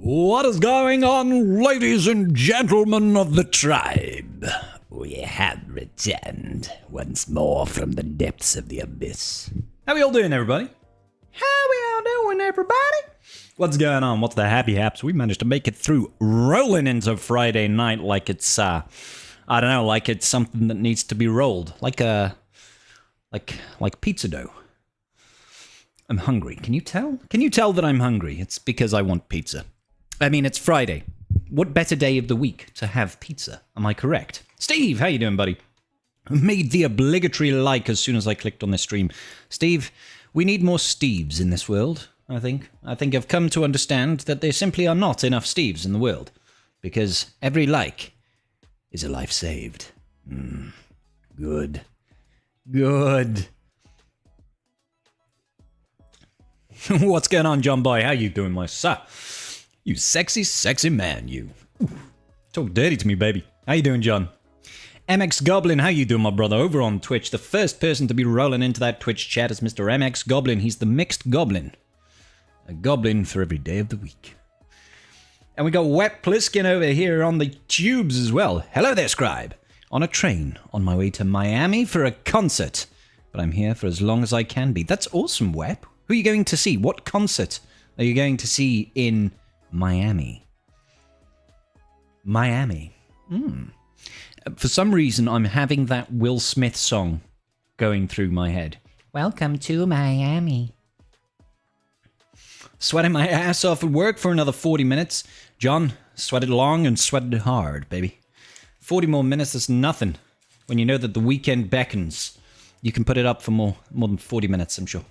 What is going on, ladies and gentlemen of the tribe? We have returned once more from the depths of the abyss. How we all doing, everybody? How we all doing, everybody? What's going on? What's the happy haps? We managed to make it through, rolling into Friday night like it's, I don't know, like it's something that needs to be rolled. Like pizza dough. I'm hungry. Can you tell? Can you tell that I'm hungry? It's because I want pizza. I mean, it's Friday. What better day of the week to have pizza? Am I correct? Steve, how you doing, buddy? Made the obligatory like as soon as I clicked on this stream. Steve, we need more Steves in this world, I think. I think I've come to understand that there simply are not enough Steves in the world. Because every like is a life saved. Good. Good. What's going on, John Boy? How you doing, my sir? You sexy, sexy man, you. Ooh, talk dirty to me, baby. How you doing, John? MX Goblin, how you doing, my brother? Over on Twitch, the first person to be rolling into that Twitch chat is Mr. MX Goblin. He's the mixed goblin. A goblin for every day of the week. And we got Wet Pliskin over here on the tubes as well. Hello there, Scribe. On a train, on my way to Miami for a concert. But I'm here for as long as I can be. That's awesome, Wep. Who are you going to see? What concert are you going to see in Miami? Miami. For some reason, I'm having that Will Smith song going through my head. Welcome to Miami. Sweating my ass off at work for another 40 minutes. John, sweated long and sweated hard, baby. 40 more minutes is nothing. When you know that the weekend beckons, you can put it up for more than 40 minutes, I'm sure.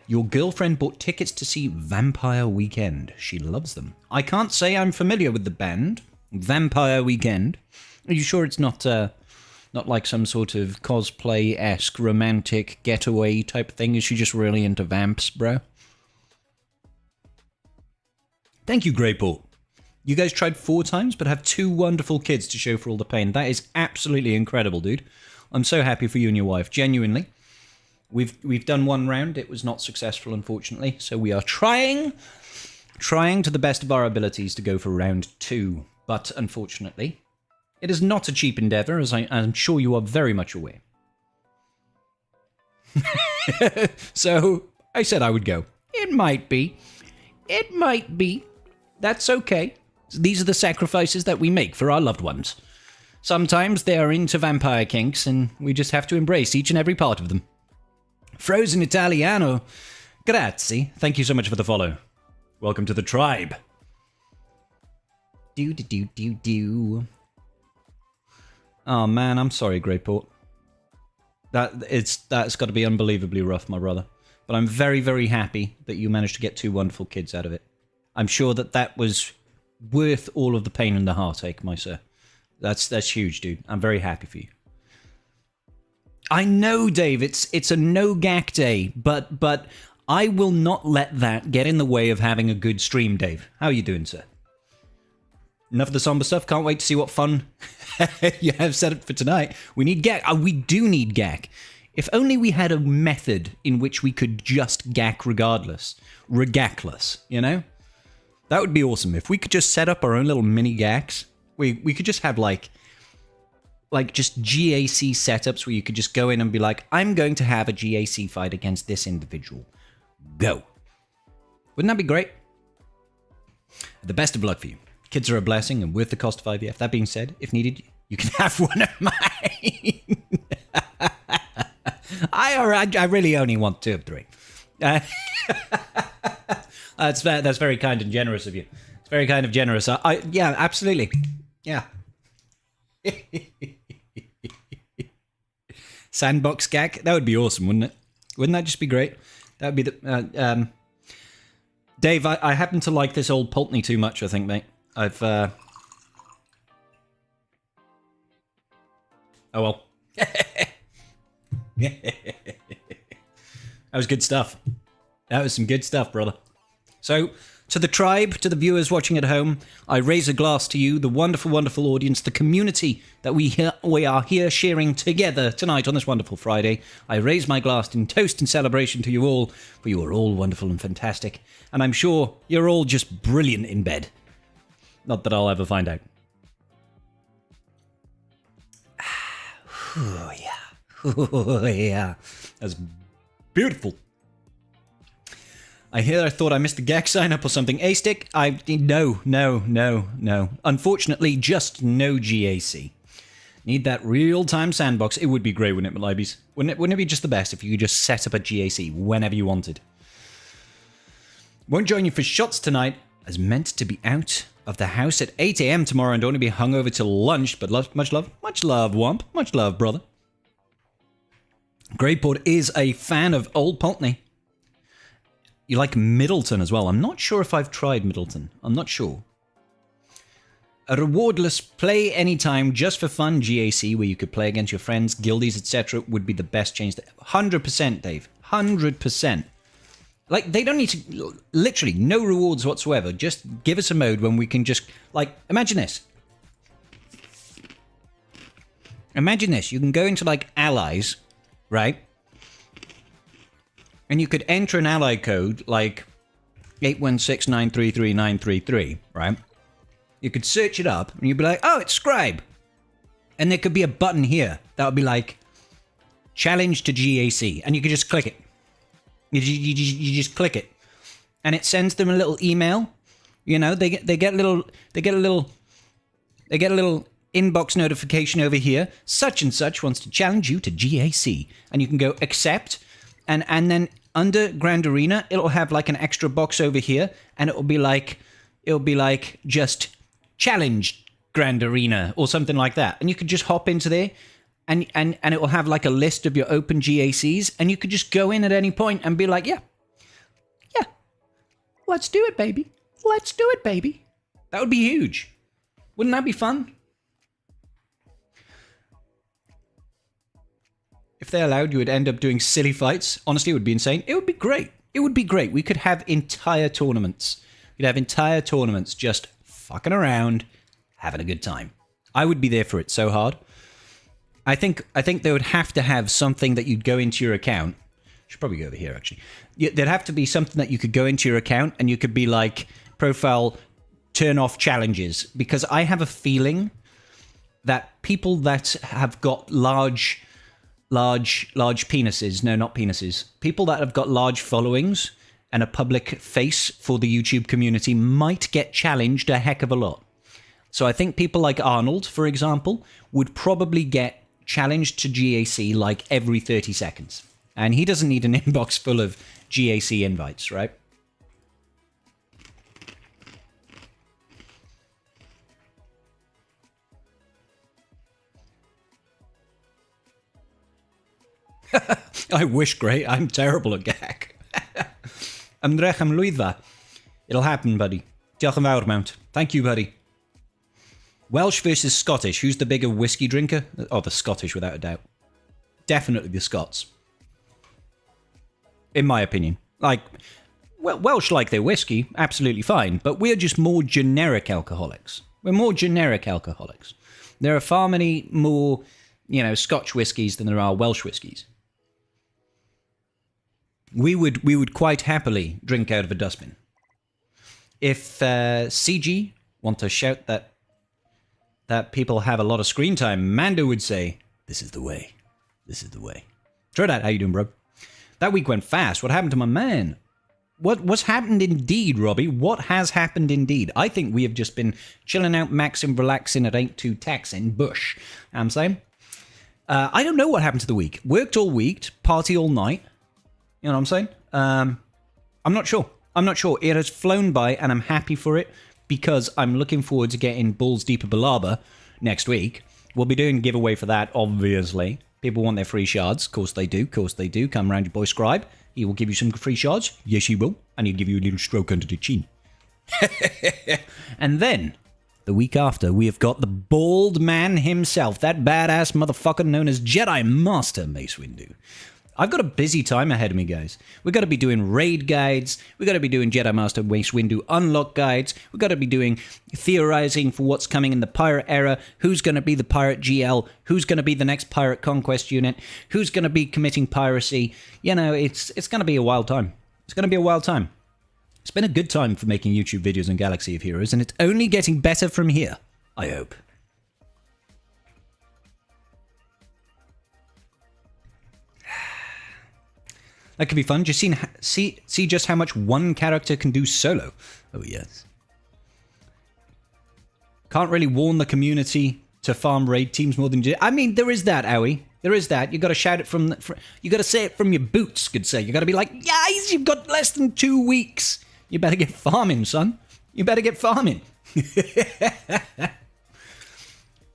Your girlfriend bought tickets to see Vampire Weekend. She loves them. I can't say I'm familiar with the band. Vampire Weekend. Are you sure it's not like some sort of cosplay-esque romantic getaway type thing? Is she just really into vamps, bro? Thank you, Greyport. You guys tried 4 times, but have 2 wonderful kids to show for all the pain. That is absolutely incredible, dude. I'm so happy for you and your wife, genuinely. We've done 1 round. It was not successful, unfortunately. So we are trying to the best of our abilities to go for round 2. But unfortunately, it is not a cheap endeavor, as I'm sure you are very much aware. So I said I would go. It might be. It might be. That's okay. These are the sacrifices that we make for our loved ones. Sometimes they are into vampire kinks, and we just have to embrace each and every part of them. Frozen Italiano. Grazie. Thank you so much for the follow. Welcome to the tribe. Do. Oh man, I'm sorry, Greyport. That's got to be unbelievably rough, my brother. But I'm very, very happy that you managed to get 2 wonderful kids out of it. I'm sure that was worth all of the pain and the heartache, my sir. That's huge, dude. I'm very happy for you. I know, Dave, it's a no-gack day, but I will not let that get in the way of having a good stream, Dave. How are you doing, sir? Enough of the somber stuff. Can't wait to see what fun you have set up for tonight. We need gack. We do need gack. If only we had a method in which we could just gack regardless. Regackless, you know? That would be awesome. If we could just set up our own little mini gacks, we could just have like just GAC setups where you could just go in and be like, I'm going to have a GAC fight against this individual. Go. Wouldn't that be great? The best of luck for you. Kids are a blessing and worth the cost of IVF. That being said, if needed, you can have one of mine. I really only want 2 of 3. That's very kind and generous of you. It's very kind of generous. Yeah, absolutely. Yeah. Sandbox gag? That would be awesome, wouldn't it? Wouldn't that just be great? That would be the... Dave, I happen to like this old Pultney too much, I think, mate. Oh, well. That was good stuff. That was some good stuff, brother. So, To the tribe, to the viewers watching at home, I raise a glass to you, the wonderful, wonderful audience, the community that we are here sharing together tonight on this wonderful Friday. I raise my glass in toast and celebration to you all, for you are all wonderful and fantastic. And I'm sure you're all just brilliant in bed. Not that I'll ever find out. Oh, yeah. Oh, yeah. That's beautiful. I thought I missed the GAC sign-up or something. A-Stick? No. Unfortunately, just no GAC. Need that real-time sandbox. It would be great, wouldn't it, Malibies? Wouldn't it be just the best if you could just set up a GAC whenever you wanted? Won't join you for shots tonight, as meant to be out of the house at 8 a.m. tomorrow and don't want to be hungover till lunch, but much love, Womp. Much love, brother. Greyport is a fan of Old Pulteney. You like Middleton as well. I'm not sure if I've tried Middleton. I'm not sure. A rewardless play anytime just for fun GAC where you could play against your friends, guildies, etc. would be the best change. 100%, Dave. 100%. Like, they don't need to... Literally, no rewards whatsoever. Just give us a mode when we can just... Like, imagine this. Imagine this. You can go into, like, allies, right? And you could enter an ally code like 816933933, right? You could search it up and you'd be like, oh, it's Scribe. And there could be a button here that would be like, challenge to GAC. And you could just click it. You just click it. And it sends them a little email. You know, they get a little inbox notification over here. Such and such wants to challenge you to GAC. And you can go accept. And then under Grand Arena, it'll have like an extra box over here, and it'll be like just challenge Grand Arena or something like that. And you could just hop into there, and it will have like a list of your open GACs, and you could just go in at any point and be like, yeah, let's do it, baby. Let's do it, baby. That would be huge. Wouldn't that be fun? If they allowed, you would end up doing silly fights. Honestly, it would be insane. It would be great. It would be great. We could have entire tournaments. We'd have entire tournaments just fucking around, having a good time. I would be there for it so hard. I think they would have to have something that you'd go into your account. Should probably go over here, actually. There'd have to be something that you could go into your account and you could be like, profile, turn off challenges. Because I have a feeling that people that have got large penises. No, not penises. People that have got large followings and a public face for the YouTube community might get challenged a heck of a lot. So I think people like Arnold, for example, would probably get challenged to GAC like every 30 seconds. And he doesn't need an inbox full of GAC invites, right? I wish, Gray. I'm terrible at gag. Ymdrech am lwyddfa. It'll happen, buddy. Diolch yn fawr, Mount. Thank you, buddy. Welsh versus Scottish. Who's the bigger whiskey drinker? Oh, the Scottish, without a doubt. Definitely the Scots. In my opinion. Like, well, Welsh like their whiskey. Absolutely fine. But we're just more generic alcoholics. We're more generic alcoholics. There are far many more, Scotch whiskies than there are Welsh whiskies. We would quite happily drink out of a dustbin. If CG want to shout that people have a lot of screen time, Mando would say, "This is the way. This is the way." Trodat, how you doing, bro? That week went fast. What happened to my man? What's happened indeed, Robbie? What has happened indeed? I think we have just been chilling out, maxing, relaxing. It ain't too taxing. Bush. I'm saying. I don't know what happened to the week. Worked all week, party all night. You know what I'm saying? I'm not sure. It has flown by, and I'm happy for it because I'm looking forward to getting Balls Deeper Balaba next week. We'll be doing a giveaway for that, obviously. People want their free shards. Of course they do. Come around your boy Scribe. He will give you some free shards. Yes, he will. And he'll give you a little stroke under the chin. And then, the week after, we have got the bald man himself. That badass motherfucker known as Jedi Master Mace Windu. I've got a busy time ahead of me, guys. We've got to be doing raid guides. We've got to be doing Jedi Master Mace Windu unlock guides. We've got to be doing theorizing for what's coming in the pirate era. Who's going to be the pirate GL? Who's going to be the next pirate conquest unit? Who's going to be committing piracy? You know, it's going to be a wild time. It's going to be a wild time. It's been a good time for making YouTube videos on Galaxy of Heroes, and it's only getting better from here, I hope. That could be fun. Just see just how much one character can do solo. Oh, yes. Can't really warn the community to farm raid teams more than... I mean, there is that, Owie. There is that. You got to shout it from... You got to say it from your boots, good say. You got to be like, guys, you've got less than 2 weeks. You better get farming, son. You better get farming.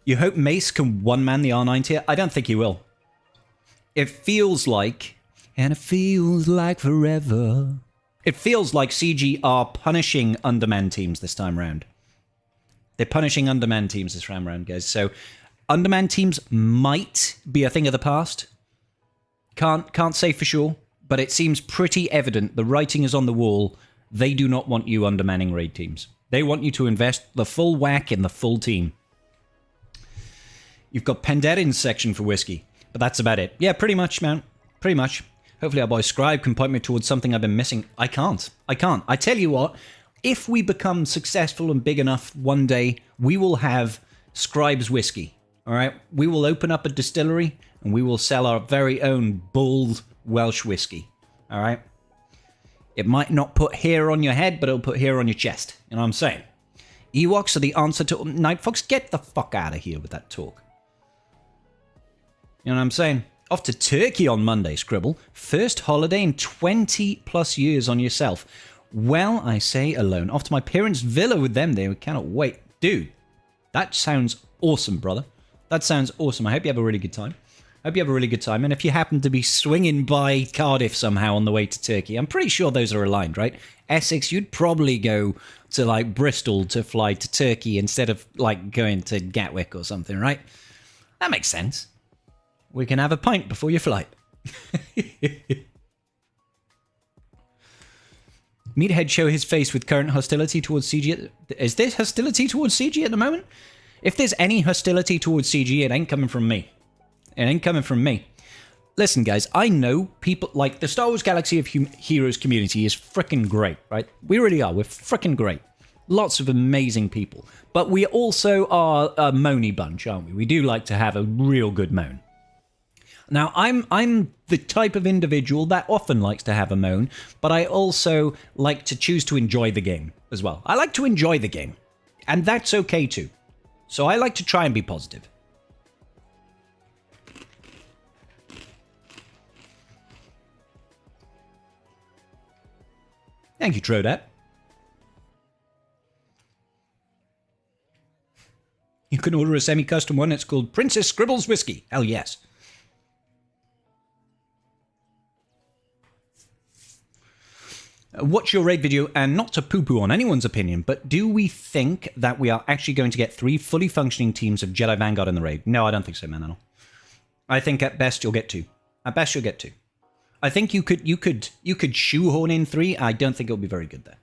You hope Mace can one-man the R9 tier? I don't think he will. It feels like... And it feels like forever. It feels like CG are punishing underman teams this time round. They're punishing underman teams this time round, guys. So, underman teams might be a thing of the past. Can't say for sure, but it seems pretty evident. The writing is on the wall. They do not want you undermanning raid teams. They want you to invest the full whack in the full team. You've got Penderin's section for whiskey, but that's about it. Yeah, pretty much, man. Pretty much. Hopefully our boy Scribe can point me towards something I've been missing. I can't. I tell you what, if we become successful and big enough one day, we will have Scribe's whiskey. All right? We will open up a distillery and we will sell our very own bold Welsh whiskey. All right? It might not put hair on your head, but it'll put hair on your chest. You know what I'm saying? Ewoks are the answer to... Night Fox, get the fuck out of here with that talk. You know what I'm saying? Off to Turkey on Monday, Scribble. First holiday in 20 plus years on yourself. Well, I say alone. Off to my parents' villa with them. They cannot wait. Dude, that sounds awesome, brother. That sounds awesome. I hope you have a really good time. And if you happen to be swinging by Cardiff somehow on the way to Turkey, I'm pretty sure those are aligned, right? Essex, you'd probably go to, like, Bristol to fly to Turkey instead of, like, going to Gatwick or something, right? That makes sense. We can have a pint before your flight. Meathead show his face with current hostility towards CG. Is there hostility towards CG at the moment? If there's any hostility towards CG, it ain't coming from me. It ain't coming from me. Listen, guys, I know people... Like, the Star Wars Galaxy of Heroes community is frickin' great, right? We really are. We're frickin' great. Lots of amazing people. But we also are a moany bunch, aren't we? We do like to have a real good moan. Now, I'm the type of individual that often likes to have a moan, but I also like to choose to enjoy the game as well. I like to enjoy the game, and that's okay too. So I like to try and be positive. Thank you, Trodat. You can order a semi-custom one. It's called Princess Scribble's Whiskey. Hell yes. Watch your raid video, and not to poo-poo on anyone's opinion, but do we think that we are actually going to get 3 fully functioning teams of Jedi Vanguard in the raid? No, I don't think so, man. I think at best you'll get 2. At best you'll get 2. I think you could shoehorn in 3. I don't think it'll be very good there.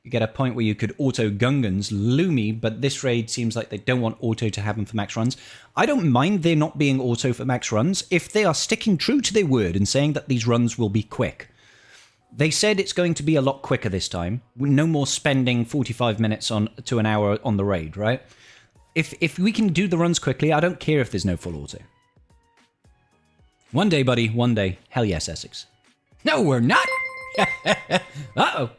You get a point where you could auto Gungans, Lumi, but this raid seems like they don't want auto to happen for max runs. I don't mind there not being auto for max runs if they are sticking true to their word and saying that these runs will be quick. They said it's going to be a lot quicker this time. No more spending 45 minutes to an hour on the raid, right? If we can do the runs quickly, I don't care if there's no full auto. One day, buddy, one day. Hell yes, Essex. No, we're not! Uh-oh.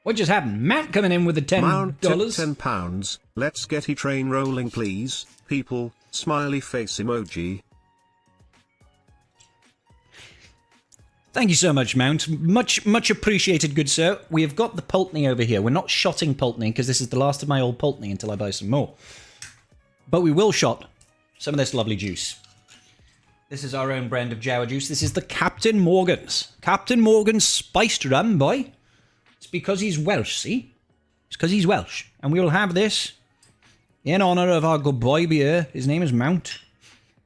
What just happened? Mount coming in with the $10. Mount £10. Let's get E-Train rolling, please. People, smiley face emoji. Thank you so much, Mount. Much appreciated, good sir. We have got the Pulteney over here. We're not shotting Pulteney because this is the last of my old Pulteney until I buy some more. But we will shot some of this lovely juice. This is our own brand of Jawa juice. This is the Captain Morgan's. Captain Morgan's spiced rum, boy. It's because he's Welsh, see? It's because he's Welsh. And we will have this in honour of our good boy here. His name is Mount.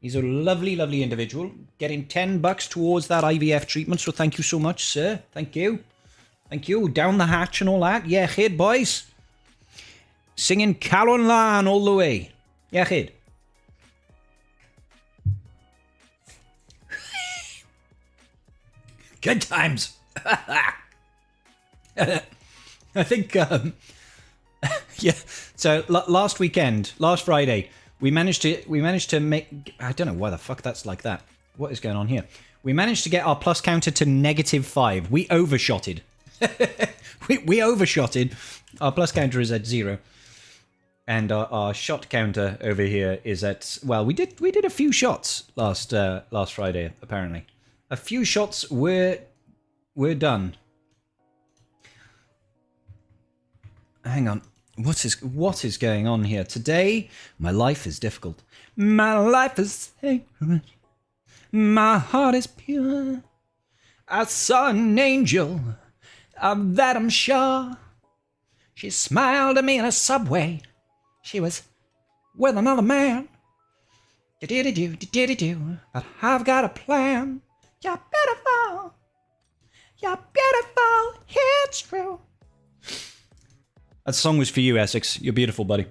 He's a lovely, lovely individual. Getting $10 towards that IVF treatment, so thank you so much, sir. Thank you. Thank you. Down the hatch and all that. Yeah, kid, boys. Singing Calon Lan all the way. Yeah, kid. Good times. I think, yeah. So last weekend, last Friday, we managed to make. I don't know why the fuck that's like that. What is going on here? We managed to get our plus counter to -5. We overshotted. we overshotted. Our plus counter is at 0, and our shot counter over here is at. Well, we did a few shots last Friday apparently. A few shots were done. Hang on. What is going on here? Today, my life is difficult. My life is sacred. My heart is pure. I saw an angel, of that I'm sure. She smiled at me in a subway. She was with another man. Do. But I've got a plan. You're beautiful. You're beautiful. It's true. That song was for you, Essex. You're beautiful, buddy.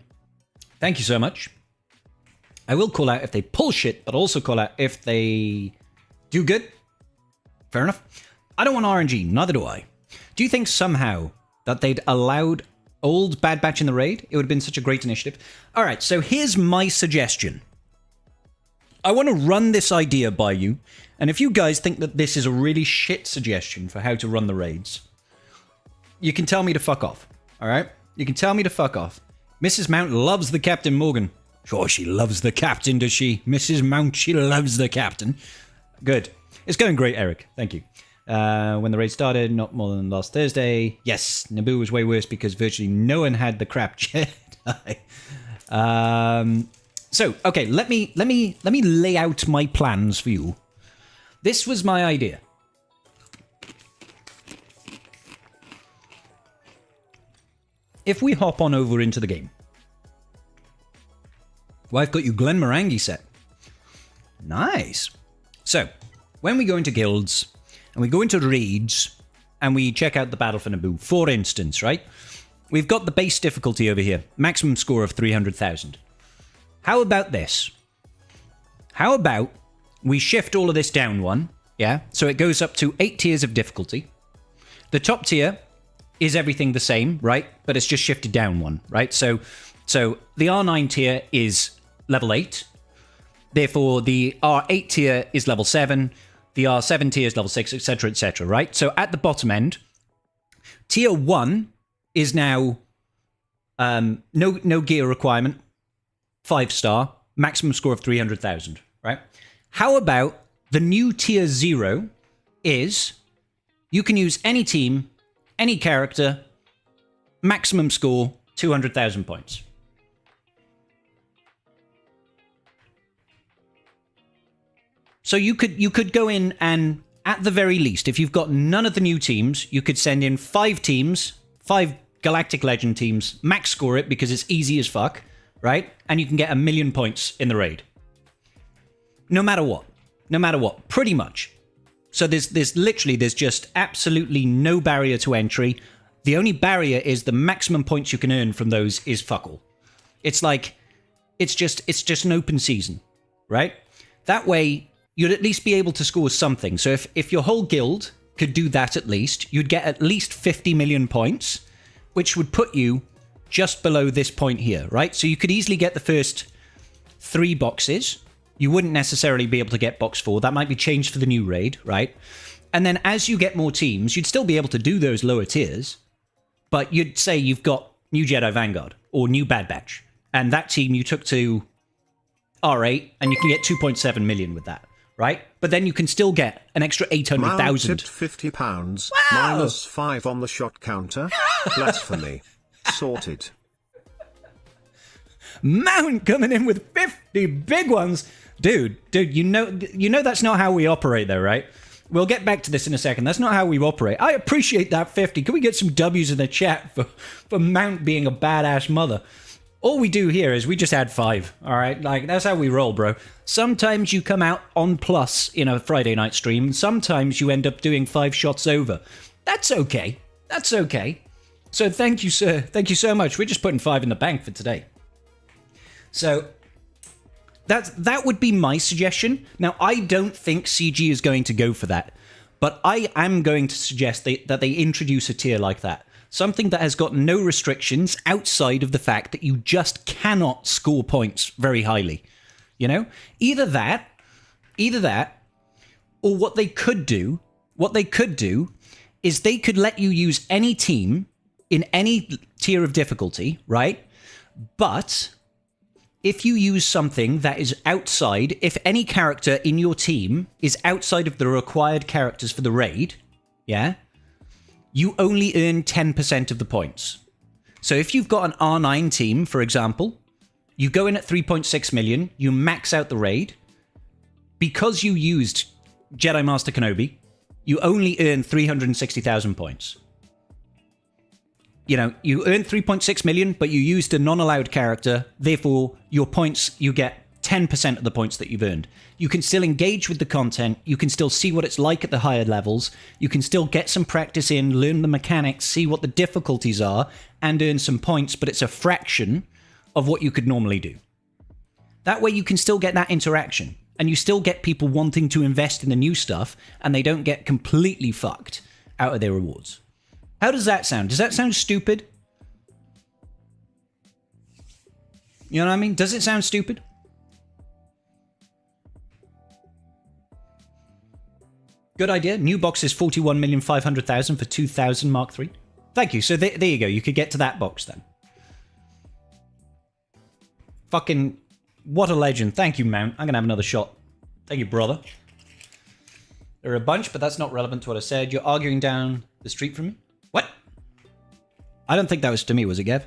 Thank you so much. I will call out if they pull shit, but also call out if they do good. Fair enough. I don't want RNG, neither do I. Do you think somehow that they'd allowed old Bad Batch in the raid? It would have been such a great initiative. All right, so here's my suggestion. I want to run this idea by you, and if you guys think that this is a really shit suggestion for how to run the raids, you can tell me to fuck off, all right? You can tell me to fuck off. Mrs. Mount loves the Captain Morgan. Sure, she loves the Captain, does she? Mrs. Mount, she loves the Captain. Good. It's going great, Eric. Thank you. When the raid started, not more than last Thursday. Yes, Naboo was way worse because virtually no one had the crap Jedi. So, okay, let me lay out my plans for you. This was my idea. If we hop on over into the game. Well, I've got you Glen Morangi set. Nice. So, when we go into guilds, and we go into raids, and we check out the Battle for Naboo, for instance, right? We've got the base difficulty over here. Maximum score of 300,000. How about this? How about we shift all of this down one, yeah? So it goes up to 8 tiers of difficulty. The top tier is everything the same, right? But it's just shifted down one, right? So the R9 tier is level 8. Therefore, the R8 tier is level 7. The R7 tier is level 6, etc., right? So at the bottom end, tier 1 is now no gear requirement, 5-star, maximum score of 300,000, right? How about the new tier 0 is you can use any team, any character, maximum score, 200,000 points. So you could go in and, at the very least, if you've got none of the new teams, you could send in 5 teams, 5 Galactic Legend teams, max score it because it's easy as fuck, right? And you can get 1 million points in the raid. No matter what. No matter what. Pretty much. So there's just absolutely no barrier to entry. The only barrier is the maximum points you can earn from those is fuck all. It's like, it's just an open season, right? That way, you'd at least be able to score something. So if your whole guild could do that at least, you'd get at least 50 million points, which would put you just below this point here, right? So you could easily get the first 3 boxes. You wouldn't necessarily be able to get box 4. That might be changed for the new raid, right? And then as you get more teams, you'd still be able to do those lower tiers, but you'd say you've got new Jedi Vanguard or new Bad Batch, and that team you took to R8, and you can get 2.7 million with that. Right? But then you can still get an extra 800,000. £50. Wow! -5 on the shot counter. Blasphemy. Sorted. Mount coming in with 50 big ones. Dude, you know that's not how we operate though, right? We'll get back to this in a second. That's not how we operate. I appreciate that 50. Can we get some W's in the chat for Mount being a badass mother? All we do here is we just add 5, all right? Like, that's how we roll, bro. Sometimes you come out on plus in a Friday night stream. Sometimes you end up doing 5 shots over. That's okay. That's okay. So thank you, sir. Thank you so much. We're just putting 5 in the bank for today. So that would be my suggestion. Now, I don't think CG is going to go for that. But I am going to suggest that they introduce a tier like that. Something that has got no restrictions outside of the fact that you just cannot score points very highly. You know? Either that, or what they could do is they could let you use any team in any tier of difficulty, right? But if you use something that is outside, if any character in your team is outside of the required characters for the raid, yeah, you only earn 10% of the points. So if you've got an R9 team, for example, you go in at 3.6 million, you max out the raid. Because you used Jedi Master Kenobi, you only earn 360,000 points. You know, you earn 3.6 million, but you used a non-allowed character. Therefore, your points, you get 10% of the points that you've earned. You can still engage with the content. You can still see what it's like at the higher levels. You can still get some practice in, learn the mechanics, see what the difficulties are, and earn some points, but it's a fraction of what you could normally do. That way you can still get that interaction, and you still get people wanting to invest in the new stuff, and they don't get completely fucked out of their rewards. How does that sound? Does that sound stupid? You know what I mean? Does it sound stupid? Good idea. New box is 41,500,000 for 2,000 Mark III. Thank you. So there you go. You could get to that box then. Fucking, what a legend. Thank you, Mount. I'm going to have another shot. Thank you, brother. There are a bunch, but that's not relevant to what I said. You're arguing down the street from me? What? I don't think that was to me, was it, Gav?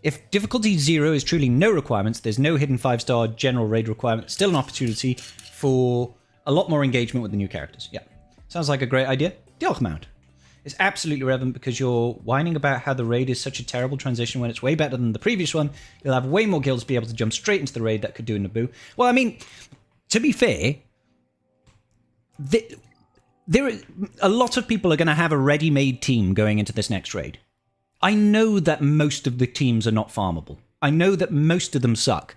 If difficulty 0 is truly no requirements, there's no hidden 5-star general raid requirement, still an opportunity for a lot more engagement with the new characters. Yeah. Sounds like a great idea. Diolch, Mount. It's absolutely relevant because you're whining about how the raid is such a terrible transition when it's way better than the previous one. You'll have way more guilds be able to jump straight into the raid that could do in Naboo. Well, I mean, to be fair, a lot of people are going to have a ready-made team going into this next raid. I know that most of the teams are not farmable. I know that most of them suck.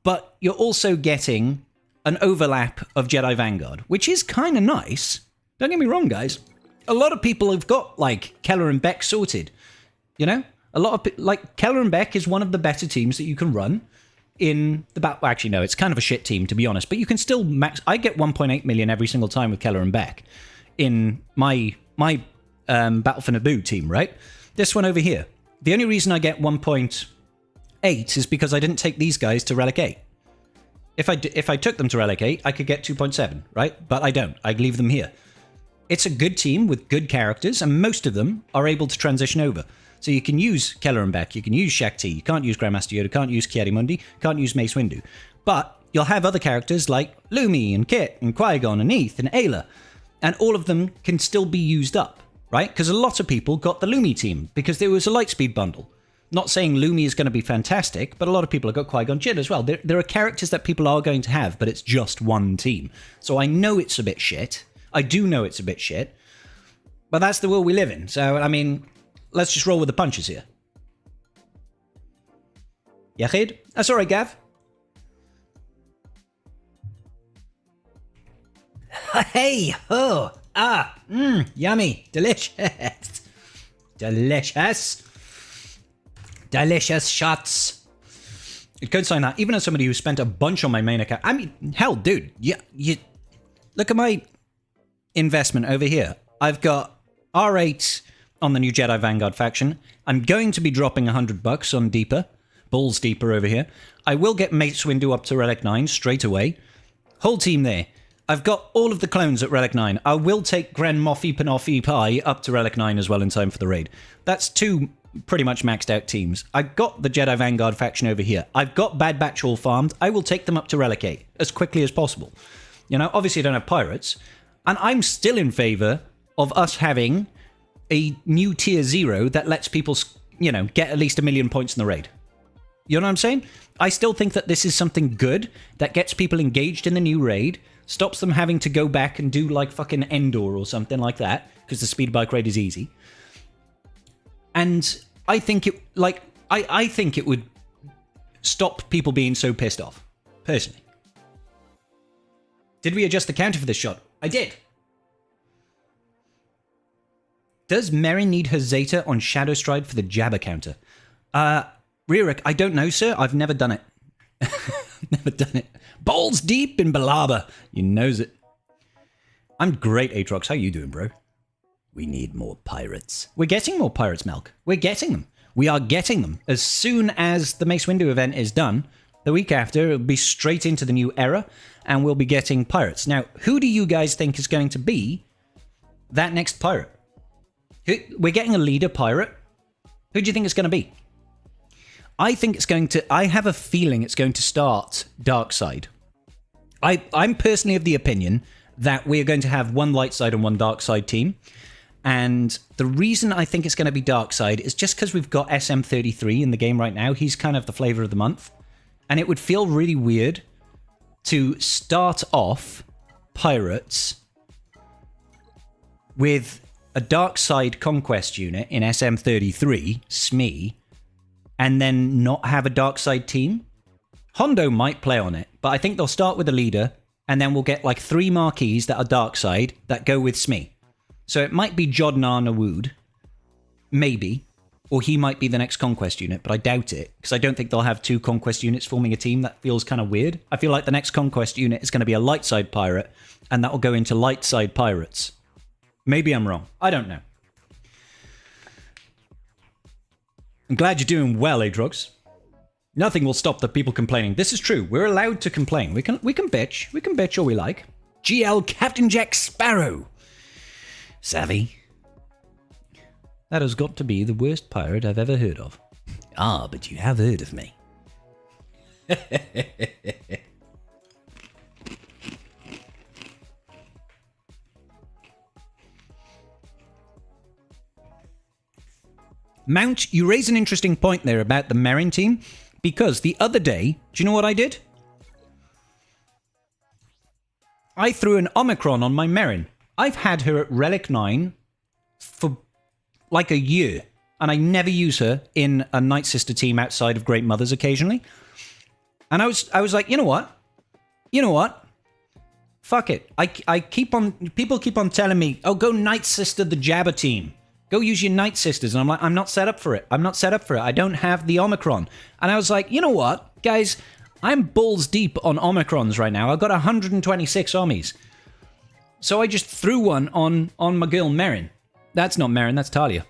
But you're also getting an overlap of Jedi Vanguard, which is kind of nice. Don't get me wrong, guys. A lot of people have got, like, Keller and Beck sorted. You know? A lot of like, Keller and Beck is one of the better teams that you can run in the battle. Well, actually, no, it's kind of a shit team, to be honest. But you can still max. I get 1.8 million every single time with Keller and Beck in my Battle for Naboo team, right? This one over here. The only reason I get 1.8 is because I didn't take these guys to Relic 8. If I took them to Relic 8, I could get 2.7, right? But I don't. I leave them here. It's a good team with good characters, and most of them are able to transition over. So you can use Keller and Beck, you can use Shaq T, you can't use Grandmaster Yoda, can't use Kiadi-Mundi, can't use Mace Windu. But you'll have other characters like Lumi and Kit and Qui-Gon and Eith and Ayla, and all of them can still be used up. Right? Because a lot of people got the Lumi team because there was a Lightspeed bundle. Not saying Lumi is going to be fantastic, but a lot of people have got Qui-Gon Jinn as well. There are characters that people are going to have, but it's just one team. So I know it's a bit shit. I do know it's a bit shit. But that's the world we live in. So, I mean, let's just roll with the punches here. Yachid? That's all right, Gav. Hey, oh. Yummy. Delicious. Delicious. Delicious shots. It could sign that. Even as somebody who spent a bunch on my main account. I mean, hell, dude. You look at my investment over here. I've got R8 on the new Jedi Vanguard faction. I'm going to be dropping $100 on Deeper. Balls Deeper over here. I will get Mace Windu up to Relic 9 straight away. Whole team there. I've got all of the clones at Relic 9. I will take Gren Moffy Panoffy Pie up to Relic 9 as well in time for the raid. That's 2 pretty much maxed out teams. I've got the Jedi Vanguard faction over here. I've got Bad Batch all farmed. I will take them up to Relic 8 as quickly as possible. You know, obviously I don't have pirates. And I'm still in favor of us having a new tier 0 that lets people, you know, get at least 1 million points in the raid. You know what I'm saying? I still think that this is something good that gets people engaged in the new raid, stops them having to go back and do like fucking Endor or something like that, because the speed bike raid is easy. And I think it, like, I think it would stop people being so pissed off, personally. Did we adjust the counter for this shot? I did. Does Merrin need her Zeta on Shadow Stride for the Jabber counter? Ririk, I don't know, sir. I've never done it. Never done it. Balls deep in Balaba. You knows it. I'm great, Aatrox. How you doing, bro? We need more pirates. We're getting more pirates, Melk. We're getting them. We are getting them. As soon as the Mace Windu event is done, the week after, it'll be straight into the new era, and we'll be getting pirates. Now, who do you guys think is going to be that next pirate? We're getting a leader pirate. Who do you think it's going to be? I think it's going to... I have a feeling it's going to start Darkside. I'm personally of the opinion that we're going to have one light side and one dark side team. And the reason I think it's going to be Darkside is just because we've got SM33 in the game right now. He's kind of the flavor of the month. And it would feel really weird to start off pirates with a Darkside conquest unit in SM33, SME, and then not have a Darkside team. Hondo might play on it, but I think they'll start with a leader, and then we'll get like 3 marquees that are Darkside that go with SME. So it might be Jodnar Nawood, maybe, or he might be the next Conquest unit, but I doubt it, because I don't think they'll have 2 Conquest units forming a team. That feels kind of weird. I feel like the next Conquest unit is going to be a light side pirate, and that will go into light side pirates. Maybe I'm wrong. I don't know. I'm glad you're doing well, Aatrox. Nothing will stop the people complaining. This is true. We're allowed to complain. We can bitch. We can bitch all we like. GL Captain Jack Sparrow. Savvy. That has got to be the worst pirate I've ever heard of. Ah, but you have heard of me. Mount, you raise an interesting point there about the Merrin team, because the other day, do you know what I did? I threw an Omicron on my Merrin. I've had her at Relic 9 for like a year, and I never use her in a Night Sister team outside of Great Mothers occasionally. And I was like, you know what? You know what? Fuck it. People keep on telling me, oh, go Night Sister the Jabba team. Go use your Night Sisters. And I'm like, I'm not set up for it. I'm not set up for it. I don't have the Omicron. And I was like, you know what, guys? I'm balls deep on Omicrons right now. I've got 126 Ommies. So I just threw one on my girl Merrin. That's not Merrin, that's Talia.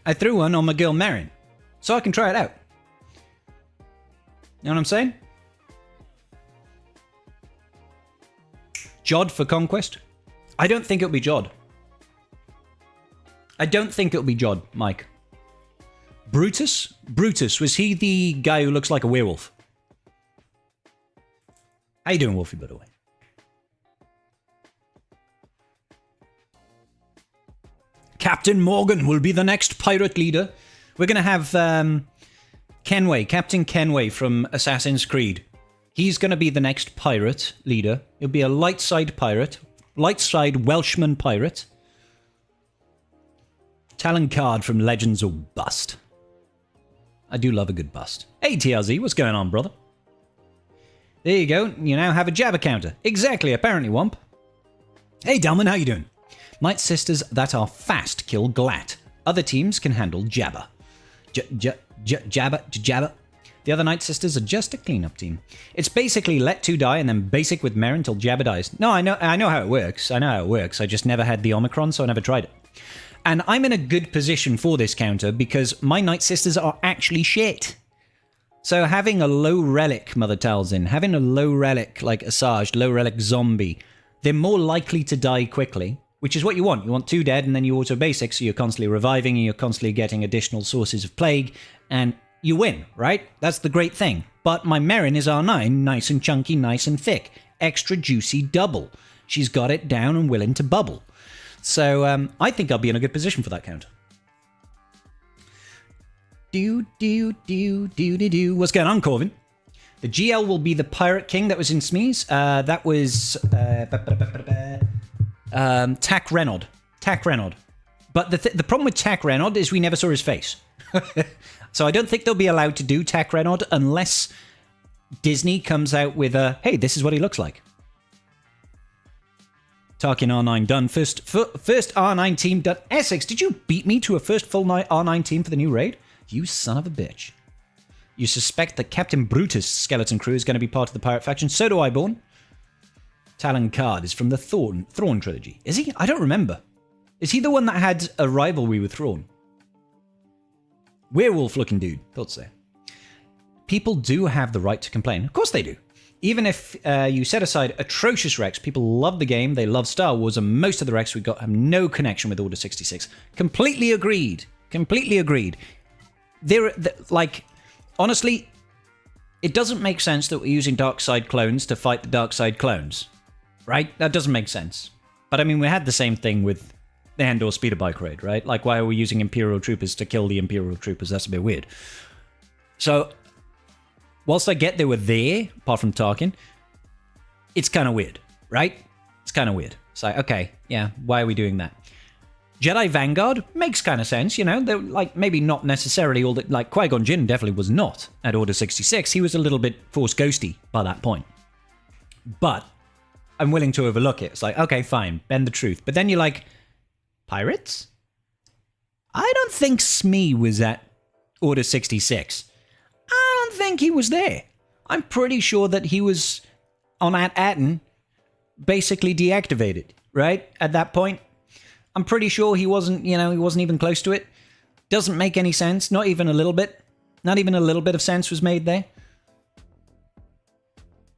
I threw one on my girl Merrin. So I can try it out. You know what I'm saying? Jod for Conquest? I don't think it'll be Jod. I don't think it'll be Jod, Mike. Brutus? Brutus, was he the guy who looks like a werewolf? How you doing, Wolfie, by the way? Captain Morgan will be the next pirate leader. We're going to have Kenway, Captain Kenway from Assassin's Creed. He's going to be the next pirate leader. He'll be a light side pirate. Light side Welshman pirate. Talon card from Legends or Bust. I do love a good bust. Hey TRZ, what's going on, brother? There you go. You now have a Jabba counter. Exactly, apparently, Womp. Hey Delman, how you doing? Night Sisters that are fast kill Glat. Other teams can handle Jabba. Jabba. The other Night Sisters are just a cleanup team. It's basically let 2 die and then basic with Merrin until Jabba dies. No, I know how it works. I know how it works. I just never had the Omicron, so I never tried it. And I'm in a good position for this counter because my Night Sisters are actually shit. So having a low relic Mother Talzin, having a low relic like Asajj, low relic zombie, they're more likely to die quickly, which is what you want. You want 2 dead and then you auto basic, so you're constantly reviving and you're constantly getting additional sources of plague, and you win, right? That's the great thing. But my Merrin is R9, nice and chunky, nice and thick. Extra juicy double. She's got it down and willing to bubble. So I think I'll be in a good position for that counter. What's going on, Corvin? The GL will be the Pirate King that was in Smee's. That was Tack Renaud. Tack Renaud. But the problem with Tack Renaud is we never saw his face. So I don't think they'll be allowed to do Tack Renaud unless Disney comes out with a, hey, this is what he looks like. Tarkin R9 done. First R9 team done. Essex, did you beat me to a first full R9 team for the new raid? You son of a bitch. You suspect that Captain Brutus' skeleton crew is going to be part of the pirate faction. So do I, Born. Talon Card is from the Thrawn trilogy. Is he? I don't remember. Is he the one that had a rivalry with Thrawn? Werewolf-looking dude. Thought so. People do have the right to complain. Of course they do. Even if you set aside atrocious wrecks, people love the game, they love Star Wars, and most of the wrecks we got have no connection with Order 66. Completely agreed. Completely agreed. Honestly, it doesn't make sense that we're using dark side clones to fight the dark side clones, right? That doesn't make sense. But I mean, we had the same thing with the Andor speeder bike raid, right? Like, why are we using Imperial troopers to kill the Imperial troopers? That's a bit weird. So, whilst I get they were there, apart from Tarkin, it's kind of weird, right? It's kind of weird. It's like, okay, yeah, why are we doing that? Jedi Vanguard makes kind of sense, you know. They're like maybe not necessarily all that. Like Qui-Gon Jinn definitely was not at Order 66. He was a little bit Force ghosty by that point. But I'm willing to overlook it. It's like, okay, fine, bend the truth. But then you're like, pirates? I don't think Smee was at Order 66. I don't think he was there. I'm pretty sure that he was on At-Aten, basically deactivated, right? At that point. I'm pretty sure he wasn't, he wasn't even close to it. Doesn't make any sense. Not even a little bit. Not even a little bit of sense was made there.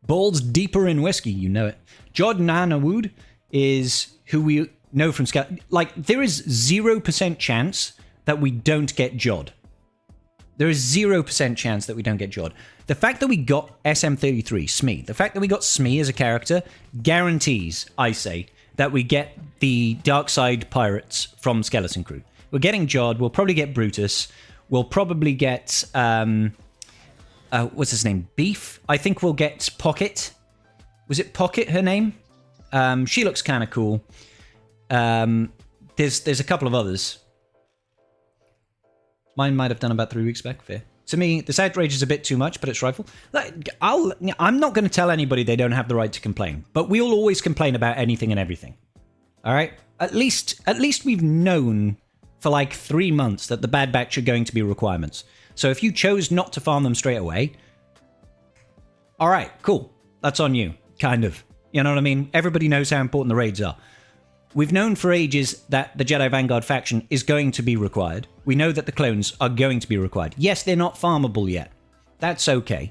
Balls deeper in whiskey, you know it. Jordan Anawood is who we know from Scout. Like, there is 0% chance that we don't get Jod. There is 0% chance that we don't get Jod. The fact that we got SM33, Smee, the fact that we got Smee as a character guarantees, I say, that we get the Dark Side pirates from Skeleton Crew. We're getting Jod. We'll probably get Brutus. We'll probably get what's his name? Beef. I think we'll get Pocket. Was it Pocket? Her name? She looks kind of cool. There's a couple of others. Mine might have done about 3 weeks back. Fair. To me, this outrage is a bit too much, but it's trifle. I'm not going to tell anybody they don't have the right to complain, but we'll always complain about anything and everything. All right? At least we've known for like 3 months that the Bad Batch are going to be requirements. So if you chose not to farm them straight away, all right, cool. That's on you, kind of. You know what I mean? Everybody knows how important the raids are. We've known for ages that the Jedi Vanguard faction is going to be required. We know that the clones are going to be required. Yes, they're not farmable yet. That's okay.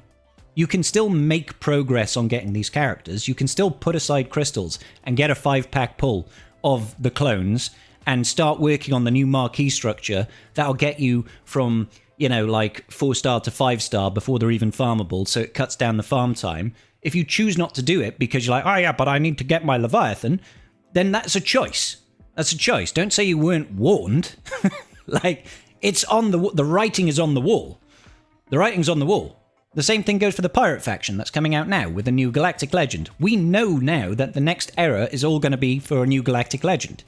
You can still make progress on getting these characters. You can still put aside crystals and get a 5-pack pull of the clones and start working on the new marquee structure that'll get you from, like 4-star to 5-star before they're even farmable, so it cuts down the farm time. If you choose not to do it because you're like, oh yeah, but I need to get my Leviathan, then that's a choice. That's a choice. Don't say you weren't warned. Like, it's on the writing is on the wall. The writing's on the wall. The same thing goes for the pirate faction that's coming out now with a new Galactic Legend. We know now that the next era is all going to be for a new Galactic Legend.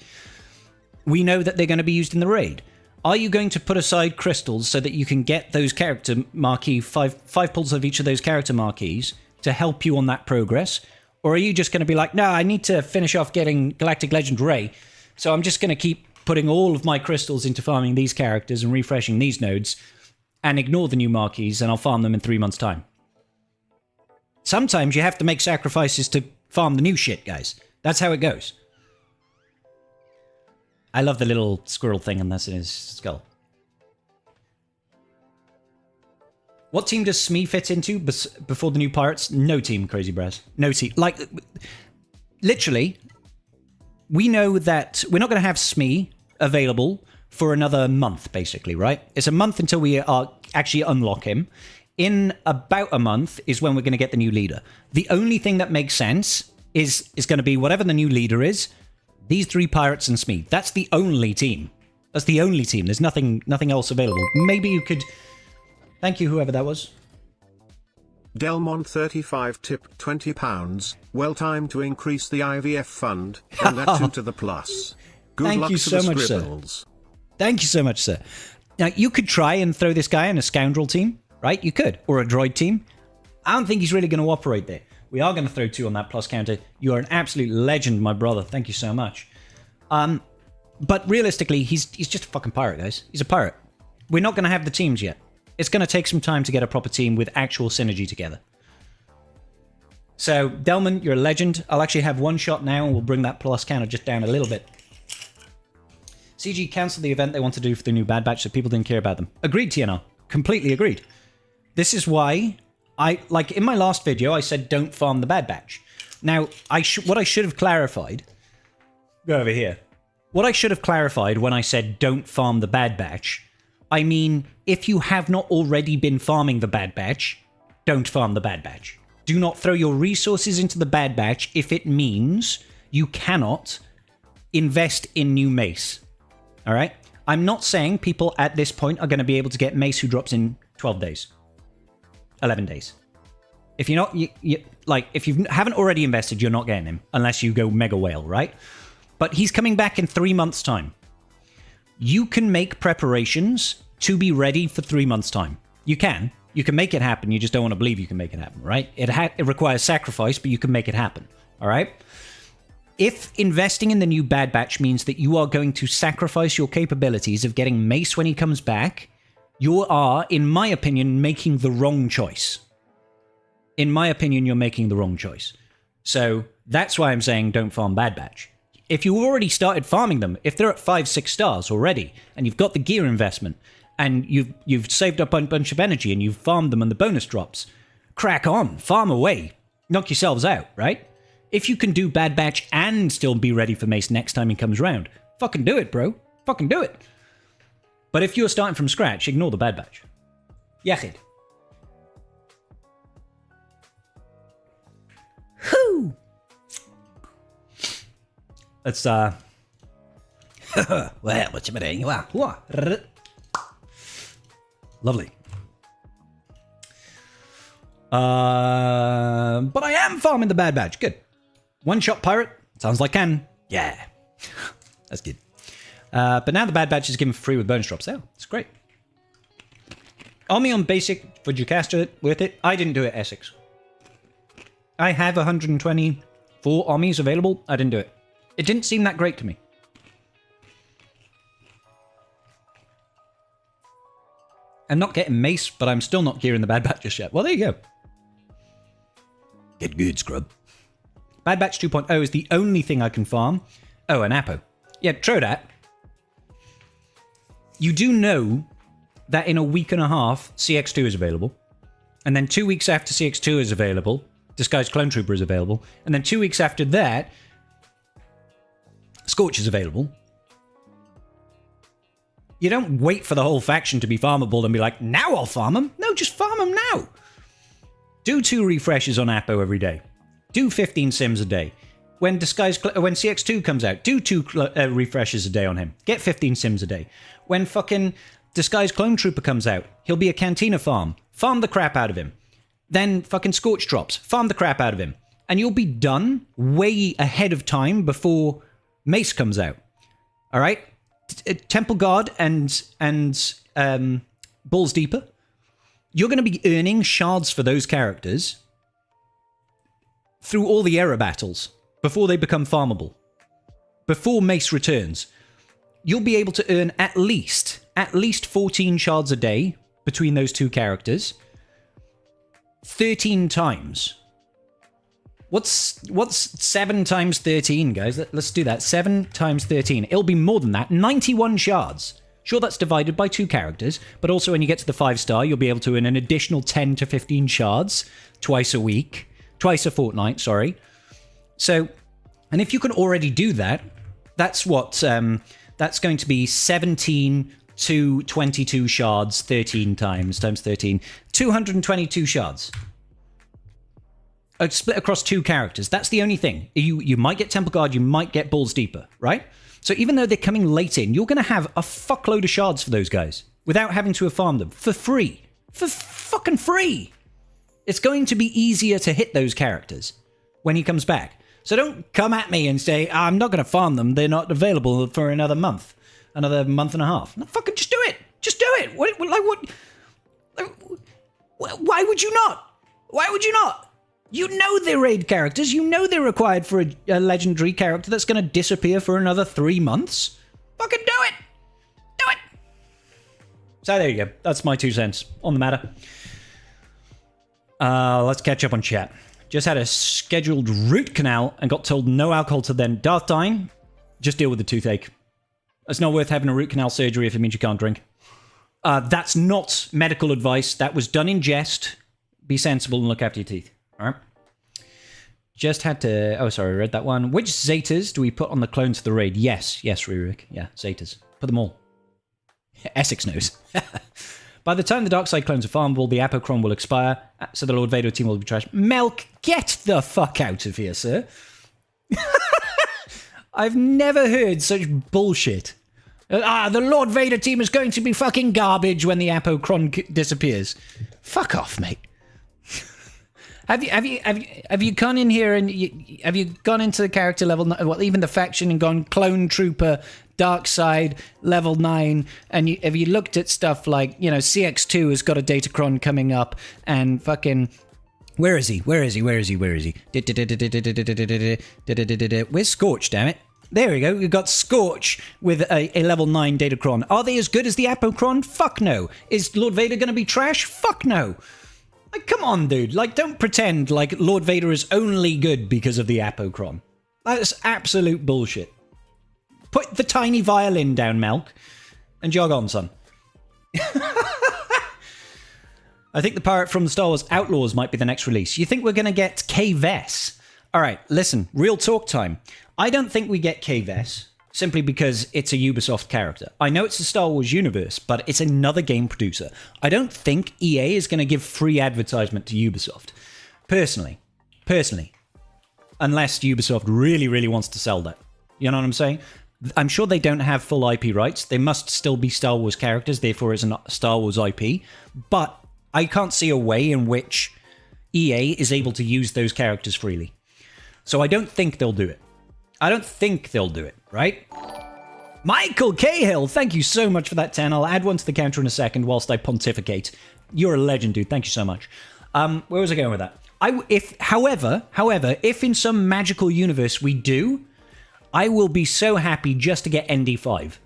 We know that they're going to be used in the raid. Are you going to put aside crystals so that you can get those character marquee, five pulls of each of those character marquees to help you on that progress? Or are you just going to be like, no, I need to finish off getting Galactic Legend Rey, so I'm just going to keep putting all of my crystals into farming these characters and refreshing these nodes and ignore the new marquees, and I'll farm them in 3 months' time. Sometimes you have to make sacrifices to farm the new shit, guys. That's how it goes. I love the little squirrel thing in his skull. What team does Smee fit into before the new pirates? No team, Crazy Braz. No team. Like, literally, we know that we're not going to have Smee available for another month, basically, right? It's a month until we actually unlock him. In about a month is when we're going to get the new leader. The only thing that makes sense is going to be whatever the new leader is, These 3 pirates and Smee. That's the only team. That's the only team. There's nothing else available. Maybe you could... Thank you, whoever that was. Delmon35 tipped £20. Well timed to increase the IVF fund, and that 2 to the plus. Good Thank luck you to so the much, Scribbles. sir. Thank you so much, sir. Now, you could try and throw this guy in a scoundrel team, right? You could. Or a droid team. I don't think he's really going to operate there. We are going to throw 2 on that plus counter. You are an absolute legend, my brother. Thank you so much. But realistically, he's just a fucking pirate, guys. He's a pirate. We're not going to have the teams yet. It's going to take some time to get a proper team with actual synergy together. So, Delman, you're a legend. I'll actually have 1 shot now, and we'll bring that plus counter just down a little bit. CG cancelled the event they want to do for the new Bad Batch, so people didn't care about them. Agreed, TNR. Completely agreed. This is why like in my last video, I said don't farm the Bad Batch. Now, what I should have clarified... Go over here. What I should have clarified when I said don't farm the Bad Batch, I mean, if you have not already been farming the Bad Batch, don't farm the Bad Batch. Do not throw your resources into the Bad Batch if it means you cannot invest in new mace. Alright? I'm not saying people at this point are going to be able to get mace who drops in 12 days. 11 days. If you're not... if you haven't already invested, you're not getting him. Unless you go Mega Whale, right? But he's coming back in 3 months' time. You can make preparations to be ready for 3 months' time. You can. You can make it happen. You just don't want to believe you can make it happen, right? It requires sacrifice, but you can make it happen. All right? If investing in the new Bad Batch means that you are going to sacrifice your capabilities of getting Mace when he comes back, you are, in my opinion, making the wrong choice. In my opinion, you're making the wrong choice. So that's why I'm saying don't farm Bad Batch. If you already started farming them, if they're at 5-6 stars already, and you've got the gear investment, and you've saved up a bunch of energy, and you've farmed them and the bonus drops, crack on, farm away, knock yourselves out, right? If you can do Bad Batch and still be ready for Mace next time he comes round, fucking do it, bro. Fucking do it. But if you're starting from scratch, ignore the Bad Batch. Yachid. Whoo! Let's, well, what you doing? Lovely. But I am farming the Bad Batch. Good. One-shot pirate. Sounds like can. Yeah. That's good. But now the Bad Batch is given for free with bonus drops. Oh, it's great. Army on basic. Would you cast it with it? I didn't do it, Essex. I have 124 armies available. I didn't do it. It didn't seem that great to me. I'm not getting Mace, but I'm still not gearing the Bad Batch just yet. Well, there you go. Get good, scrub. Bad Batch 2.0 is the only thing I can farm. Oh, an Apo. Yeah, true that. You do know that in a week and a half, CX2 is available. And then 2 weeks after CX2 is available, Disguised Clone Trooper is available. And then 2 weeks after that, Scorch is available. You don't wait for the whole faction to be farmable and be like, now I'll farm them. No, just farm them now. Do 2 refreshes on Apo every day. Do 15 sims a day. When CX2 comes out, do 2 refreshes a day on him. Get 15 sims a day. When fucking Disguised Clone Trooper comes out, he'll be a Cantina farm. Farm the crap out of him. Then fucking Scorch drops. Farm the crap out of him. And you'll be done way ahead of time before Mace comes out. All right? Temple Guard and Balls Deeper. You're going to be earning shards for those characters through all the era battles before they become farmable. Before Mace returns. You'll be able to earn at least 14 shards a day between those 2 characters. 13 times. What's 7 times 13, guys? Let's do that. 7 times 13. It'll be more than that. 91 shards. Sure, that's divided by 2 characters, but also when you get to the 5-star, you'll be able to earn an additional 10 to 15 shards twice a week. Twice a fortnight, sorry. So, and if you can already do that, that's what... that's going to be 17 to 22 shards, 13 times 13. 222 shards. split across 2 characters. That's the only thing. You might get Temple Guard, you might get Balls Deeper, right? So even though they're coming late in, you're going to have a fuckload of shards for those guys without having to have farmed them for free. For fucking free. It's going to be easier to hit those characters when he comes back. So don't come at me and say, I'm not going to farm them. They're not available for another month. Another month and a half. No, fucking just do it. Just do it. What? Why would you not? Why would you not? You know they're raid characters. You know they're required for a legendary character that's going to disappear for another 3 months. Fucking do it. Do it. So there you go. That's my 2 cents on the matter. Let's catch up on chat. Just had a scheduled root canal and got told no alcohol till then. Darth Dying, just deal with the toothache. It's not worth having a root canal surgery if it means you can't drink. That's not medical advice. That was done in jest. Be sensible and look after your teeth. All right. Just had to... Oh, sorry, I read that one. Which Zetas do we put on the clones for the raid? Yes, Rurik. Yeah, Zetas. Put them all. Essex knows. By the time the Darkside clones are farmable, the Apocron will expire, so the Lord Vader team will be trashed. Melk, get the fuck out of here, sir. I've never heard such bullshit. The Lord Vader team is going to be fucking garbage when the Apocron disappears. Fuck off, mate. Have you gone in here and have you gone into the character level, well, even the faction, and gone Clone Trooper, Dark Side, level 9, and have you looked at stuff like, you know, CX2 has got a Datacron coming up, and fucking... Where is he? Where's Scorch, damn it? There we go. We've got Scorch with a level 9 Datacron. Are they as good as the Apocron? Fuck no. Is Lord Vader going to be trash? Fuck no. Like, come on, dude. Like, don't pretend like Lord Vader is only good because of the Apocron. That's absolute bullshit. Put the tiny violin down, Melk, and jog on, son. I think the pirate from the Star Wars Outlaws might be the next release. You think we're going to get K-Vess? All right, listen, real talk time. I don't think we get K-Vess, simply because it's a Ubisoft character. I know it's a Star Wars universe, but it's another game producer. I don't think EA is going to give free advertisement to Ubisoft. Personally. Unless Ubisoft really, really wants to sell that. You know what I'm saying? I'm sure they don't have full IP rights. They must still be Star Wars characters, therefore it's a Star Wars IP. But I can't see a way in which EA is able to use those characters freely. So I don't think they'll do it. Right? Michael Cahill, thank you so much for that 10. I'll add one to the counter in a second whilst I pontificate. You're a legend, dude. Thank you so much. Where was I going with that? However, if in some magical universe we do, I will be so happy just to get ND5.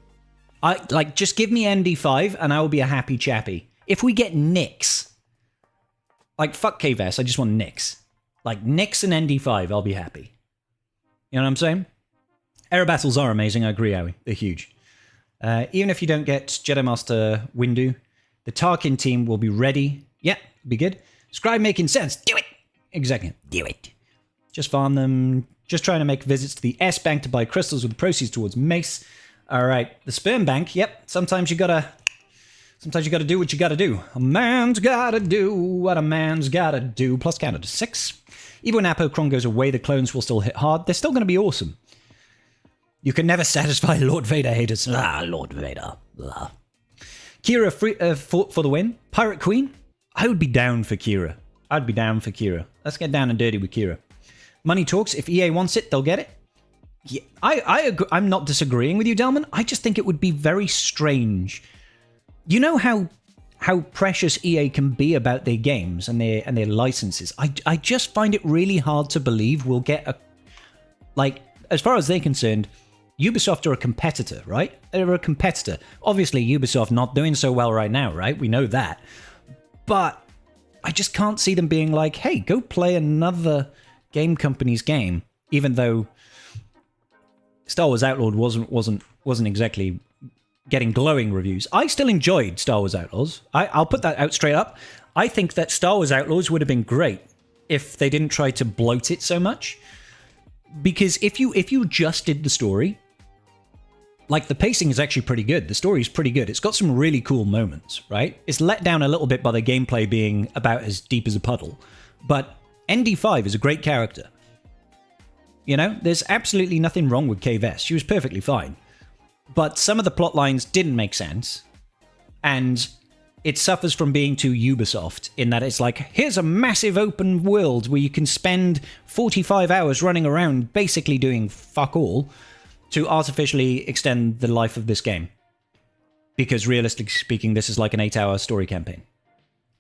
Just give me ND5 and I will be a happy chappy. If we get Nyx, like, fuck KVS, I just want Nyx. Like, Nyx and ND5, I'll be happy. You know what I'm saying? Air battles are amazing, I agree, Howie. They're huge. Even if you don't get Jedi Master Windu, the Tarkin team will be ready. Yeah, be good. Scribe making sense. Do it! Exactly. Do it. Just farm them. Just trying to make visits to the S-Bank to buy crystals with the proceeds towards Mace. All right. The Sperm Bank. Yep. Sometimes you gotta do what you gotta do. A man's gotta do what a man's gotta do. Plus counter to 6. Even when Apocron goes away, the clones will still hit hard. They're still going to be awesome. You can never satisfy Lord Vader haters. Lord Vader. Kira for the win. Pirate Queen. I would be down for Kira. Let's get down and dirty with Kira. Money talks. If EA wants it, they'll get it. Yeah, I agree. I'm not disagreeing with you, Delman. I just think it would be very strange. You know how precious EA can be about their games and their licenses. I just find it really hard to believe we'll get as far as they're concerned, Ubisoft are a competitor, right? They're a competitor. Obviously, Ubisoft not doing so well right now, right? We know that. But I just can't see them being like, hey, go play another game company's game, even though Star Wars Outlawed wasn't exactly getting glowing reviews. I still enjoyed Star Wars Outlaws. I'll put that out straight up. I think that Star Wars Outlaws would have been great if they didn't try to bloat it so much. Because if you just did the story, like, the pacing is actually pretty good. The story is pretty good. It's got some really cool moments, right? It's let down a little bit by the gameplay being about as deep as a puddle. But ND5 is a great character. You know, there's absolutely nothing wrong with Kay Vess. She was perfectly fine. But some of the plot lines didn't make sense. And it suffers from being too Ubisoft in that it's like, here's a massive open world where you can spend 45 hours running around basically doing fuck all to artificially extend the life of this game. Because realistically speaking, this is like an 8-hour story campaign.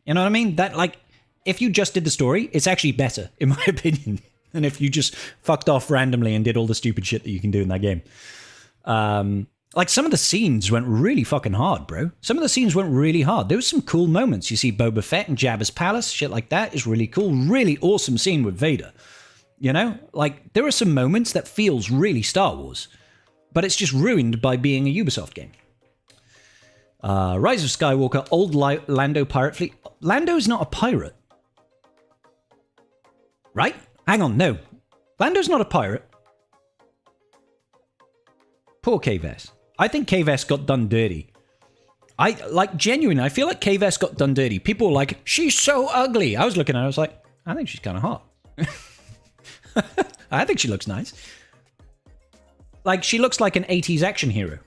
You know what I mean? That, like, if you just did the story, it's actually better, in my opinion, than if you just fucked off randomly and did all the stupid shit that you can do in that game. Like, some of the scenes went really fucking hard, bro. Some of the scenes went really hard. There was some cool moments. You see Boba Fett in Jabba's palace, shit like that is really cool. Really awesome scene with Vader. You know? Like, there are some moments that feels really Star Wars. But it's just ruined by being a Ubisoft game. Rise of Skywalker, old Lando pirate fleet. Lando's not a pirate. Right? Hang on, no. Lando's not a pirate. Poor Kay Vess. I think Kay Vess got done dirty. Genuinely, I feel like Kay Vess got done dirty. People were like, she's so ugly. I was looking at her, I was like, I think she's kind of hot. I think she looks nice. Like, she looks like an 80s action hero.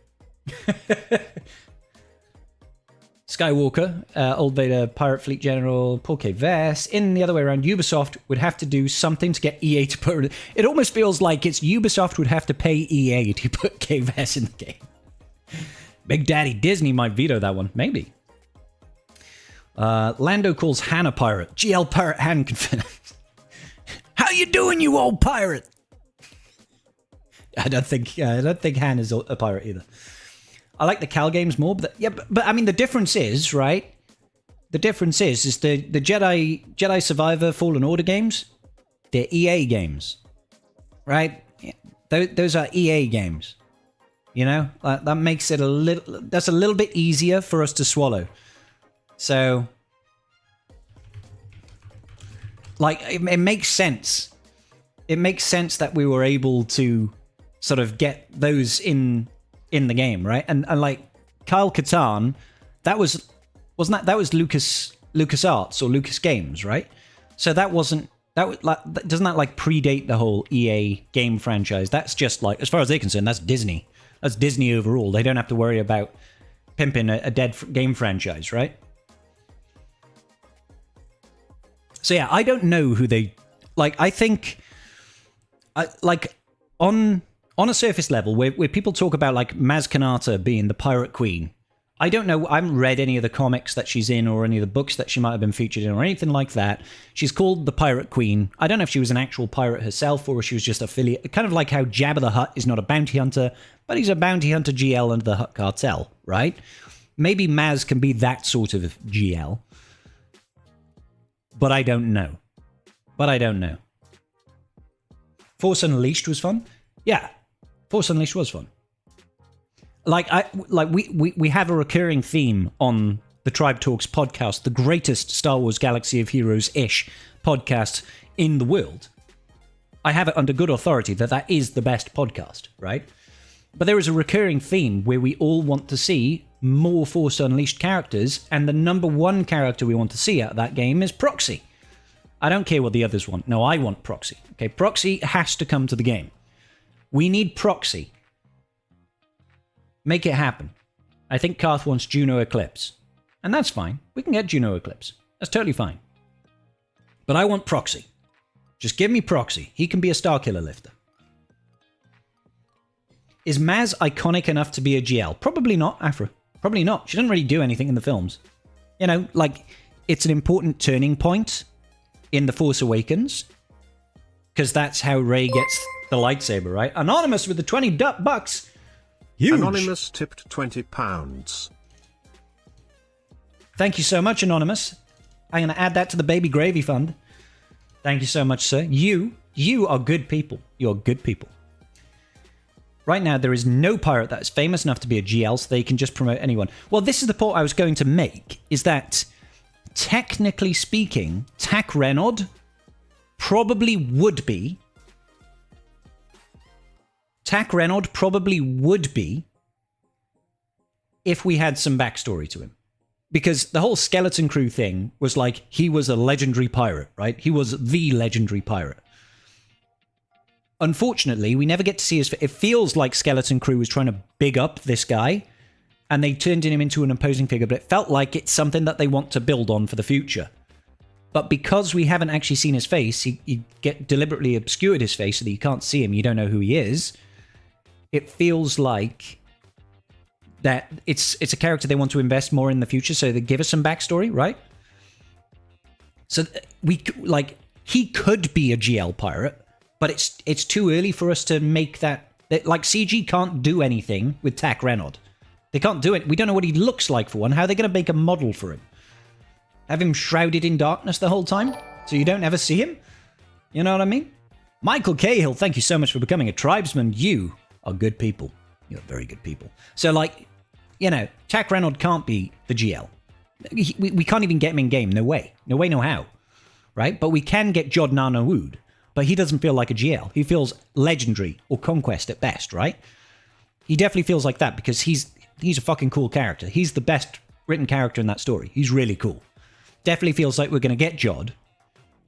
Skywalker, old Vader pirate fleet general, poor Kay Vess. In the other way around, Ubisoft would have to do something to get EA to put... It almost feels like it's Ubisoft would have to pay EA to put Kay Vess in the game. Big Daddy Disney might veto that one. Maybe. Lando calls Han a pirate. GL pirate Han confirms. How you doing, you old pirate? I don't think Han is a pirate either. I like the Cal games more, but I mean the difference is, right? The difference is the Jedi Survivor Fallen Order games, they're EA games, right? Those are EA games. You know, that makes it that's a little bit easier for us to swallow. So, like, it makes sense. It makes sense that we were able to sort of get those in the game, right? And like Kyle Katarn, that was LucasArts or Lucas Games, right? So that wasn't doesn't that like predate the whole EA game franchise? That's just like, as far as they're concerned, that's Disney. That's Disney overall. They don't have to worry about pimping a dead game franchise, right? So yeah, I don't know who they like. I think, on a surface level, where people talk about like Maz Kanata being the Pirate Queen, I don't know. I haven't read any of the comics that she's in or any of the books that she might have been featured in or anything like that. She's called the Pirate Queen. I don't know if she was an actual pirate herself or if she was just affiliate. Kind of like how Jabba the Hutt is not a bounty hunter, but he's a bounty hunter GL under the Hutt cartel, right? Maybe Maz can be that sort of GL. But I don't know. Force Unleashed was fun. Yeah, Force Unleashed was fun. We have a recurring theme on the Tribe Talks podcast, the greatest Star Wars Galaxy of Heroes-ish podcast in the world. I have it under good authority that is the best podcast, right? But there is a recurring theme where we all want to see more Force Unleashed characters, and the number one character we want to see out of that game is Proxy. I don't care what the others want. No, I want Proxy. Okay, Proxy has to come to the game. We need Proxy. Make it happen. I think Karth wants Juno Eclipse. And that's fine. We can get Juno Eclipse. That's totally fine. But I want Proxy. Just give me Proxy. He can be a Starkiller lifter. Is Maz iconic enough to be a GL? Probably not, Afra. Probably not. She doesn't really do anything in the films. You know, like, it's an important turning point in The Force Awakens. Because that's how Rey gets the lightsaber, right? Anonymous with the 20 bucks. Huge. Anonymous tipped £20. Thank you so much, Anonymous. I'm going to add that to the baby gravy fund. Thank you so much, sir. You are good people. You're good people. Right now, there is no pirate that is famous enough to be a GL, so they can just promote anyone. Well, this is the point I was going to make, is that, technically speaking, Tak Renaud probably would be... Tak Renaud probably would be if we had some backstory to him. Because the whole Skeleton Crew thing was like, he was a legendary pirate, right? He was the legendary pirate. Unfortunately, we never get to see his... It feels like Skeleton Crew was trying to big up this guy, and they turned him into an imposing figure, but it felt like it's something that they want to build on for the future. But because we haven't actually seen his face, he deliberately obscured his face so that you can't see him, you don't know who he is, it feels like that it's a character they want to invest more in the future, so they give us some backstory, right? So he could be a GL pirate, but it's too early for us to make that... Like, CG can't do anything with Tack Renaud. They can't do it. We don't know what he looks like, for one. How are they going to make a model for him? Have him shrouded in darkness the whole time, so you don't ever see him? You know what I mean? Michael Cahill, thank you so much for becoming a tribesman. You are good people. You're very good people. So, like, you know, Tack Renaud can't be the GL. We can't even get him in game. No way. No way, no how. Right? But we can get Jod Nanawood. But he doesn't feel like a GL. He feels legendary or conquest at best, right? He definitely feels like that because he's a fucking cool character. He's the best written character in that story. He's really cool. Definitely feels like we're going to get Jod.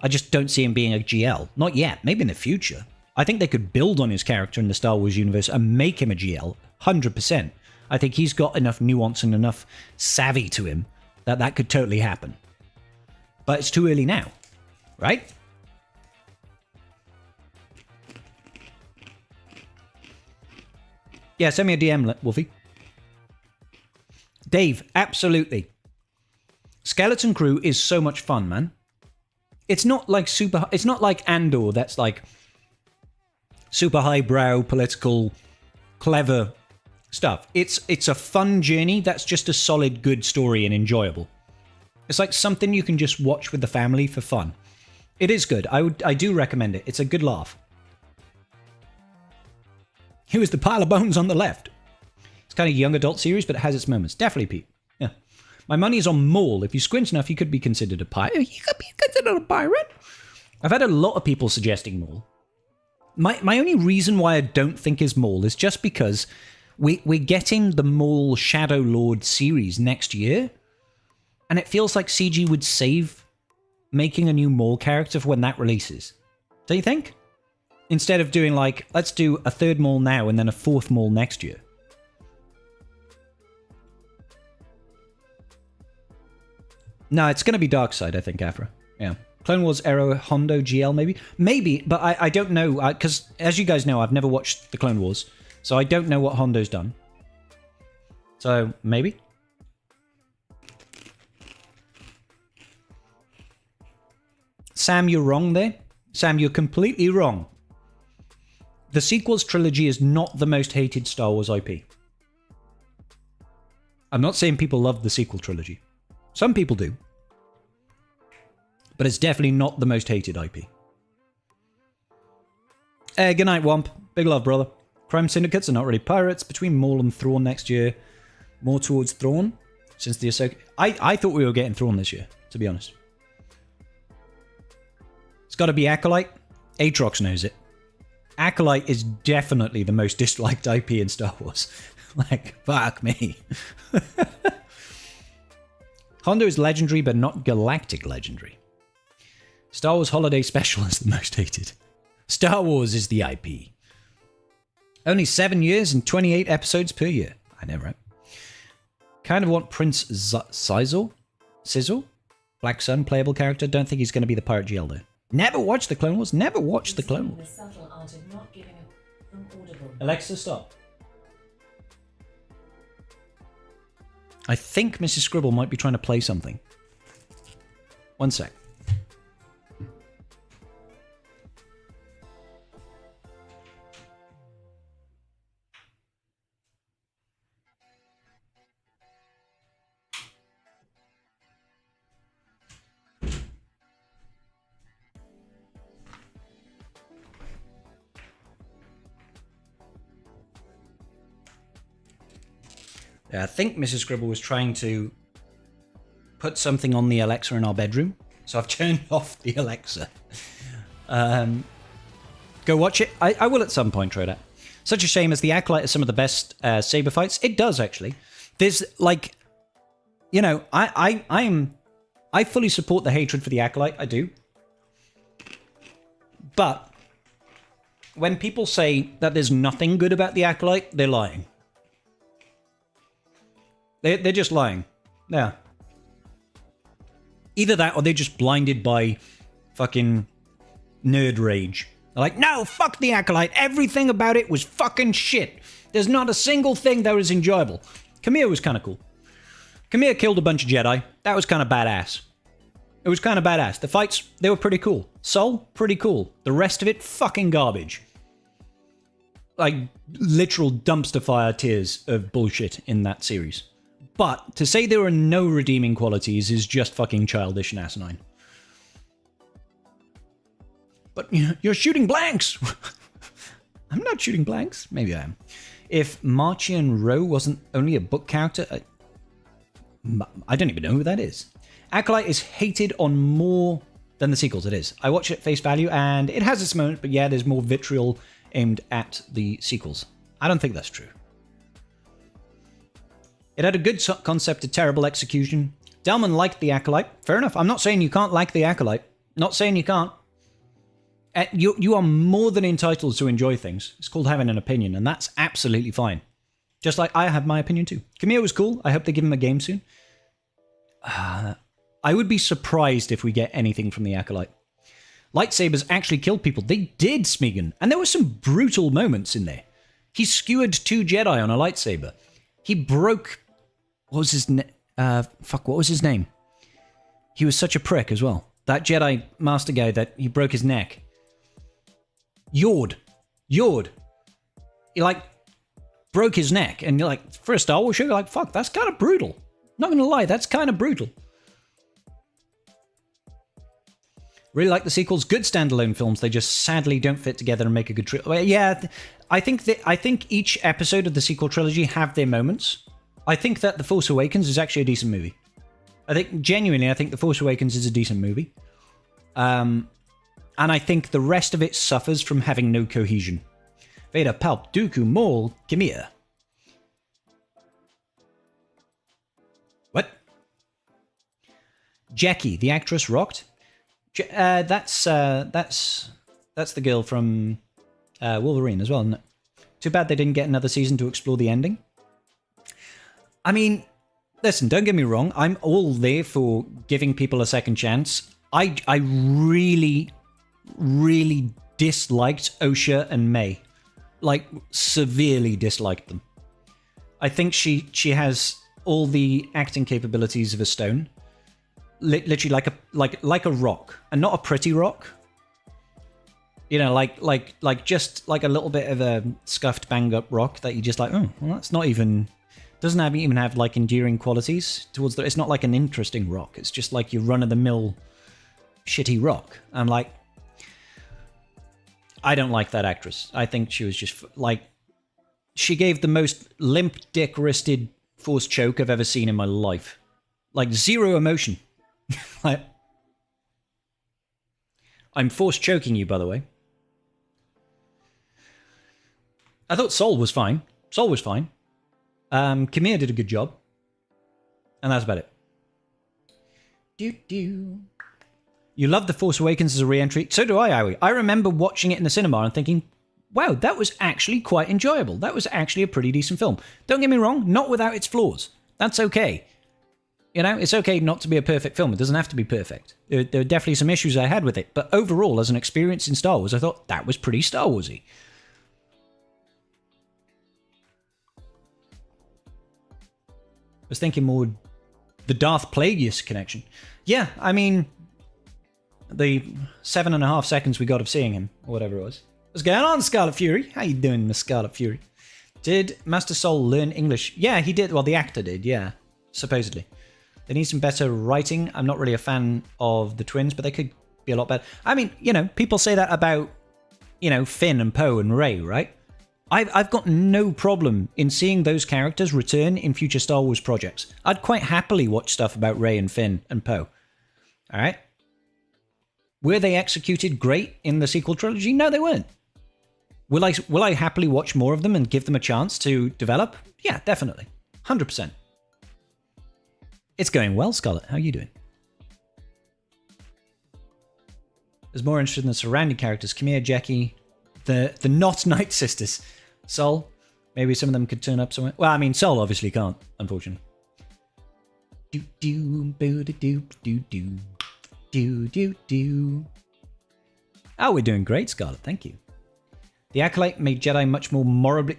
I just don't see him being a GL. Not yet. Maybe in the future. I think they could build on his character in the Star Wars universe and make him a GL. 100%. I think he's got enough nuance and enough savvy to him that that could totally happen. But it's too early now. Right? Yeah, send me a DM, Wolfie. Dave, absolutely. Skeleton Crew is so much fun, man. It's not like it's not like Andor that's like super highbrow, political, clever stuff. It's a fun journey that's just a solid, good story and enjoyable. It's like something you can just watch with the family for fun. It is good. I do recommend it. It's a good laugh. Here is the pile of bones on the left. It's kind of a young adult series, but it has its moments. Definitely, Pete. Yeah. My money is on Maul. If you squint enough, you could be considered a pirate. You could be considered a pirate. I've had a lot of people suggesting Maul. My only reason why I don't think is Maul is just because we're getting the Maul Shadow Lord series next year, and it feels like CG would save making a new Maul character for when that releases. Don't you think? Instead of doing like, let's do a third Maul now and then a fourth Maul next year. No, it's going to be Darkseid, I think, Afra. Yeah. Clone Wars era Hondo GL, maybe? Maybe, but I don't know. Because, as you guys know, I've never watched the Clone Wars. So I don't know what Hondo's done. So, maybe? Sam, you're wrong there. Sam, you're completely wrong. The sequels trilogy is not the most hated Star Wars IP. I'm not saying people love the sequel trilogy. Some people do. But it's definitely not the most hated IP. Good night, Womp. Big love, brother. Crime syndicates are not really pirates. Between Maul and Thrawn next year. More towards Thrawn. Since the Ahsoka... I thought we were getting Thrawn this year, to be honest. It's got to be Acolyte. Aatrox knows it. Acolyte is definitely the most disliked IP in Star Wars. Like, fuck me. Hondo is legendary, but not galactic legendary. Star Wars Holiday Special is the most hated. Star Wars is the IP. Only 7 years and 28 episodes per year. I know, right? Kind of want Prince Sizzle? Black Sun, playable character. Don't think he's going to be the Pirate GL, though. Never watched the Clone Wars. Never watched the Clone Wars. Alexa, stop. I think Mrs. Scribble might be trying to play something. One sec. I think Mrs. Scribble was trying to put something on the Alexa in our bedroom, so I've turned off the Alexa. Go watch it. I will at some point try that. Such a shame as the Acolyte is some of the best saber fights. It does, actually. There's, like... you know, I fully support the hatred for the Acolyte. I do. But when people say that there's nothing good about the Acolyte, they're lying. They're just lying. Yeah. Either that or they're just blinded by fucking nerd rage. They're like, no, fuck the Acolyte. Everything about it was fucking shit. There's not a single thing that was enjoyable. Khmer was kind of cool. Khmer killed a bunch of Jedi. That was kind of badass. It was kind of badass. The fights, they were pretty cool. Sol, pretty cool. The rest of it, fucking garbage. Like, literal dumpster fire tiers of bullshit in that series. But to say there are no redeeming qualities is just fucking childish and asinine. But you're shooting blanks! I'm not shooting blanks. Maybe I am. If Marchian Rowe wasn't only a book character... I don't even know who that is. Acolyte is hated on more than the sequels, it is. I watch it at face value, and it has its moments, but yeah, there's more vitriol aimed at the sequels. I don't think that's true. It had a good concept, a terrible execution. Delman liked the Acolyte. Fair enough. I'm not saying you can't like the Acolyte. Not saying you can't. You are more than entitled to enjoy things. It's called having an opinion, and that's absolutely fine. Just like I have my opinion too. Khmer was cool. I hope they give him a game soon. I would be surprised if we get anything from the Acolyte. Lightsabers actually killed people. They did, Smeagol. And there were some brutal moments in there. He skewered 2 Jedi on a lightsaber. He broke... What was his name? What was his name? He was such a prick as well. That Jedi Master guy that he broke his neck. Yord. He, like, broke his neck. And you're like, for a Star Wars show, you're like, fuck, that's kind of brutal. Not gonna lie, that's kind of brutal. Really like the sequels. Good standalone films. They just sadly don't fit together and make a good trilogy. Yeah, I think each episode of the sequel trilogy have their moments. I think that The Force Awakens is actually a decent movie. I think The Force Awakens is a decent movie. And I think the rest of it suffers from having no cohesion. Vader, Palp, Dooku, Maul, Khmer. What? Jackie, the actress, rocked. That's the girl from Wolverine as well, isn't it? Too bad they didn't get another season to explore the ending. I mean, listen, don't get me wrong. I'm all there for giving people a second chance. I really, really disliked Osha and May. Like, severely disliked them. I think she has all the acting capabilities of a stone. Literally like a rock, and not a pretty rock. You know, like just like a little bit of a scuffed, banged up rock that you just like. Oh, well, that's not even. Doesn't even have like endearing qualities towards the. It's not like an interesting rock. It's just like your run of the mill, shitty rock. I'm like, I don't like that actress. I think she was just like, she gave the most limp dick wristed force choke I've ever seen in my life. Like zero emotion. Like, I'm force choking you, by the way. I thought Sol was fine. Khmer did a good job. And that's about it. You love The Force Awakens as a re-entry. So do I, Owie. I remember watching it in the cinema and thinking, wow, that was actually quite enjoyable. That was actually a pretty decent film. Don't get me wrong, not without its flaws. That's okay. You know, it's okay not to be a perfect film. It doesn't have to be perfect. There are definitely some issues I had with it. But overall, as an experience in Star Wars, I thought that was pretty Star Warsy. I was thinking more the Darth Plagueis connection. Yeah, I mean, the 7.5 seconds we got of seeing him, or whatever it was. What's going on, Scarlet Fury? How you doing, Miss Scarlet Fury? Did Master Sol learn English? Yeah, he did. Well, the actor did, yeah. Supposedly. They need some better writing. I'm not really a fan of the twins, but they could be a lot better. I mean, you know, people say that about, you know, Finn and Poe and Rey, right? I've got no problem in seeing those characters return in future Star Wars projects. I'd quite happily watch stuff about Rey and Finn and Poe. All right? Were they executed great in the sequel trilogy? No, they weren't. Will I happily watch more of them and give them a chance to develop? Yeah, definitely. 100%. It's going well, Scarlett. How are you doing? I was more interested in the surrounding characters. Camille, Jackie, the not Night Sisters. Sol, maybe some of them could turn up somewhere. Well, I mean, Sol obviously can't, unfortunately. Do do do do do do do do do. Oh, we're doing great, Scarlett. Thank you. The Acolyte made Jedi much more morally...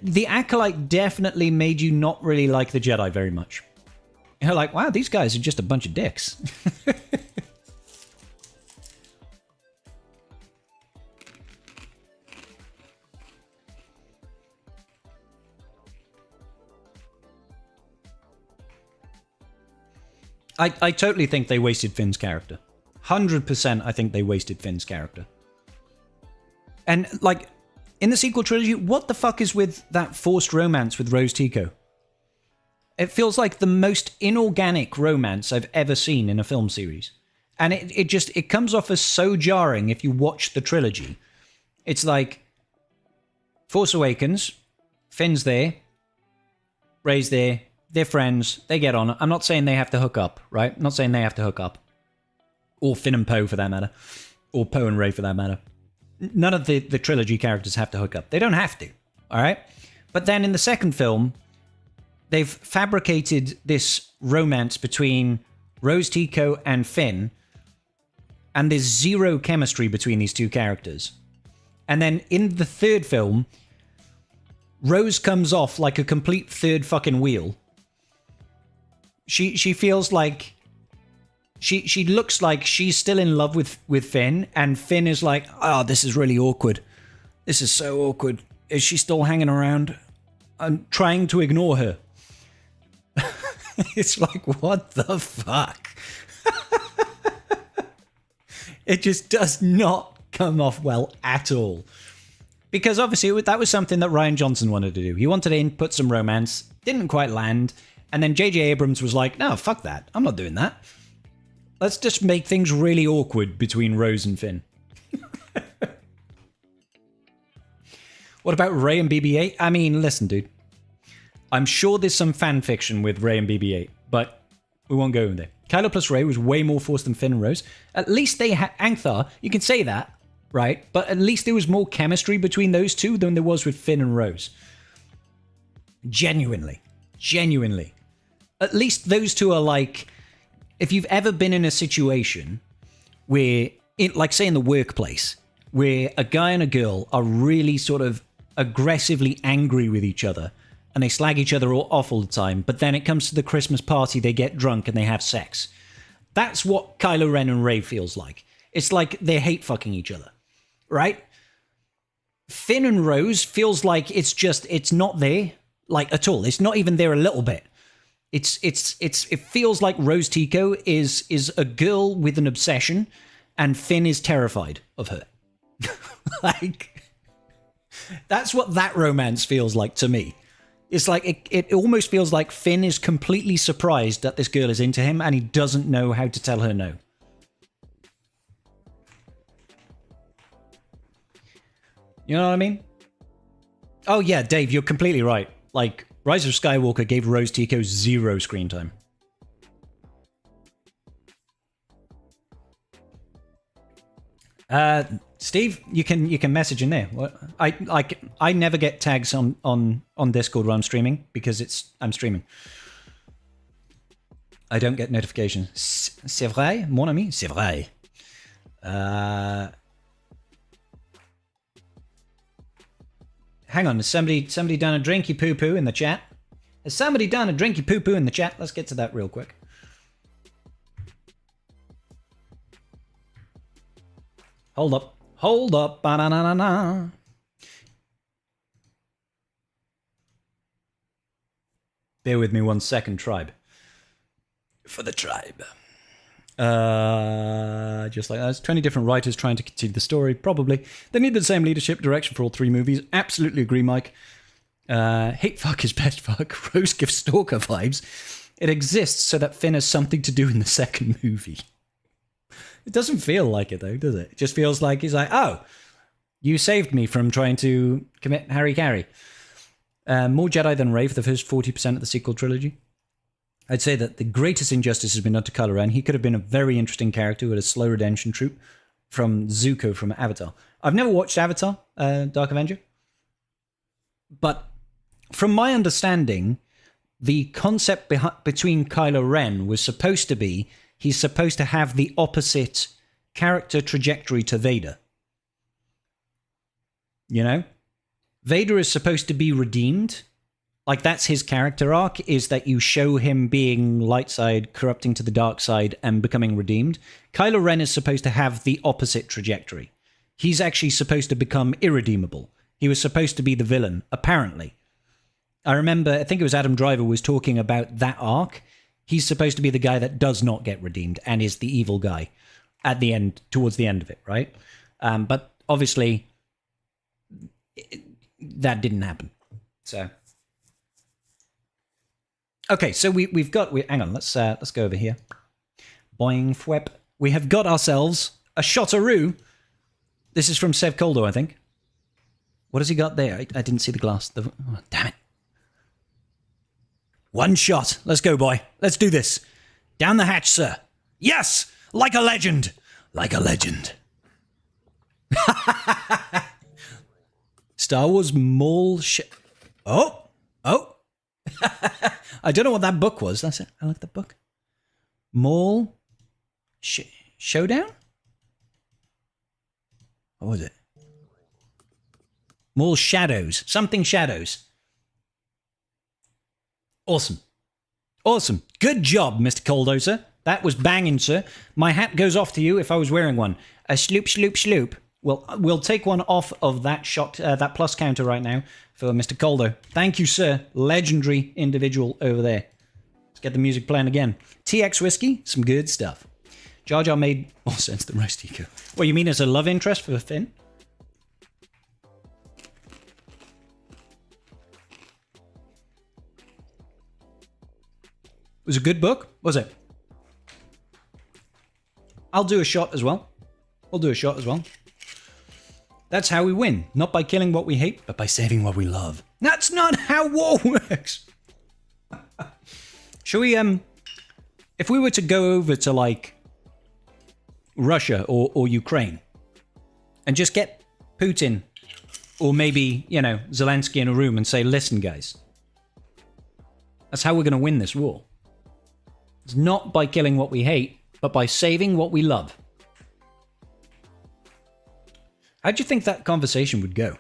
The Acolyte definitely made you not really like the Jedi very much. You're like, wow, these guys are just a bunch of dicks. I totally think they wasted Finn's character. 100% I think they wasted Finn's character. And, like, in the sequel trilogy, what the fuck is with that forced romance with Rose Tico? It feels like the most inorganic romance I've ever seen in a film series. And it comes off as so jarring if you watch the trilogy. It's like, Force Awakens, Finn's there, Rey's there, they're friends, they get on. I'm not saying they have to hook up, right? I'm not saying they have to hook up. Or Finn and Poe, for that matter. Or Poe and Rey, for that matter. None of the trilogy characters have to hook up. They don't have to, all right? But then in the second film, they've fabricated this romance between Rose Tico and Finn, and there's zero chemistry between these two characters. And then in the third film, Rose comes off like a complete third fucking wheel. She feels like... She looks like she's still in love with Finn, and Finn is like, oh, this is really awkward. This is so awkward. Is she still hanging around? I'm trying to ignore her. It's like, what the fuck? It just does not come off well at all. Because obviously that was something that Rian Johnson wanted to do. He wanted to input some romance, didn't quite land, and then J.J. Abrams was like, no, fuck that. I'm not doing that. Let's just make things really awkward between Rose and Finn. What about Rey and BB-8? I mean, listen, dude. I'm sure there's some fan fiction with Rey and BB-8, but we won't go there. Kylo plus Rey was way more forced than Finn and Rose. At least they had Angthar. You can say that, right? But at least there was more chemistry between those two than there was with Finn and Rose. Genuinely. Genuinely. At least those two are like... If you've ever been in a situation where, like say in the workplace, where a guy and a girl are really sort of aggressively angry with each other and they slag each other off all the time, but then it comes to the Christmas party, they get drunk and they have sex. That's what Kylo Ren and Rey feels like. It's like they hate fucking each other, right? Finn and Rose feels like it's not there, like at all. It's not even there a little bit. It feels like Rose Tico is a girl with an obsession, and Finn is terrified of her. Like, that's what that romance feels like to me. It's like it almost feels like Finn is completely surprised that this girl is into him, and he doesn't know how to tell her no. You know what I mean? Oh yeah, Dave, you're completely right. Like, Rise of Skywalker gave Rose Tico 0 screen time. Steve, you can message in there. What I never get tags on Discord while I'm streaming because I'm streaming. I don't get notifications. C'est vrai, mon ami? C'est vrai. Hang on, has somebody done a drinky poo-poo in the chat? Has somebody done a drinky poo-poo in the chat? Let's get to that real quick. Hold up, ba-na-na-na-na. Bear with me 1 second, tribe. For the tribe. Just like that. There's 20 different writers trying to continue the story. Probably. They need the same leadership direction for all 3 movies. Absolutely agree, Mike. Hate fuck is best fuck. Rose gives stalker vibes. It exists so that Finn has something to do in the second movie. It doesn't feel like it, though, does it? It just feels like he's like, oh, you saved me from trying to commit Harry Carey. More Jedi than Rey for the first 40% of the sequel trilogy. I'd say that the greatest injustice has been done to Kylo Ren. He could have been a very interesting character with a slow redemption troop from Zuko from Avatar. I've never watched Avatar, Dark Avenger. But from my understanding, the concept between Kylo Ren was supposed to be he's supposed to have the opposite character trajectory to Vader. You know? Vader is supposed to be redeemed. Like, that's his character arc, is that you show him being light side, corrupting to the dark side, and becoming redeemed. Kylo Ren is supposed to have the opposite trajectory. He's actually supposed to become irredeemable. He was supposed to be the villain, apparently. I remember, I think it was Adam Driver was talking about that arc. He's supposed to be the guy that does not get redeemed and is the evil guy at the end, towards the end of it, right? But obviously, that didn't happen. So... Okay, so we've got... hang on, let's go over here. Boing, fwep. We have got ourselves a shot-a-roo. This is from Sev Koldo, I think. What has he got there? I didn't see the glass. Oh, damn it. One shot. Let's go, boy. Let's do this. Down the hatch, sir. Yes! Like a legend. Like a legend. Star Wars Maul... Oh! I don't know what that book was. That's it. I like the book. Maul Showdown? What was it? Maul Shadows. Something Shadows. Awesome. Awesome. Good job, Mr. Koldo, sir. That was banging, sir. My hat goes off to you if I was wearing one. A sloop, sloop, sloop. Well, we'll take one off of that shot, that plus counter right now for Mr. Koldo. Thank you, sir. Legendary individual over there. Let's get the music playing again. TX Whiskey, some good stuff. Jar Jar made more sense than Roast Eco. What, you mean as a love interest for Finn? It was a good book, was it? I'll do a shot as well. I'll do a shot as well. That's how we win. Not by killing what we hate, but by saving what we love. That's not how war works. Shall we, if we were to go over to, like, Russia or Ukraine and just get Putin or maybe, you know, Zelensky in a room and say, listen, guys, that's how we're going to win this war. It's not by killing what we hate, but by saving what we love. How do you think that conversation would go?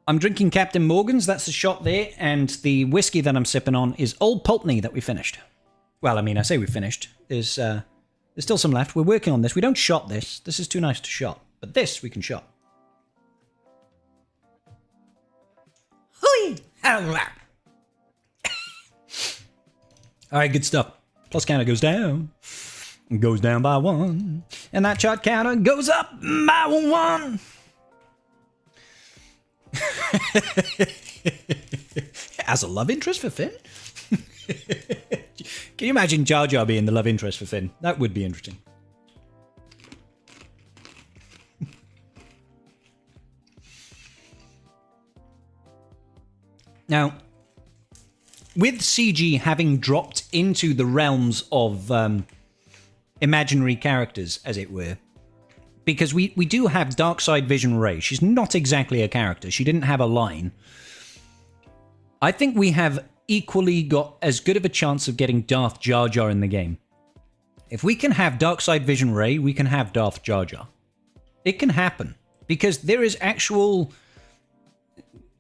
I'm drinking Captain Morgan's, that's the shot there, and the whiskey that I'm sipping on is Old Pulteney that we finished. Well, I mean, I say we finished. There's still some left. We're working on this. We don't shot this. This is too nice to shot. But this we can shot. Hui! Alright, good stuff. Plus counter goes down. It goes down by 1. And that shot counter goes up by 1. As a love interest for Finn? Can you imagine Jar Jar being the love interest for Finn? That would be interesting. Now, with CG having dropped into the realms of imaginary characters, as it were, because we do have Darkside Vision Rey. She's not exactly a character. She didn't have a line. I think we have equally got as good of a chance of getting Darth Jar Jar in the game. If we can have Darkside Vision Rey, we can have Darth Jar Jar. It can happen. Because there is actual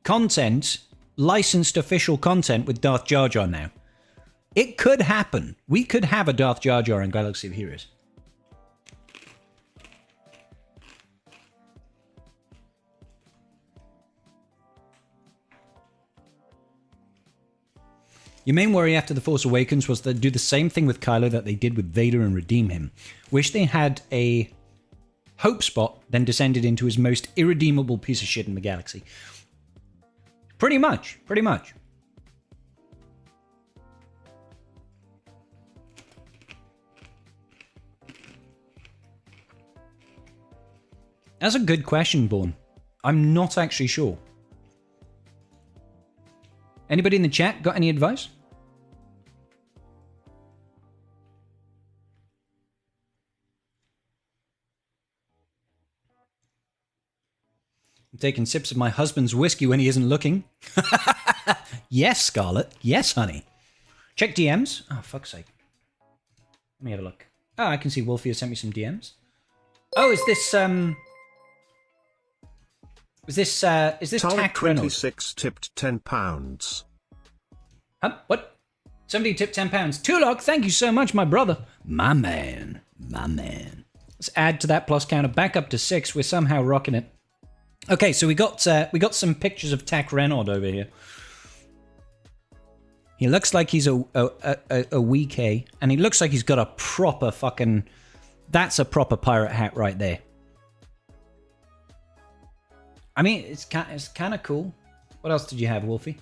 content, licensed official content with Darth Jar Jar now. It could happen. We could have a Darth Jar Jar in Galaxy of Heroes. Your main worry after The Force Awakens was to do the same thing with Kylo that they did with Vader and redeem him. Wish they had a hope spot, then descended into his most irredeemable piece of shit in the galaxy. Pretty much. Pretty much. That's a good question, Born. I'm not actually sure. Anybody in the chat got any advice? I'm taking sips of my husband's whiskey when he isn't looking. Yes, Scarlett. Yes, honey. Check DMs. Oh, fuck's sake. Let me have a look. Oh, I can see Wolfie has sent me some DMs. Oh, is this Tarek Tac Reynolds? 26 tipped £10. Huh? What? Somebody tipped £10. Tulok, thank you so much, my brother. My man. My man. Let's add to that plus counter back up to 6. We're somehow rocking it. Okay, so we got some pictures of Tac Reynolds over here. He looks like he's a weak A, and he looks like he's got a proper fucking... That's a proper pirate hat right there. I mean, it's kind of cool. What else did you have, Wolfie?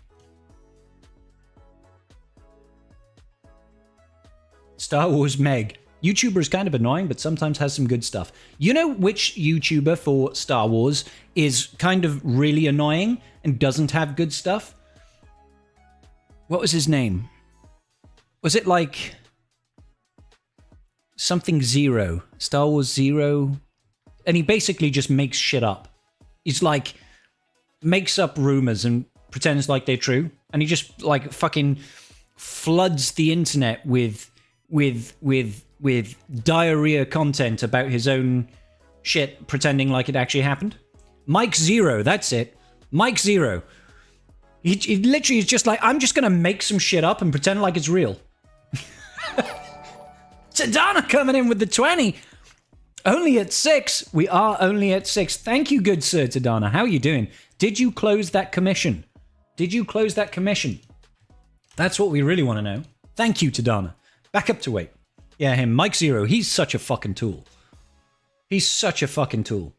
Star Wars Meg. YouTuber is kind of annoying, but sometimes has some good stuff. You know which YouTuber for Star Wars is kind of really annoying and doesn't have good stuff? What was his name? Was it like something Zero? Star Wars Zero? And he basically just makes shit up. He's like, makes up rumors and pretends like they're true. And he just like fucking floods the internet with diarrhea content about his own shit, pretending like it actually happened. Mike Zero, that's it. Mike Zero. He literally is just like, I'm just going to make some shit up and pretend like it's real. Tadana coming in with the 20. Only at 6. We are only at 6. Thank you, good sir, Tadana. How are you doing? Did you close that commission? Did you close that commission? That's what we really want to know. Thank you, Tadana. Back up to 8. Yeah, him, Mike Zero. He's such a fucking tool. He's such a fucking tool.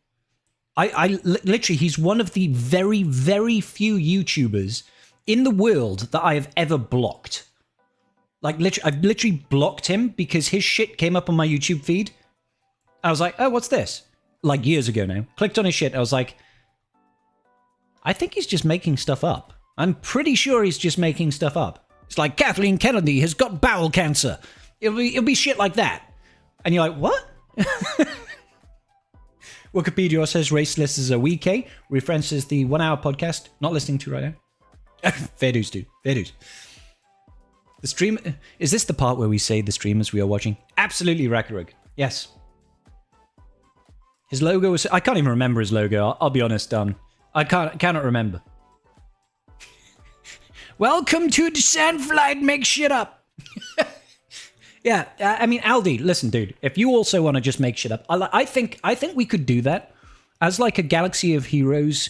Literally, he's one of the very, very few YouTubers in the world that I have ever blocked. Like, I've literally blocked him because his shit came up on my YouTube feed. I was like, oh, what's this? Like, years ago now. Clicked on his shit. I was like, I think he's just making stuff up. I'm pretty sure he's just making stuff up. It's like, Kathleen Kennedy has got bowel cancer. It'll be shit like that. And you're like, what? Wikipedia says raceless is a week, references the 1 hour podcast. Not listening to right now. Fair dues, dude. Fair dues. The stream... Is this the part where we say the streamers we are watching? Absolutely, Rakarug. Yes. His logo was... I can't even remember his logo. I'll be honest, I cannot remember. Welcome to the Sandflight, make shit up. Yeah, I mean, Aldi, listen, dude. If you also want to just make shit up, I think we could do that as like a Galaxy of Heroes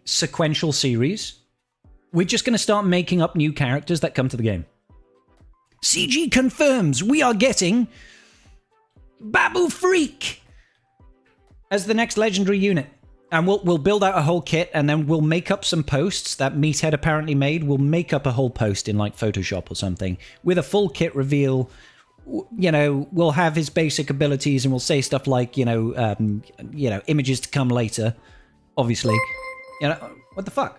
sequential series. We're just going to start making up new characters that come to the game. CG confirms we are getting Babu Freak as the next legendary unit. And we'll build out a whole kit, and then we'll make up some posts that Meathead apparently made. We'll make up a whole post in like Photoshop or something with a full kit reveal. You know, we'll have his basic abilities, and we'll say stuff like, images to come later. Obviously, what the fuck?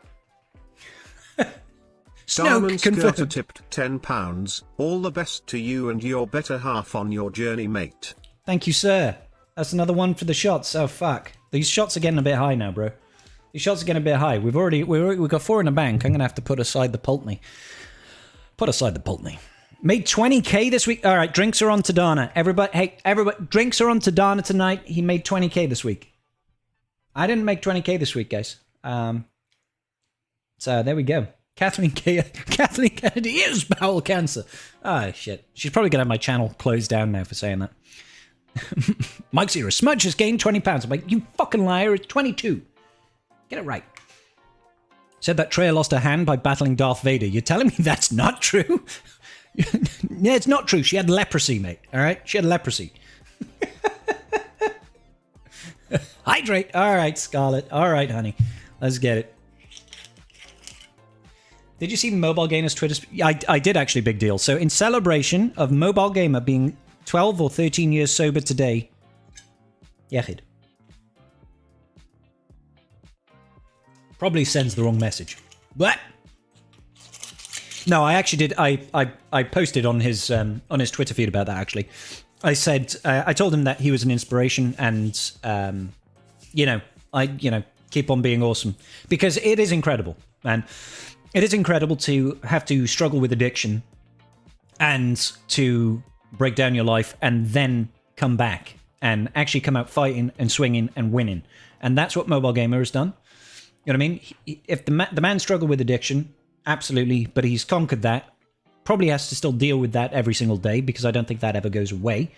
Diamond Skirter tipped £10. All the best to you and your better half on your journey, mate. Thank you, sir. That's another one for the shots. Oh fuck. These shots are getting a bit high now, bro. These shots are getting a bit high. We've got 4 in the bank. I'm gonna have to put aside the Pultney. Put aside the Pultney. Made 20k this week. All right, drinks are on Tadana. Everybody, drinks are on Tadana tonight. He made 20k this week. I didn't make 20k this week, guys. So there we go. Kathleen Kennedy is bowel cancer. Oh shit. She's probably gonna have my channel closed down now for saying that. Mike Zero, Smudge has gained 20 pounds. I'm like, you fucking liar, it's 22. Get it right. Said that Treya lost her hand by battling Darth Vader. You're telling me that's not true? Yeah, it's not true. She had leprosy, mate. All right? She had leprosy. Hydrate. All right, Scarlet. All right, honey. Let's get it. Did you see Mobile Gamer's Twitter? I did actually, big deal. So in celebration of Mobile Gamer being 12 or 13 years sober today. Yechid. Probably sends the wrong message. But No, I actually did. I posted on his Twitter feed about that. Actually, I said I told him that he was an inspiration, and keep on being awesome, because it is incredible, man. It is incredible to have to struggle with addiction and to break down your life and then come back and actually come out fighting and swinging and winning. And that's what Mobile Gamer has done. You know what I mean? If the man struggled with addiction, absolutely, but he's conquered that. Probably has to still deal with that every single day, because I don't think that ever goes away.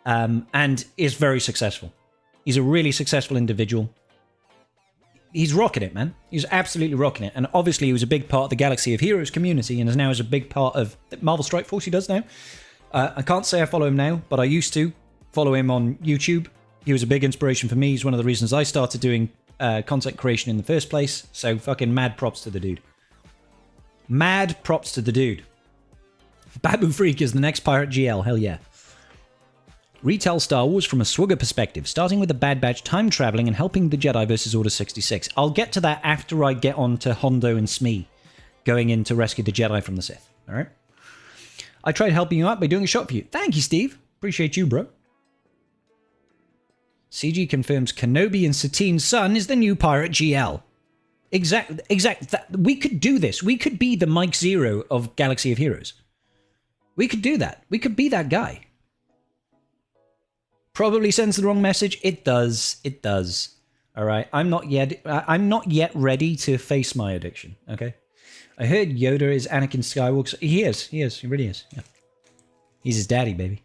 And is very successful. He's a really successful individual. He's rocking it, man. He's absolutely rocking it. And obviously he was a big part of the Galaxy of Heroes community, and is now a big part of Marvel Strike Force he does now. I can't say I follow him now, but I used to follow him on YouTube. He was a big inspiration for me. He's one of the reasons I started doing content creation in the first place. So fucking mad props to the dude. Mad props to the dude. Babu Freak is the next Pirate GL. Hell yeah. Retell Star Wars from a Swugger perspective, starting with the Bad Batch time traveling and helping the Jedi versus Order 66. I'll get to that after I get on to Hondo and Smee going in to rescue the Jedi from the Sith. All right. I tried helping you out by doing a shot for you. Thank you, Steve. Appreciate you, bro. CG confirms Kenobi and Satine's son is the new Pirate GL. Exactly. We could do this. We could be the Mike Zero of Galaxy of Heroes. We could do that. We could be that guy. Probably sends the wrong message. It does. It does. All right. I'm not yet ready to face my addiction. Okay. I heard Yoda is Anakin Skywalker. He is. He is. He really is. Yeah. He's his daddy, baby.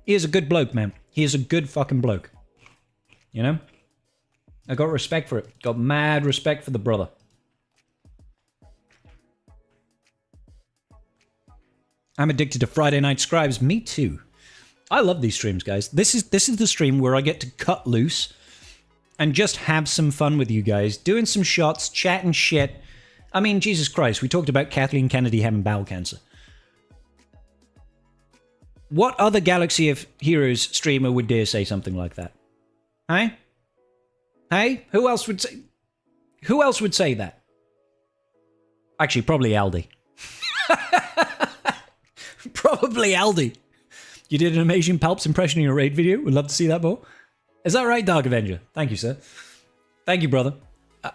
He is a good bloke, man. He is a good fucking bloke. You know? I got respect for it. Got mad respect for the brother. I'm addicted to Friday Night Scribes. Me too. I love these streams, guys. This is the stream where I get to cut loose and just have some fun with you guys, doing some shots, chatting shit. I mean, Jesus Christ, we talked about Kathleen Kennedy having bowel cancer. What other Galaxy of Heroes streamer would dare say something like that? Hey? Hey? Who else would say that? Actually, probably Aldi. Probably Aldi. You did an amazing Palps impression in your raid video. Would love to see that more. Is that right, Dark Avenger? Thank you, sir. Thank you, brother.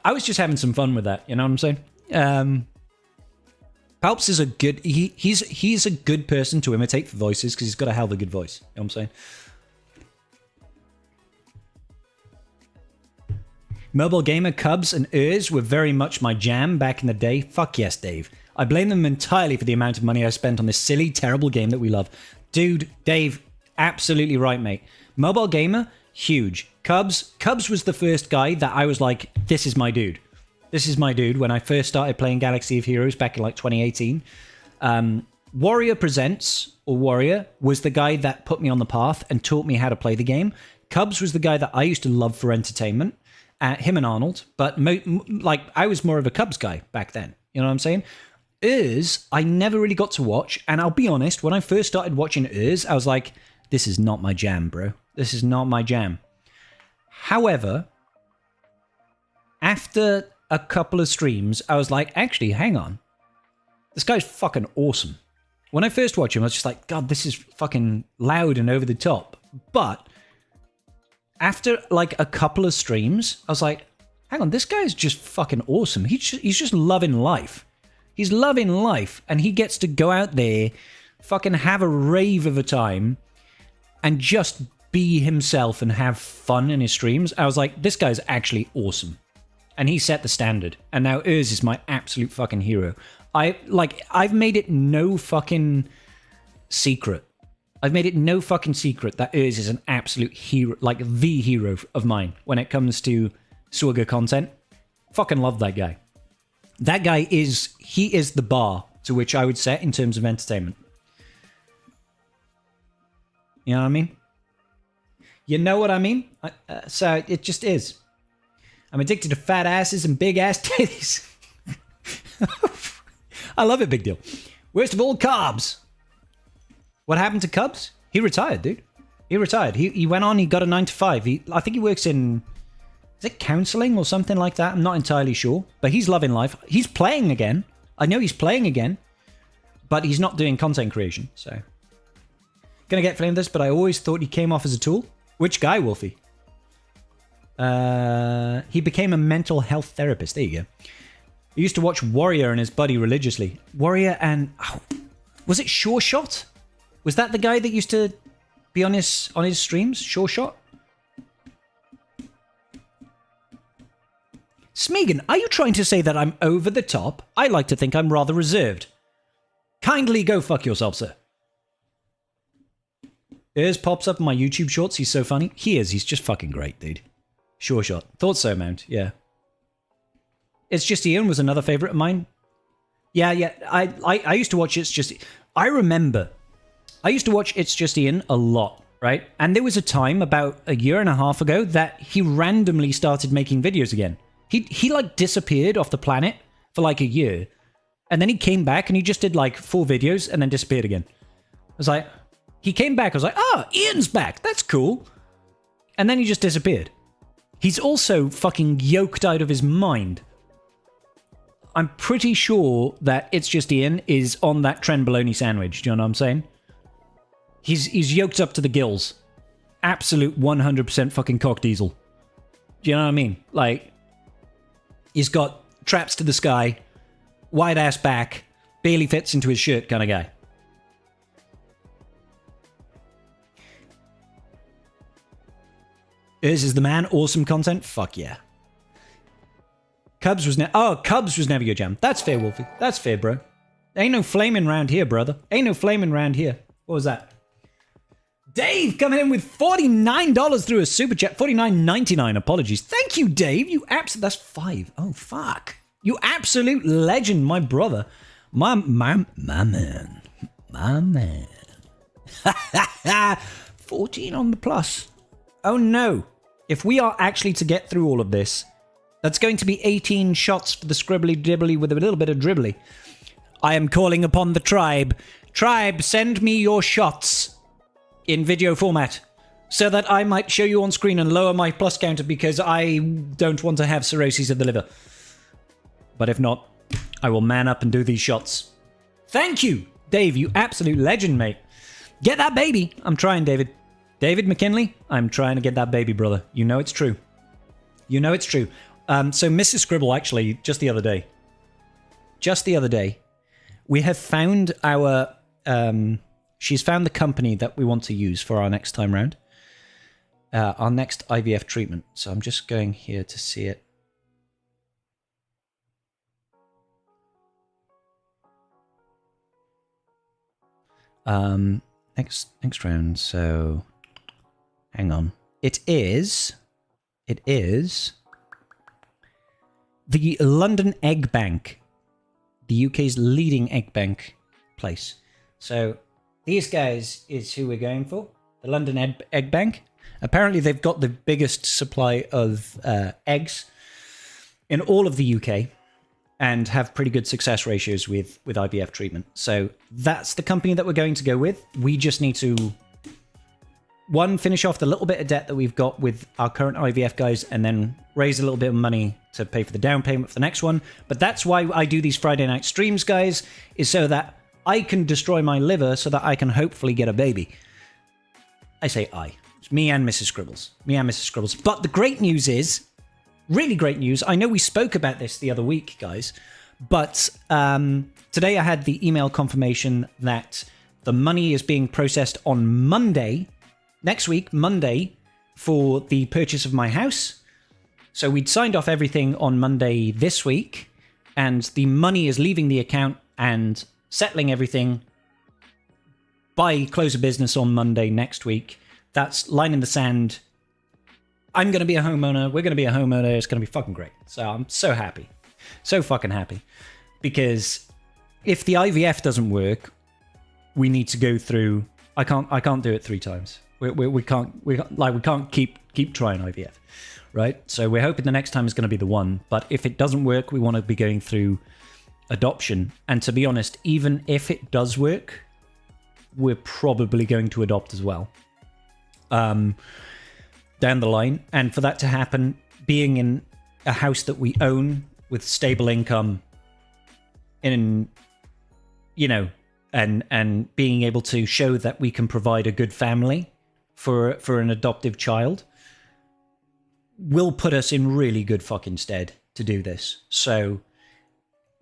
I was just having some fun with that. You know what I'm saying? Palps is a good... He's a good person to imitate for voices, because he's got a hell of a good voice. You know what I'm saying? Mobile Gamer, Cubs, and Urs were very much my jam back in the day. Fuck yes, Dave. I blame them entirely for the amount of money I spent on this silly, terrible game that we love. Dude, Dave, absolutely right, mate. Mobile Gamer, huge. Cubs was the first guy that I was like, this is my dude. This is my dude when I first started playing Galaxy of Heroes back in like 2018. Warrior Presents, or Warrior, was the guy that put me on the path and taught me how to play the game. Cubs was the guy that I used to love for entertainment. Him and Arnold. But I was more of a Cubs guy back then. You know what I'm saying? I never really got to watch, and I'll be honest, when I first started watching I was like, this is not my jam, bro. This is not my jam. However, after a couple of streams, I was like, actually, hang on. This guy's fucking awesome. When I first watched him, I was just like, God, this is fucking loud and over the top. But after like a couple of streams, I was like, hang on, this guy's just fucking awesome. He's just loving life. He's loving life, and he gets to go out there, fucking have a rave of a time, and just be himself and have fun in his streams. I was like, this guy's actually awesome. And he set the standard. And now Urs is my absolute fucking hero. I've made it no fucking secret. I've made it no fucking secret that Urs is an absolute hero, like the hero of mine when it comes to Swigger content. Fucking love that guy. That guy is the bar to which I would set in terms of entertainment. You know what I mean? You know what I mean? So it just is. I'm addicted to fat asses and big ass titties. I love it, big deal. Worst of all, Cubs. What happened to Cubs? He retired, dude. He retired. He went on, he got a 9 to 5. I think he works in Is it counseling or something like that? I'm not entirely sure. But he's loving life. He's playing again. I know he's playing again. But he's not doing content creation, so. Gonna get flamed this, but I always thought he came off as a tool. Which guy, Wolfie? He became a mental health therapist. There you go. He used to watch Warrior and his buddy religiously. Warrior and... Oh, was it Sure Shot? Was that the guy that used to be on his streams? Sure Shot? Smeagol, are you trying to say that I'm over the top? I like to think I'm rather reserved. Kindly go fuck yourself, sir. Ears pops up in my YouTube shorts. He's so funny. He is. He's just fucking great, dude. Sure Shot. Thought so, Mount. Yeah. It's Just Ian was another favorite of mine. Yeah. I used to watch It's Just... I remember. I used to watch It's Just Ian a lot, right? And there was a time about a year and a half ago that he randomly started making videos again. He like disappeared off the planet for like a year. And then he came back and he just did like 4 videos and then disappeared again. I was like... He came back, I was like, Ian's back, that's cool. And then he just disappeared. He's also fucking yoked out of his mind. I'm pretty sure that It's Just Ian is on that Trenbolone sandwich, do you know what I'm saying? He's yoked up to the gills. Absolute 100% fucking cock diesel. Do you know what I mean? Like, he's got traps to the sky, wide ass back, barely fits into his shirt kind of guy. Is the man. Awesome content? Fuck yeah. Cubs was never your jam. That's fair, Wolfie. That's fair, bro. Ain't no flaming round here, brother. Ain't no flaming round here. What was that? Dave coming in with $49 through a super chat. $49.99. Apologies. Thank you, Dave. That's 5. Oh, fuck. You absolute legend, my brother. My man. My man. 14 on the plus. Oh no. If we are actually to get through all of this, that's going to be 18 shots for the scribbly dibbly with a little bit of dribbly. I am calling upon the tribe. Tribe, send me your shots in video format so that I might show you on screen and lower my plus counter because I don't want to have cirrhosis of the liver. But if not, I will man up and do these shots. Thank you, Dave, you absolute legend, mate. Get that baby. I'm trying, David. David McKinley, I'm trying to get that baby, brother. You know it's true. You know it's true. So Mrs. Scribble, actually, just the other day, we have found our... she's found the company that we want to use for our next time round. Our next IVF treatment. So I'm just going here to see it. Next round, so... Hang on. It is the London Egg Bank, the UK's leading egg bank place. So these guys is who we're going for, the London Egg Bank. Apparently they've got the biggest supply of eggs in all of the UK and have pretty good success ratios with IVF treatment. So that's the company that we're going to go with. We just need to... One, finish off the little bit of debt that we've got with our current IVF guys and then raise a little bit of money to pay for the down payment for the next one. But that's why I do these Friday night streams, guys, is so that I can destroy my liver so that I can hopefully get a baby. I say I. It's me and Mrs. Scribbles. Me and Mrs. Scribbles. But the great news is, really great news, I know we spoke about this the other week, guys, but today I had the email confirmation that the money is being processed on Monday, next week, Monday, for the purchase of my house. So we'd signed off everything on Monday this week, and the money is leaving the account and settling everything by close of business on Monday next week. That's line in the sand. I'm going to be a homeowner. We're going to be a homeowner. It's going to be fucking great. So I'm so happy. So fucking happy. Because if the IVF doesn't work, we need to go through... I can't do it 3 times. We can't keep trying IVF, right? So we're hoping the next time is going to be the one. But if it doesn't work, we want to be going through adoption. And to be honest, even if it does work, we're probably going to adopt as well. Down the line. And for that to happen, being in a house that we own with stable income and being able to show that we can provide a good family for an adoptive child will put us in really good fucking stead to do this. So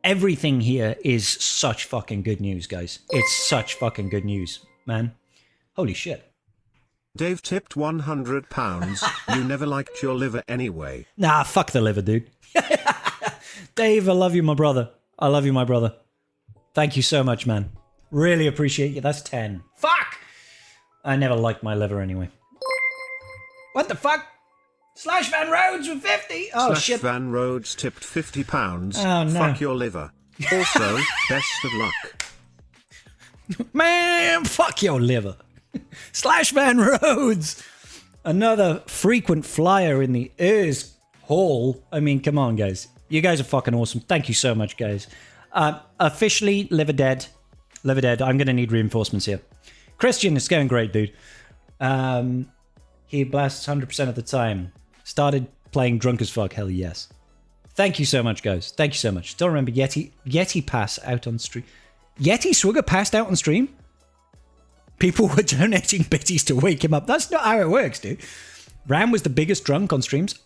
everything here is such fucking good news, guys. It's such fucking good news, man. Holy shit. Dave tipped £100. You never liked your liver anyway. Nah, fuck the liver, dude. Dave, I love you, my brother. I love you, my brother. Thank you so much, man. Really appreciate you. That's 10. Fuck! I never liked my liver anyway. What the fuck? Slash Van Rhodes with 50? Oh, Slash shit. Van Rhodes tipped £50. Oh, no. Fuck your liver. Also, best of luck. Man, fuck your liver. Slash Van Rhodes. Another frequent flyer in the Ears Hall. I mean, come on, guys. You guys are fucking awesome. Thank you so much, guys. Officially, liver dead. Liver dead. I'm going to need reinforcements here. Christian, it's going great, dude. He blasts 100% of the time. Started playing drunk as fuck. Hell yes. Thank you so much, guys. Thank you so much. Still remember Yeti pass out on stream. Yeti Swigger passed out on stream? People were donating biddies to wake him up. That's not how it works, dude. Ram was the biggest drunk on streams.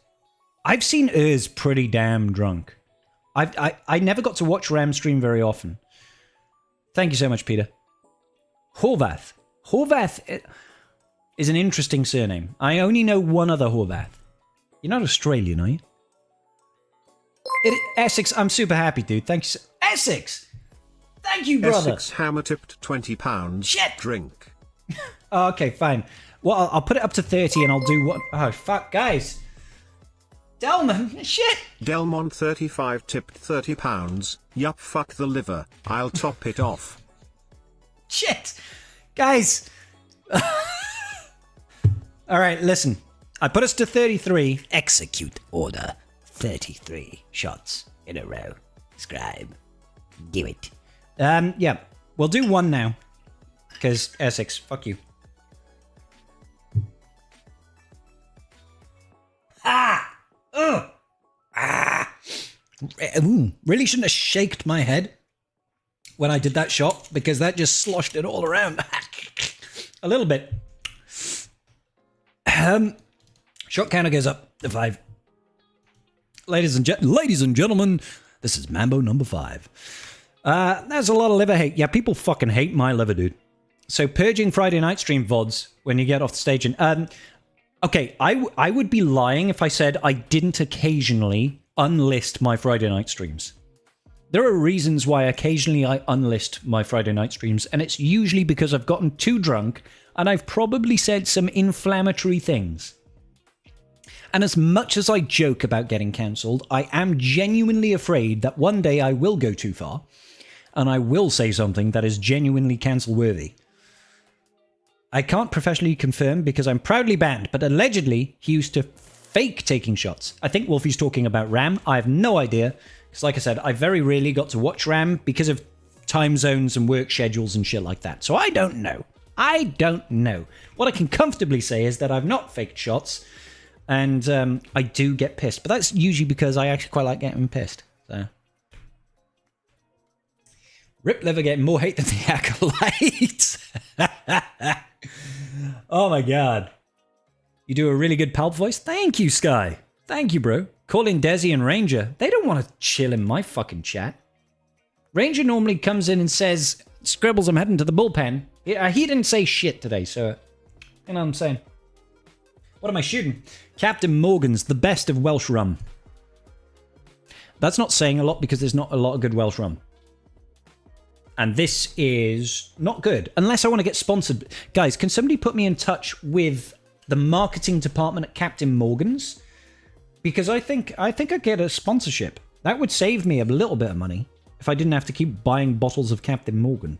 I've seen Urs pretty damn drunk. I never got to watch Ram stream very often. Thank you so much, Peter. Horvath. Horvath is an interesting surname. I only know one other Horvath. You're not Australian, are you? Essex, I'm super happy, dude. Thanks. Essex! Thank you, brother. Essex Hammer tipped £20. Shit! Drink. Oh, okay, fine. Well, I'll put it up to 30 and I'll do what... Oh, fuck, guys. Delmon, shit! Delmon35 tipped £30. Yup, fuck the liver. I'll top it off. Shit! Guys! Alright, listen. I put us to 33. Execute order. 33 shots in a row. Scribe. Do it. Yeah. We'll do one now. Because Essex, fuck you. Ah! Ugh! Ah! Really shouldn't have shaked my head when I did that shot, because that just sloshed it all around. A little bit. Shot counter goes up to 5. Ladies and gentlemen, this is Mambo number 5. There's a lot of liver hate. Yeah, people fucking hate my liver, dude. So purging Friday night stream VODs when you get off the stage. And okay, I would be lying if I said I didn't occasionally unlist my Friday night streams. There are reasons why occasionally I unlist my Friday night streams, and it's usually because I've gotten too drunk and I've probably said some inflammatory things. And as much as I joke about getting cancelled, I am genuinely afraid that one day I will go too far and I will say something that is genuinely cancel-worthy. I can't professionally confirm because I'm proudly banned, but allegedly he used to fake taking shots. I think Wolfie's talking about Ram. I have no idea. Because like I said, I very rarely got to watch Ram because of time zones and work schedules and shit like that. So I don't know. I don't know. What I can comfortably say is that I've not faked shots. And I do get pissed. But that's usually because I actually quite like getting pissed. So. Rip Liver getting more hate than the Acolyte. Oh my god. You do a really good Palp voice. Thank you, Sky. Thank you, bro. Call in Desi and Ranger. They don't want to chill in my fucking chat. Ranger normally comes in and says, Scribbles, I'm heading to the bullpen. He didn't say shit today, so you know what I'm saying. What am I shooting? Captain Morgan's, the best of Welsh rum. That's not saying a lot because there's not a lot of good Welsh rum. And this is not good. Unless I want to get sponsored. Guys, can somebody put me in touch with the marketing department at Captain Morgan's? Because I think I'd get a sponsorship. That would save me a little bit of money if I didn't have to keep buying bottles of Captain Morgan.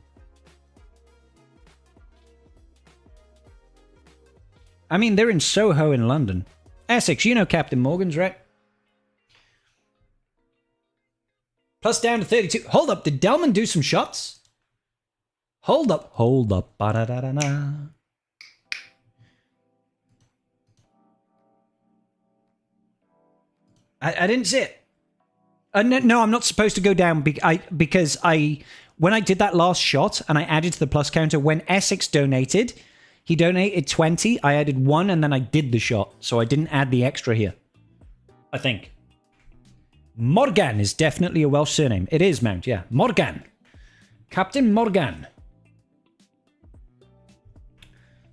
I mean, they're in Soho in London. Essex, you know Captain Morgan's, right? Plus down to 32. Hold up, did Delman do some shots? Hold up. Ba-da-da-da-da. I didn't see it. No, I'm not supposed to go down because when I did that last shot and I added to the plus counter, when Essex donated, he donated 20, I added 1, and then I did the shot. So I didn't add the extra here. I think. Morgan is definitely a Welsh surname. It is, Mount, yeah. Morgan. Captain Morgan.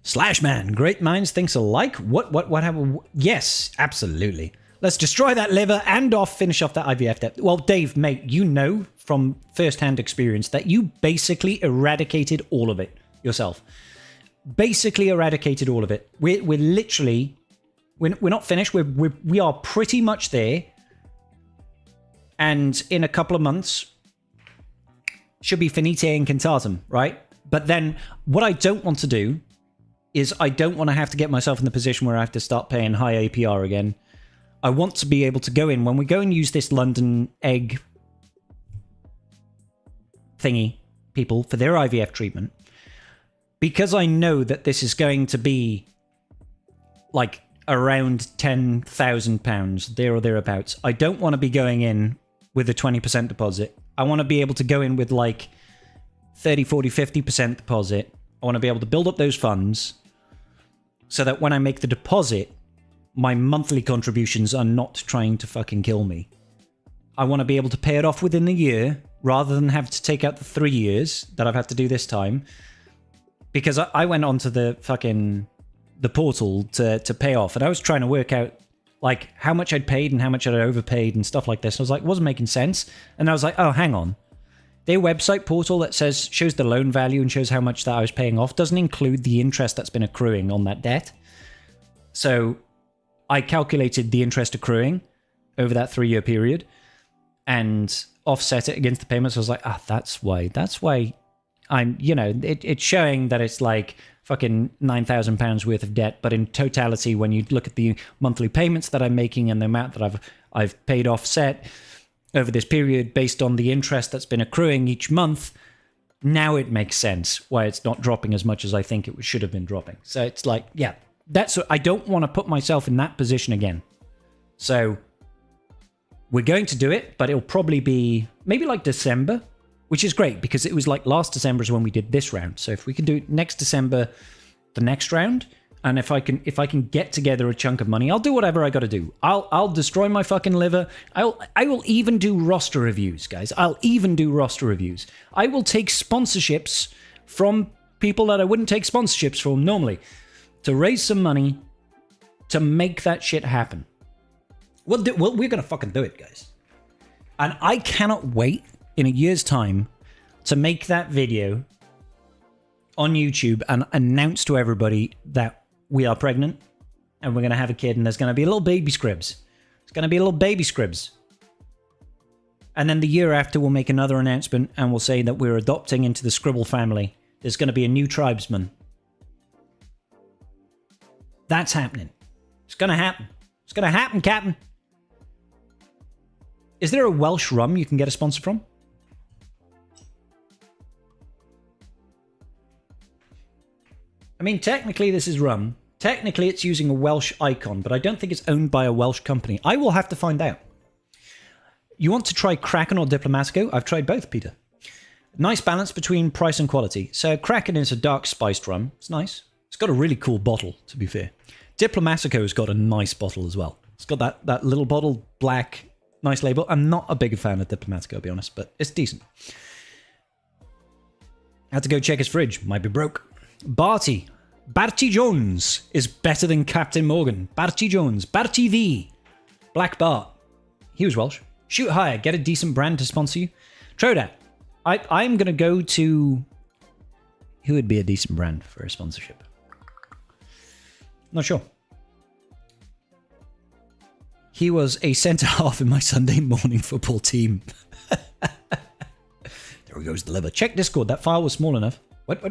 Slashman, great minds thinks alike. What happened? Yes, absolutely. Let's destroy that liver and finish off that IVF debt. Well, Dave, mate, you know from first-hand experience that you basically eradicated all of it yourself. Basically eradicated all of it. We're literally, we're not finished. We are pretty much there. And in a couple of months, should be finite incantatem, right? But then what I don't want to do is I don't want to have to get myself in the position where I have to start paying high APR again. I want to be able to go in, when we go and use this London egg thingy, people, for their IVF treatment, because I know that this is going to be like around £10,000, there or thereabouts, I don't want to be going in with a 20% deposit. I want to be able to go in with like 30, 40, 50% deposit. I want to be able to build up those funds so that when I make the deposit, my monthly contributions are not trying to fucking kill me. I want to be able to pay it off within a year rather than have to take out the 3 years that I've had to do this time. Because I went onto the portal to pay off, and I was trying to work out like how much I'd paid and how much I'd overpaid and stuff like this. I was like, it wasn't making sense. And I was like, oh, hang on. Their website portal that shows the loan value and shows how much that I was paying off doesn't include the interest that's been accruing on that debt. So I calculated the interest accruing over that 3-year period and offset it against the payments. I was like, that's why I'm, it's showing that it's like fucking £9,000 worth of debt. But in totality, when you look at the monthly payments that I'm making and the amount that I've paid offset over this period based on the interest that's been accruing each month, now it makes sense why it's not dropping as much as I think it should have been dropping. So it's like, yeah, I don't want to put myself in that position again. So we're going to do it, but it'll probably be maybe like December, which is great because it was like last December is when we did this round. So if we can do it next December, the next round, and if I can get together a chunk of money, I'll do whatever I got to do. I'll destroy my fucking liver. I will even do roster reviews, guys. I'll even do roster reviews. I will take sponsorships from people that I wouldn't take sponsorships from normally to raise some money to make that shit happen. We're going to fucking do it, guys. And I cannot wait in a year's time to make that video on YouTube and announce to everybody that we are pregnant and we're going to have a kid and there's going to be a little baby Scribs. It's going to be a little baby Scribs. And then the year after we'll make another announcement and we'll say that we're adopting into the Scribble family. There's going to be a new tribesman. That's happening. It's going to happen. It's going to happen, Captain. Is there a Welsh rum you can get a sponsor from? I mean, technically this is rum. Technically it's using a Welsh icon, but I don't think it's owned by a Welsh company. I will have to find out. You want to try Kraken or Diplomatico? I've tried both, Peter. Nice balance between price and quality. So Kraken is a dark spiced rum. It's nice. It's got a really cool bottle, to be fair. Diplomatico's got a nice bottle as well. It's got that little bottle, black, nice label. I'm not a big fan of Diplomatico, I'll be honest, but it's decent. Had to go check his fridge. Might be broke. Barty Jones is better than Captain Morgan. Barty Jones. Barty V. Black Bart. He was Welsh. Shoot higher. Get a decent brand to sponsor you. Trodat. I'm going to go to... Who would be a decent brand for a sponsorship? Not sure. He was a centre-half in my Sunday morning football team. There goes the liver. Check Discord. That file was small enough. What?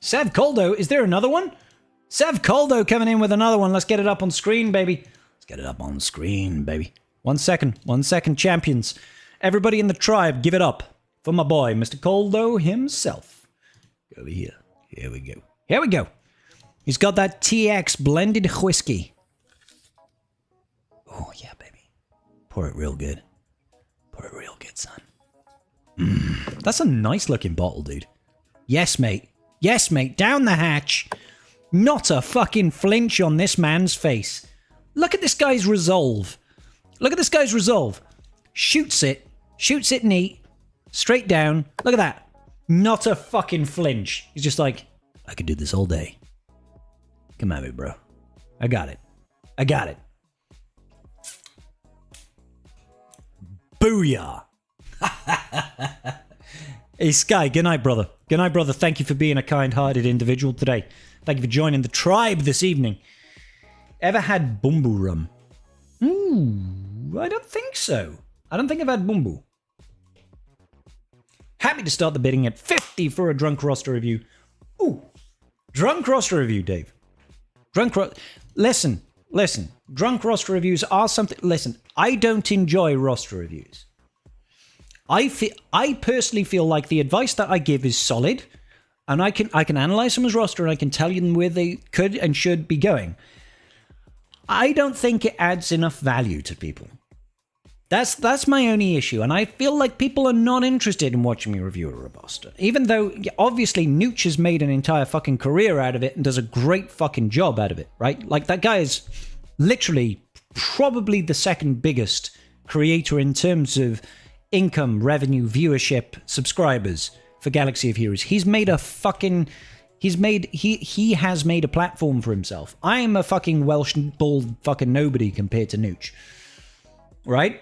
Sev Coldo, is there another one? Sev Coldo coming in with another one. Let's get it up on screen, baby. Let's get it up on screen, baby. 1 second, champions. Everybody in the tribe, give it up for my boy, Mr. Coldo himself. Over here. Here we go. He's got that TX blended whiskey. Oh, yeah, baby. Pour it real good. Pour it real good, son. That's a nice looking bottle, dude. Yes, mate. Yes, mate. Down the hatch. Not a fucking flinch on this man's face. Look at this guy's resolve. Look at this guy's resolve. Shoots it neat. Straight down. Look at that. Not a fucking flinch. He's just like, I could do this all day. Come at me, bro. I got it. I got it. Booyah. Hey, Sky, good night, brother. Good night, brother. Thank you for being a kind-hearted individual today. Thank you for joining the tribe this evening. Ever had bumbu rum? Ooh, I don't think so. I don't think I've had bumbu. Happy to start the bidding at 50 for a drunk roster review. Ooh, drunk roster review, Dave. Listen. Drunk roster reviews are something. Listen, I don't enjoy roster reviews. I personally feel like the advice that I give is solid, and I can analyze someone's roster and I can tell them where they could and should be going. I don't think it adds enough value to people. That's my only issue, and I feel like people are not interested in watching me review a roster. Even though, obviously, Nooch has made an entire fucking career out of it and does a great fucking job out of it, right? Like, that guy is literally probably the second biggest creator in terms of income, revenue, viewership, subscribers for Galaxy of Heroes. He's made a fucking... He has made a platform for himself. I am a fucking Welsh bald fucking nobody compared to Nooch. Right?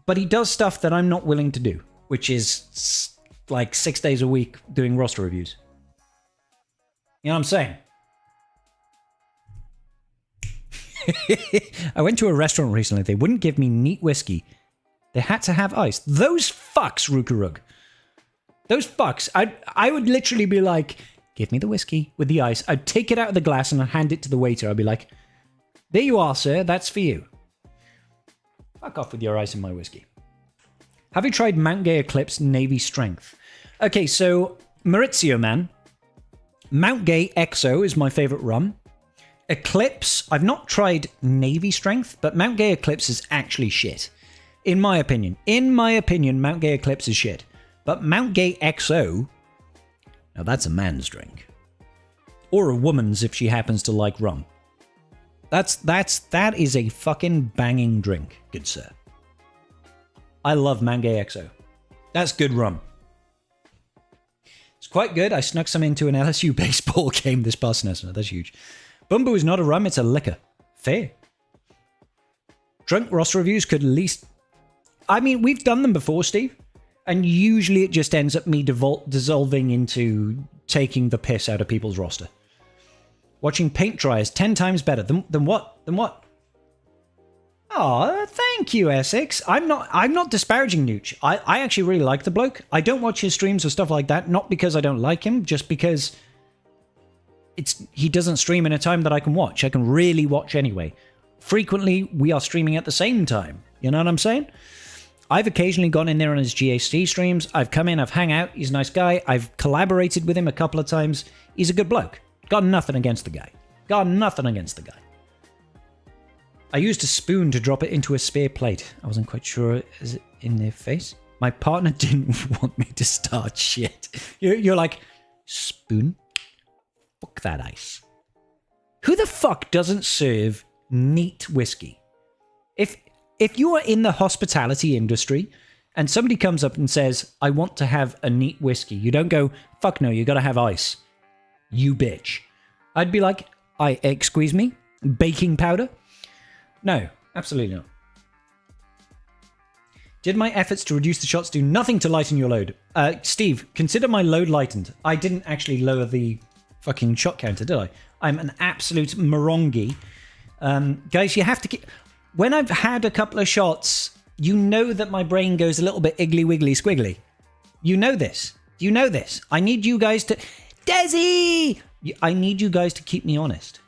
But he does stuff that I'm not willing to do, which is like 6 days a week doing roster reviews. You know what I'm saying? I went to a restaurant recently. They wouldn't give me neat whiskey. They had to have ice. Those fucks, Rukarug. Those fucks. I would literally be like, give me the whiskey with the ice. I'd take it out of the glass and I'd hand it to the waiter. I'd be like, there you are, sir. That's for you. Fuck off with your ice and my whiskey. Have you tried Mount Gay Eclipse Navy Strength? Okay, so Maurizio, man. Mount Gay XO is my favorite rum. Eclipse, I've not tried Navy Strength, but Mount Gay Eclipse is actually shit. In my opinion. Mount Gay Eclipse is shit. But Mount Gay XO, now that's a man's drink. Or a woman's if she happens to like rum. That is a fucking banging drink, good sir. I love Mount Gay XO. That's good rum. It's quite good. I snuck some into an LSU baseball game this past semester. That's huge. Bumbu is not a rum, it's a liquor. Fair. Drunk roster reviews could at least... I mean, we've done them before, Steve. And usually it just ends up me dissolving into taking the piss out of people's roster. Watching paint dry is 10 times better. Than what? Than what? Oh, thank you, Essex. I'm not disparaging Nooch. I actually really like the bloke. I don't watch his streams or stuff like that, not because I don't like him, just because he doesn't stream in a time that I can watch. I can really watch anyway. Frequently, we are streaming at the same time. You know what I'm saying? I've occasionally gone in there on his GHD streams. I've come in, I've hung out. He's a nice guy. I've collaborated with him a couple of times. He's a good bloke. Got nothing against the guy. Got nothing against the guy. I used a spoon to drop it into a spare plate. I wasn't quite sure. Is it in their face? My partner didn't want me to start shit. You're like, spoon? Fuck that ice. Who the fuck doesn't serve neat whiskey? If you are in the hospitality industry and somebody comes up and says, I want to have a neat whiskey, you don't go, fuck no, you gotta have ice. You bitch. I'd be like, excuse me? Baking powder? No, absolutely not. Did my efforts to reduce the shots do nothing to lighten your load? Steve, consider my load lightened. I didn't actually lower the fucking shot counter, did I? I'm an absolute morongi. Guys, you have to keep... When I've had a couple of shots, you know that my brain goes a little bit iggly wiggly squiggly. You know this. You know this. I need you guys to... Desi! I need you guys to keep me honest.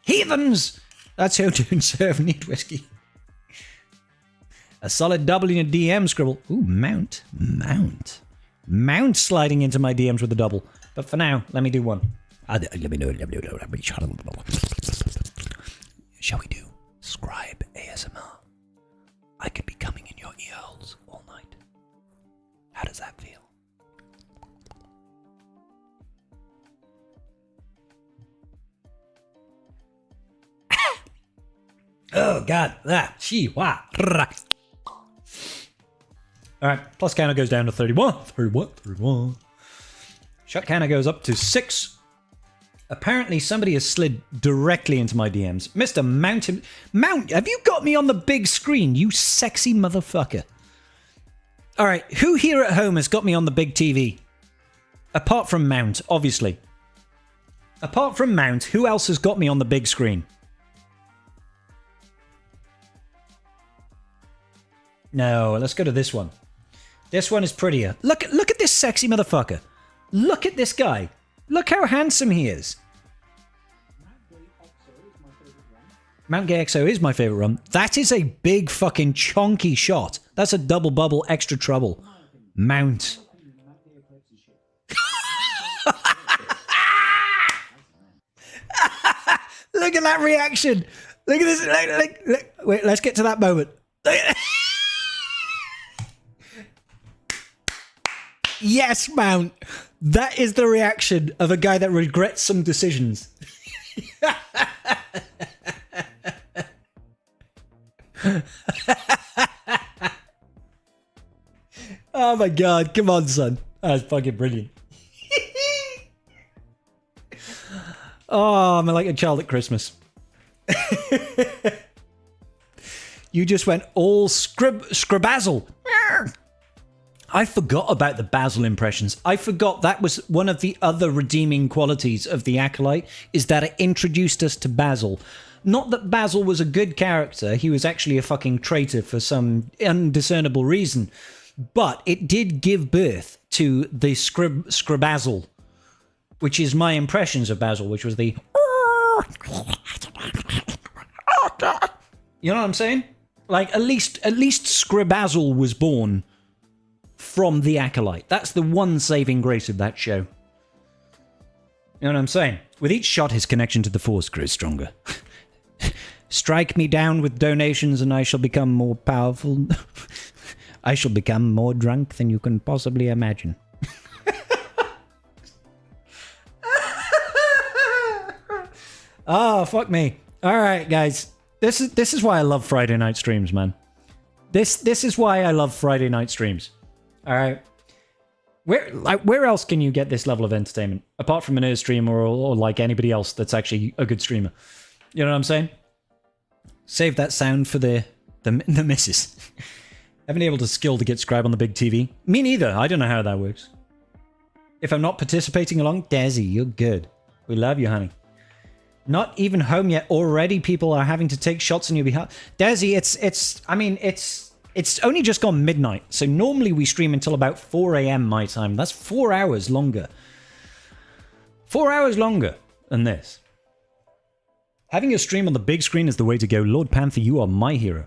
Heathens! That's how to serve neat whiskey. A solid double in a DM, Scribble. Ooh, Mount. Mount sliding into my DMs with a double. But for now, let me do one. Let me know. Shall we do Scribe ASMR? I could be coming in your ear holes all night. How does that feel? Oh god. Alright, plus counter goes down to 31. 31. Shot counter goes up to 6. Apparently somebody has slid directly into my DMs. Mr. Mount, have you got me on the big screen, you sexy motherfucker? Alright, who here at home has got me on the big TV? Apart from Mount, obviously. Apart from Mount, who else has got me on the big screen? No, let's go to this one. This one is prettier. Look at this sexy motherfucker. Look at this guy. Look how handsome he is. Mount Gay XO is my favorite run. That is a big fucking chonky shot. That's a double bubble, extra trouble. Mount. Look at that reaction. Look at this. Look. Wait, let's get to that moment. Yes, Mount. That is the reaction of a guy that regrets some decisions. Oh my god, come on, son. That's fucking brilliant. Oh, I'm like a child at Christmas. You just went all scribazzle. I forgot about the Basil impressions. I forgot that was one of the other redeeming qualities of the Acolyte, is that it introduced us to Basil. Not that Basil was a good character, he was actually a fucking traitor for some undiscernible reason, but it did give birth to the Scribazzle, which is my impressions of Basil, which was the... You know what I'm saying? Like, at least Scribazzle was born from the Acolyte. That's the one saving grace of that show. You know what I'm saying? With each shot, his connection to the Force grows stronger. Strike me down with donations and I shall become more powerful. I shall become more drunk than you can possibly imagine. Oh, fuck me. Alright, guys. This is why I love Friday night streams, man. This is why I love Friday night streams. Alright. Where else can you get this level of entertainment? Apart from an Earth streamer or like anybody else that's actually a good streamer. You know what I'm saying? Save that sound for the missus. Haven't been able to skill to get Scribe on the big TV. Me neither. I don't know how that works. If I'm not participating along, Desi, you're good. We love you, honey. Not even home yet. Already people are having to take shots on your behalf. Desi, it's only just gone midnight. So normally we stream until about 4 a.m. my time. That's 4 hours longer. 4 hours longer than this. Having a stream on the big screen is the way to go. Lord Panther, you are my hero.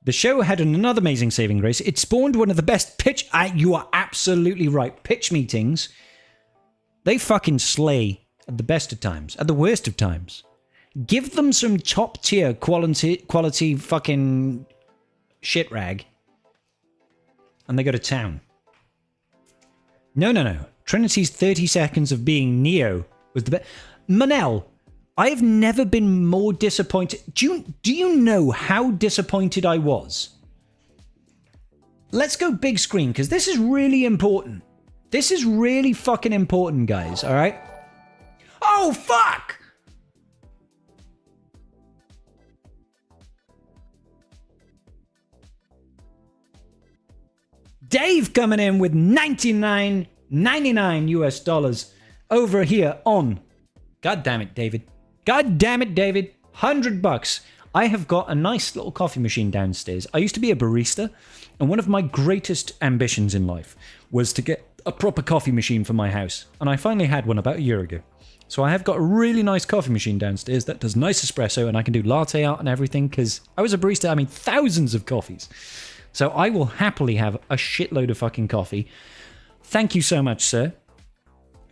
The show had another amazing saving grace. It spawned one of the best pitch... you are absolutely right. Pitch meetings. They fucking slay at the best of times. At the worst of times. Give them some top tier quality fucking shit rag. And they go to town. No. Trinity's 30 seconds of being Neo was the best. Manel, I have never been more disappointed. Do you know how disappointed I was? Let's go big screen, because this is really important. This is really fucking important, guys, alright? Oh, fuck! Dave coming in with $99.99 US dollars over here on... God damn it, David. God damn it, David. $100. I have got a nice little coffee machine downstairs. I used to be a barista, and one of my greatest ambitions in life was to get a proper coffee machine for my house. And I finally had one about a year ago. So I have got a really nice coffee machine downstairs that does nice espresso, and I can do latte art and everything, because I was a barista, I mean thousands of coffees. So I will happily have a shitload of fucking coffee. Thank you so much, sir.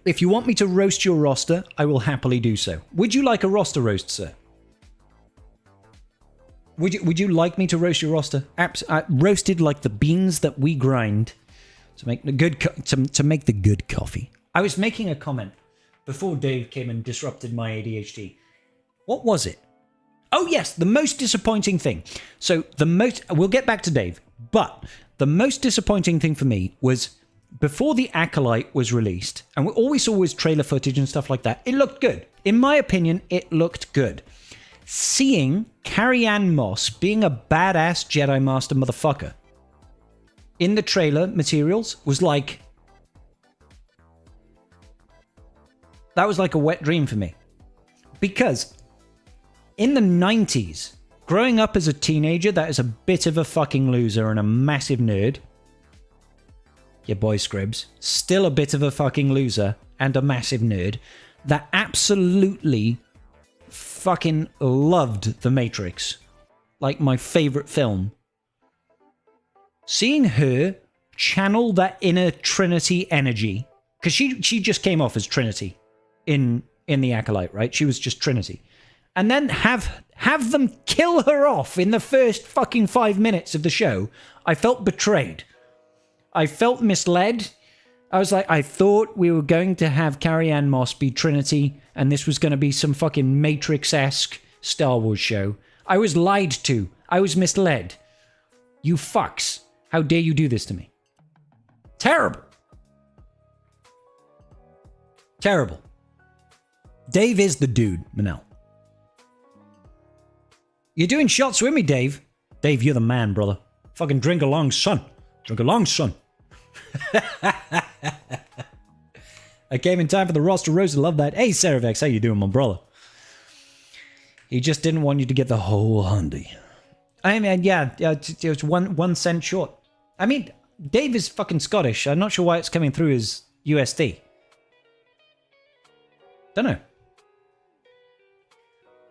If you want me to roast your roster, I will happily do so. Would you like a roster roast, sir? Would you like me to roast your roster? Roasted like the beans that we grind to make the good to make the good coffee. I was making a comment before Dave came and disrupted my ADHD. What was it? Oh yes, the most disappointing thing. So we'll get back to Dave, but the most disappointing thing for me was before the Acolyte was released, and all we saw was trailer footage and stuff like that. It looked good. In my opinion, it looked good. Seeing Carrie-Anne Moss being a badass Jedi Master motherfucker in the trailer materials was like... That was like a wet dream for me. Because in the 90s, growing up as a teenager that is a bit of a fucking loser and a massive nerd... Your boy Scribs, still a bit of a fucking loser and a massive nerd that absolutely fucking loved The Matrix. Like my favorite film. Seeing her channel that inner Trinity energy, because she just came off as Trinity in the Acolyte, right? She was just Trinity. And then have them kill her off in the first fucking 5 minutes of the show. I felt betrayed. I felt misled. I was like, I thought we were going to have Carrie-Anne Moss be Trinity, and this was going to be some fucking Matrix-esque Star Wars show. I was lied to. I was misled. You fucks. How dare you do this to me? Terrible. Terrible. Dave is the dude, Manel. You're doing shots with me, Dave. Dave, you're the man, brother. Fucking drink along, son. Drink along, son. I came in time for the roster roast. I love that. Hey, Saravex, how you doing, my brother? He just didn't want you to get the whole hundy. I mean, yeah, it was 1 cent short. I mean, Dave is fucking Scottish. I'm not sure why it's coming through as USD. Don't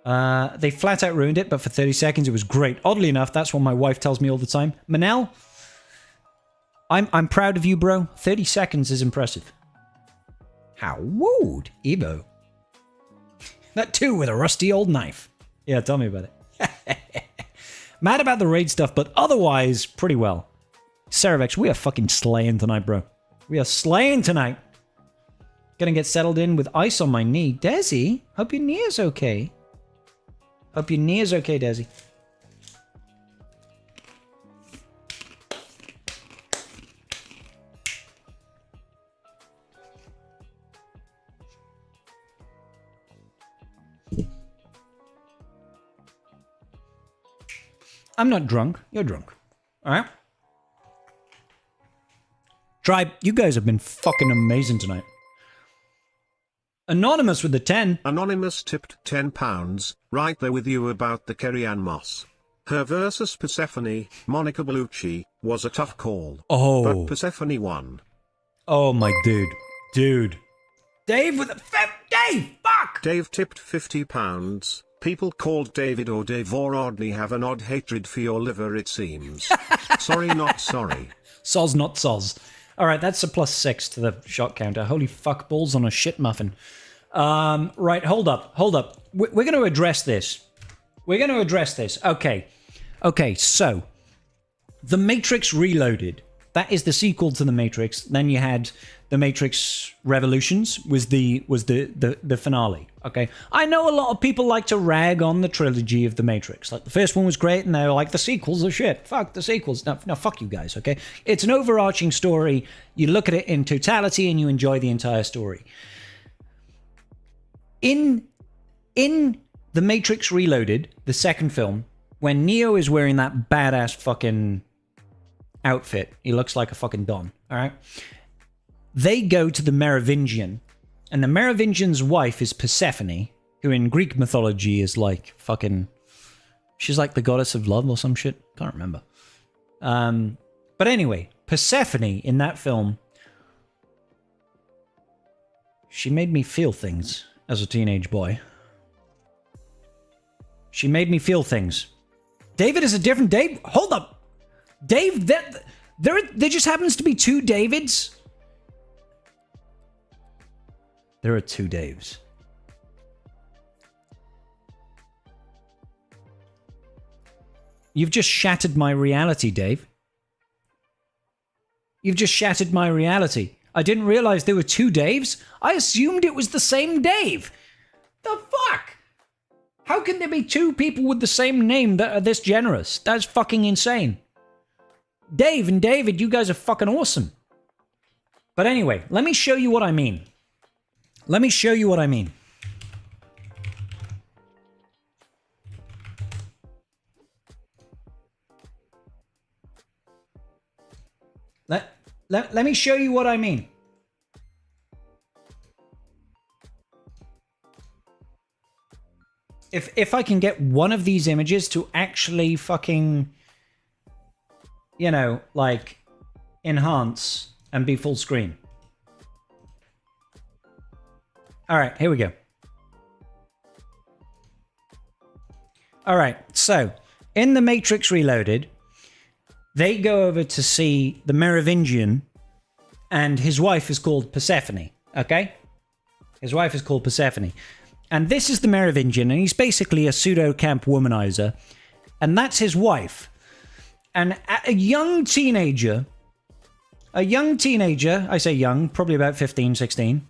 know. They flat out ruined it, but for 30 seconds it was great. Oddly enough, that's what my wife tells me all the time. Manel, I'm proud of you, bro. 30 seconds is impressive. How would Evo? That too with a rusty old knife. Yeah, tell me about it. Mad about the raid stuff, but otherwise pretty well. Saravex, we are fucking slaying tonight, bro. We are slaying tonight. Gonna get settled in with ice on my knee. Desi, hope your knee is okay. Hope your knee is okay, Desi. I'm not drunk. You're drunk. All right? Tribe, you guys have been fucking amazing tonight. Anonymous with the 10. Anonymous tipped £10, right there with you about the Carrie-Anne Moss. Her versus Persephone, Monica Bellucci, was a tough call. Oh. But Persephone won. Oh, my dude. Dude. Dave with the... Dave! Fuck! Dave tipped £50. People called David or Dave or Rodney have an odd hatred for your liver, it seems. Sorry, not sorry. Soz, not soz. All right, that's a +6 to the shot counter. Holy fuck balls on a shit muffin. Right, hold up. We're going to address this. Okay, so The Matrix Reloaded. That is the sequel to The Matrix. Then you had The Matrix Revolutions was the finale. Okay, I know a lot of people like to rag on the trilogy of The Matrix. Like the first one was great, and they're like the sequels are shit. Fuck the sequels. No, fuck you guys. Okay, it's an overarching story. You look at it in totality, and you enjoy the entire story. In The Matrix Reloaded, the second film, when Neo is wearing that badass fucking outfit, he looks like a fucking Don. All right, they go to the Merovingian. And the Merovingian's wife is Persephone, who in Greek mythology is like fucking... She's like the goddess of love or some shit. Can't remember. But anyway, Persephone in that film, she made me feel things as a teenage boy. She made me feel things. David is a different Dave. Hold up. Dave, there just happens to be two Davids. There are 2 Daves. You've just shattered my reality, Dave. You've just shattered my reality. I didn't realize there were 2 Daves. I assumed it was the same Dave. The fuck? How can there be 2 people with the same name that are this generous? That's fucking insane. Dave and David, you guys are fucking awesome. But anyway, let me show you what I mean. Let me show you what I mean. Let me show you what I mean. If I can get one of these images to actually fucking, you know, like, enhance and be full screen. All right, here we go. All right, so in The Matrix Reloaded, they go over to see the Merovingian, and his wife is called Persephone, okay? His wife is called Persephone. And this is the Merovingian, and he's basically a pseudo-camp womanizer, and that's his wife. And a young teenager, I say young, probably about 15, 16,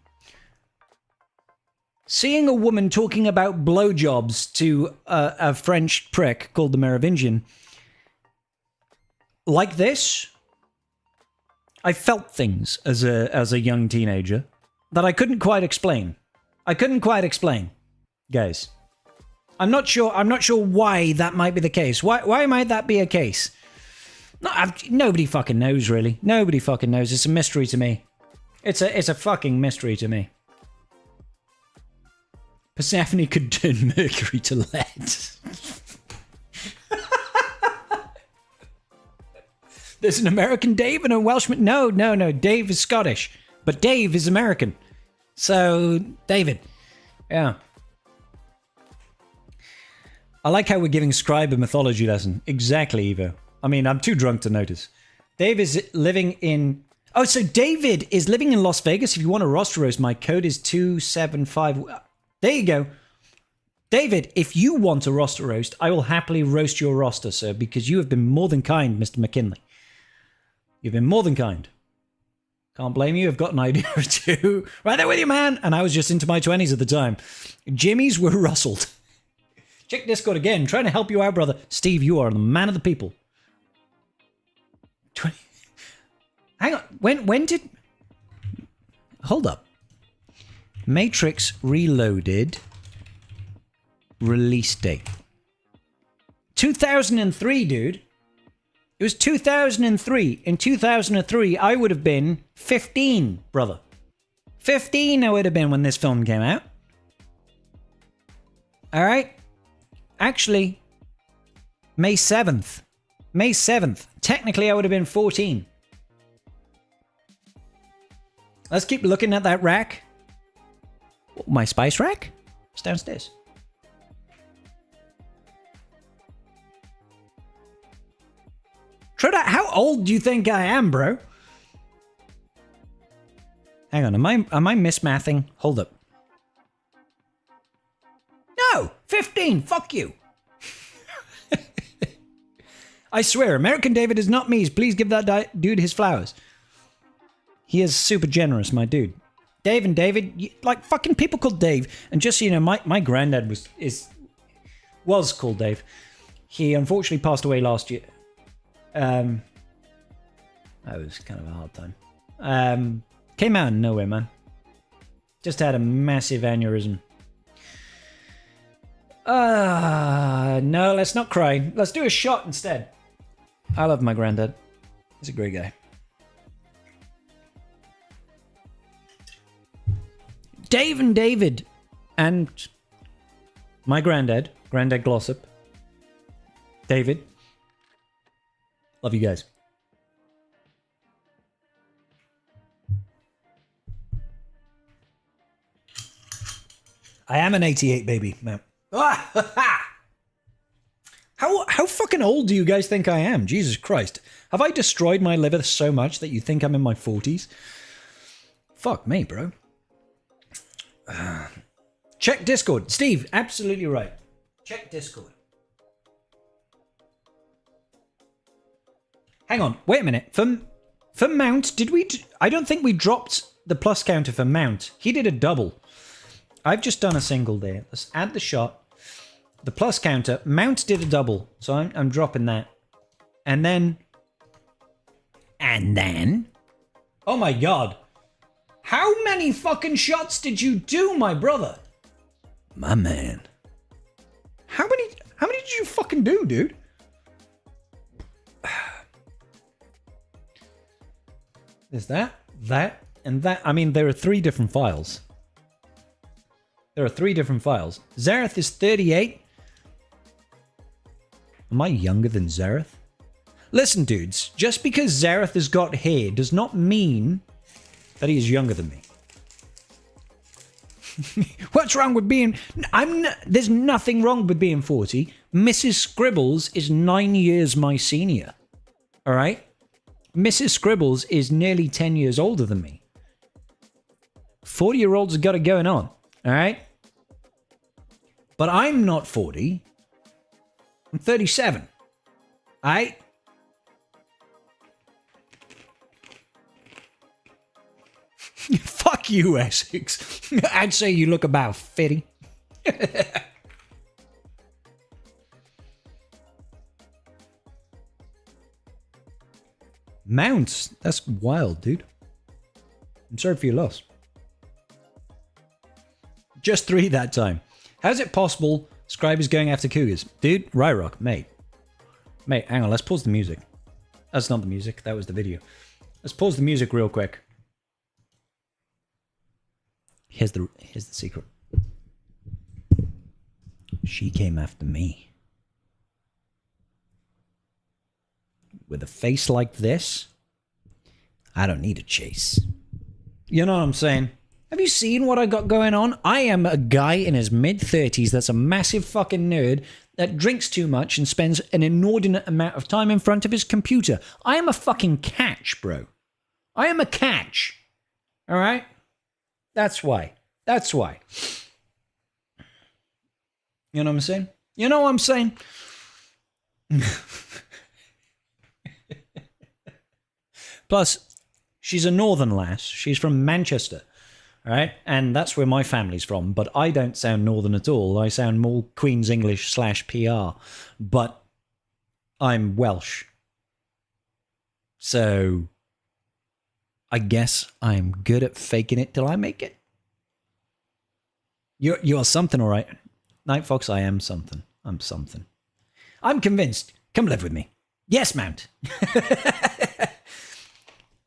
seeing a woman talking about blowjobs to a French prick called the Merovingian, like this, I felt things as a young teenager that I couldn't quite explain. Guys. I'm not sure why that might be the case. Why might that be a case? No, nobody fucking knows, really. Nobody fucking knows. It's a mystery to me. It's a fucking mystery to me. Persephone could turn mercury to lead. There's an American Dave and a Welshman. No. Dave is Scottish, but Dave is American. So, David. Yeah. I like how we're giving Scribe a mythology lesson. Exactly, Evo. I mean, I'm too drunk to notice. Dave is living in... Oh, so David is living in Las Vegas. If you want a roster roast, my code is 275... There you go. David, if you want a roster roast, I will happily roast your roster, sir, because you have been more than kind, Mr. McKinley. You've been more than kind. Can't blame you. I've got an idea or two. Right there with you, man. And I was just into my 20s at the time. Jimmies were rustled. Check Discord again. Trying to help you out, brother. Steve, you are the man of the people. 20... Hang on. When did... Hold up. Matrix Reloaded. Release date. 2003, dude. It was 2003. In 2003, I would have been 15, brother. 15 I would have been when this film came out. All right? Actually, May 7th. May 7th. Technically, I would have been 14. Let's keep looking at that rack. My spice rack? It's downstairs. Troda, how old do you think I am, bro? Hang on, am I mismathing? Hold up. No, 15, fuck you. I swear, American David is not me. Please give that dude his flowers. He is super generous, my dude. Dave and David, like fucking people called Dave. And just so you know, my granddad was called Dave. He unfortunately passed away last year. That was kind of a hard time. Came out of nowhere, man. Just had a massive aneurysm. No, let's not cry. Let's do a shot instead. I love my granddad. He's a great guy. Dave and David and my granddad Glossop. David. Love you guys. I am an 88 baby, man. How fucking old do you guys think I am? Jesus Christ. Have I destroyed my liver so much that you think I'm in my 40s? Fuck me, bro. Check Discord. Steve, absolutely right. Check Discord. Hang on, wait a minute. For Mount, did we... I don't think we dropped the plus counter for Mount. He did a double. I've just done a single there. Let's add the shot. The plus counter. Mount did a double, so I'm dropping that. And then... Oh my god. How many fucking shots did you do, my brother? My man. How many did you fucking do, dude? There's that, and that. I mean, there are 3 different files. There are 3 different files. Zareth is 38. Am I younger than Zareth? Listen, dudes, just because Zareth has got hair does not mean that he is younger than me. What's wrong with being... There's nothing wrong with being 40. Mrs. Scribbles is 9 years my senior. All right? Mrs. Scribbles is nearly 10 years older than me. 40-year-olds have got it going on. All right? But I'm not 40. I'm 37. All right? Fuck you, Essex. I'd say you look about 50. Mounts? That's wild, dude. I'm sorry for your loss. Just 3 that time. How's it possible Scribe is going after Cougars? Dude, Ryrock, mate. Mate, hang on, let's pause the music. That's not the music, that was the video. Let's pause the music real quick. Here's the secret. She came after me. With a face like this, I don't need a chase. You know what I'm saying? Have you seen what I got going on? I am a guy in his mid-30s that's a massive fucking nerd that drinks too much and spends an inordinate amount of time in front of his computer. I am a fucking catch, bro. I am a catch. All right? That's why. That's why. You know what I'm saying? You know what I'm saying? Plus, she's a northern lass. She's from Manchester. All right? And that's where my family's from. But I don't sound northern at all. I sound more Queen's English / PR. But I'm Welsh. So I guess I'm good at faking it till I make it. You're something, all right. Night Fox, I am something. I'm something. I'm convinced. Come live with me. Yes, Mount.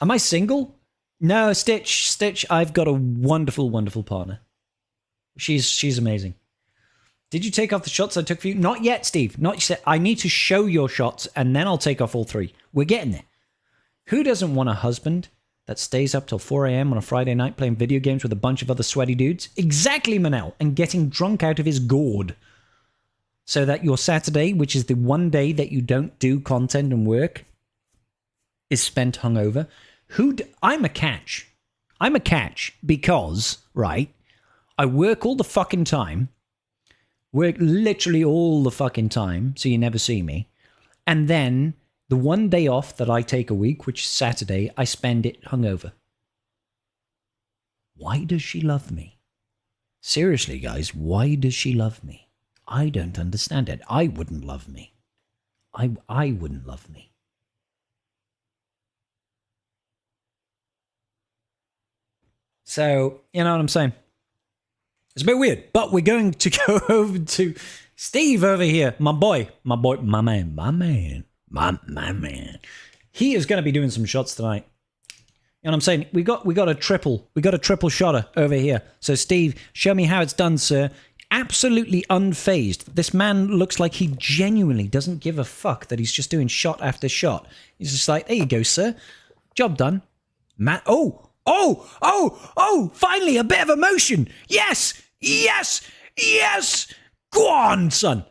Am I single? No, Stitch, I've got a wonderful, wonderful partner. She's amazing. Did you take off the shots I took for you? Not yet, Steve. Not yet. I need to show your shots, and then I'll take off all 3. We're getting there. Who doesn't want a husband that stays up till 4 a.m. on a Friday night playing video games with a bunch of other sweaty dudes? Exactly, Manel. And getting drunk out of his gourd. So that your Saturday, which is the one day that you don't do content and work, is spent hungover. I'm a catch. I'm a catch because, right, I work all the fucking time. Work literally all the fucking time, so you never see me. And then the one day off that I take a week, which is Saturday, I spend it hungover. Why does she love me? Seriously, guys, why does she love me? I don't understand it. I wouldn't love me. I wouldn't love me. So, you know what I'm saying? It's a bit weird, but we're going to go over to Steve over here. My man. He is going to be doing some shots tonight. You know what I'm saying? We got a triple shotter over here. So Steve, show me how it's done, sir. Absolutely unfazed. This man looks like he genuinely doesn't give a fuck that he's just doing shot after shot. He's just like, there you go, sir. Job done. Man, finally a bit of emotion. Yes. Go on, son.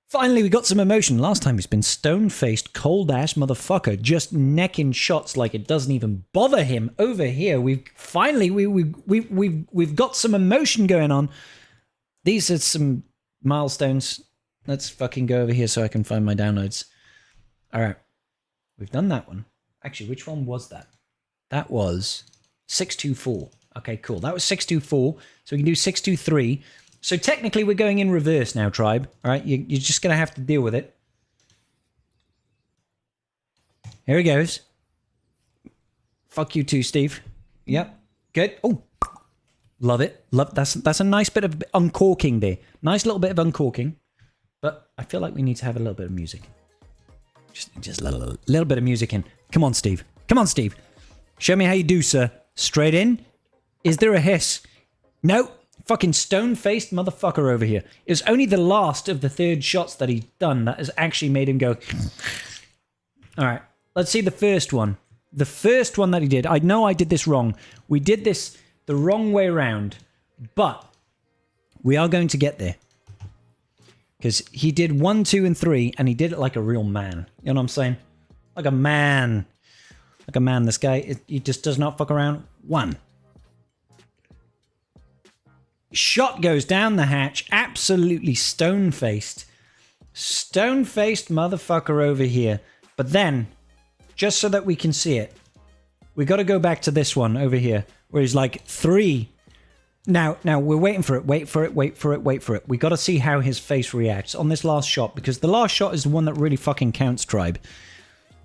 Finally, we got some emotion. Last time he's been stone-faced, cold-ass motherfucker, just necking shots like it doesn't even bother him. Over here, we've got some emotion going on. These are some milestones. Let's fucking go over here so I can find my downloads. All right, we've done that one. Actually, which one was that? That was 624. Okay, cool. That was 624. So we can do 623. So technically, we're going in reverse now, tribe. All right, you're just going to have to deal with it. Here he goes. Fuck you too, Steve. Yep, good. Oh, love it. Love that's a nice bit of uncorking there. Nice little bit of uncorking. But I feel like we need to have a little bit of music. Just a little bit of music in. Come on, Steve. Come on, Steve. Show me how you do, sir. Straight in. Is there a hiss? No. Fucking stone-faced motherfucker over here. It was only the last of the third shots that he's done that has actually made him go... All right, let's see the first one. The first one that he did. I know I did this wrong. We did this the wrong way around, but we are going to get there. Because he did 1, 2, and 3, and he did it like a real man. You know what I'm saying? Like a man. Like a man. This guy, he just does not fuck around. 1. Shot goes down the hatch, absolutely stone-faced. Stone-faced motherfucker over here. But then, just so that we can see it, we got to go back to this one over here, where he's like 3. Now we're waiting for it. Wait for it. We got to see how his face reacts on this last shot, because the last shot is the one that really fucking counts, tribe.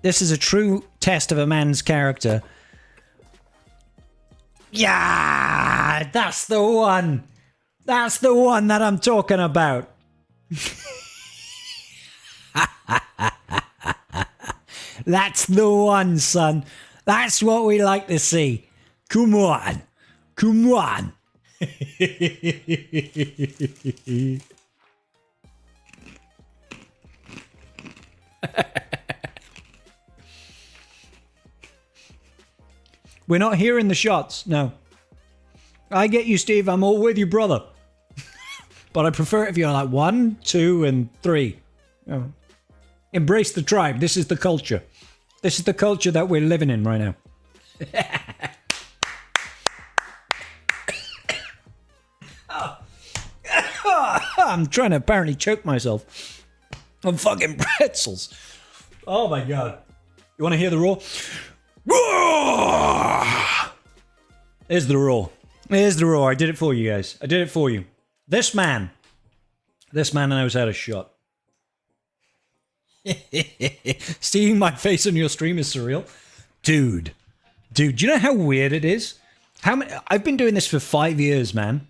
This is a true test of a man's character. Yeah, that's the one. That's the one that I'm talking about. That's the one, son. That's what we like to see. Come on. Come on. We're not hearing the shots, no. I get you, Steve. I'm all with you, brother. But I prefer it if you're like 1, 2, and 3. Oh. Embrace the tribe. This is the culture. This is the culture that we're living in right now. I'm trying to apparently choke myself on fucking pretzels. Oh my god. You want to hear the roar? Roar! There's the roar. There's the roar. I did it for you guys. I did it for you. This man knows how to shot. Seeing my face on your stream is surreal. Dude, do you know how weird it is? I've been doing this for 5 years, man.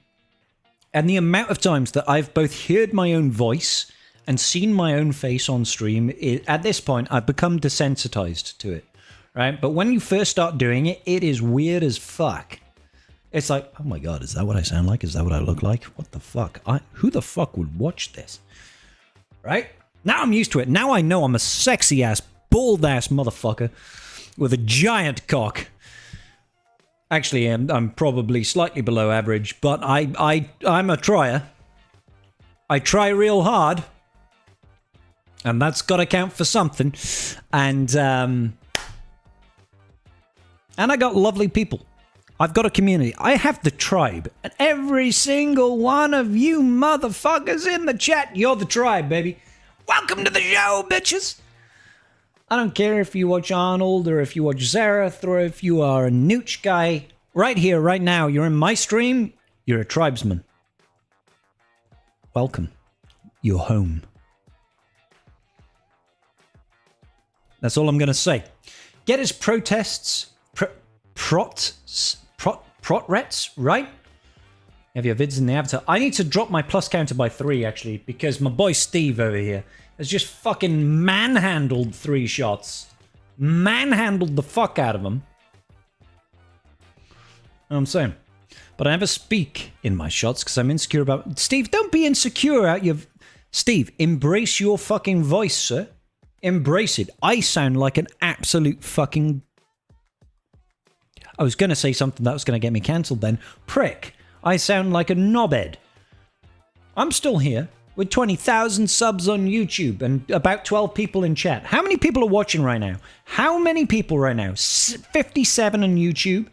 And the amount of times that I've both heard my own voice and seen my own face on stream, at this point, I've become desensitized to it. Right? But when you first start doing it, it is weird as fuck. It's like, oh my god, is that what I sound like? Is that what I look like? What the fuck? Who the fuck would watch this? Right? Now I'm used to it. Now I know I'm a sexy-ass, bald-ass motherfucker with a giant cock. Actually, I'm probably slightly below average, but I'm a trier. I try real hard. And that's got to count for something. And I got lovely people. I've got a community. I have the tribe. And every single one of you motherfuckers in the chat, you're the tribe, baby. Welcome to the show, bitches. I don't care if you watch Arnold or if you watch Zareth or if you are a Nooch guy. Right here, right now, you're in my stream. You're a tribesman. Welcome. You're home. That's all I'm going to say. Get his protests... Protrets, right? Have your vids in the avatar. I need to drop my plus counter by 3, actually, because my boy Steve over here has just fucking manhandled 3 shots. Manhandled the fuck out of them. I'm saying. But I never speak in my shots because I'm insecure about... Steve, don't be insecure out your... Steve, embrace your fucking voice, sir. Embrace it. I sound like an absolute fucking... I was going to say something that was going to get me cancelled then. Prick. I sound like a knobhead. I'm still here. with 20,000 subs on YouTube and about 12 people in chat. How many people are watching right now? How many people right now? 57 on YouTube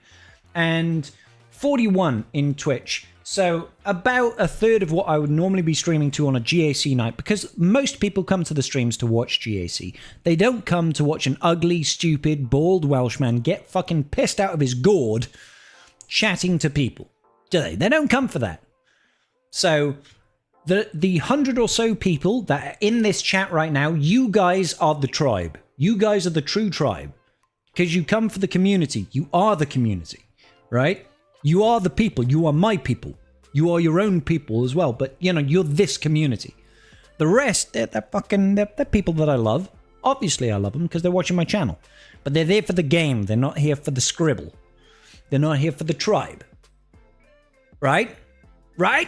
and 41 in Twitch. So about a third of what I would normally be streaming to on a GAC night, because most people come to the streams to watch GAC. They don't come to watch an ugly, stupid, bald Welshman get fucking pissed out of his gourd chatting to people. Do they? They don't come for that. So the 100 or so people that are in this chat right now, you guys are the tribe. You guys are the true tribe. Because you come for the community. You are the community. Right? You are the people. You are my people. You are your own people as well. But, you know, you're this community. The rest, they're people that I love. Obviously, I love them because they're watching my channel. But they're there for the game. They're not here for the scribble. They're not here for the tribe. Right? Right?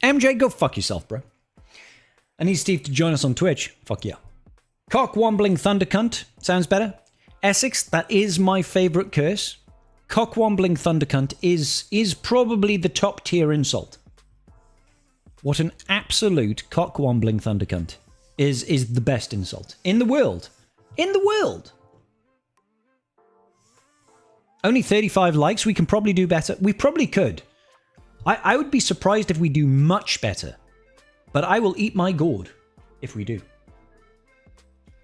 MJ, go fuck yourself, bro. I need Steve to join us on Twitch. Fuck yeah. Cock-wombling thunder cunt. Sounds better. Essex, that is my favorite curse. Cock-wombling thunder cunt is probably the top tier insult. What an absolute cock-wombling thunder cunt is the best insult in the world. In the world. Only 35 likes. We can probably do better. We probably could. I would be surprised if we do much better. But I will eat my gourd if we do.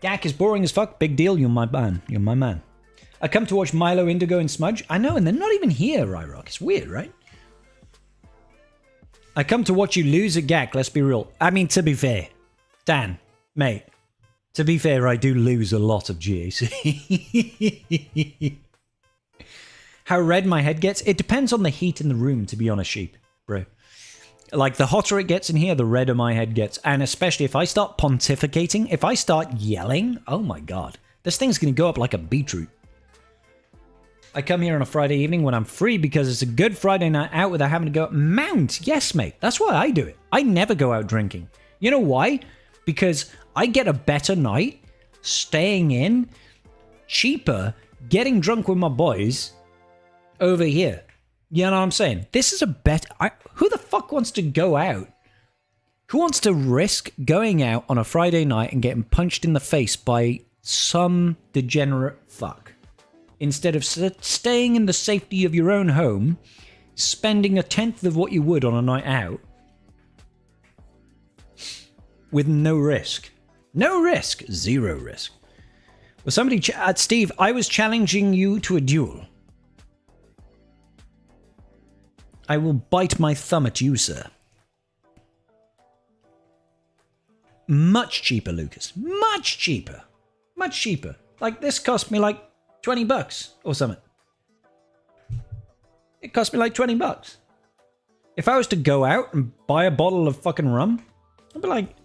Gak is boring as fuck. Big deal. You're my man. You're my man. I come to watch Milo, Indigo, and Smudge. I know, and they're not even here, Ryrock. It's weird, right? I come to watch you lose at Gak, let's be real. I mean, to be fair. Dan, mate. To be fair, I do lose a lot of GAC. How red my head gets? It depends on the heat in the room, to be honest, sheep, bro. Like, the hotter it gets in here, the redder my head gets. And especially if I start pontificating, if I start yelling, oh my god. This thing's going to go up like a beetroot. I come here on a Friday evening when I'm free because it's a good Friday night out without having to go mount. Yes, mate. That's why I do it. I never go out drinking. You know why? Because I get a better night staying in, cheaper, getting drunk with my boys over here. You know what I'm saying? This is a better... who the fuck wants to go out? Who wants to risk going out on a Friday night and getting punched in the face by some degenerate fuck? Instead of staying in the safety of your own home, spending a tenth of what you would on a night out with no risk. No risk. Zero risk. Well, somebody... Steve, I was challenging you to a duel. I will bite my thumb at you, sir. Much cheaper, Lucas. Much cheaper. Much cheaper. Like, this cost me like $20 or something. It cost me like $20. If I was to go out and buy a bottle of fucking rum, it'd be like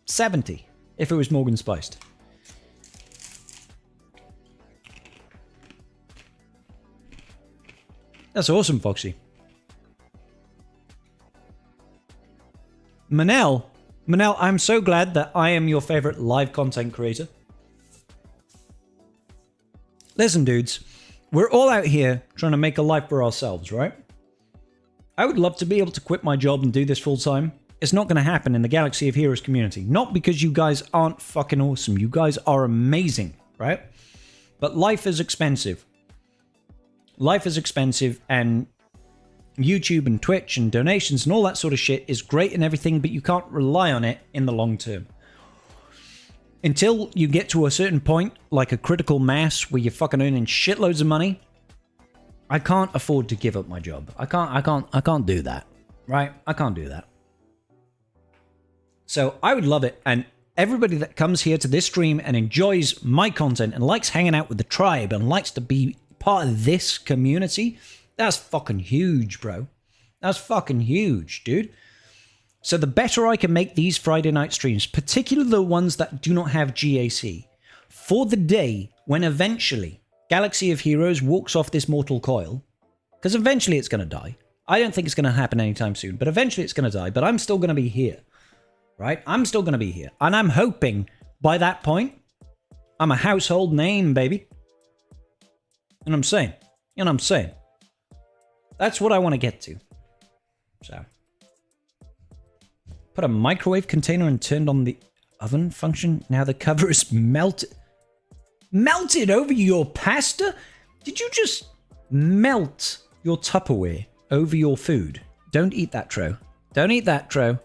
70 if it was Morgan spiced. That's awesome, Foxy. Manel, I'm so glad that I am your favorite live content creator. Listen, dudes, we're all out here trying to make a life for ourselves, right? I would love to be able to quit my job and do this full time. It's not going to happen in the Galaxy of Heroes community. Not because you guys aren't fucking awesome. You guys are amazing, right? But life is expensive. Life is expensive, and YouTube and Twitch and donations and all that sort of shit is great and everything, but you can't rely on it in the long term. Until you get to a certain point, like a critical mass where you're fucking earning shitloads of money, I can't afford to give up my job. I can't do that. Right? I can't do that. So I would love it, and everybody that comes here to this stream and enjoys my content and likes hanging out with the tribe and likes to be part of this community, that's fucking huge, bro. That's fucking huge, dude. So the better I can make these Friday night streams, particularly the ones that do not have GAC, for the day when eventually Galaxy of Heroes walks off this mortal coil, because eventually it's going to die. I don't think it's going to happen anytime soon, but eventually it's going to die, but I'm still going to be here, right? I'm still going to be here, and I'm hoping by that point, I'm a household name, baby. You know what I'm saying? You know what I'm saying? That's what I want to get to. So, Put a microwave container and turned on the oven function. Now the cover is melted. Melted over your pasta? Did you just melt your Tupperware over your food? Don't eat that, Tro. Don't eat that, Tro.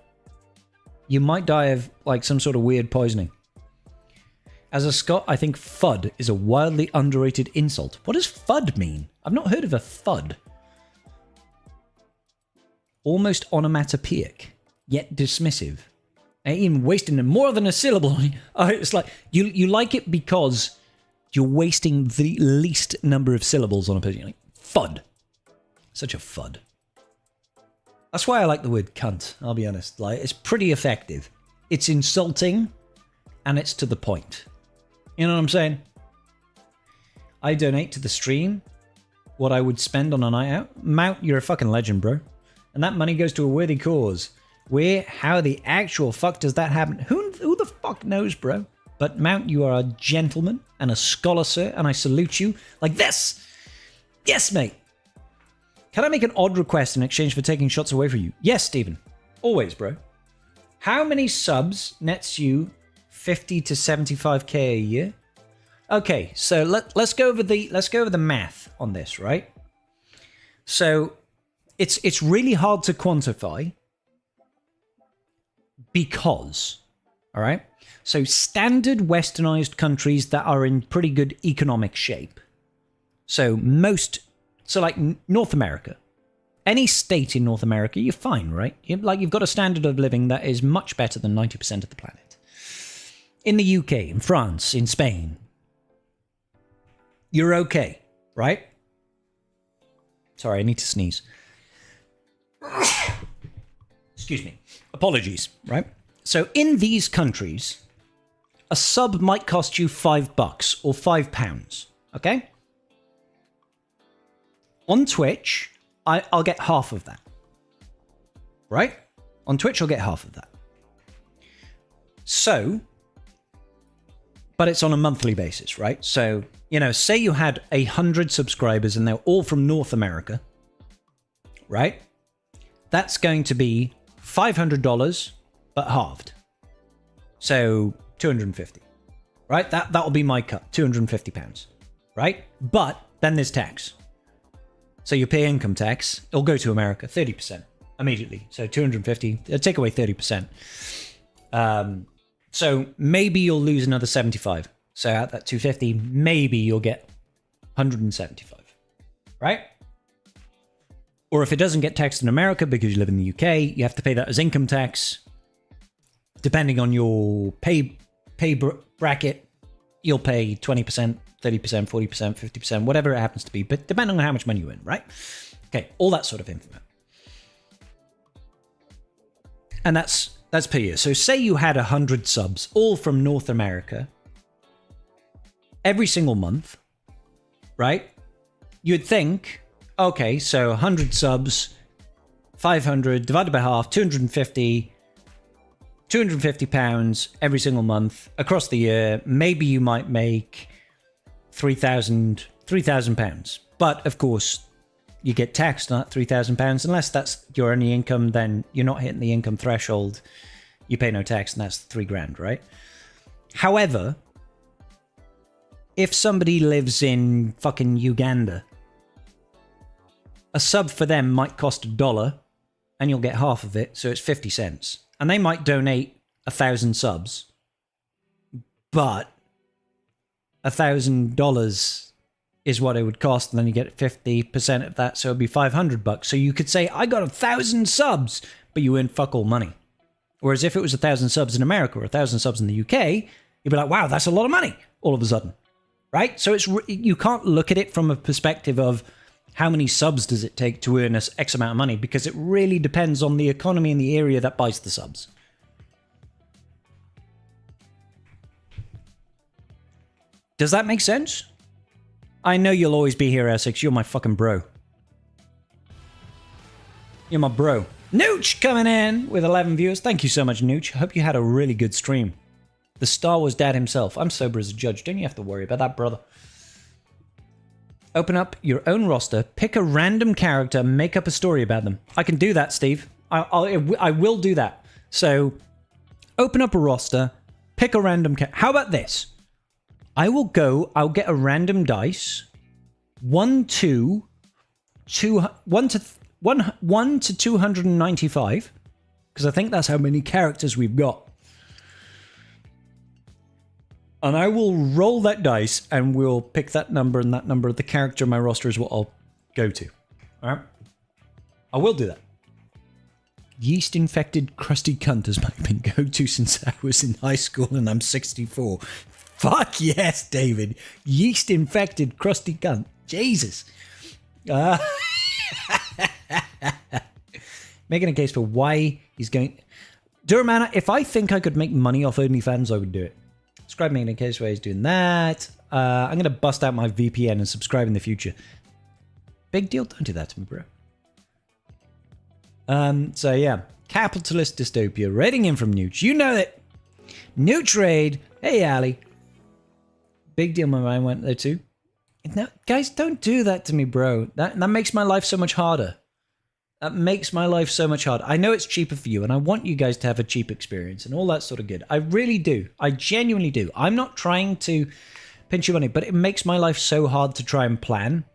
You might die of, like, some sort of weird poisoning. As a Scot, I think FUD is a wildly underrated insult. What does FUD mean? I've not heard of a FUD. Almost onomatopoeic, yet dismissive. Ain't even wasting more than a syllable. It's like, you like it because you're wasting the least number of syllables on a person. Like, FUD. Such a FUD. That's why I like the word cunt, I'll be honest. Like, it's pretty effective. It's insulting, and it's to the point. You know what I'm saying? I donate to the stream what I would spend on a night out. Mount, you're a fucking legend, bro. And that money goes to a worthy cause. Where, how the actual fuck does that happen? Who the fuck knows, bro? But Mount, you are a gentleman and a scholar, sir, and I salute you like this. Yes, mate. Can I make an odd request in exchange for taking shots away from you? Yes, Stephen. Always, bro. How many subs nets you 50 to 75k a year? Okay, so let's go over the math on this, right? So it's really hard to quantify because, all right? So standard westernized countries that are in pretty good economic shape. So like North America, any state in North America, you're fine, right? You've got a standard of living that is much better than 90% of the planet. In the UK, in France, in Spain, you're okay, right? Sorry, I need to sneeze. Excuse me. Apologies, right? So in these countries, a sub might cost you $5 or £5, okay? On Twitch, I'll get half of that. Right? On Twitch, I'll get half of that. So, but it's on a monthly basis, right? So, you know, say you had 100 subscribers and they're all from North America, right? That's going to be $500, but halved. So, 250, right? That will be my cut, £250, right? But then there's tax. So you pay income tax, it'll go to America, 30% immediately. So 250, take away 30%. So maybe you'll lose another 75. So at that 250, maybe you'll get 175, right? Or if it doesn't get taxed in America because you live in the UK, you have to pay that as income tax. Depending on your pay bracket, you'll pay 20%, 30%, 40%, 50%, whatever it happens to be, but depending on how much money you earn, right? Okay, all that sort of info. And that's per year. So say you had 100 subs, all from North America, every single month, right? You'd think, okay, so 100 subs, 500 divided by half, 250 £250 every single month across the year. Maybe you might make £3,000. But of course, you get taxed on that £3,000. Unless that's your only income, then you're not hitting the income threshold. You pay no tax, and that's £3,000, right? However, if somebody lives in fucking Uganda, a sub for them might cost $1, and you'll get half of it, so it's 50 cents. And they might donate 1,000 subs, but $1,000 is what it would cost, and then you get 50% of that, so it'd be $500. So you could say, I got 1,000 subs, but you earn fuck all money. Whereas if it was 1,000 subs in America or 1,000 subs in the UK, you'd be like, wow, that's a lot of money all of a sudden, right? So you can't look at it from a perspective of how many subs does it take to earn us X amount of money, because it really depends on the economy in the area that buys the subs. Does that make sense? I know you'll always be here, Essex. You're my fucking bro. You're my bro. Nooch coming in with 11 viewers. Thank you so much, Nooch. I hope you had a really good stream. The Star Wars dad himself. I'm sober as a judge. Don't you have to worry about that, brother. Open up your own roster, pick a random character, make up a story about them. I can do that, Steve. I will do that. So open up a roster, pick a random How about this? I'll get a random dice. 1 to 295, because I think that's how many characters we've got. And I will roll that dice and we'll pick that number, and that number of the character in my roster is what I'll go to. All right? I will do that. Yeast infected crusty cunt has been go-to since I was in high school and I'm 64. Fuck yes, David. Yeast infected crusty cunt. Jesus. Making a case for why he's going... Duramana, if I think I could make money off OnlyFans, I would do it. Subscribe, making a case where he's doing that. I'm going to bust out my VPN and subscribe in the future. Big deal. Don't do that to me, bro. So yeah. Capitalist dystopia. Raiding in from Nooch. You know it. Nooch raid. Hey, Ali. Big deal, my mind went there too. No, guys, don't do that to me, bro. That makes my life so much harder. That makes my life so much harder. I know it's cheaper for you, and I want you guys to have a cheap experience and all that sort of good. I really do. I genuinely do. I'm not trying to pinch your money, but it makes my life so hard to try and plan.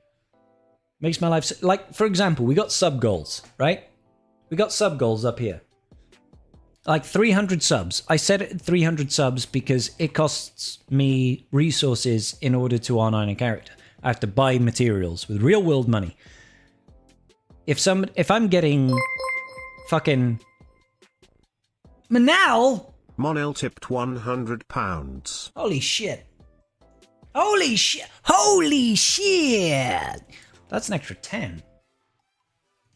Makes my life... Like, for example, we got sub goals, right? We got sub goals up here. Like 300 subs. I set it at 300 subs because it costs me resources in order to R9 a character. I have to buy materials with real world money. If I'm getting fucking Manal, Monel tipped £100. Holy shit. Holy shit. Holy shit. That's an extra 10.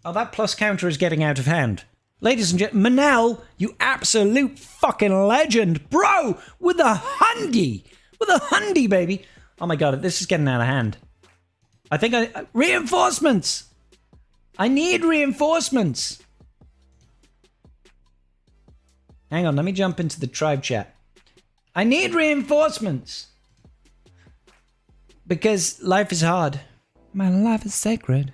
Oh, that plus counter is getting out of hand. Ladies and gentlemen, Manel, you absolute fucking legend. Bro, with a hundy. With a hundy, baby. Oh my god, this is getting out of hand. I think reinforcements! I need reinforcements! Hang on, let me jump into the tribe chat. I need reinforcements! Because life is hard. My life is sacred.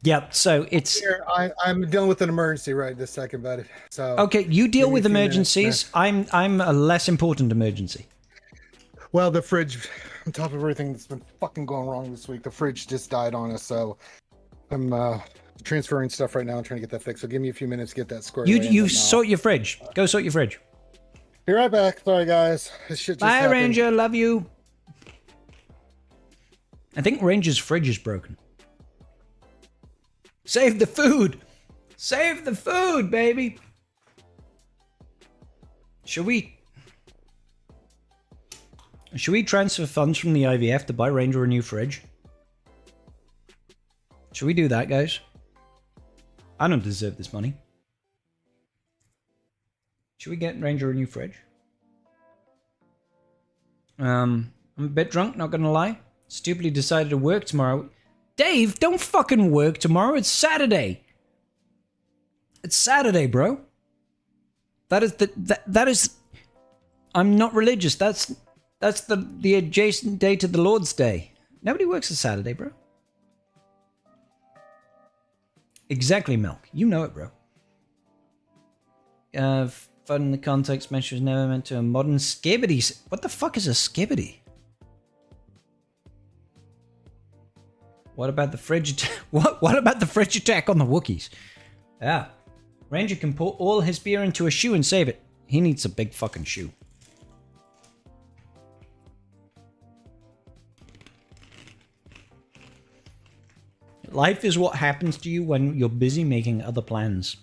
Yeah, so it's... Here, I'm dealing with an emergency right this second, buddy. So okay, you deal with emergencies. I'm a less important emergency. Well, the fridge, on top of everything that's been fucking going wrong this week, the fridge just died on us, so I'm transferring stuff right now and trying to get that fixed. So give me a few minutes to get that squared away. You sort your fridge. Go sort your fridge. Be right back. Sorry, guys. This shit just Bye, happened. Ranger. Love you. I think Ranger's fridge is broken. Save the food. Save the food, baby. Should we transfer funds from the IVF to buy Ranger a new fridge? Should we do that, guys? I don't deserve this money. Should we get Ranger a new fridge? I'm a bit drunk, not gonna lie. Stupidly decided to work tomorrow. Dave, don't fucking work tomorrow. It's Saturday. It's Saturday, bro. That is I'm not religious. That's the adjacent day to the Lord's Day. Nobody works on Saturday, bro. Exactly, Milk. You know it, bro. Fun in the context mention was never meant to a modern skibbity. What the fuck is a skibbity? What about the fridge? What about the fridge attack on the Wookiees? Yeah, Ranger can pour all his beer into a shoe and save it. He needs a big fucking shoe. Life is what happens to you when you're busy making other plans.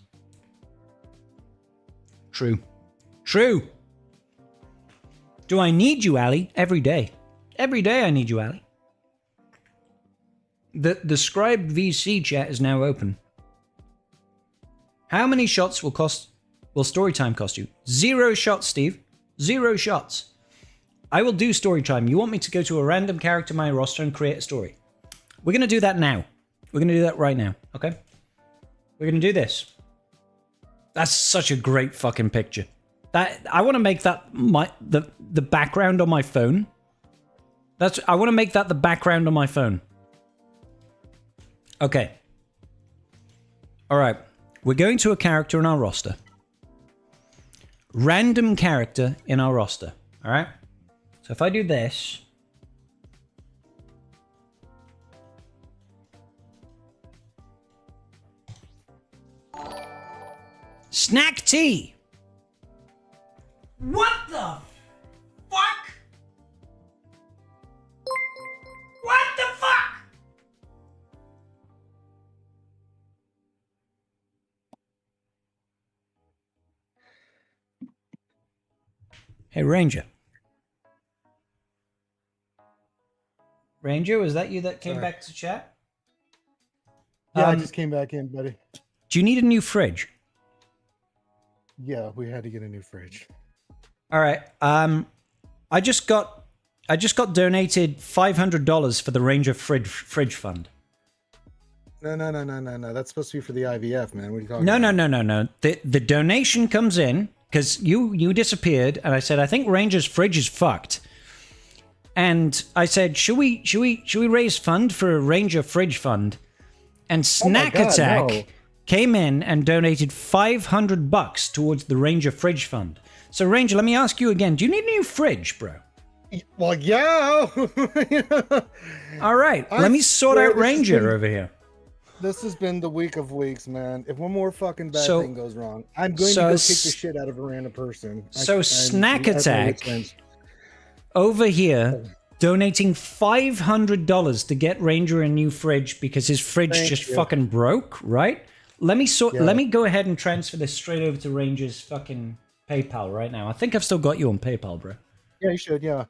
True. True. Do I need you, Ali? Every day. Every day I need you, Ali. The Scribed VC chat is now open. How many shots will storytime cost you? 0 shots, Steve. 0 shots. I will do storytime. You want me to go to a random character in my roster and create a story? We're going to do that now. We're going to do that right now, okay? We're going to do this. That's such a great fucking picture. I want to make that the background on my phone. I want to make that the background on my phone. Okay. All right. we're going to a character in our roster. Random character in our roster. All right? So if I do this... Snack tea! What the fuck? What the fuck? Hey, Ranger. Ranger, was that you that came back to chat? Yeah, I just came back in, buddy. Do you need a new fridge? Yeah, we had to get a new fridge. All right. I just got donated $500 for the Ranger fridge fund. No. That's supposed to be for the IVF, man. What are you talking No. about? The donation comes in because you disappeared, and I said I think Ranger's fridge is fucked. And I said, should we raise fund for a Ranger fridge fund? And Snack Attack came in and donated $500 towards the Ranger fridge fund. So Ranger, let me ask you again: do you need a new fridge, bro? Well, yeah. All right, let me sort out Ranger over here. This has been the week of weeks, man. If one more fucking bad thing goes wrong, I'm going to go kick the shit out of a random person. Snack Attack over here donating $500 to get Ranger a new fridge because his fridge fucking broke, right? Let me go ahead and transfer this straight over to Ranger's fucking PayPal right now. I think I've still got you on PayPal, bro. Yeah, you should, yeah.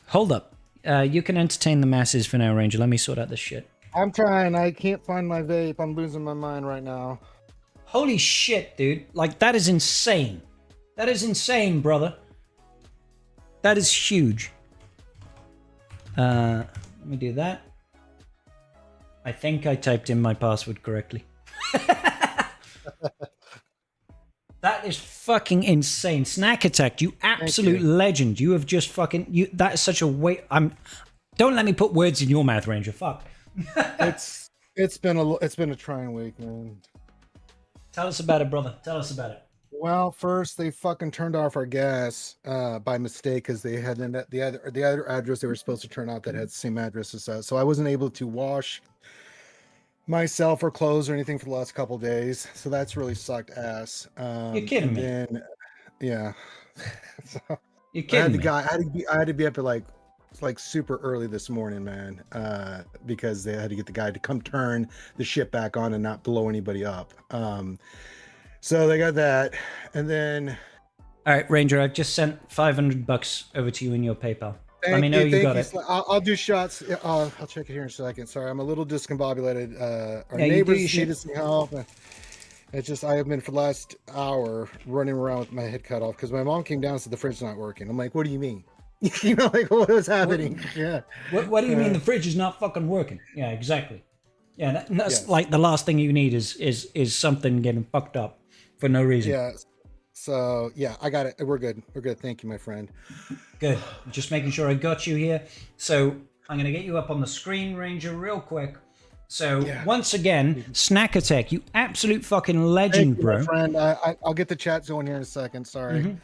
Hold up. You can entertain the masses for now, Ranger. Let me sort out this shit. I'm trying. I can't find my vape. I'm losing my mind right now. Holy shit, dude. Like, that is insane. That is insane, brother. That is huge. Let me do that. I think I typed in my password correctly. That is fucking insane. Snack Attack, you absolute legend. You have just fucking... that is such a weight... Don't let me put words in your mouth, Ranger. Fuck. It's been a trying week, man. Tell us about it, brother. Tell us about it. Well, first they fucking turned off our gas by mistake because they had the other address they were supposed to turn off that had the same address as us. So I wasn't able to wash myself or clothes or anything for the last couple days. So that's really sucked ass. You're kidding me. Then, yeah. So You're kidding me. I had to be up at like super early this morning, man, because they had to get the guy to come turn the ship back on and not blow anybody up. So they got that, and then. All right, Ranger, I've just sent $500 over to you in your PayPal. Let me know you got it. I'll do shots. I'll check it here in a second. Sorry, I'm a little discombobulated. Our neighbors needed some help. It's just I have been for the last hour running around with my head cut off because my mom came down and said the fridge is not working. I'm like, what do you mean? You know, like what was happening? What do you mean the fridge is not fucking working? Yeah, exactly. Yeah, that's like the last thing you need is something getting fucked up for no reason. Yeah. So yeah, I got it. We're good. We're good. Thank you, my friend. Good. Just making sure I got you here. So I'm gonna get you up on the screen, Ranger, real quick. So once again, Snack Attack, you absolute fucking legend, bro. My friend, I'll get the chat going here in a second. Sorry.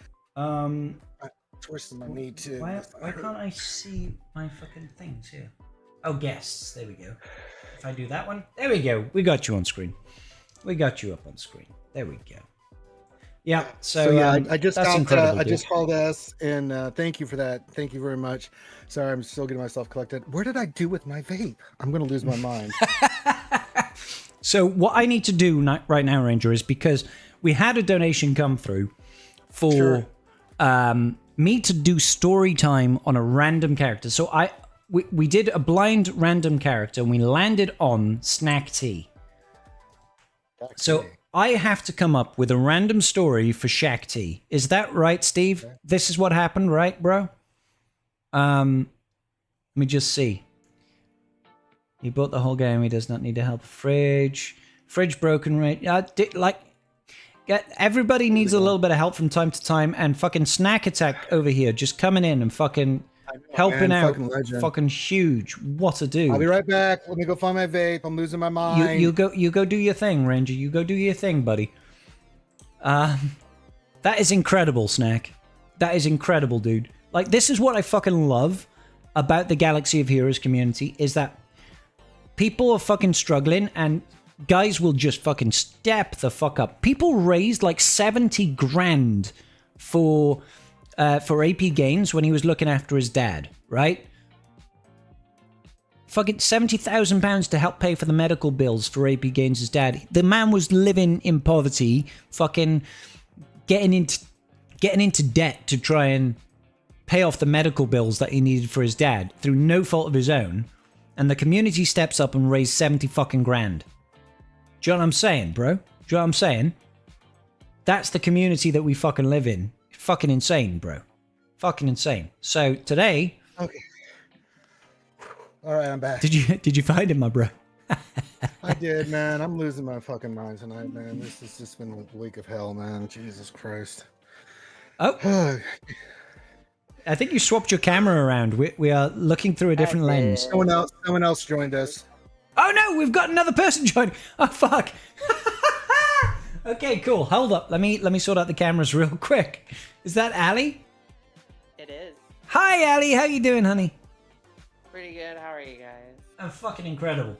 Twisting my knee too. Why can't I see my fucking things here? Oh, guests. There we go. If I do that one, there we go. We got you on screen. We got you up on screen. There we go. Yeah. So yeah, I just that's got, incredible. I just called us, and thank you for that. Thank you very much. Sorry, I'm still getting myself collected. What did I do with my vape? I'm gonna lose my mind. So what I need to do right now, Ranger, is because we had a donation come through for me to do story time on a random character. So we did a blind random character, and we landed on Snack Tea. So I have to come up with a random story for Shack T. Is that right, Steve? Okay. This is what happened, right, bro? Let me just see. He bought the whole game. He does not need to help. Fridge broken. Right? Everybody needs a little bit of help from time to time. And fucking Snack Attack over here, just coming in and fucking. helping man, out. fucking legend. Fucking huge. What a dude. I'll be right back. Let me go find my vape. I'm losing my mind. You go do your thing, Ranger. You go do your thing, buddy. That is incredible, Snack. That is incredible, dude. Like, this is what I fucking love about the Galaxy of Heroes community, is that people are fucking struggling and guys will just fucking step the fuck up. People raised like 70 grand for AP Gaines when he was looking after his dad, right? Fucking £70,000 to help pay for the medical bills for AP Gaines' dad. The man was living in poverty, fucking getting into debt to try and pay off the medical bills that he needed for his dad through no fault of his own. And the community steps up and raised 70 fucking grand. Do you know what I'm saying, bro? Do you know what I'm saying? That's the community that we fucking live in. Fucking insane, bro. Fucking insane. So today... Okay. All right, I'm back. Did you find him, my bro? I did, man. I'm losing my fucking mind tonight, man. This has just been a week of hell, man. Jesus Christ. Oh. I think you swapped your camera around. We are looking through a different lens. Someone else joined us. Oh no, we've got another person joining. Oh fuck. Okay, cool. Hold up. Let me sort out the cameras real quick. Is that Allie? It is. Hi Allie, how you doing, honey? Pretty good. How are you guys? I'm fucking incredible.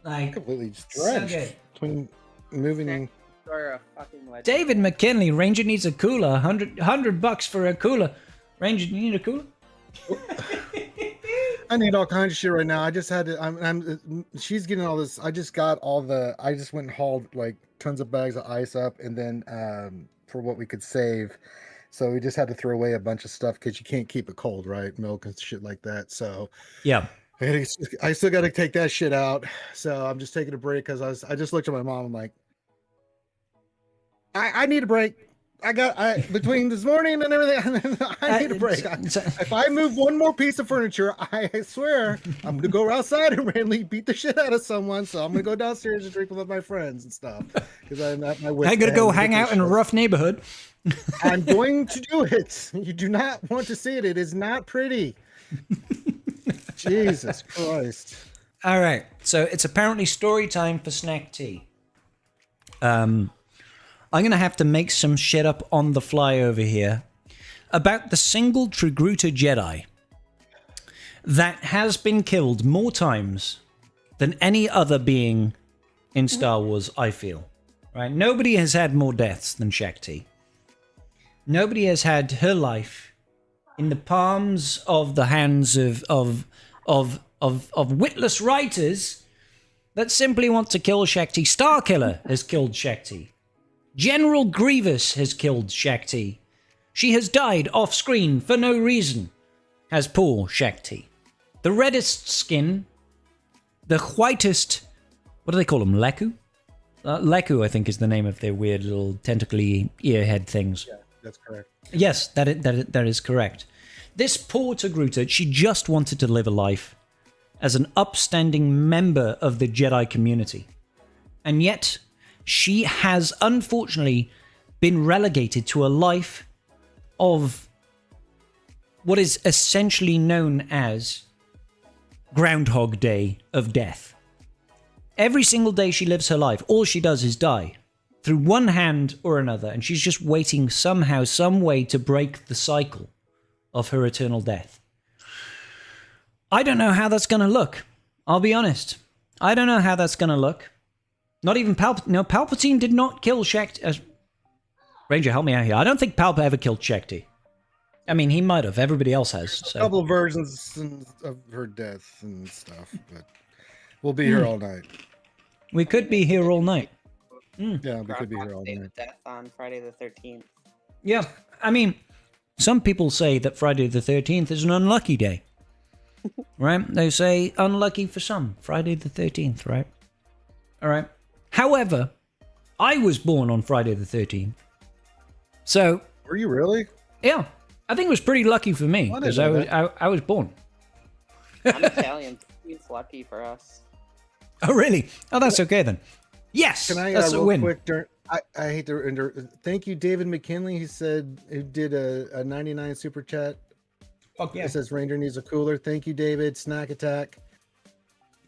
Like, Completely so drenched good. between moving. You're a fucking legend. David McKinley, Ranger needs a cooler. $100 for a cooler. Ranger, you need a cooler? I need all kinds of shit right now. I just had to. She's getting all this. I just got all the. I just went and hauled like tons of bags of ice up, and then for what we could save. So we just had to throw away a bunch of stuff because you can't keep it cold, right? Milk and shit like that. So Yeah. I still got to take that shit out. So I'm just taking a break because I just looked at my mom. I'm like, I need a break. Between this morning and everything, I need a break. If I move one more piece of furniture, I swear I'm gonna go outside and randomly beat the shit out of someone. So I'm gonna go downstairs and drink with my friends and stuff because I'm at my wit's I'm gonna end go with hang this out in a shit. rough neighborhood. I'm going to do it. You do not want to see it. It is not pretty. Jesus Christ. All right, so it's apparently story time for Snack Tea. I'm going to have to make some shit up on the fly over here about the single Trigruta Jedi that has been killed more times than any other being in Star Wars, I feel. Right? Nobody has had more deaths than Shakti. Nobody has had her life in the palms of the hands of witless writers that simply want to kill Shakti. Starkiller has killed Shakti. General Grievous has killed Shakti. She has died off screen for no reason, has poor Shakti. The reddest skin, the whitest, what do they call them, Leku? Leku, I think, is the name of their weird little tentacly earhead things. Yeah, that's correct. Yes, that is correct. This poor Togruta, she just wanted to live a life as an upstanding member of the Jedi community. And yet, she has unfortunately been relegated to a life of what is essentially known as Groundhog Day of death. Every single day she lives her life, all she does is die through one hand or another, and she's just waiting somehow, some way to break the cycle of her eternal death. I don't know how that's going to look. I'll be honest. I don't know how that's going to look. Not even Palpatine. No, Palpatine did not kill Shakti. Ranger, help me out here. I don't think Palpatine ever killed Shakti. I mean, he might have. Everybody else has. So. A couple of versions of her death and stuff, but we'll be here all night. We could be here all night. Yeah, we could be here all Day night. of Death on Friday the 13th. Yeah, I mean, some people say that Friday the 13th is an unlucky day. Right? They say unlucky for some. Friday the 13th, right? All right. However, I was born on Friday the 13th. So... Were you really? Yeah. I think it was pretty lucky for me, because I was born. I'm Italian. It's lucky for us. Oh, really? Oh, that's okay then. Yes, Can I that's a real win. quick? I hate to thank you, David McKinley. He said who did a 99 super chat. Fuck yeah. It says Ranger needs a cooler. Thank you, David. Snack Attack.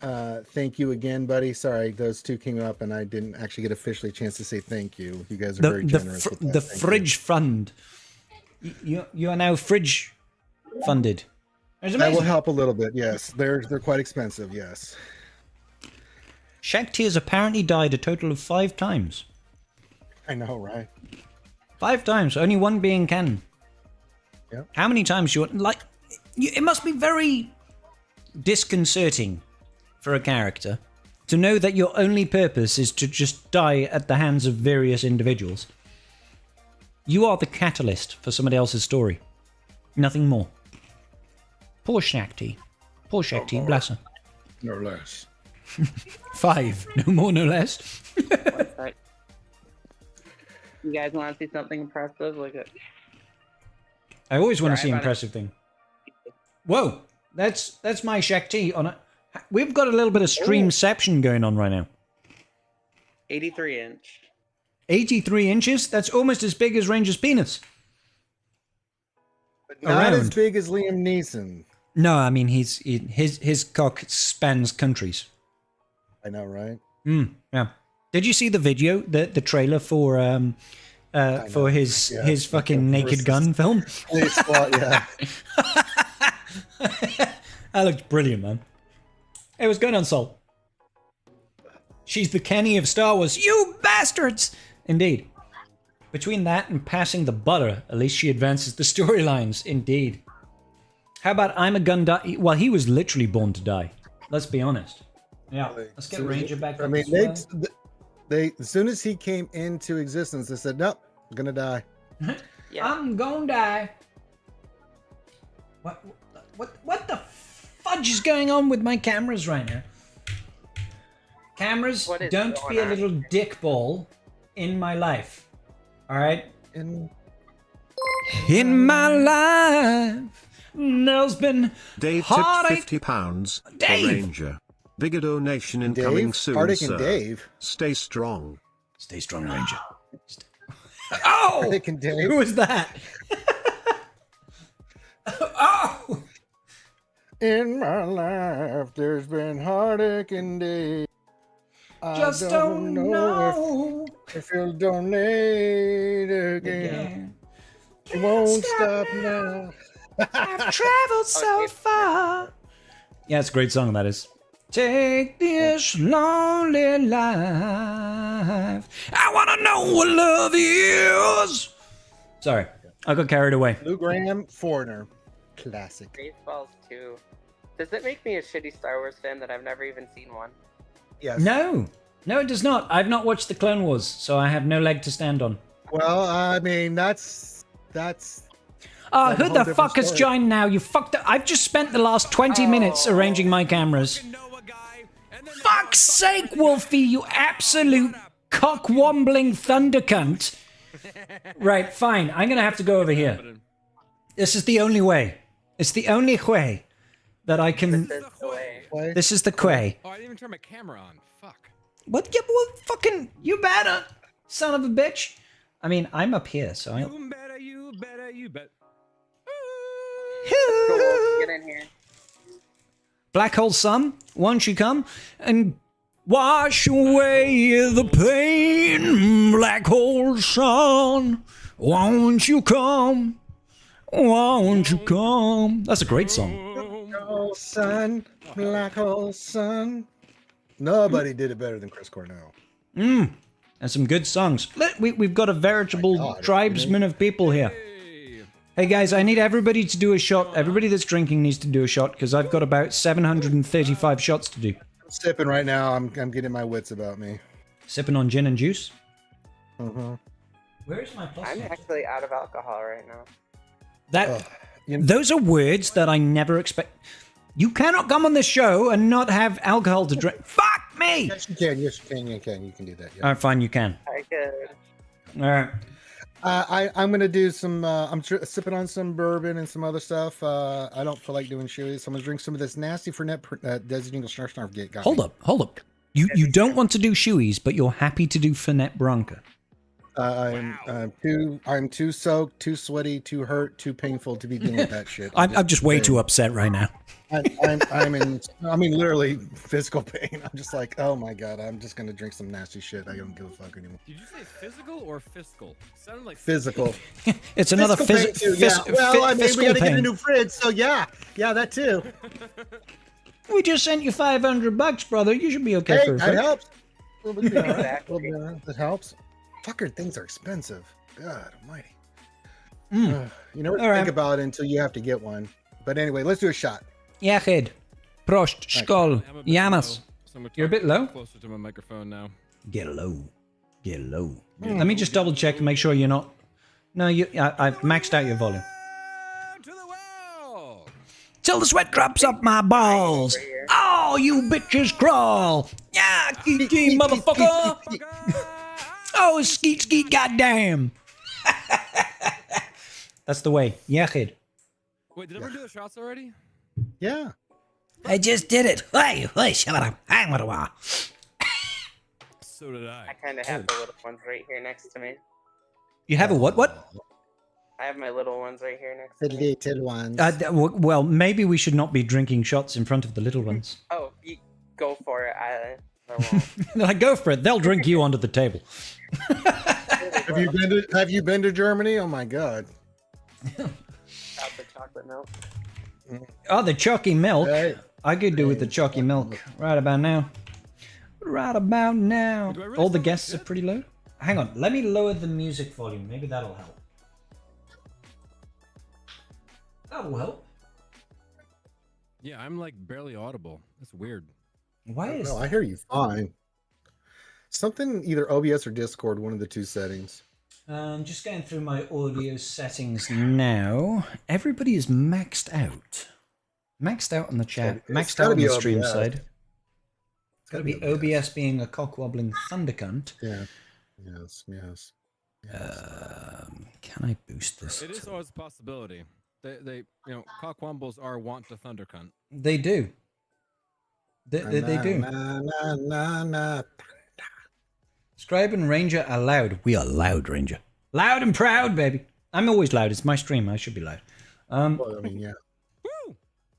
Thank you again, buddy. Sorry, those two came up and I didn't actually get officially a chance to say thank you. You guys are very generous with that. The Thank fridge fund. You are now fridge funded. That will help a little bit. Yes, they're quite expensive. Yes. Shakti has apparently died a total of 5 times. I know, right? 5 times, only one being canon. Yep. How many times it must be very disconcerting for a character to know that your only purpose is to just die at the hands of various individuals. You are the catalyst for somebody else's story. Nothing more. Poor Shakti. Poor Shakti, bless her. No less. 5, no more, no less. Right. You guys want to see something impressive? Look at. I always want to see impressive thing. Whoa, that's my Shakti on it. We've got a little bit of streamception going on right now. 83-inch. 83 inches? That's almost as big as Ranger's penis. But not as big as Liam Neeson. No, I mean his cock spans countries. I know, right? Yeah. Did you see the video, the trailer for his fucking Naked Gun film? Yeah. That looked brilliant, man. Hey, what's going on, Sol? She's the Kenny of Star Wars. You bastards! Indeed. Between that and passing the butter, at least she advances the storylines. Indeed. How about I'm a gun die? Well, he was literally born to die. Let's be honest. Yeah. Let's get Ranger back. I mean, they as soon as he came into existence, they said, "Nope, I'm gonna die." Yeah. I'm gonna die. What the fudge is going on with my cameras right now? Cameras, don't be a little dickball in my life. All right. In my life, there's been Dave tipped £50 for Ranger. Bigger donation incoming soon, Arctic sir. and Dave. Stay strong. Stay strong, Ranger. Oh! Arctic and Dave. Who was that? Oh! In my life, there's been heartache and Dave. Just don't know if you'll donate again. It won't stop now. I've traveled so far. Yeah, it's a great song, that is. Take this lonely life. I want to know what love is. Sorry, I got carried away. Lou Graham, Foreigner. Classic. Baseballs 2. Does it make me a shitty Star Wars fan that I've never even seen one? Yes. No, it does not. I've not watched the Clone Wars, so I have no leg to stand on. Well, I mean, that's. Oh, who the fuck has joined now? You fucked up. I've just spent the last 20 minutes arranging my cameras. Fuck's sake, Wolfie, you absolute cock-wombling thunder cunt. Right, fine. I'm going to have to go over here. This is the only way. It's the only way that I can... This is the quay. Oh, I didn't even turn my camera on. Fuck. What? Yeah, well, fucking... You better, son of a bitch. I mean, I'm up here, so I'll... You better. Get in here. Black hole sun, won't you come and wash away the pain? Black hole sun, won't you come? Won't you come? That's a great song. Black hole sun, black hole sun. Nobody did it better than Chris Cornell. And some good songs. We've got a veritable tribesman of people here. Hey guys, I need everybody to do a shot. Everybody that's drinking needs to do a shot because I've got about 735 shots to do. I'm sipping right now. I'm getting my wits about me. Sipping on gin and juice. Mm-hmm. Where is my plus? I'm actually out of alcohol right now. Those are words that I never expect. You cannot come on this show and not have alcohol to drink. Fuck me! Yes, you can. Yes, you can. You can. You can do that. Yeah. All right, fine, you can. I could. All right. I'm gonna do some. I'm sipping on some bourbon and some other stuff. I don't feel like doing shoeies, so I'm gonna drink some of this nasty Fernet Desert Eagle Snarf Gate. Hold up. You don't want to do shoeies, but you're happy to do Fernet Branca. I'm too soaked, too sweaty, too hurt, too painful to be dealing with that shit. I'm just way too upset right now. I'm in. I mean, literally physical pain. I'm just like, oh my god, I'm just gonna drink some nasty shit. I don't give a fuck anymore. Did you say physical or fiscal? Sounded like Physical. It's another Fiscal pain too, yeah. Well, I mean, we fiscal gotta get a pain. new fridge, so yeah, that too. We just sent you $500, brother. You should be okay Hey, for a that fridge. helps. A little bit, Exactly. that helps. Fucker, things are expensive. God Almighty. Mm. You never All right. think about it until you have to get one. But anyway, let's do a shot. Yachid. Prost. Skol. I'm a bit Yamas. low, so I'm gonna You're a talk bit low? Closer to my microphone now. Get low. Get low. Let me just double check to make sure you're not. No, I've maxed out your volume. To the wall. Till the sweat drops up my balls. Oh, you bitches crawl. Yeah, Kiki, motherfucker. Oh, skeet, skeet, goddamn. That's the way. Yachid. Wait, did everyone do the shots already? Yeah. I just did it. Hey, shut up. So did I. I kind of have the little ones right here next to me. You have a what? What? I have my little ones right here next to me. Little ones. Well, maybe we should not be drinking shots in front of the little ones. Oh, you go for it. I won't. Like, go for it. They'll drink you onto the table. Have you been to Germany? Oh my god. Got the chocolate milk. Oh, the chalky milk. Hey. I could do with the chalky milk right about now. Right about now. Do I really All the sound guests like are pretty low. Hang on. Let me lower the music volume. Maybe that'll help. That will help. Yeah, I'm like barely audible. That's weird. Why is No, I hear you fine. Something either OBS or Discord, one of the two settings. Just going through my audio settings now. Everybody is maxed out. Maxed out on the chat. It's Maxed gotta out on be the stream OBS. side. It's got to be OBS being a cock-wobbling thunder cunt. Yeah. Yes. Can I boost this? It is always a possibility. They cockwombles are want to thunder cunt. They do. They do. Na. Scribe and Ranger are loud. We are loud, Ranger. Loud and proud, baby. I'm always loud. It's my stream. I should be loud. Well, I mean, yeah.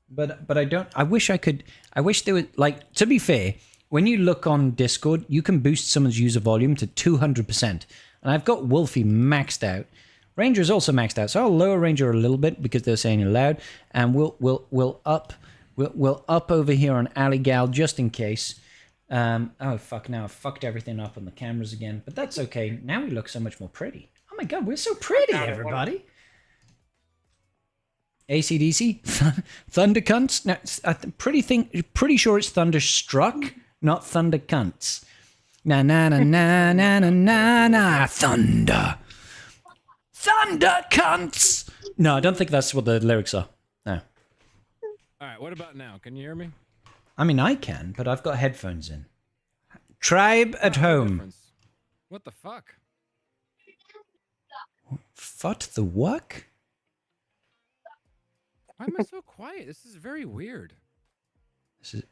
But I don't. I wish I could. I wish there was, like, to be fair, when you look on Discord, you can boost someone's user volume to 200%. And I've got Wolfie maxed out. Ranger is also maxed out, so I'll lower Ranger a little bit because they're saying it loud, and we'll up over here on Alley Gal just in case. Oh fuck! Now I've fucked everything up on the cameras again, but that's okay. Now we look so much more pretty. Oh my god, we're so pretty, everybody. AC/DC, Thunder Cunts. Now, I'm pretty sure it's Thunderstruck, not Thunder Cunts. Na na na na na na na na. Thunder Cunts. No, I don't think that's what the lyrics are. No. All right, what about now? Can you hear me? I mean, I can, but I've got headphones in. Tribe at home. Difference. What the fuck? What the what? Why am I so quiet? This is very weird.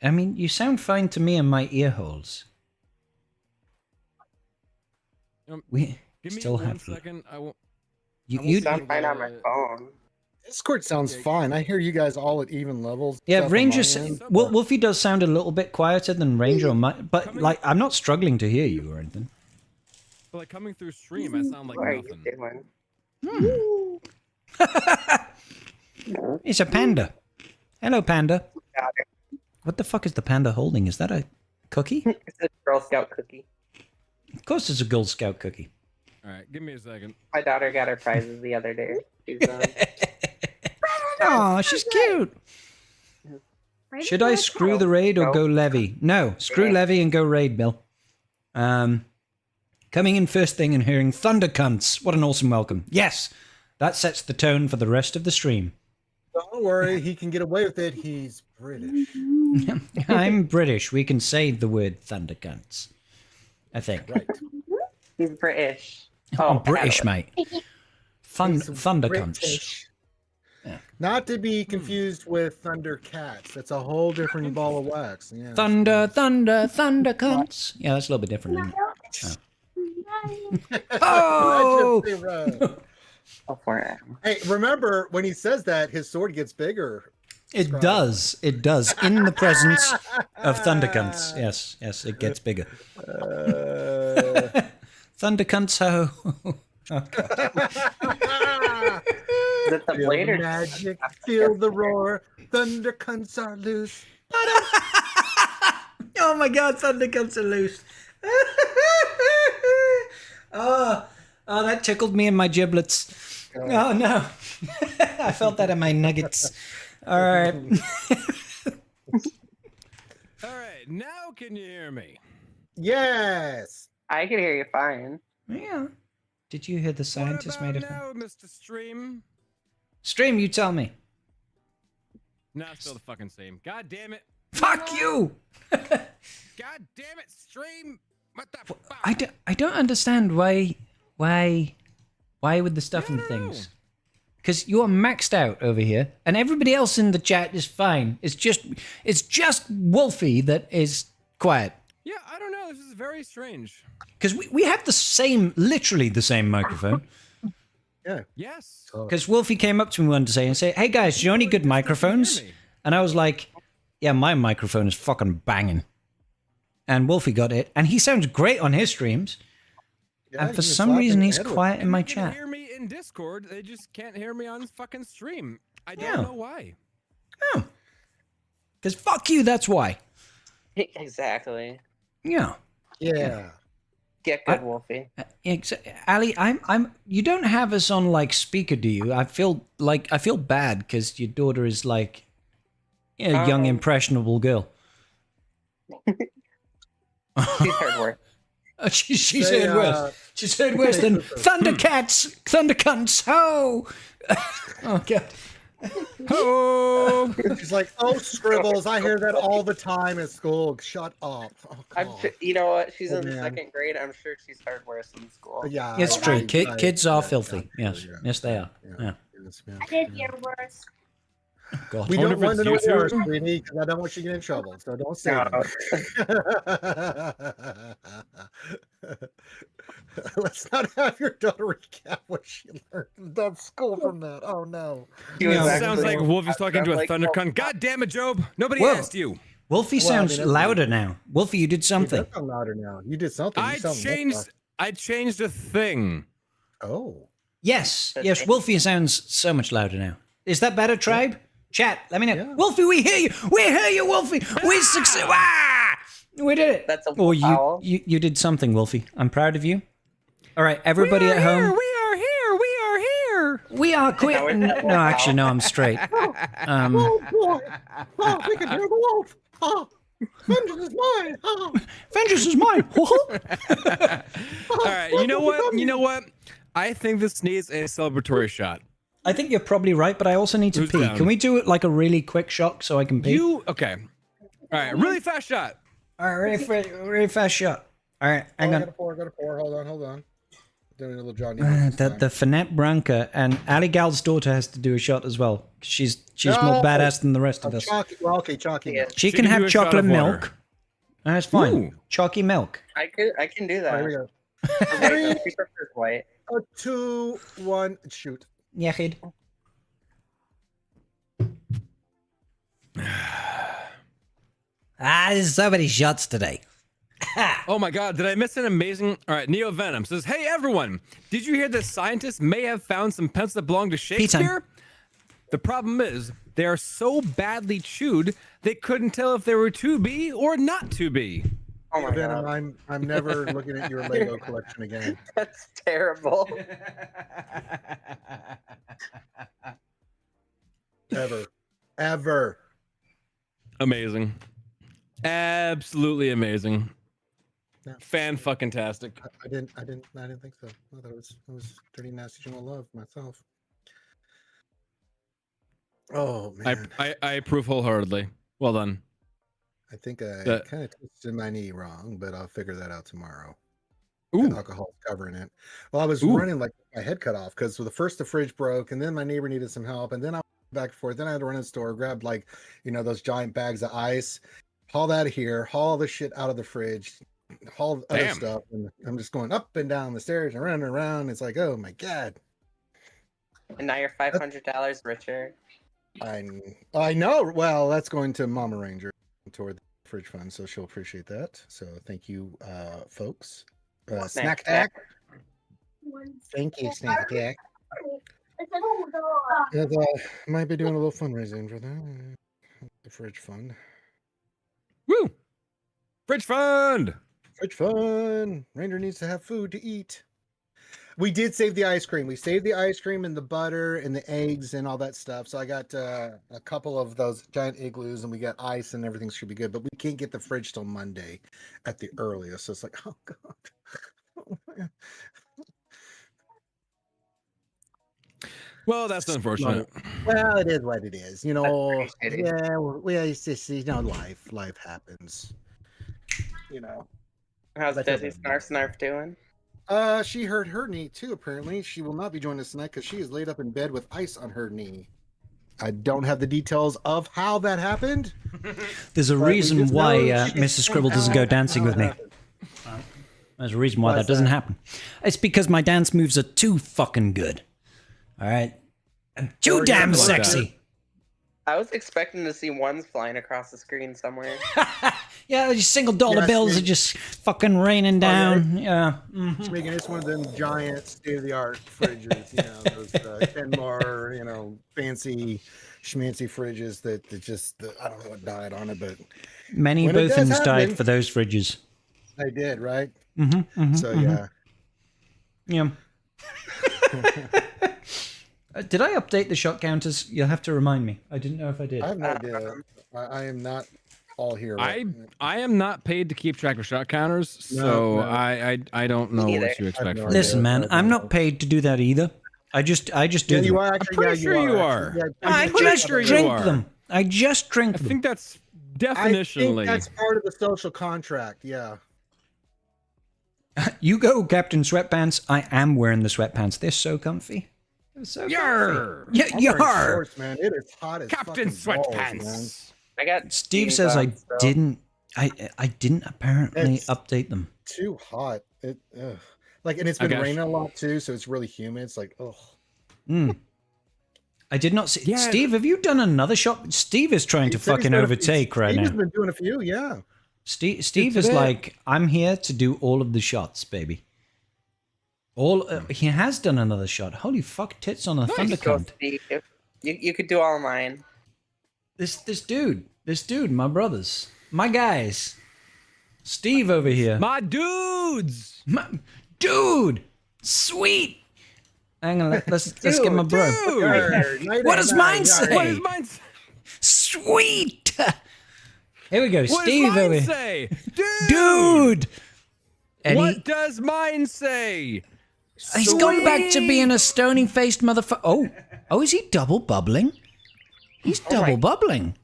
I mean, you sound fine to me in my ear holes. We Give me still one have. second. I won't. You Sound fine on my phone. Discord sounds fine. I hear you guys all at even levels. yeah, Stuff on Ranger. my end. Wolfie does sound a little bit quieter than Ranger, on my, but like I'm not struggling to hear you or anything. But like coming through stream, I sound like What are you nothing. doing? It's a panda. Hello, panda. Got it. What the fuck is the panda holding? Is that a cookie? It's a Girl Scout cookie. Of course, it's a Girl Scout cookie. All right, give me a second. My daughter got her prizes the other day. She's Oh, she's cute. Should I screw the raid or go levy? No, screw levy and go raid, Bill. Coming in first thing and hearing Thunder Cunts. What an awesome welcome. Yes, that sets the tone for the rest of the stream. Don't worry, he can get away with it. He's British. I'm British. We can say the word Thunder Cunts. I think. Right. He's British. I'm British, Acolyte. mate. Thunder British. Cunts. Yeah. Not to be confused with Thundercats. That's a whole different ball of wax. Yeah. Thunder Cunts. Yeah, that's a little bit different, isn't it? Oh! Imagine if they run. Go for it. Hey, remember when he says that, his sword gets bigger. It does. It does. In the presence of Thundercunts. Yes, yes, it gets bigger. Thundercunts ho. Oh, God. Is it the Feel blade the or magic, feel the roar, Thundercunts are loose. Oh my God, Thundercunts are loose. Oh, that tickled me in my giblets. Oh no. I felt that in my nuggets. All right. All right, now can you hear me? Yes. I can hear you fine. Yeah. Did you hear the scientist what made about a now, Mr. Stream? stream? You tell me. Nah, it's still the fucking same. God damn it. Fuck you. God damn it, Stream. What the fuck? I don't understand why with the stuff and Yeah, I don't things. Because you're maxed out over here, and everybody else in the chat is fine. It's just Wolfie that is quiet. Yeah, I don't know. This is very strange. Because we have literally the same microphone. Yes. Because Wolfie came up to me one day and said, "Hey guys, do you know any good microphones?" And I was like, "Yeah, my microphone is fucking banging." And Wolfie got it, and he sounds great on his streams. Yeah, And for you can some slap reason, him in he's the head with quiet in my They can chat. hear me in Discord. They just can't hear me on fucking stream. I Yeah. don't know why. Oh. Because fuck you, that's why. Exactly. Yeah. Yeah. Get good, Wolfie. Ali, you don't have us on like speaker, do you? I feel bad because your daughter is like a young, impressionable girl. She's heard worse. She's Say, heard worse. She's heard worse than Thundercunts, ho! Oh, God. Oh, She's like, oh, Scribbles, I hear that all the time at school. Shut up. Oh, I'm God. sure, you know what? She's Oh, in the man. second grade. I'm sure she's heard worse in school. Yeah, It's true. I- Kids are yeah, filthy. yeah, Yes. yeah, Yes, they are. Yeah. yes, yeah, I did yeah. hear worse. God. We I wonder don't if want to it's know yours, YouTube. sweetie, because I don't want you to get in trouble. So don't say No. it. Let's not have your daughter recap what she learned at school from that. Oh no. She was Yeah. actually- sounds like Wolfie's talking to a Like, Thundercunt. God damn it, Job. Nobody Whoa. asked you. Wolfie Well, I mean, sounds that's- louder now. Wolfie, you did It something. does sound louder now. You did something. You I sound more changed. soft. I changed a thing. Oh. Yes. Yes, Wolfie sounds so much louder now. Is that better, Tribe? Chat, let me know. Yeah. Wolfie, we hear you. We hear you, Wolfie. We succeed. Ah! We did it. That's a Or foul. you did something, Wolfie. I'm proud of you. All right, everybody at home. We are here. We are here. We are quit. Now we're No, at actually, no, I'm straight. Oh boy. Oh, we can hear the wolf. Oh, vengeance is mine. Oh. Vengeance is mine. All right. You know what? You know what? I think this needs a celebratory shot. I think you're probably right, but I also need to Who's pee. down? Can we do it like a really quick shot so I can pee? Okay. All right. Really fast shot. All right, really fast shot. All right, hang I on. got a pour. Hold on. Doing a little Johnny. The Finette Branca and Ali Gal's daughter has to do a shot as well. She's more badass than the rest of us. Chalky. Well, okay, chalky. Yeah. She She can can do have a shot chocolate of water. milk. That's fine. Ooh. Chalky milk. I can do All right, that. here we go. Wait, no, she prefers white. 2, 1, shoot. Yeah, kid. There's so many shots today. Oh my God, did I miss an amazing... All right, Neo Venom says, hey everyone, did you hear that scientists may have found some pens that belong to Shakespeare? The problem is, they are so badly chewed, they couldn't tell if they were to be or not to be. Oh my Venom, god, I'm never looking at your Lego collection again. that's terrible. Ever. Amazing. Absolutely amazing. Yeah. Fan-fucking-tastic. I didn't think so. I thought it was Dirty Nasty General Love myself. Oh man. I approve wholeheartedly. Well done. I think I That- kind of twisted my knee wrong, but I'll figure that out tomorrow. Ooh. The alcohol's covering it. Well, I was Ooh. running like my head cut off because the fridge broke, and then my neighbor needed some help, and then I went back and forth. Then I had to run in the store, grab like those giant bags of ice, haul that here, haul the shit out of the fridge, all other Damn. stuff, and I'm just going up and down the stairs and running around. It's like, oh my god! And now you're $500 richer. I know. Well, that's going to Mama Ranger toward the fridge fund, so she'll appreciate that. So thank you, folks. Snack Attack. Thank you, Snack Attack. Might be doing a little fundraising for that. The fridge fund. Woo! Fridge fund. Fridge fund. Ranger needs to have food to eat. We did save the ice cream. We saved the ice cream and the butter and the eggs and all that stuff. So I got a couple of those giant igloos, and we got ice, and everything should be good. But we can't get the fridge till Monday at the earliest. So it's like, oh god. Oh, man. Well, that's unfortunate. Well, it is what it is. You know, That's pretty shitty. yeah, well, it's just, you know, life happens. You know. How's That's Desi okay. Snarf doing? She hurt her knee too, apparently. She will not be joining us tonight because she is laid up in bed with ice on her knee. I don't have the details of how that happened. There's a But we reason just why know she Mrs. Scribble doesn't go dancing with me. There's a reason why Why that is doesn't that? happen. It's because my dance moves are too fucking good. All right? And too Or damn something like sexy. I was expecting to see ones flying across the screen somewhere. Yeah, these single dollar Yes, bills we- are just fucking raining down. Yeah. Megan, it's one of them giant state-of-the-art fridges, you know, those Kenmar, you know, fancy schmancy fridges that just, I don't know what died on it, but Many When it does Bothans died happen- for those fridges. they did, right? Mm-hmm, So, yeah. Yeah. Did I update the shot counters? You'll have to remind me. I didn't know if I did. I have no idea. I am not all here. I am not paid to keep track of shot counters, so No. I don't know Me what either. to expect no from idea. Listen, man, I'm not paid to do that either. I just do Yeah, them. you are actually. pretty yeah, sure you are. actually. I pretty just sure you drink are. them. I just drink I them. think that's I think definitionally. that's part of the social contract. Yeah. You go, Captain Sweatpants. I am wearing the sweatpants. They're so comfy. They're so Yarr! comfy. I'm wearing Yar! shorts, man. It is hot as Captain fucking balls, man. Sweatpants. I got Steve jeans says I on, so- didn't. I didn't apparently It's- update them. Too hot. It like, and it's been gosh. raining a lot too, so it's really humid. It's like, oh. I did not see. Yeah. Steve, have you done another shot? Steve is trying to fucking overtake right He's now. been doing a few, yeah. Steve is today- like, I'm here to do all of the shots, baby. All he has done another shot. Holy fuck, tits on a Go, thundercount. Steve. You could do all mine. This dude, my brothers, my guys, Steve over here, My dudes. dude, sweet. Hang on, let's get my bro. Dude. What does mine say? What does mine say? Sweet. Here we go, What Steve does mine over here. say? Dude. Dude. And What does mine say? he's gone back to being a stony-faced motherfucker. Oh, is he double bubbling? He's double bubbling.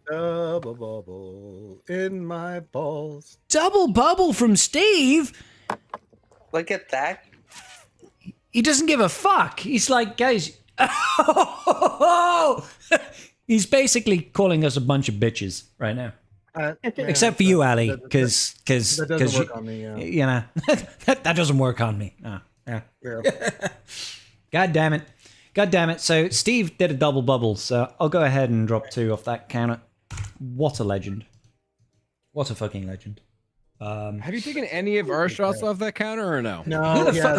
Double bubble in my balls. Double bubble from Steve. Look at that. He doesn't give a fuck. He's like, guys. He's basically calling us a bunch of bitches right now. Except for you, Ali, because that doesn't work on me. Yeah. you know that doesn't work on me. No. Yeah. Yeah. God damn it. God damn it. So Steve did a double bubble, so I'll go ahead and drop 2 off that counter. What a legend. What a fucking legend. Have you taken any of our shots off that counter or no? No,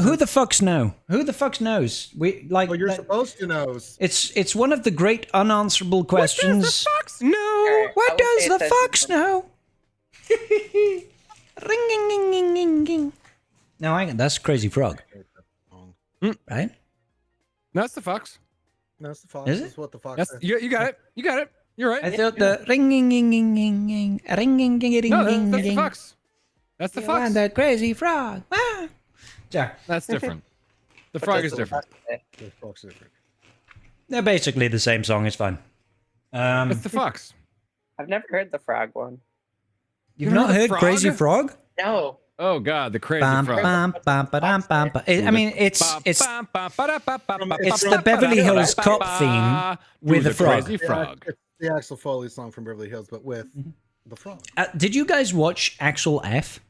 Who the fucks know? Who the fucks knows? We like well, you're that- supposed to know. it's one of the great unanswerable questions. What does the fox know? Alright, What I will does pay the attention. fox know? Ring, ging, ging, ging, ging, ging. No, that's Crazy Frog, right? No, that's the fox. That's the fox. Is it? That's what the fox That's says. you got it. You got it. You're right. I thought the ring, ging, ging, ging, ging, ging, ring, ging, ging, ging, No, ging, that's the ging. fox. That's the You fox. want that Crazy Frog. Ah. Sorry. That's different. The What frog does is the different. fox say? The fox is different. They're basically the same song. It's fine. It's the fox. I've never heard the frog one. You've You not heard the heard frog? Crazy Frog? No. Oh God, the crazy Bam, frog. bam, bam, ba-dam, bam, bam. I mean, it's It's the Beverly Hills Cop theme with a frog. Crazy frog. It's the Axel Foley song from Beverly Hills, but with the frog. Did you guys watch Axel F?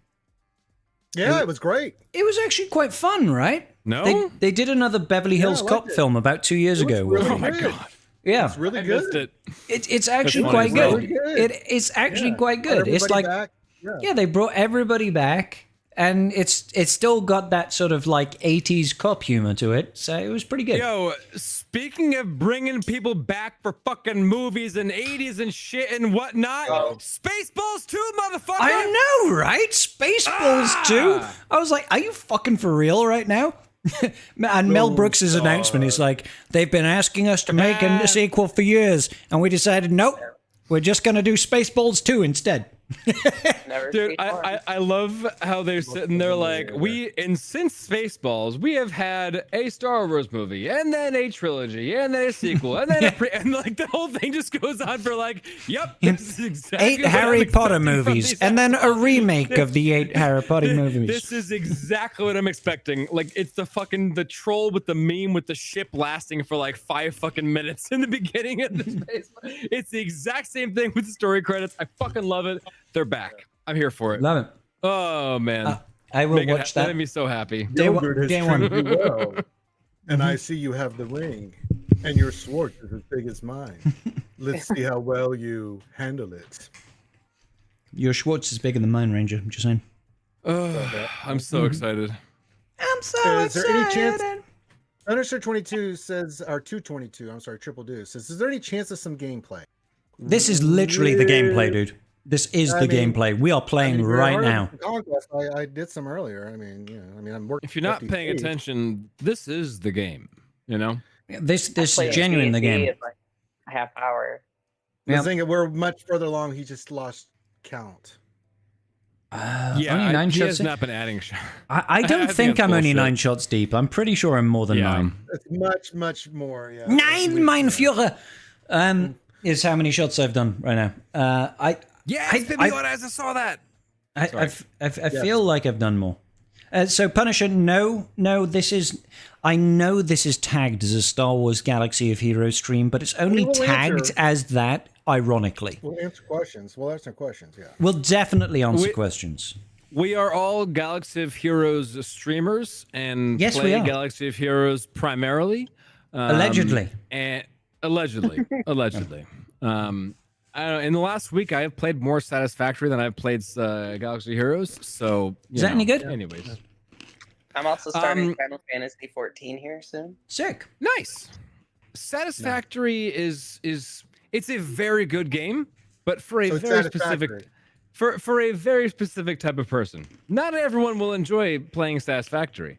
Yeah, it was great. It was actually quite fun, right? No? They did another Beverly Hills I liked Cop it. film about 2 years ago. really Oh my good. god. Yeah, It's really I good. missed it. it's actually That's quite funny. good. Really good. It's actually Yeah. quite Brought good. It's everybody like back. yeah, they brought everybody back, and it's still got that sort of like 80s cop humor to it. So it was pretty good. Yo, speaking of bringing people back for fucking movies and 80s and shit and whatnot, Spaceballs 2, motherfucker! I know, right? Spaceballs 2. I was like, are you fucking for real right now? And Mel Brooks' announcement is like, they've been asking us to make a sequel for years, and we decided, nope, we're just going to do Spaceballs 2 instead. Never Dude, seen one. I love how they're sitting there like, and since Spaceballs, we have had a Star Wars movie, and then a trilogy, and then a sequel, and then and like the whole thing just goes on for like, yep, this is exactly 8 what I'm Harry Potter expecting from movies, these and then a episodes. remake of the 8 Harry Potter movies. This is exactly what I'm expecting. Like, it's the troll with the meme with the ship lasting for like 5 fucking minutes in the beginning of the space. It's the exact same thing with the story credits. I fucking love it. They're back. I'm here for it. Love it. Oh man, I will Make it watch that that. made me so happy. Day one- Yogurt has day one. treated you well, and I see you have the ring, and your sword is as big as mine. Let's see how well you handle it. Your Schwartz is bigger than mine, Ranger. I'm just saying. I'm so excited. I'm so Is there any chance? Underscore 22 says, or 222, I'm sorry, Triple Deuce says, is there any chance of some gameplay? This is literally the gameplay, dude. This is I the mean- gameplay. We are playing right now. Conquest, I did some earlier. I mean, I'm working. If you're not 50 paying feet. attention, this is the game. You know. This Playing is genuine, the D&D game. is like a half hour. The Yeah. thing, we're much further along. He just lost count. Yeah, only 9 he shots has in? not been adding. I don't think think that's I'm only bullshit. 9 shots deep. I'm pretty sure I'm more than Yeah. 9. It's much, much more. Yeah. Nine, mein Führer! Is how many shots I've done right now. Yes, baby, I saw that. I feel like I've done more. So Punisher, no, this is. I know this is tagged as a Star Wars Galaxy of Heroes stream, but it's only will tagged answer. as that. Ironically, We'll answer questions. We'll answer questions. Yeah. we'll definitely answer questions. We are all Galaxy of Heroes streamers and Yes, we play are. Galaxy of Heroes primarily. Allegedly. And allegedly. I don't know. In the last week, I have played more Satisfactory than I've played Galaxy of Heroes. So Is that any good? Anyways, I'm also starting Final Fantasy 14 here soon. Sick. nice. Satisfactory is it's a very good game, but for a So it's very specific satisfactory. for a very specific type of person. Not everyone will enjoy playing Satisfactory.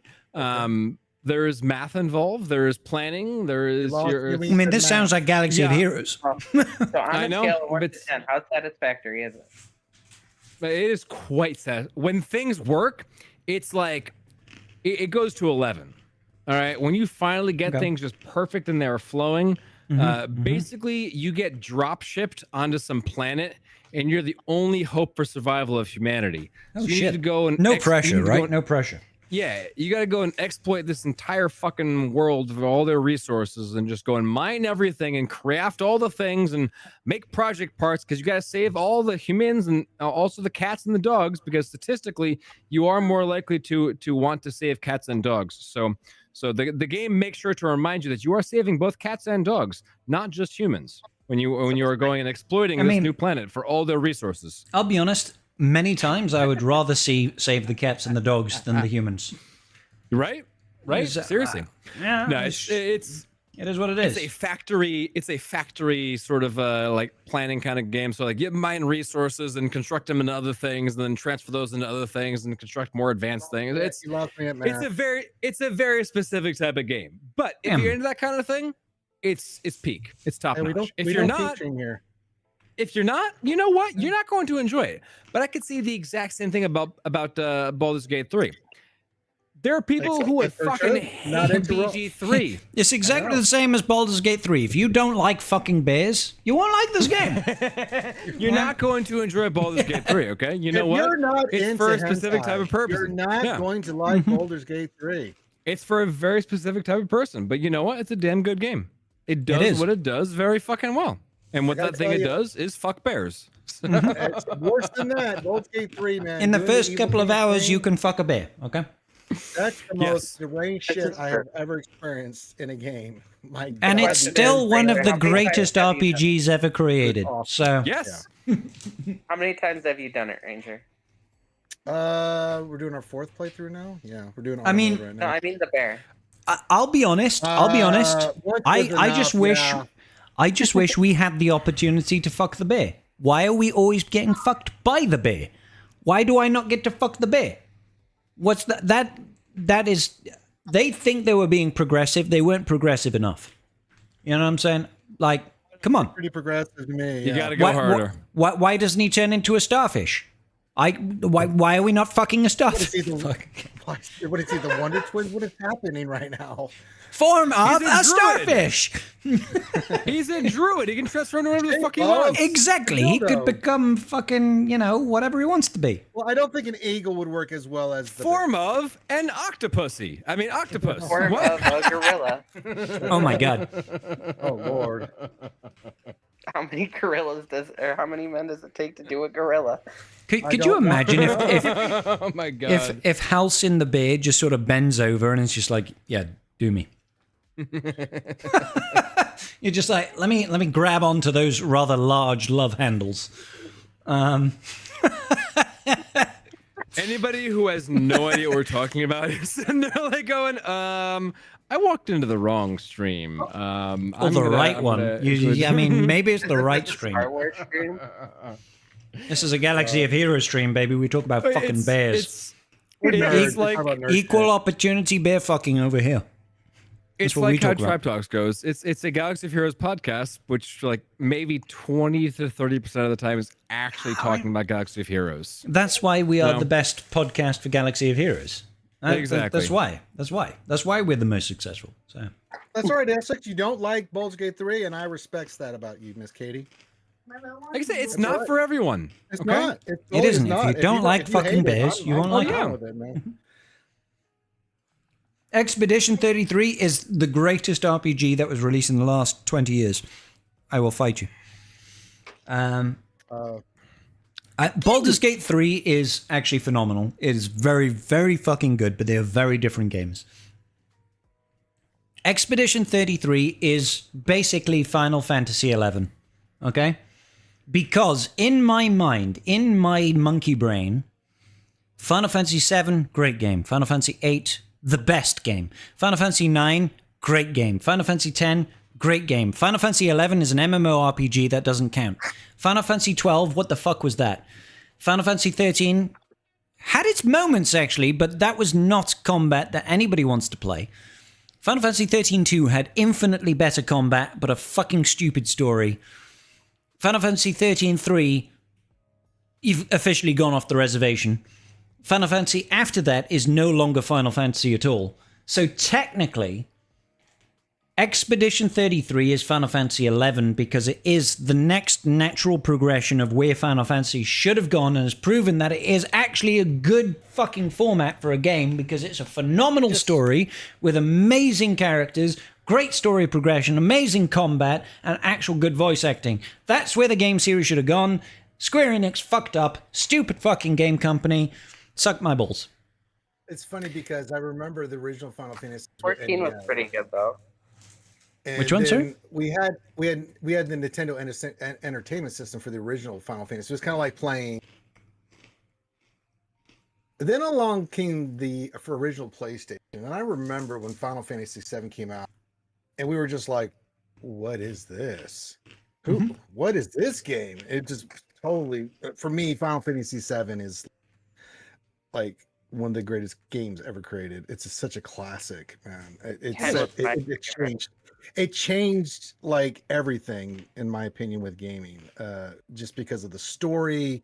There is math involved. There is planning. There is lost your. your I mean, this sounds like Galaxy of Yeah. Heroes. So on I a know, scale of 1 to but- 10, how satisfactory is it? It is quite sad. When things work, it's like it goes to 11. All right. When you finally get things just perfect and they're flowing, basically you get drop shipped onto some planet, and you're the only hope for survival of humanity. Oh So you shit! need to go and No you pressure, need to go right? and- No pressure. Yeah, you got to go and exploit this entire fucking world for all their resources and just go and mine everything and craft all the things and make project parts because you got to save all the humans and also the cats and the dogs because statistically you are more likely to want to save cats and dogs. So the game makes sure to remind you that you are saving both cats and dogs, not just humans when you are going and exploiting this new planet for all their resources. I'll be honest. Many times I would rather save the cats and the dogs than the humans. Right? Is- Seriously. Yeah, No, it's it is what it is. It's a factory sort of like planning kind of game. So like you mine resources and construct them into other things, and then transfer those into other things and construct more advanced things. It's You lost me at math. it's a very specific type of game. But if you're into that kind of thing, it's peak. It's top Hey, notch. If we you're don't not, feature in here. if you're not, you know what? You're not going to enjoy it. But I could see the exact same thing about Baldur's Gate 3. There are people who would It's for fucking sure. Not hate interrupt. BG3. It's exactly the same as Baldur's Gate 3. If you don't like fucking bears, you won't like this game. You're not going to enjoy Baldur's Gate 3, okay? You know If what? You're not It's into for a specific hentai, type of purpose. You're not Yeah. going to like Baldur's Gate 3. It's for a very specific type of person. But you know what? It's a damn good game. It does is. what it does very fucking well. And what gotta that thing tell it you- does is fuck bears. It's worse than that. Baldur's Gate 3, man. In the Doing first evil couple of thing hours, thing, you can fuck a bear. Okay. That's the Yes. most deranged This shit is I have ever experienced in a game. My And God, it's the still one of the How many greatest times have you done RPGs ever created. So Yes. How many times have you done it, Ranger? We're doing our 4th playthrough now. Yeah, we're doing. I mean- auto mode right No, now. I mean the bear. I'll be honest. Once I was just enough, wish yeah. I just wish we had the opportunity to fuck the bear. Why are we always getting fucked by the bear? Why do I not get to fuck the bear? What's that? That is. They think they were being progressive. They weren't progressive enough. You know what I'm saying? Like, come on. Pretty progressive to me. You yeah. gotta go harder. Why doesn't he turn into a starfish? Why are we not fucking a What is he, starfish? what is he, the Wonder Twins? What is happening right now? Form of He's a a druid. starfish. He's a druid. He can transform into whatever the fuck he Oh, wants. Exactly. He could Dildo. become fucking, whatever he wants to be. Well, I don't think an eagle would work as well as the Form of an octopusy. I mean, octopus. Form What? of a gorilla. Oh my god. bear. Oh Lord. How many gorillas how many men does it take to do a gorilla? Could you don't know. imagine if Oh my god. if Halcyon the bear just sort of bends over and it's just like, yeah, do me. You're just like, let me grab onto those rather large love handles. Anybody who has no idea what we're talking about is sitting there like going, I walked into the wrong stream. Or I'm the right one. I mean, maybe it's the right stream. Star Wars stream? This is a Galaxy of Heroes stream, baby. We talk about fucking bears. It's like How about nerd Equal shit? opportunity bear fucking over here. it's what we like how talk about. Tribe Talks goes. It's a Galaxy of Heroes podcast, which like maybe 20 to 30% of the time is actually talking about Galaxy of Heroes. That's why we are No. the best podcast for Galaxy of Heroes. Exactly. That's why we're the most successful. So That's all right, Essex. You don't like Baldur's Gate 3, and I respect that about you, Miss Katie. Like I said, it's That's not right. for everyone. It's okay? not. It It isn't. Not. If you don't like fucking hate it, bears, you won't like I'm it. fine with it, man. Expedition 33 is the greatest RPG that was released in the last 20 years. I will fight you. Baldur's Gate 3 is actually phenomenal. It is very, very fucking good, but they are very different games. Expedition 33 is basically Final Fantasy 11. Okay? Because in my mind, in my monkey brain, Final Fantasy 7, great game. Final Fantasy 8, the best game. Final Fantasy 9, great game. Final Fantasy 10, great game. Final Fantasy 11 is an MMORPG that doesn't count. Final Fantasy 12, what the fuck was that? Final Fantasy 13 had its moments actually, but that was not combat that anybody wants to play. Final Fantasy 13-2 had infinitely better combat, but a fucking stupid story. Final Fantasy 13-3, you've officially gone off the reservation. Final Fantasy after that is no longer Final Fantasy at all. So technically, Expedition 33 is Final Fantasy 11 because it is the next natural progression of where Final Fantasy should have gone and has proven that it is actually a good fucking format for a game because it's a phenomenal story with amazing characters, great story progression, amazing combat, and actual good voice acting. That's where the game series should have gone. Square Enix fucked up. Stupid fucking game company. Suck my balls. It's funny because I remember the original Final Fantasy. 14 was pretty good though. And Which one, sir? then we had the Nintendo Entertainment System for the original Final Fantasy. It was kind of like playing. Then along came the original PlayStation, and I remember when Final Fantasy VII came out, and we were just like, "What is this? What is this game?" It just totally, for me, Final Fantasy VII is like one of the greatest games ever created. It's such a classic, man. It changed like everything, in my opinion, with gaming. Just because of the story,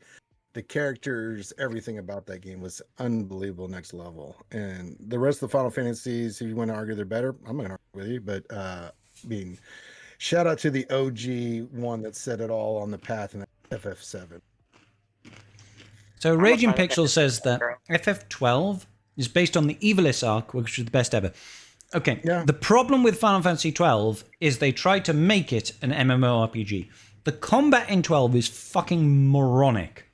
the characters, everything about that game was unbelievable, next level. And the rest of the Final Fantasies, if you want to argue they're better, I'm going to argue with you. But shout out to the OG one that set it all on the path in FF7. So Raging Pixel says that FF12 is based on the Evilis arc, which is the best ever. Okay, Yeah. The problem with Final Fantasy 12 is they tried to make it an MMORPG. The combat in 12 is fucking moronic.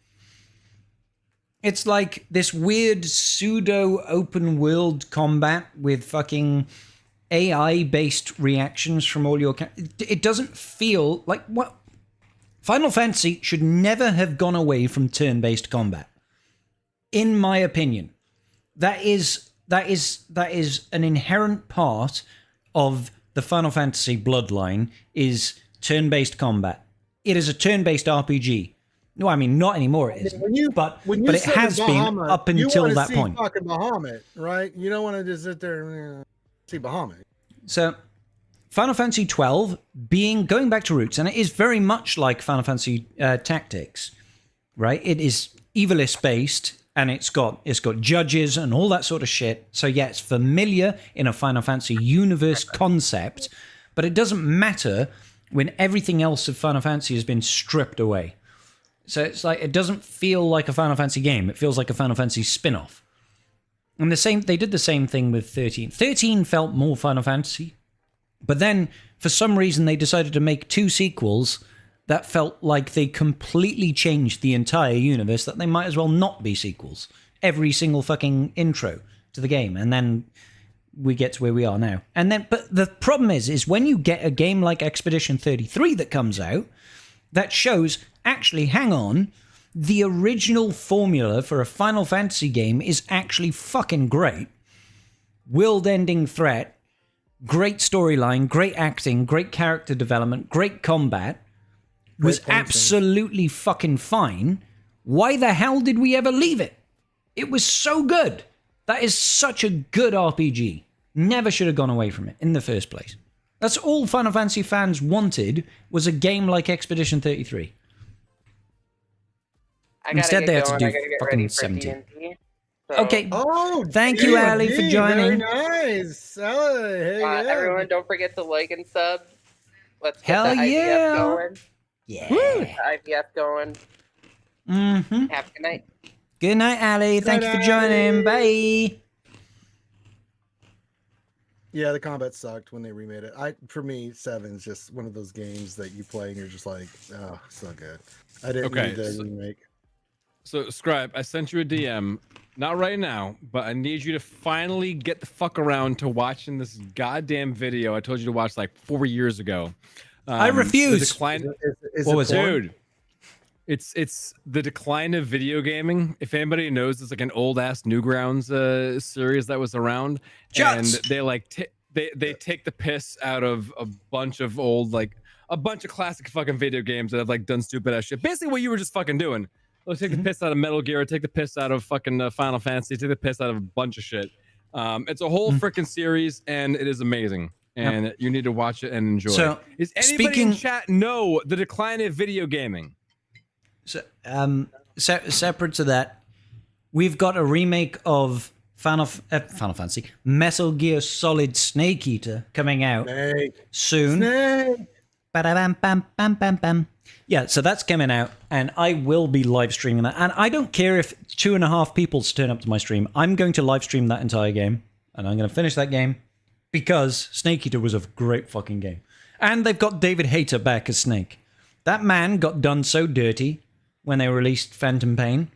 It's like this weird pseudo open world combat with fucking AI based reactions from all your. It doesn't feel like what. Final Fantasy should never have gone away from turn based combat. In my opinion, that is an inherent part of the Final Fantasy bloodline is turn based combat. It is a turn based RPG. No, I mean, not anymore it isn't. But it has been up until that point. Fucking Bahamut, right? You don't want to just sit there and see Bahamut. So, Final Fantasy 12 going back to roots, and it is very much like Final Fantasy Tactics, right? It is Evilist based, and it's got judges and all that sort of shit. So yeah, it's familiar in a Final Fantasy universe concept, but it doesn't matter when everything else of Final Fantasy has been stripped away. So it's like, it doesn't feel like a Final Fantasy game. It feels like a Final Fantasy spin-off. And they did the same thing with 13. 13 felt more Final Fantasy, but then for some reason they decided to make 2 sequels that felt like they completely changed the entire universe, that they might as well not be sequels. Every single fucking intro to the game. And then we get to where we are now. And then, but the problem is when you get a game like Expedition 33 that comes out, that shows, actually, hang on, the original formula for a Final Fantasy game is actually fucking great. World-ending threat, great storyline, great acting, great character development, great combat, was absolutely fucking fine. Why the hell did we ever leave it? It was so good. That is such a good RPG. Never should have gone away from it in the first place. That's all Final Fantasy fans wanted, was a game like Expedition 33. Instead, they had to do fucking 17. So, okay. Oh, thank you, Ali, for joining. Very nice. Hey, everyone, don't forget to like and sub. Let's get Hell the IVF yeah. going. Yeah. IVF going. Mm-hmm. Have a good night. Good night, Ali. Thank you for joining. Bye. Yeah, the combat sucked when they remade it. For me, 7's just one of those games that you play and you're just like, oh, so good. I didn't need the remake. So, Scribe, I sent you a DM. Not right now, but I need you to finally get the fuck around to watching this goddamn video I told you to watch like 4 years ago. I refuse. What was it? Dude, it's the decline of video gaming. If anybody knows, it's like an old ass Newgrounds series that was around, and they like they take the piss out of a bunch of old a bunch of classic fucking video games that have like done stupid ass shit. Basically, what you were just fucking doing. Let's take the piss out of Metal Gear, take the piss out of fucking Final Fantasy, take the piss out of a bunch of shit. It's a whole freaking series, and it is amazing. And you need to watch it and enjoy. So, is anybody in chat know the decline of video gaming? So, separate to that, we've got a remake of Final Fantasy, Metal Gear Solid Snake Eater coming out soon. Snake. Ba-da-bam-bam-bam-bam-bam. Yeah, so that's coming out, and I will be live streaming that. And I don't care if 2.5 people turn up to my stream. I'm going to live stream that entire game, and I'm going to finish that game because Snake Eater was a great fucking game. And they've got David Hayter back as Snake. That man got done so dirty when they released Phantom Pain.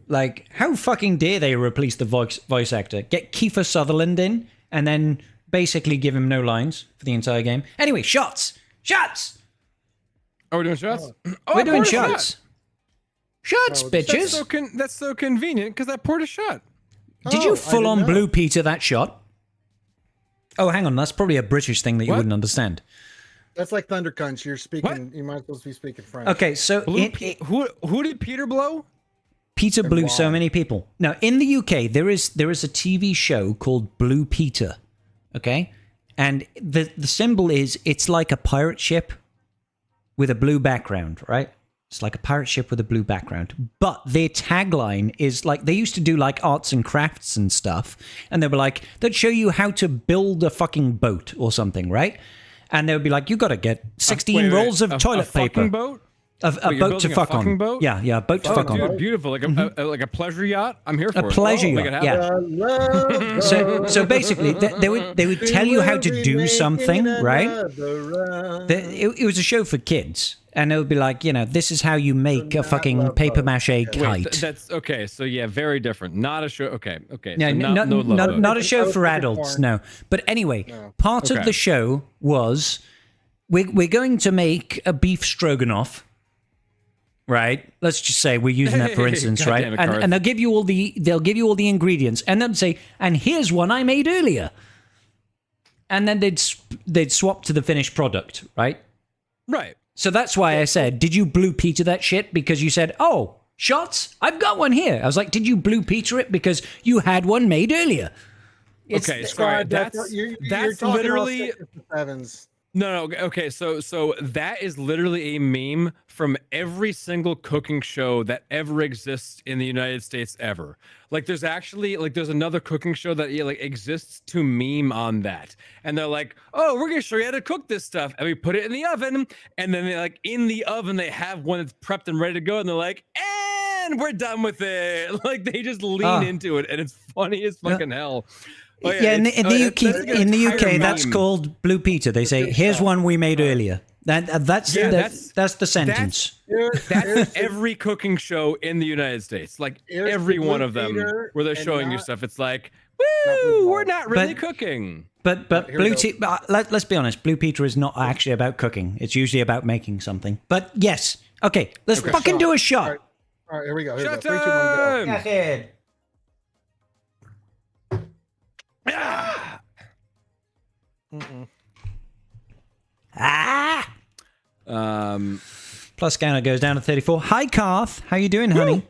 Like, how fucking dare they replace the voice actor? Get Kiefer Sutherland in, and then basically give him no lines for the entire game. Anyway, shots! Shots! Oh, we're doing shots? We're doing shots. Shots, bitches! That's so convenient, because I poured a shot. Did you full-on Blue Peter that shot? Oh, hang on, that's probably a British thing that you wouldn't understand. That's like Thunder Punch. You're speaking. What? You might as well be speaking French. Okay, so who did Peter blow? Peter blew so many people. Now, in the UK, there is a TV show called Blue Peter. Okay, and the symbol is, it's like a pirate ship with a blue background, right? It's like a pirate ship with a blue background. But their tagline is like, they used to do like arts and crafts and stuff. And they were like, they'd show you how to build a fucking boat or something, right? And they would be like, you got to get 16 rolls of toilet paper. Fucking boat? A Wait, you're boat to building a fuck fucking on. boat? Yeah, a boat to fuck Dude, on. beautiful, like like a pleasure yacht. I'm here for A it. pleasure Make it yacht, happen. yeah. So basically, they would tell you how to do something, right? It was a show for kids, and it would be like, this is how you make a fucking paper mache Wait, kite. that's okay. So yeah, very different. Not a show. Okay. Yeah, So not a show for adults, no. But anyway, part of the show was we're going to make a beef stroganoff. Right. Let's just say we're using that for instance, right? And they'll give you all the ingredients, and they'll say, and here's one I made earlier. And then they'd swap to the finished product, right? Right. So that's why I said, did you Blue Peter that shit? Because you said, oh, shots? I've got one here. I was like, did you Blue Peter it because you had one made earlier? Okay, sorry. That's literally Evans. No, okay, so that is literally a meme from every single cooking show that ever exists in the United States ever. Like there's another cooking show that exists to meme on that. And they're like, "Oh, we're going to show you how to cook this stuff." And we put it in the oven, and then they in the oven they have one that's prepped and ready to go, and they're like, "And we're done with it." Like they just lean into it, and it's funny as fucking hell. Oh, yeah, in the UK, that's called Blue Peter. They say, "Here's one we made earlier." That's the sentence. That's every cooking show in the United States. Like every one of them, where they're showing you stuff. It's like, woo, we're not really cooking. But Blue Peter. Let's be honest. Blue Peter is not actually about cooking. It's usually about making something. But yes, okay, let's fucking do a shot. All right, here we go. Shot 3, 2, 1, go. Yeah, kid. Plus counter goes down to 34. Hi, Karth. How you doing, honey?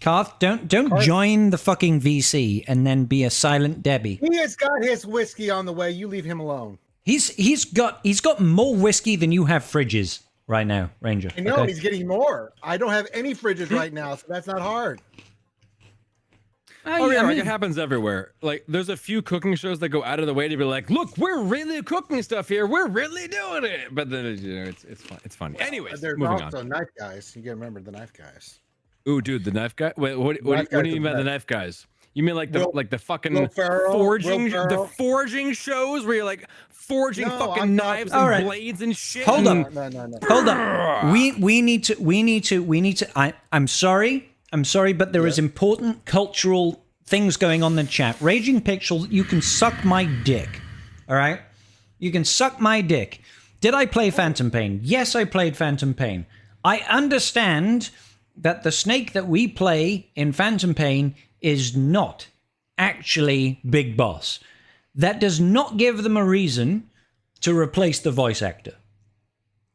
Karth, don't join the fucking VC and then be a silent Debbie. He has got his whiskey on the way. You leave him alone. He's got more whiskey than you have fridges right now, Ranger. I know, he's getting more. I don't have any fridges right now, so that's not hard. Oh yeah, like it happens everywhere. Like there's a few cooking shows that go out of the way to be like, look, we're really cooking stuff here. We're really doing it. But then it's fun. It's funny. Well, anyways, there's moving also on. Knife guys. You gotta remember the knife guys. Ooh, dude, the knife guy. Wait, what do you mean by the knife guys? You mean like the fucking forging shows where you're like forging knives and blades and shit? Hold up. Hold up. We need to. I'm sorry, but there is important cultural things going on in the chat. Raging Pixel, you can suck my dick. All right? You can suck my dick. Did I play Phantom Pain? Yes, I played Phantom Pain. I understand that the snake that we play in Phantom Pain is not actually Big Boss. That does not give them a reason to replace the voice actor.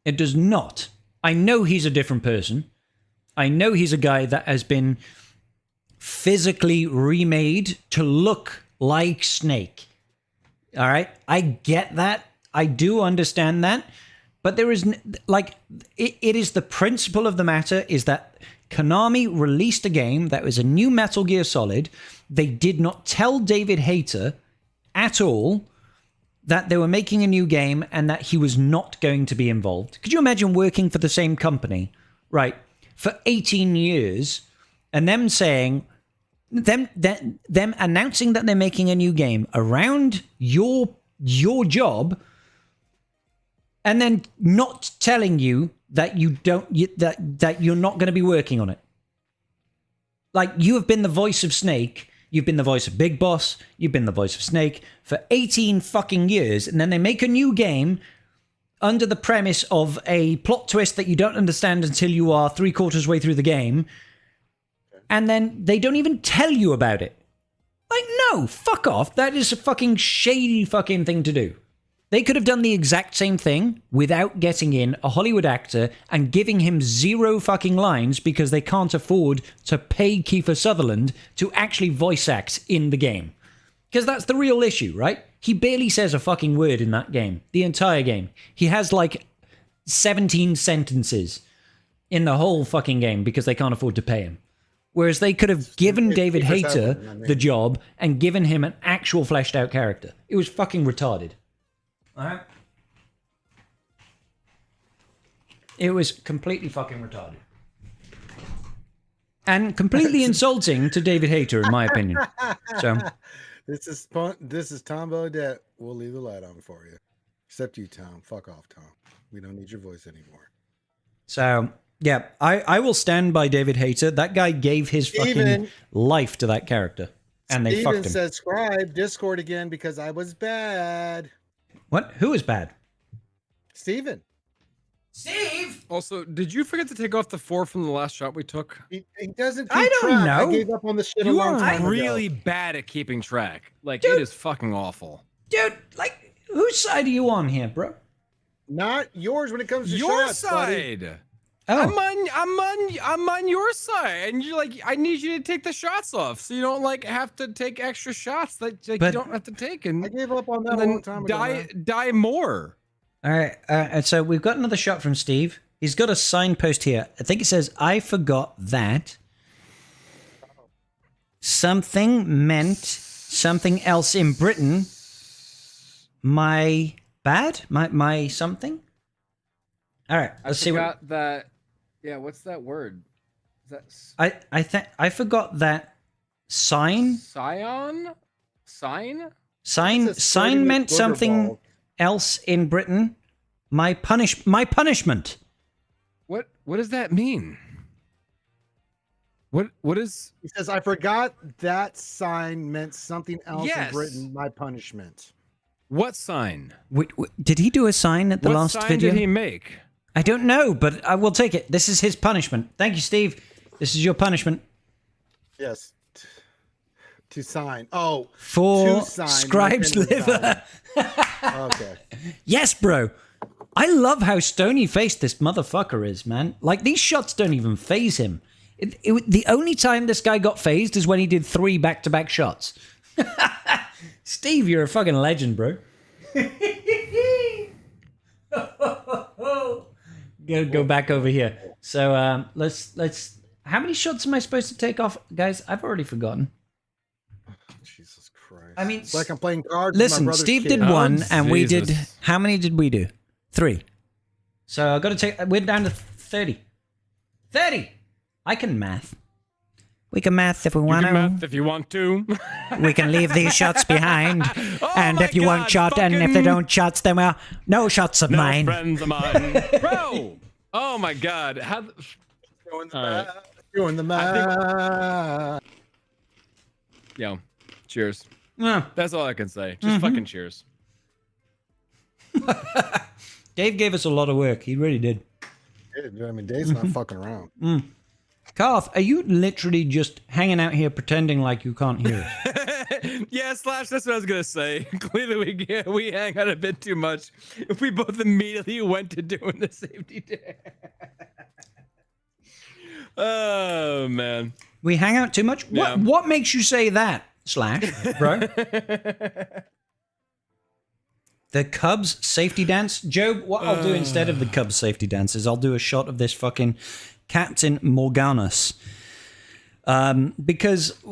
It does not. I know he's a different person. I know he's a guy that has been physically remade to look like Snake. All right? I get that. I do understand that. But there is, it is the principle of the matter is that Konami released a game that was a new Metal Gear Solid. They did not tell David Hayter at all that they were making a new game and that he was not going to be involved. Could you imagine working for the same company, right, for 18 years and them saying, them announcing that they're making a new game around your job and then not telling you that that you're not going to be working on it? Like, you have been the voice of Snake, you've been the voice of Big Boss, you've been the voice of Snake for 18 fucking years, and then they make a new game under the premise of a plot twist that you don't understand until you are 3/4 way through the game, and then they don't even tell you about it. Like, no, fuck off. That is a fucking shady fucking thing to do. They could have done the exact same thing without getting in a Hollywood actor and giving him 0 fucking lines because they can't afford to pay Kiefer Sutherland to actually voice act in the game. Because that's the real issue, right? He barely says a fucking word in that game. The entire game. He has like 17 sentences in the whole fucking game because they can't afford to pay him. Whereas they could have given David Hayter the job and given him an actual fleshed out character. It was fucking retarded. All right. It was completely fucking retarded. And completely insulting to David Hayter, in my opinion. So This is Tom Bodette. We'll leave the light on for you. Except you, Tom. Fuck off, Tom. We don't need your voice anymore. So, yeah, I will stand by David Hayter. That guy gave his fucking life to that character. And they fucked him. Steven said, "Scribe Discord again because I was bad." What? Who is bad? Steven. Steve! Also, did you forget to take off the 4 from the last shot we took? He doesn't keep I don't track. know. I gave up on the shit a You long are time really ago. bad at keeping track. Like, Dude. it is fucking awful. Dude, like, whose side are you on here, bro? Not yours when it comes to Your shots, buddy. side. Oh. I'm on your side, and you're like, I need you to take the shots off, so you don't like have to take extra shots that like, you don't have to take, and I gave up on that a then long time ago. die more. All right, and so we've got another shot from Steve. He's got a signpost here. I think it says, "I forgot that something meant something else in Britain. My bad? My something?" All right, let's see what... that. Yeah, what's that word? Is that I forgot that sign. Sign? Sign meant something else in Britain. My punishment. What does that mean? What is? He says, "I forgot that sign meant something else Yes. in Britain. My punishment." What sign? Wait, did he do a sign at the What last sign video? did he make? I don't know, but I will take it. This is his punishment. Thank you, Steve. This is your punishment. Yes. To sign. Oh, For to sign, Scribe's not to liver. sign. Okay. Yes, bro. I love how stony-faced this motherfucker is, man. Like, these shots don't even phase him. The only time this guy got phased is when he did 3 back-to-back shots. Steve, you're a fucking legend, bro. Go back over here. So let's. How many shots am I supposed to take off, guys? I've already forgotten. Jesus Christ. I mean, it's like I'm playing cards. with my listen, brother's Steve kid. did 1, and we Jesus. did. How many did we do? 3. So I got to take. We're down to 30. 30. I can math. We can math if we You want can to. math if you want to. We can leave these shots behind. Oh And my if you want God, shot, and if they fucking- don't shots, then well, no shots of No mine. friends of mine, bro. Oh my God. How? Doing the All right. math. Doing the math. Yo, cheers. Yeah. That's all I can say. Just fucking cheers. Dave gave us a lot of work. He really did. Dude, I mean, Dave's not fucking around. Karth, are you literally just hanging out here pretending like you can't hear us? Yeah, Slash, that's what I was gonna say. Clearly, we hang out a bit too much. We both immediately went to doing the safety dance. Oh man. We hang out too much? Yeah. What makes you say that, Slash, bro? The Cubs safety dance? Job, what I'll do instead of the Cubs safety dance is I'll do a shot of this fucking Captain Morganus. Because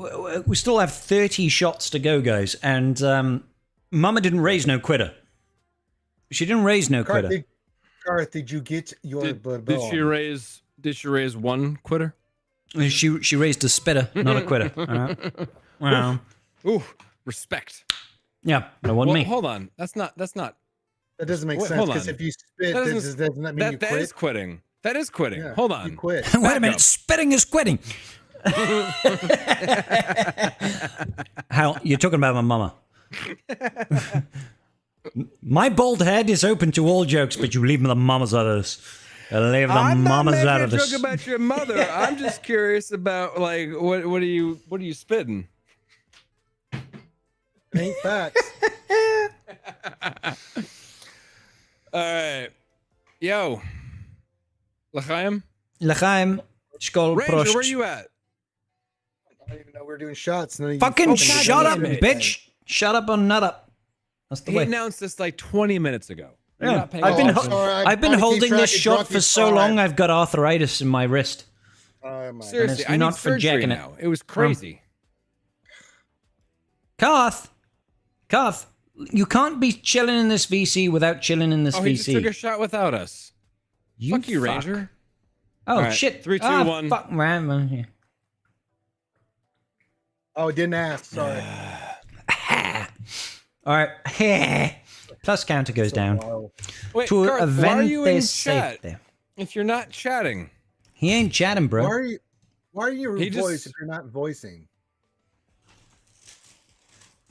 we still have 30 shots to go, guys. And Mama didn't raise no quitter. She didn't raise no quitter. Garth, did you get your Did she raise one quitter? She raised a spitter, not a quitter. All right. Well, Ooh, respect. yeah, no one me. Hold on. That's not. That doesn't make Wait, sense hold because on. if you spit, That doesn't that mean you that quit? is quitting. That is quitting. Yeah, Hold on. You quit. Wait a Back minute, up. spitting is quitting. Hal, you're talking about my mama. My bald head is open to all jokes, but you leave the mamas out of this. Leave the I'm not mamas making out a of this. joke about your mother. I'm just curious about like what are you spitting? Ain't facts. All right, yo, L'chaim, L'chaim, Skol, Ranger, Prost. where you at? I didn't even know we were doing shots. None of you Fucking shut up, did anything. bitch. Shut up or nut up. That's the He way. announced this like 20 minutes ago. You're Yeah, not paying I've been, attention. sorry, I I've been gotta keep holding track this of shot drunk for so five. long, I've got arthritis in my wrist. Oh my Seriously, it's I not need for surgery jacking it. now. It was crazy. Karth, you can't be chilling in this VC without chilling in this Oh, he just VC. took a shot without us. Fuck you, Ranger. Oh, right, shit. 3, 2, Ah, 1. Fuck, man. Oh, didn't ask. Sorry. All right. Plus counter goes down. Wild. Wait, To Garth, why are you in Avente chat safety. if you're not chatting? He ain't chatting, bro. Why are you He voice just- if you're not voicing?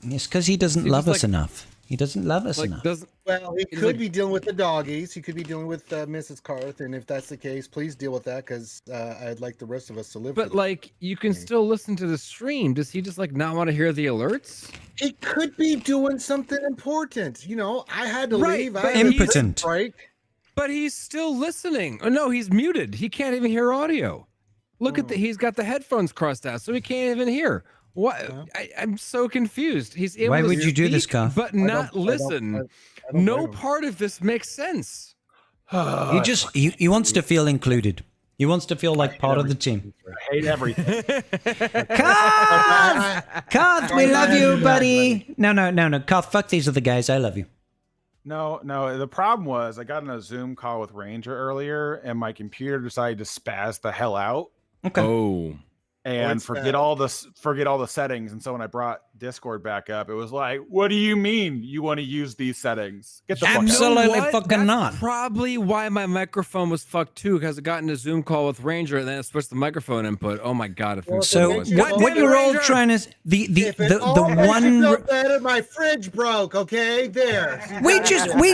It's because he doesn't He love just, us enough. He doesn't love us Like, enough. doesn't Well, he He's could like- be dealing with the doggies. He could be dealing with Mrs. Carth, and if that's the case, please deal with that because I'd like the rest of us to live. But like, you can still listen to the stream. Does he just like not want to hear the alerts? he could be doing something important. You know, I had to Right, leave. but I had a Impotent. break. But he's still listening. Oh no, he's muted. He can't even hear audio. Look at the. He's got the headphones crossed out, so he can't even hear. What? I'm so confused. He's able Why to would you do this, speak, Garth? but not listen. I don't No blame him. part of this makes sense. He just he wants to feel included. He wants to feel like part of the team. I hate everything. Karth, we love you, buddy. No, Karth, fuck these other guys. I love you. No. The problem was I got on a Zoom call with Ranger earlier, and my computer decided to spaz the hell out Okay. Oh. and What's forget that? all the settings. And so when I brought Discord back up, it was like, "What do you mean you want to use these settings? Get the fuck out!" Absolutely What? fucking That's not. Probably why my microphone was fucked too, because I got in a Zoom call with Ranger and then I switched the microphone input. Oh my god! If So What what did you're all Ranger? trying to the If it all makes you one feel better, my fridge broke. Okay, there. we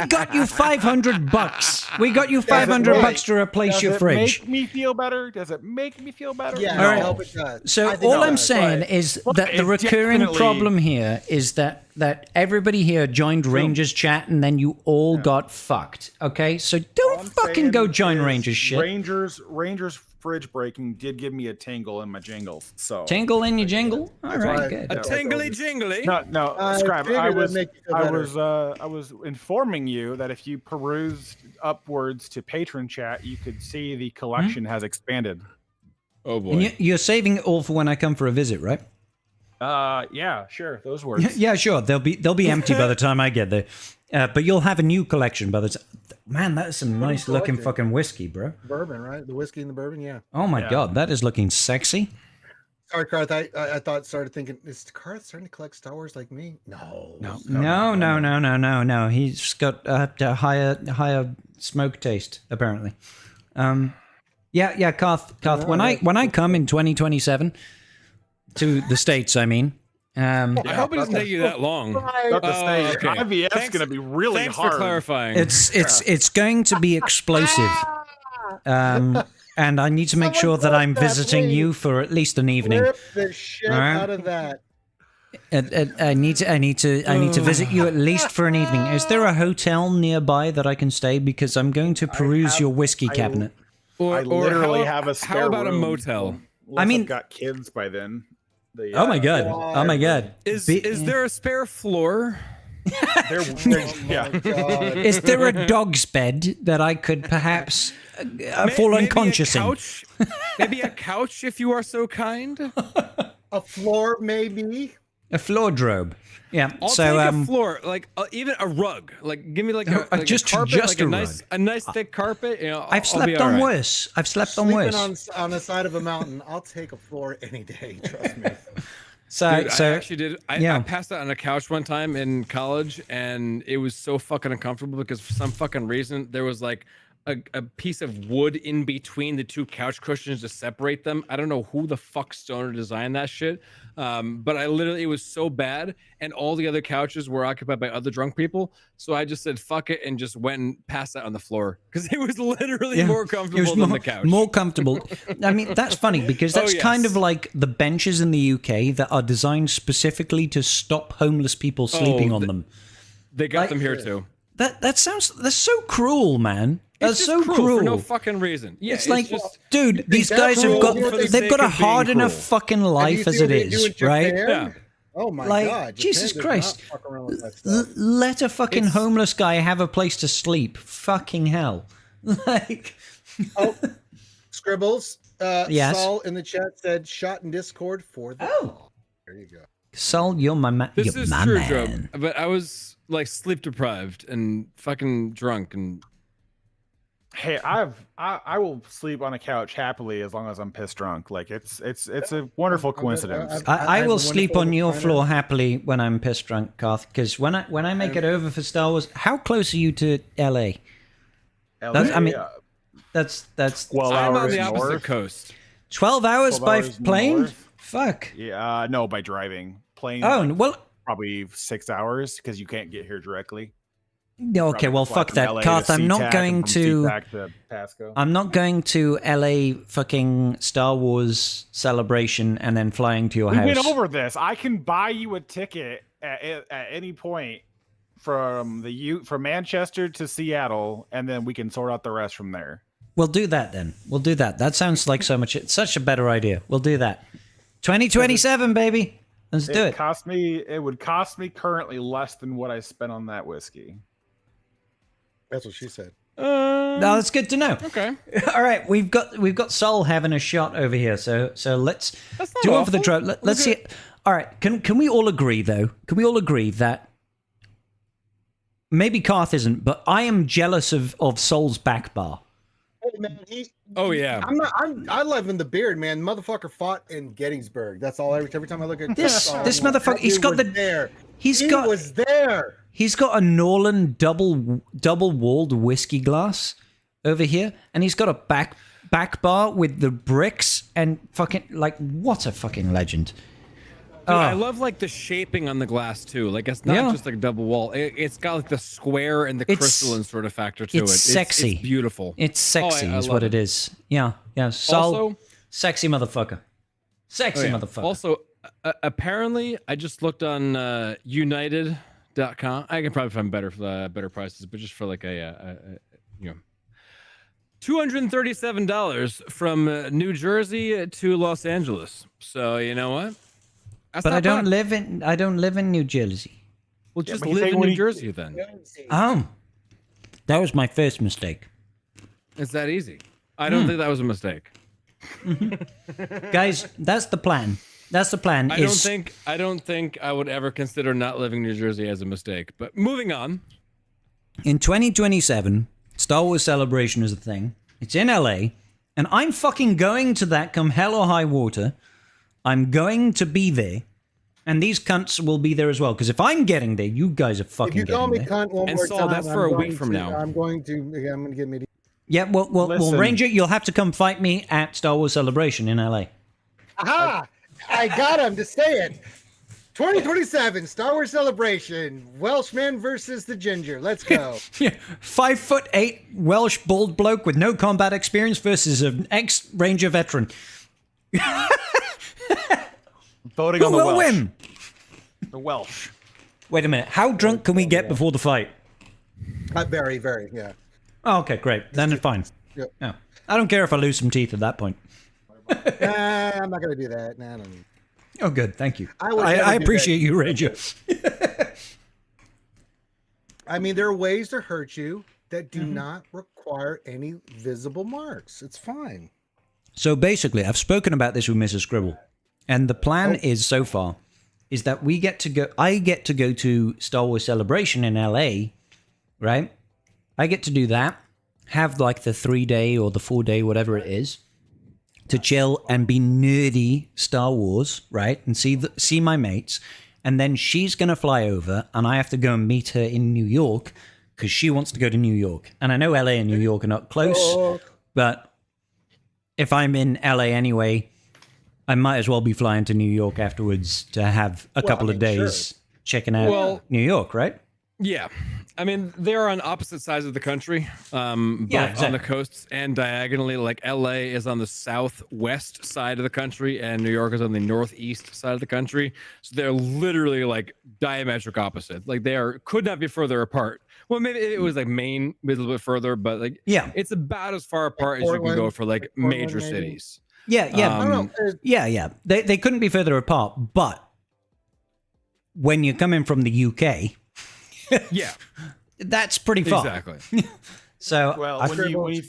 got you $500. We got you $500 to replace Does your it fridge. make me feel better? Does it make me feel better? Yeah, All right. I hope it does. So I think all it I'm does. saying but- is Look, that the it recurring definitely- problem here is that everybody here joined Rangers chat and then you all got fucked. Okay, so don't I'm fucking saying go join is Rangers shit. Rangers fridge breaking did give me a tingle in my jingles. So Tingle in your jingle. All right, right. good. a tingly jingly. no, I Scribe. figured I it'd was make you feel better. I was informing you that if you perused upwards to patron chat, you could see the collection has expanded. Oh boy. And you're saving it all for when I come for a visit, right? Yeah, sure, those words. Yeah, sure. They'll be empty by the time I get there. But you'll have a new collection by the time. Man, that's some nice looking collecting. fucking whiskey, bro. Bourbon, right? The whiskey and the bourbon, yeah. Oh my Yeah. god, that is looking sexy. Sorry, Carth. I thought started thinking, is Carth starting to collect Star Wars like me? No. No. He's got a higher smoke taste apparently. Yeah, Karth. When I come in 2027 to the States, I mean. I hope it doesn't take you that long. About to say, okay. IVF's Thanks- going to be really Thanks hard. for clarifying. It's going to be explosive. And I need to make sure Someone that I'm clip that, visiting you please. for at least an evening. Rip the shit All right. out of that. I need to visit you at least for an evening. Is there a hotel nearby that I can stay? Because I'm going to peruse your whiskey cabinet. or, I literally how, have a spare How about room. a motel? Unless I mean- I've got kids by then. Oh my god! Oh my god! Is there a spare floor? Yeah. God. Is there a dog's bed that I could perhaps fall Maybe unconscious a in? couch? Maybe a couch, if you are so kind. A floor, maybe. A floor drobe. Yeah. I'll so take a floor, like even a rug. Like give me like a, like just- a carpet, just like a a nice, rug. a nice thick carpet. You know, I've I'll be slept on all right. worse. I've slept on Sleeping worse. on the side of a mountain. I'll take a floor any day. Trust me. So Dude, so I actually did. I yeah. passed out on a couch one time in college, and it was so fucking uncomfortable because for some fucking reason there was like a piece of wood in between the two couch cushions to separate them. I don't know who the fuck stoner designed that shit, but I literally it was so bad, and all the other couches were occupied by other drunk people. So I just said fuck it and just went and passed out on the floor because it was literally Yeah, more it comfortable was than the couch. More comfortable. I mean, that's funny because that's Oh, kind of yes. like the benches in the UK that are designed specifically to stop homeless people sleeping on them. They got like- them here too. That's so cruel, man. That's It's so just cruel. for no fucking reason. Yeah, It's like, just, dude, these that's guys have cruel got, for the they've sake got a of being hard enough cruel. fucking Have you life as seen it what they do in is, right? Japan? Yeah. Oh my Like, god. Jesus Japan does Christ. not fuck around with that stuff. Let a fucking It's- homeless guy have a place to sleep. Fucking hell. Like, Oh, Scribbles. Yes? Saul in the chat said shot in Discord for the. Oh. There you go. Sol, you're my man. This You're is my true, man. Joe. But I was like sleep deprived and fucking drunk and Hey, I will sleep on a couch happily as long as I'm piss drunk. Like it's a wonderful coincidence. I will sleep on your recliner. floor happily when I'm pissed drunk, Garth. Because when I make it over for Star Wars, how close are you to LA? I mean, that's 12 I'm on hours the opposite north. coast. 12 hours 12 by hours plane. north. Fuck. Yeah, no, by driving. Plane. Oh like, well. probably 6 hours because you can't get here directly. No, okay, Probably well, fly fuck from that, LA to Garth. I'm not SeaTac going and from to. SeaTac to Pasco. I'm not going to LA fucking Star Wars celebration and then flying to your We house. went over this. I can buy you a ticket at any point from from Manchester to Seattle, and then we can sort out the rest from there. We'll do that then. We'll do that. That sounds like such a better idea. We'll do that. 2027, baby. Let's do it. It would cost me currently less than what I spent on that whiskey. That's what she said. No, that's good to know. Okay. All right, we've got Sol having a shot over here. So let's That's not do one for the awful. draw. Let's see. All right, can we all agree though? Can we all agree that maybe Karth isn't, but I am jealous of Sol's back bar. Hey, man, Oh yeah. I love him the beard, man. Motherfucker fought in Gettysburg. That's all. Every time I look at This I'm like, motherfucker. that He's dude got was the. there. He was there. He's got a Norland double walled whiskey glass over here, and he's got a back bar with the bricks and fucking like what a fucking legend. Dude, I love like the shaping on the glass too. Like it's not Yeah. just like a double wall. It's got like the square and the crystalline sort of factor to it. It's sexy. It's beautiful. It's sexy, I is love what it is. Yeah. Sol, Also- sexy motherfucker. Sexy Oh, yeah. motherfucker. Also, apparently, I just looked on United.com. I can probably find better prices, but just for like a $237 from New Jersey to Los Angeles. So you know what? That's but not I don't bad. live in New Jersey. Well, just but he's live saying in when New he- Jersey then. That was my first mistake. It's that easy. I don't think that was a mistake. Guys, that's the plan. That's the plan. I don't think I would ever consider not living in New Jersey as a mistake. But moving on. In 2027, Star Wars Celebration is a thing. It's in LA, and I'm fucking going to that come hell or high water. I'm going to be there, and these cunts will be there as well. Because if I'm getting there, you guys are If fucking you call me getting there. cunt one And more Saul, time, that's for a week from now. I'm going to get me. Yeah, well, Listen. Ranger, you'll have to come fight me at Star Wars Celebration in LA. Aha! I got him to say it. 2027 Star Wars Celebration. Welshman versus the Ginger. Let's go. Yeah, 5'8" Welsh bald bloke with no combat experience versus an ex-Ranger veteran. Voting Who on the will Welsh. win? The Welsh. Wait a minute. How drunk can we get before the fight? Very, very, yeah. Oh, okay, great. Then it's fine. Yep. Yeah. I don't care if I lose some teeth at that point. Nah, I'm not gonna do that. Nah, I don't need. Oh, good. Thank you. I would never I do appreciate you, Ranger. I mean, there are ways to hurt you that do Mm-hmm. not require any visible marks. It's fine. So basically, I've spoken about this with Mrs. Scribble, and the plan is so far is that we get to go. I get to go to Star Wars Celebration in LA, right? I get to do that, have like the 3-day or the 4-day, whatever it is, to chill and be nerdy Star Wars, right? And see my mates, and then she's gonna fly over, and I have to go and meet her in New York because she wants to go to New York. And I know LA and New York are not close, but if I'm in LA anyway, I might as well be flying to New York afterwards to have a couple of days checking out New York, right? Yeah. I mean, they're on opposite sides of the country, both on exactly. the coasts and diagonally. Like LA is on the southwest side of the country, and New York is on the northeast side of the country. So they're literally like diametric opposite. Like could not be further apart. Well, maybe it was like Maine a little bit further, but like it's about as far apart as you can go for like major maybe. cities. Yeah. I don't know. Yeah. They couldn't be further apart, but when you're coming from the UK, Yeah, that's pretty far. exactly. So Well,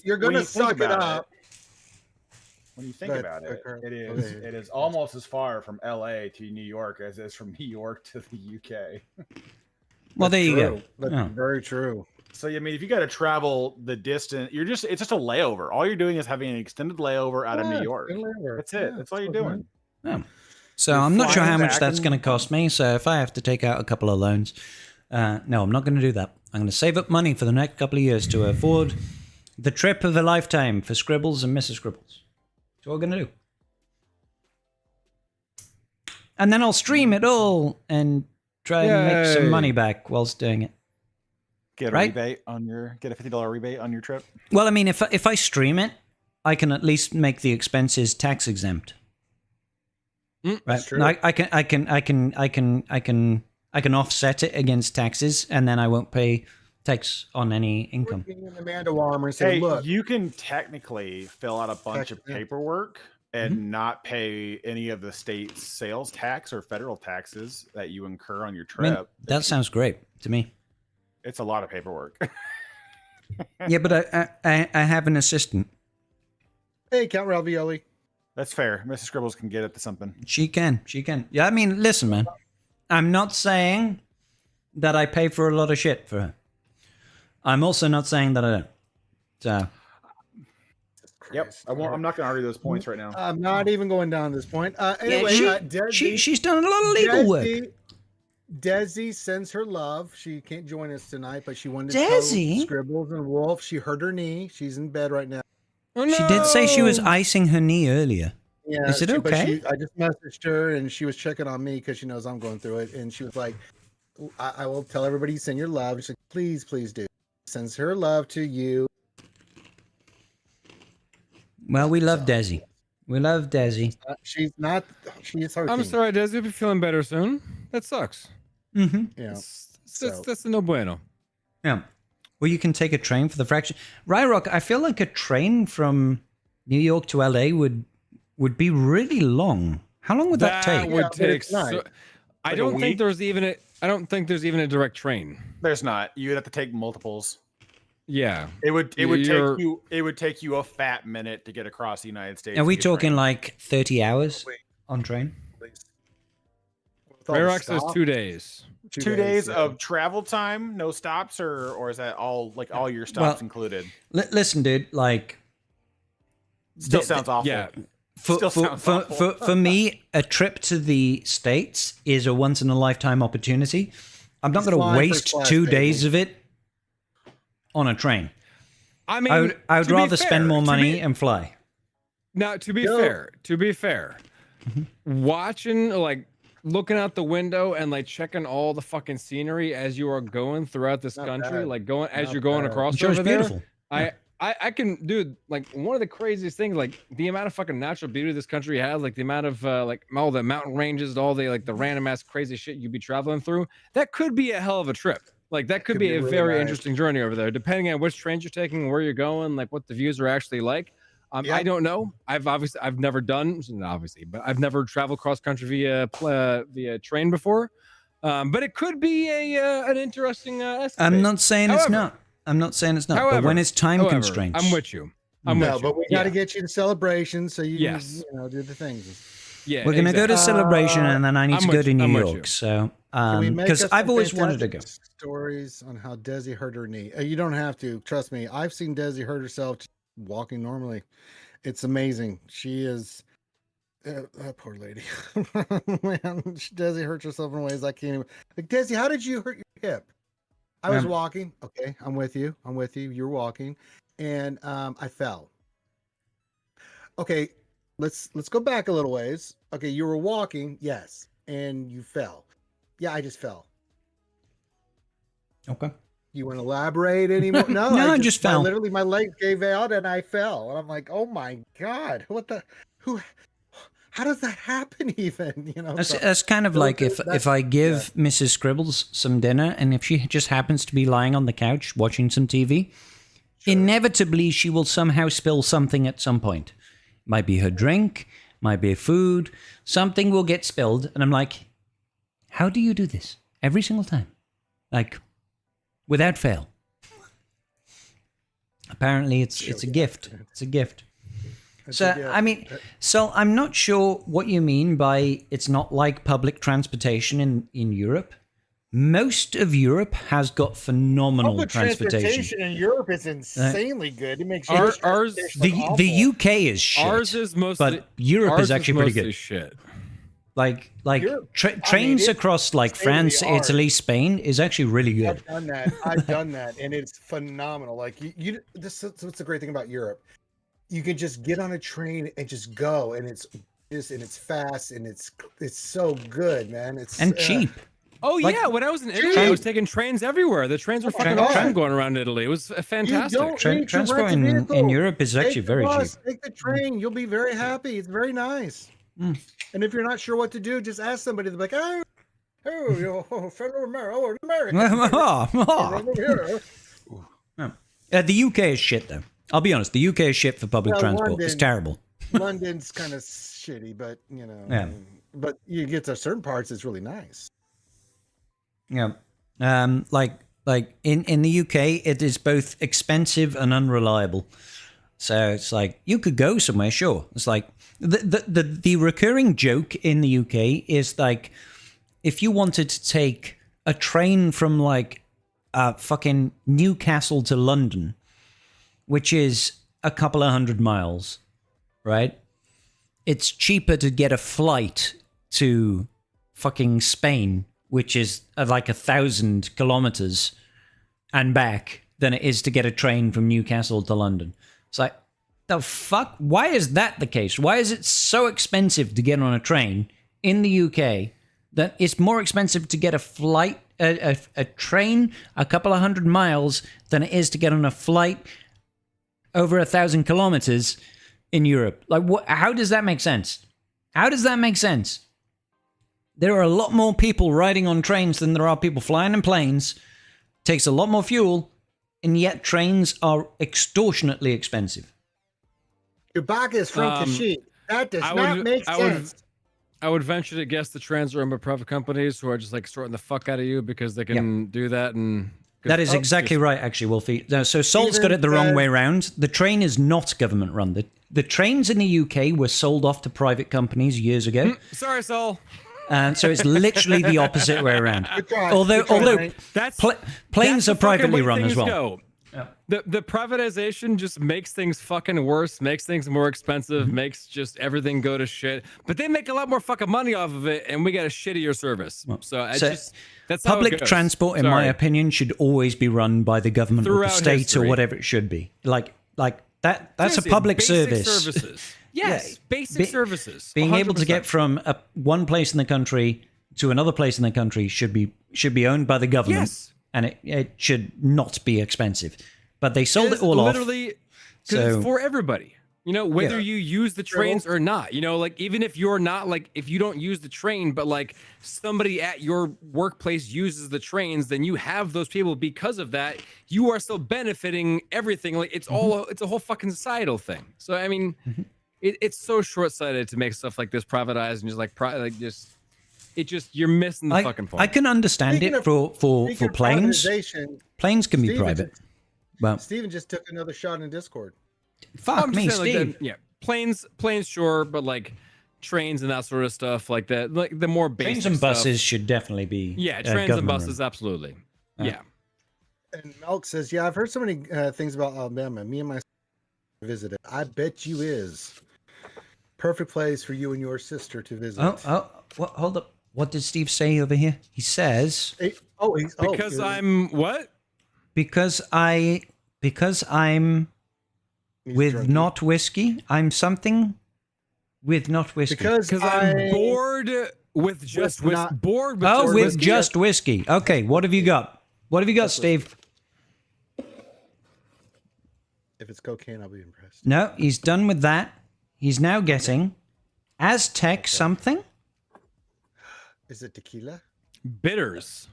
You're gonna suck it up. When you think But- about it, okay. it is almost as far from LA to New York as it is from New York to the UK. well, there you go. That's Yeah. very true. So I mean, if you got to travel the distance, it's just a layover. All you're doing is having an extended layover out of New York. That's it. That's all you're doing. Yeah. So You're I'm not sure flying how much back that's and- going to cost me. So if I have to take out a couple of loans, no, I'm not going to do that. I'm going to save up money for the next couple of years to afford the trip of a lifetime for Scribbles and Mrs. Scribbles. That's what we're going to do. And then I'll stream it all and try and make some Yay. money back whilst doing it. Get a Right? rebate on get a $50 rebate on your trip. Well, I mean, if I stream it, I can at least make the expenses tax exempt. Right? That's true. I can offset it against taxes, and then I won't pay tax on any income. Bring in Amanda Warmer and say, Hey, look, you can technically fill out a bunch of Technically. paperwork and not pay any of the state's sales tax or federal taxes that you incur on your I mean, trip. that sounds great to me. It's a lot of paperwork. Yeah, but I have an assistant. hey, Count Ravioli. That's fair. Mrs. Scribbles can get it to something. She can. Yeah, I mean, listen, man. I'm not saying that I pay for a lot of shit for her. I'm also not saying that I don't. So, Yep. I'm not going to argue those points right now. I'm not even going down this point. Anyway, she's done a lot of legal work. Desi sends her love. She can't join us tonight, but she wanted to Desi? tell Scribbles and Wolf. She hurt her knee. She's in bed right now. Oh, no. She did say she was icing her knee earlier. Yeah, Is it but okay? I just messaged her, and she was checking on me because she knows I'm going through it. And she was like, I will tell everybody you send your love. She's like, please, please do. Sends her love to you. Well, we love Desi. We love Desi. She's not. She is hurting. I'm sorry, Des. You'll be feeling better soon. That sucks. Mm-hmm. Yeah. That's a no bueno. Yeah. Well, you can take a train for the fraction. Ryrock, I feel like a train from New York to LA would be really long. How long would that take? Would Yeah, but take. it's nice. I Like a don't think week? there's even a. I don't think there's even a direct train. There's not. You'd have to take multiples. Yeah. It would You're- take you a fat minute to get across the United States. Are we via train. talking like 30 hours on train? With all the Rayrock says stops, 2 days. 2 days yeah. of travel time, no stops, or is that all your stops included? Listen, dude, like Still sounds awful. Yeah. Still sounds awful. for me, a trip to the States is a once in a lifetime opportunity. I'm not He's going to flying waste first class, 2 baby. days of it on a train. I mean, I would to be rather fair, spend more to money be- and fly. Now, to be Yo. fair, watching, like, looking out the window and like checking all the fucking scenery as you are going throughout this Not country, bad. like going as Not you're going bad. across I'm sure it's over there. beautiful. I can, dude, like one of the craziest things, like the amount of fucking natural beauty this country has, like the amount of like all the mountain ranges, all the like the random ass crazy shit you'd be traveling through. That could be a hell of a trip. Like that could be a really very nice. interesting journey over there, depending on which trains you're taking, where you're going, like what the views are actually like. Yeah. I don't know. I've never done, not obviously, but I've never traveled cross country via train before. But it could be an interesting. I'm not saying it's However- not. I'm not saying it's not. However- but when it's time However, constraints, I'm with you. I'm No, with but you. we got to get you to celebration so you Yes. can, do the things. Yeah, we're going to go to exactly. Celebration, and then I need I'm to go with to you. New I'm with York. you. So, Can we make because us I've some always wanted to go. fantastic stories on how Desi hurt her knee. You don't have to. Trust me. I've seen Desi hurt herself walking normally. It's amazing. She is. That poor lady. Man, Desi hurts herself in ways I can't even. Like, Desi, how did you hurt your hip? I was walking. Okay, I'm with you. You're walking, and I fell. Okay, let's go back a little ways. Okay, you were walking, yes, and you fell. Yeah, I just fell. Okay. You want to elaborate anymore? No, No, I just fell. Literally, my leg gave out and I fell. And I'm like, oh my God, how does that happen even? That's kind of like if I give Mrs. Scribbles some dinner, and if she just happens to be lying on the couch watching some TV, inevitably she will somehow spill something at some point. Might be her drink, might be food, something will get spilled. And I'm like, how do you do this? Every single time. Like, without fail. Apparently it's a gift. It's a gift. So, I mean, so I'm not sure what you mean by it's not like public transportation in Europe. most of Europe has got phenomenal Public transportation. in Europe is insanely good. It makes Ours- The UK is shit. Ours is mostly, but Europe ours is actually pretty mostly good. Shit. Like Europe, trains across like France, state-of-the-art. Italy, Spain is actually really good. I've done that. I've done that, and it's phenomenal. Like this is what's the great thing about Europe. You can just get on a train and just go, and it's fast, and it's so good, man. It's cheap. Oh Like- yeah, when I was in Italy, I was taking trains everywhere. The trains were fucking awesome going around Italy. It was fantastic. don't need to Transport rent a in vehicle. Europe is actually Take the very bus, cheap. Take the train. You'll be very happy. It's very nice. Mm. And if you're not sure what to do, just ask somebody. They're like, oh, you fellow American. The UK is shit, though. I'll be honest. The UK is shit for public Well, transport. It's London- terrible. London's kind of shitty, but Yeah. But you get to certain parts, it's really nice. Yeah. Like in the UK, it is both expensive and unreliable. So it's like you could go somewhere, sure. It's like the recurring joke in the UK is like if you wanted to take a train from like fucking Newcastle to London, which is a couple of 100 miles, right? It's cheaper to get a flight to fucking Spain, which is like 1,000 kilometers and back, than it is to get a train from Newcastle to London. It's like, the fuck? Why is that the case? Why is it so expensive to get on a train in the UK that it's more expensive to get a flight, a train a couple of 100 miles than it is to get on a flight over 1,000 kilometers in Europe? Like, what? How does that make sense? How does that make sense? There are a lot more people riding on trains than there are people flying in planes. Takes a lot more fuel, and yet trains are extortionately expensive. Your back is from sheet. That does not make sense. I would venture to guess the trains are owned by private companies who are just like sorting the fuck out of you because they can do that. And that is exactly right, actually, Wolfie. So Salt's got it the wrong way around. The train is not government run. The trains in the UK were sold off to private companies years ago. Sorry, Saul. So it's literally the opposite way around. Although planes are privately run as well. Yeah. The privatization just makes things fucking worse, makes things more expensive, makes just everything go to shit. But they make a lot more fucking money off of it, and we get a shittier service. So that's how public it goes. transport, in my opinion, should always be run by the government or the state or whatever it should be. Like that. That's a public service. Services. Yes, basic services. Being 100%. able to get from one place in the country to another place in the country should be owned by the government. Yes. And it should not be expensive. But they sold it all literally, off. Because it's for everybody. You know, whether you use the trains or not. You know, like even if you're not like if you don't use the train, but like somebody at your workplace uses the trains, then you have those people because of that. You are still benefiting everything. Like it's all it's a whole fucking societal thing. So I mean, it's so short-sighted to make stuff like this privatized and just you're missing the fucking point. I can understand Speaking it for planes. Planes can be private. Well, Steven just took another shot in Discord. Fuck me, Steve. Like planes, sure, but like trains and that sort of stuff, like that, like the more basic trains and stuff. buses should definitely be. Yeah, trains and buses, absolutely. Yeah. And Melk says, "Yeah, I've heard so many things about Alabama. Me and my visited. I bet you is perfect place for you and your sister to visit." Hold up. What did Steve say over here? He says, because I'm what? Because I'm with drunky. Not whiskey. I'm something with not whiskey. Because I'm bored with just whiskey. Bored with with whiskey. just whiskey. Okay, what have you got? What have you got, Steve? If it's cocaine, I'll be impressed. No, he's done with that. He's now getting Aztec something. Is it tequila? Bitters.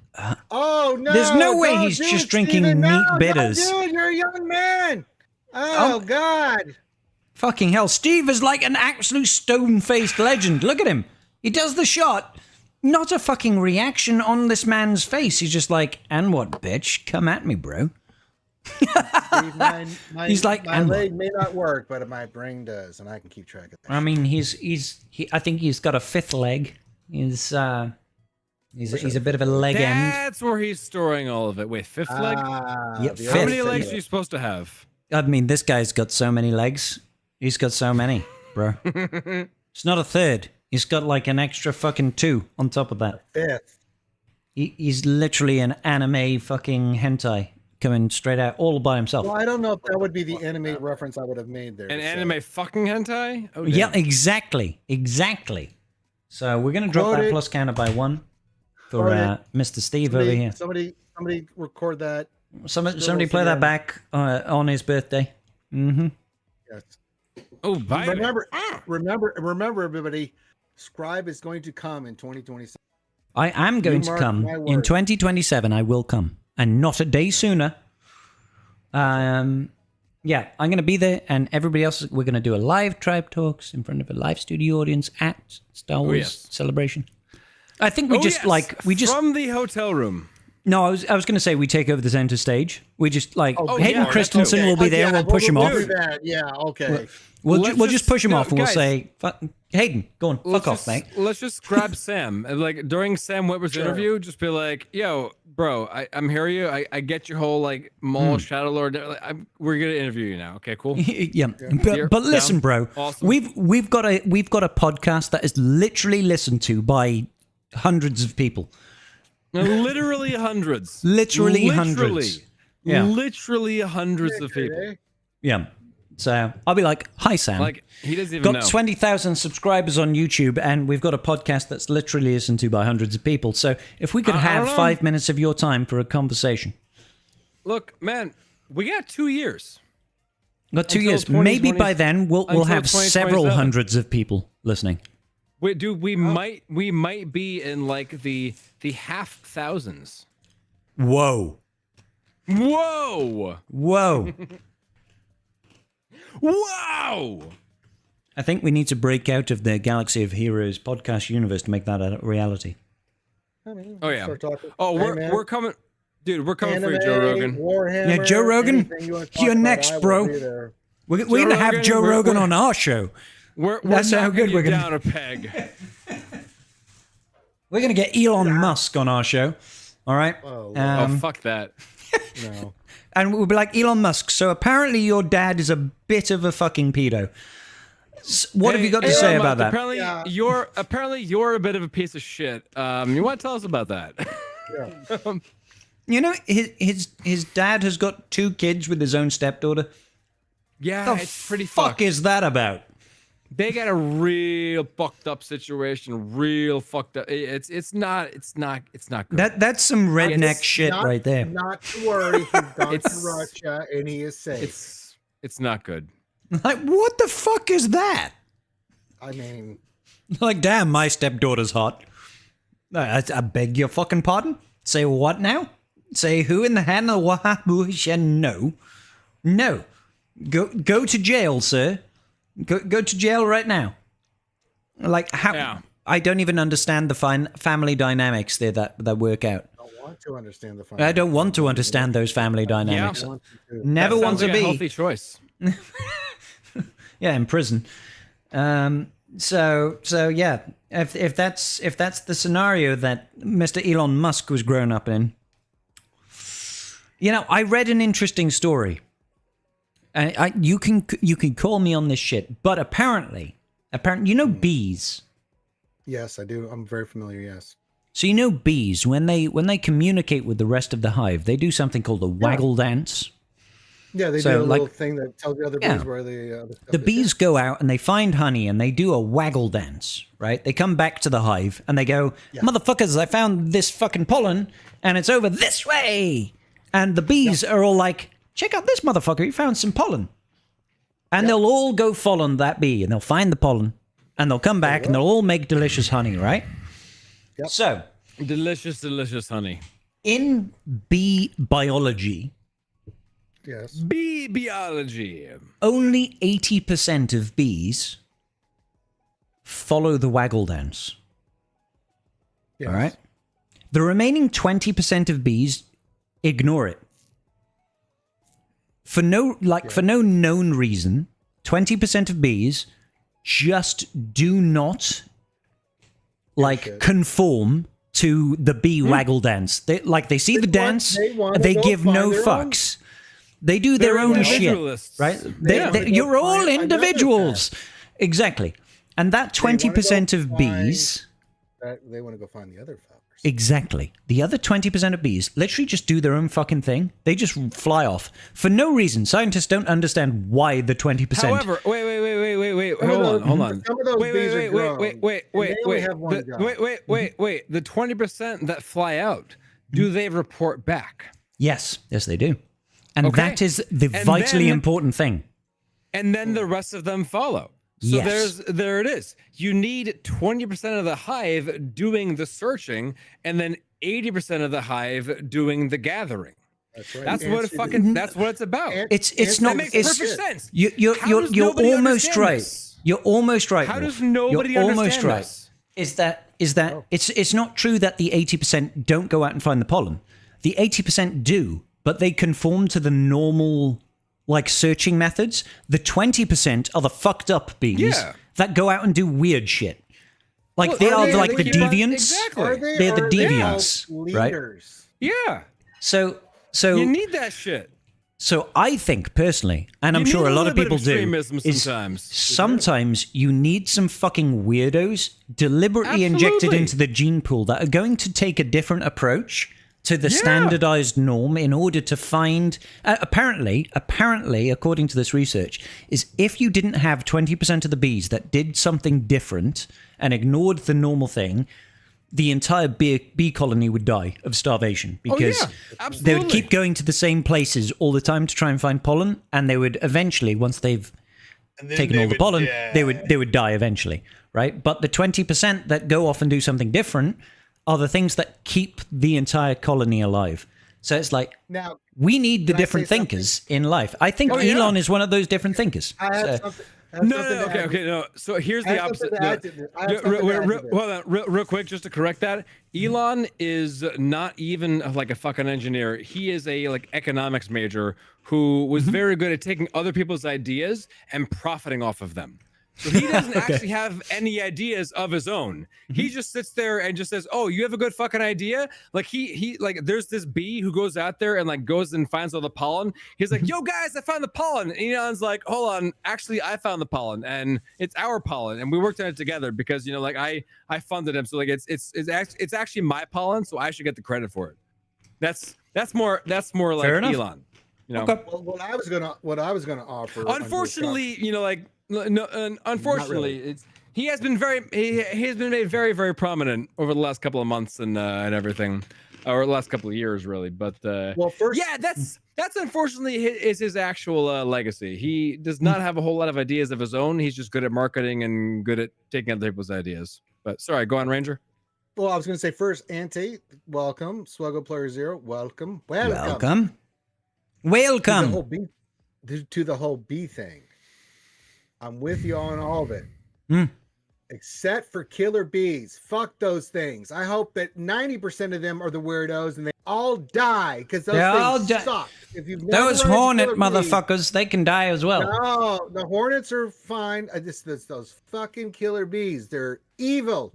Oh no! There's no way he's just drinking neat bitters. Dude, you're a young man. Oh God! Fucking hell! Steve is like an absolute stone-faced legend. Look at him. He does the shot. Not a fucking reaction on this man's face. He's just like, "And what, bitch? Come at me, bro." Steve, he's like, my leg may not work, but my brain does, and I can keep track of that. I mean, I think he's got a fifth leg. He's a bit of a leg end. That's where he's storing all of it. Wait, fifth leg? Yep, the How fifth. many other legs thing. are you supposed to have? I mean, this guy's got so many legs. He's got so many, bro. It's not a third. He's got like an extra fucking 2 on top of that. Fifth. He's literally an anime fucking hentai coming straight out all by himself. Well, I don't know if that would be the anime reference I would have made there. An so. anime fucking hentai? Oh, Yeah, damn. exactly. So we're gonna drop that Quoted. plus counter by 1 for Quoted. Mr. Steve over here. Somebody record that. Somebody play that again. back on his birthday. Mm-hmm. Yes. Oh, bye. Remember, everybody. Scribe is going to come in 2027. I am going to mark come my in words. 2027. I will come, and not a day sooner. Yeah, I'm going to be there, and everybody else. We're going to do a live tribe talks in front of a live studio audience at Star Wars yes. Celebration. I think we Oh, just yes. From the hotel room. No, I was going to say we take over the center stage. We just Hayden yeah, Christensen that's okay. will be there. We'll push him off. Do that. Yeah. Okay. We'll just push him off, and we'll guys, say, Hayden, go on, fuck off, mate. Let's just grab Sam. And, like during Sam Witwer's interview, just be like, "Yo, bro, I'm hearing you. I get your whole like Maul Shadow Lord. We're gonna interview you now. Okay, cool. Yeah, Here, but listen, down. bro, Awesome. we've got a podcast that is literally listened to by hundreds of people. Literally hundreds. Literally hundreds. Yeah. Literally hundreds of people. Yeah. So I'll be like, "Hi, Sam. Like he doesn't even got know. 20,000 subscribers on YouTube, and we've got a podcast that's literally listened to by hundreds of people. So if we could I have don't know. 5 minutes of your time for a conversation." Look, man, we got 2 years. Got 2 Until years. 2020 Maybe by then we'll until have several 2027. hundreds of people listening. Wait, dude, we might be in like the half thousands. Whoa. Whoa! Whoa. Wow! I think we need to break out of the Galaxy of Heroes podcast universe to make that a reality. Oh yeah. Start talking. Oh, Hey, man. we're coming, dude. We're coming for you, Anime, Joe Rogan. Warhammer, Yeah, Joe Rogan, anything you wanna talk you're about, next, I will bro. be there. We're going to have Rogan, Joe we're- Rogan we're- on our show. We're That's how knocking good you we're gonna- down a peg. We're going to get Elon Musk on our show. All right? Oh, Oh fuck that. no. And we'll be like, "Elon Musk, so apparently your dad is a bit of a fucking pedo. What have you got to Hey, say Elon about Musk, that?" Apparently you're a bit of a piece of shit. You want to tell us about that? Yeah. You know, his dad has got 2 kids with his own stepdaughter. Yeah, The it's pretty fuck fucked. is that about? They got a real fucked up situation. Real fucked up. It's not good. That's some redneck It's shit Not- right there. Not to worry. He's gone to It's- Russia and he is safe. it's not good. Like, what the fuck is that? I mean, Like, damn, my stepdaughter's hot. I beg your fucking pardon? Say what now? Say who in the hand of No. No. Go to jail, sir. Go to jail right now. Like, how... Yeah. I don't even understand the family dynamics there that work out. I don't want to understand the I don't want to understand those family dynamics. I want you to. Never That want sounds to like a be. healthy choice. Yeah, in prison. So yeah, if that's the scenario that Mr. Elon Musk was grown up in, you know, I read an interesting story. You can call me on this shit, but apparently, you know bees. Yes, I do. I'm very familiar. Yes. So you know bees when they communicate with the rest of the hive, they do something called a waggle dance. Yeah, they So, do a little like- thing that tells the other Yeah. bees where the The bees go out and they find honey and they do a waggle dance, right? They come back to the hive and they go, "Motherfuckers, I found this fucking pollen and it's over this way." And the bees are all like, "Check out this motherfucker, he found some pollen." And they'll all go follow that bee and they'll find the pollen and they'll come back and they'll all make delicious honey, right? Yep. So, Delicious honey. in bee biology, Yes. Bee biology. only 80% of bees follow the waggle dance. Yes. All right. The remaining 20% of bees ignore it. For no known reason, 20% of bees just do not shit. conform to the bee waggle dance. They see the dance, they give no fucks. They do their own shit, right? You're all individuals. Exactly. And that 20% of bees... They want to go find the other fuckers. Exactly. The other 20% of bees literally just do their own fucking thing. They just fly off for no reason. Scientists don't understand why the 20%. However, wait. Hold on. Some of those bees are grown. Wait. The 20% that fly out, do they report back? Yes, they do. And that is the vitally important thing. And then the rest of them follow. So there it is. You need 20% of the hive doing the searching, and then 80% of the hive doing the gathering. That's right. That's what it's about. It's not. That makes perfect sense. You're almost right. This? You're almost right. How does nobody understand this? Is that it's not true that the 80% don't go out and find the pollen. The 80% do, but they conform to the normal searching methods. The 20% are the fucked up bees that go out and do weird shit. They are the deviants. Exactly. They're the deviants, right? Yeah. So you need that shit. So I think personally, and I'm sure a lot of people do, sometimes you need some fucking weirdos deliberately injected into the gene pool that are going to take a different approach to the standardized norm in order to find apparently according to this research, is if you didn't have 20% of the bees that did something different and ignored the normal thing, the entire bee colony would die of starvation, because they would keep going to the same places all the time to try and find pollen, and they would eventually, once they've taken all the pollen, they would die eventually, right? But the 20% that go off and do something different are the things that keep the entire colony alive. So it's now we need the different thinkers in life. I think Elon is one of those different thinkers. No. So here's the opposite. Hold on, real quick, just to correct that. Elon is not even a fucking engineer. He is a economics major who was very good at taking other people's ideas and profiting off of them. So he doesn't actually have any ideas of his own. He just sits there and just says, "Oh, you have a good fucking idea." There's this bee who goes out there and goes and finds all the pollen. He's like, "Yo, guys, I found the pollen." And Elon's like, "Hold on, actually, I found the pollen, and it's our pollen, and we worked on it together because I funded him. So it's actually my pollen, so I should get the credit for it." That's more like Elon. Okay. Well, what I was gonna offer. Unfortunately, unfortunately, he has been made very, very prominent over the last couple of months and everything, or the last couple of years, really. But that's unfortunately his actual legacy. He does not have a whole lot of ideas of his own. He's just good at marketing and good at taking other people's ideas. But sorry, go on, Ranger. Well, I was going to say first, Ante, welcome. Swuggle Player Zero, welcome. Welcome. To the whole bee thing. I'm with you on all of it. Except for killer bees. Fuck those things. I hope that 90% of them are the weirdos and they all die, because those things suck. If you've never those hornet motherfuckers, they can die as well. No, the hornets are fine. Those fucking killer bees. They're evil.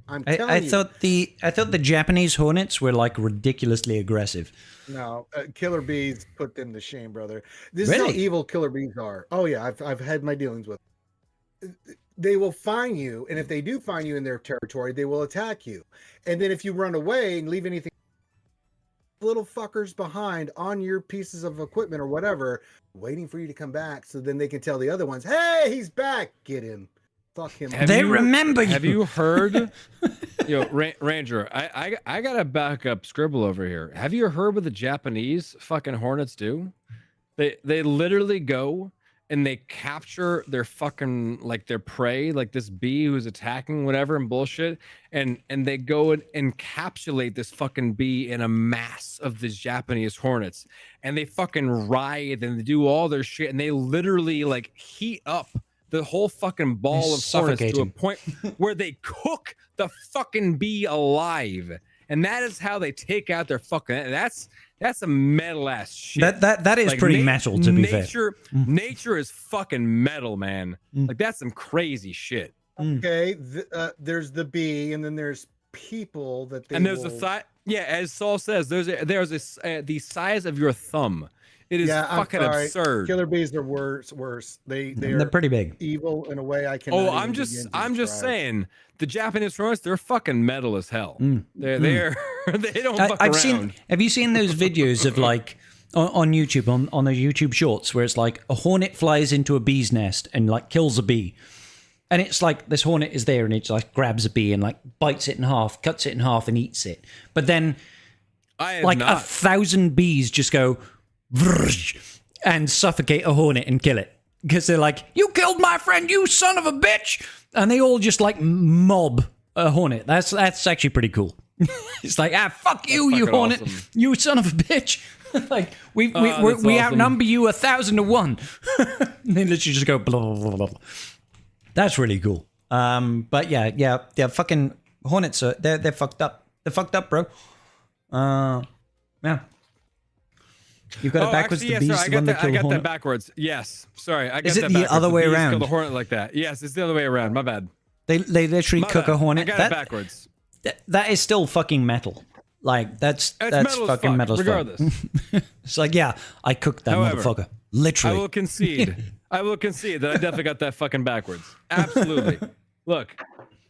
I'm telling you. I thought the Japanese hornets were ridiculously aggressive. No, killer bees put them to shame, brother. This is how evil killer bees are. Oh yeah, I've had my dealings with them. They will find you, and if they do find you in their territory, they will attack you. And then if you run away and leave anything little fuckers behind on your pieces of equipment or whatever, waiting for you to come back, so then they can tell the other ones, "Hey, he's back. Get him." Fuck him. Remember you. Have you heard? Ranger, I gotta back up Scribble over here. Have you heard what the Japanese fucking hornets do? They literally go and they capture their fucking their prey, this bee who's attacking whatever and bullshit, and they go and encapsulate this fucking bee in a mass of these Japanese hornets, and they fucking writhe and they do all their shit, and they literally heat up the whole fucking ball of hornets to a point where they cook the fucking bee alive, and that is how they take out their fucking. That's a metal ass shit. That is pretty metal, to be fair. Nature is fucking metal, man. That's some crazy shit. Okay, there's the bee, and then there's people that they And there's will... a size. Yeah, as Saul says, there's the size of your thumb. It is fucking absurd. Killer bees are worse. They're They're pretty big. evil in a way I can. Oh, I'm just saying, the Japanese hornets, they're fucking metal as hell. They're they don't fuck around. Have you seen those videos of like on YouTube on the YouTube Shorts where it's like a hornet flies into a bee's nest and like kills a bee, and it's like this hornet is there and it like grabs a bee and like bites it in half, cuts it in half, and eats it. But then like 1,000 bees just go and suffocate a hornet and kill it because they're like, "You killed my friend, you son of a bitch!" And they all just like mob a hornet. That's actually pretty cool. It's like, fuck you, you hornet, awesome. You son of a bitch. Like we awesome. Outnumber you 1,000 to 1. They literally just go blah, blah, blah, blah. That's really cool. But yeah, fucking hornets are they're fucked up. They're fucked up, bro. Yeah. You've got it backwards. Actually, the bees, sorry, I got that backwards. Yes, sorry, I got Is it that the backwards. other way bees around? Kill the hornet like that. Yes, it's the other way around. My bad. They literally cook a hornet. I got it backwards. That is still fucking metal. Like that's metal fucking metal. Regardless, it's like I cooked that motherfucker. Literally. I will concede that I definitely got that fucking backwards. Absolutely. Look,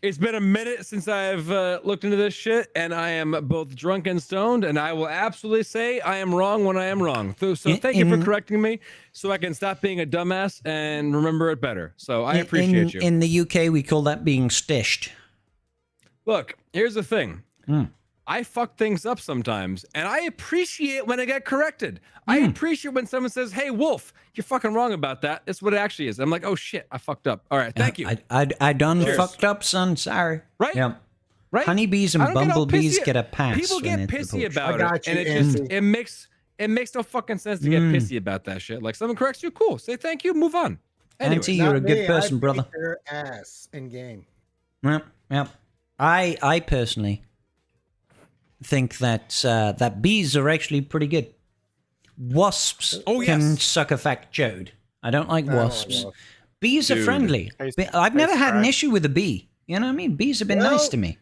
it's been a minute since I've looked into this shit, and I am both drunk and stoned, and I will absolutely say I am wrong when I am wrong. So thank you for correcting me, so I can stop being a dumbass and remember it better. So I appreciate you. In the UK, we call that being stished. Look, here's the thing. I fuck things up sometimes, and I appreciate when I get corrected. I appreciate when someone says, "Hey, Wolf, you're fucking wrong about that. That's what it actually is." I'm like, "Oh shit, I fucked up." All right, thank you. I done fucked up, son. Sorry. Right? Yeah. Right? Honeybees and bumblebees get a pass. People get pissy about it, you, and it makes no fucking sense to get pissy about that shit. Like, someone corrects you, cool. Say thank you, move on. Anyway, Auntie, you're a good person, brother. Their ass in game. Yep. I personally think that that bees are actually pretty good. Wasps can suck a fat chode. I don't like wasps. Bees are friendly. I've never had an issue with a bee. You know what I mean? Bees have been nice to me.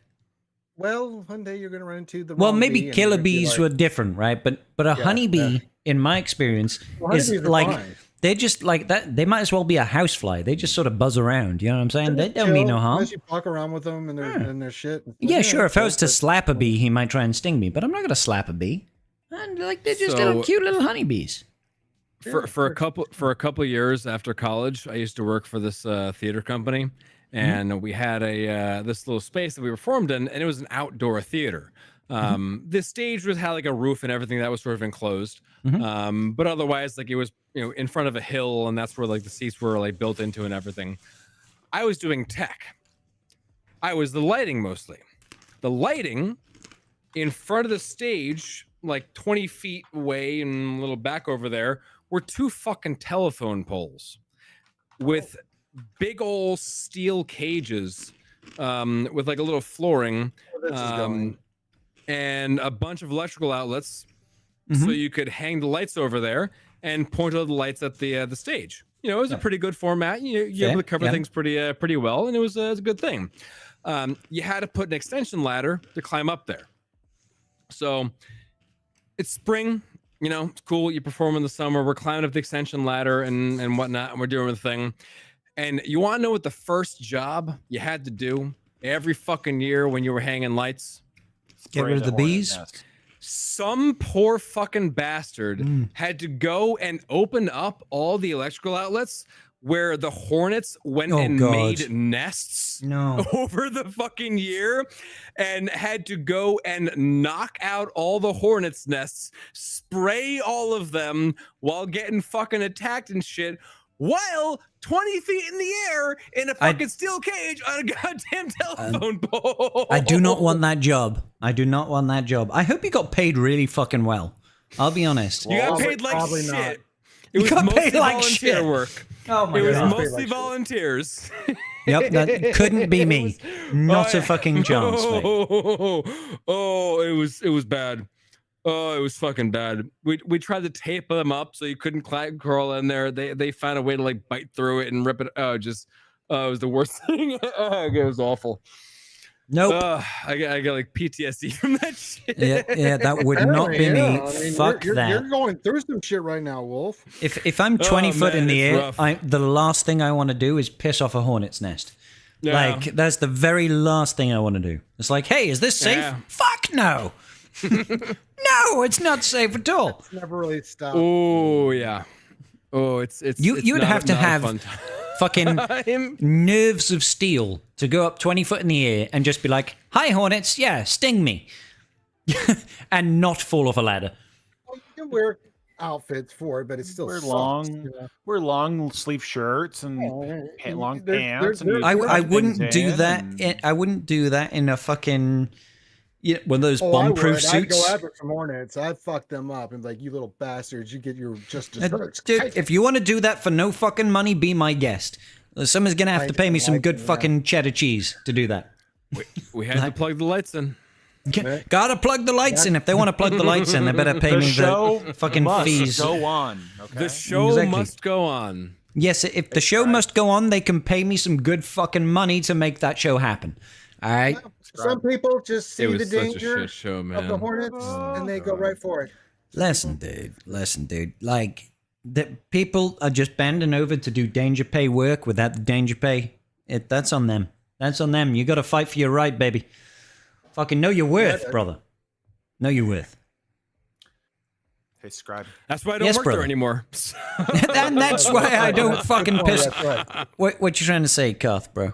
Well, one day you're going to run into the Well, maybe killer bees were different, right? But a honeybee, in my experience, is like... Fine. They're just like that. They might as well be a housefly. They just sort of buzz around. You know what I'm saying? They don't mean no harm. Unless you walk around with them and their shit. Yeah, sure. If I was to slap a bee, he might try and sting me. But I'm not going to slap a bee. And like they're just little cute little honeybees. For a couple of years after college, I used to work for this theater company, and we had this little space that we were formed in, and it was an outdoor theater. The stage had like a roof and everything that was sort of enclosed, but otherwise, like it was in front of a hill, and that's where like the seats were like built into and everything. I was doing tech. I was the lighting mostly. The lighting in front of the stage, like 20 feet away and a little back over there, were 2 fucking telephone poles with big old steel cages with like a little flooring. And a bunch of electrical outlets, so you could hang the lights over there and point all the lights at the stage. It was a pretty good format. You're able to cover things pretty well, and it was a good thing. You had to put an extension ladder to climb up there. So it's spring, it's cool. You perform in the summer. We're climbing up the extension ladder and whatnot, and we're doing the thing. And you want to know what the first job you had to do every fucking year when you were hanging lights? Get rid of the bees? Some poor fucking bastard had to go and open up all the electrical outlets where the hornets went made nests over the fucking year, and had to go and knock out all the hornets' nests, spray all of them while getting fucking attacked and shit, while 20 feet in the air in a fucking steel cage on a goddamn telephone pole. I do not want that job. I hope you got paid really fucking well. I'll be honest. You got paid like shit. Not. It was mostly volunteer shit. Work. Oh my God. It was God. mostly volunteers. Yep, that couldn't be me. Not a fucking chance, mate. It was bad. Oh, it was fucking bad. We tried to tape them up so you couldn't crawl in there. They found a way to like bite through it and rip it. It was the worst thing. It was awful. Nope. I got like PTSD from that shit. Yeah, that would not be me. I mean, Fuck you're, that. You're going through some shit right now, Wolf. If I'm 20 foot man, in the it's air, rough. the last thing I want to do is piss off a hornet's nest. Yeah. Like, that's the very last thing I want to do. It's like, hey, is this safe? Yeah. Fuck no. No, it's not safe at all. It's never really stopped. Oh yeah. Oh, it's You it's would not- have to not a have fun time. fucking nerves of steel to go up 20 foot in the air and just be like, hi, hornets, yeah, sting me. And not fall off a ladder. You can wear outfits for it, but it's still We're sucks, long. you know? We're long sleeve shirts and long pants. and you I put wouldn't things do in that. and- I wouldn't do that in a fucking, one of those I bomb-proof would. I'd go suits. after some hornets. I'd fuck them up and be like, you little bastards, you get your just desserts. Dude, if you want to do that for no fucking money, be my guest. Someone's gonna have to pay me some good fucking cheddar cheese to do that. We had to plug the lights in. Gotta plug the lights in. If they want to plug the lights in, they better pay The me show the fucking must fees. go on. Okay. The show Exactly. must go on. Yes, if the show must go on, they can pay me some good fucking money to make that show happen. All right. Some people just see It the was such a danger shit show, of the man. hornets and they go right for it. Listen, dude. Like, the people are just bending over to do danger pay work without the danger pay. That's on them. That's on them. You got to fight for your right, baby. Fucking know your worth, brother. Know your worth. Hey, Scribe. That's why I don't Yes, work brother. there anymore. And that's why I don't fucking Oh, piss. that's right. What you trying to say, Karth, bro?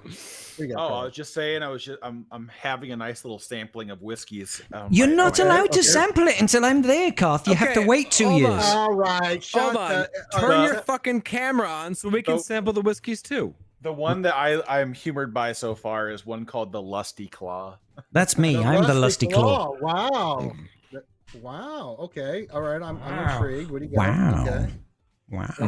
We got Oh, I that. was just saying. I'm having a nice little sampling of whiskeys. You're not okay, allowed to okay. sample it until I'm there, Karth. You have to Okay, wait 2 hold on. years. All right, shut Hold on. the- Turn your fucking camera on so we can Oh. sample the whiskeys too. The one that I'm humored by so far is one called the Lusty Claw. That's me. I'm the lusty claw. Wow. Wow. Okay. All right. I'm intrigued. What do you got? Wow. Okay. Wow. Wow.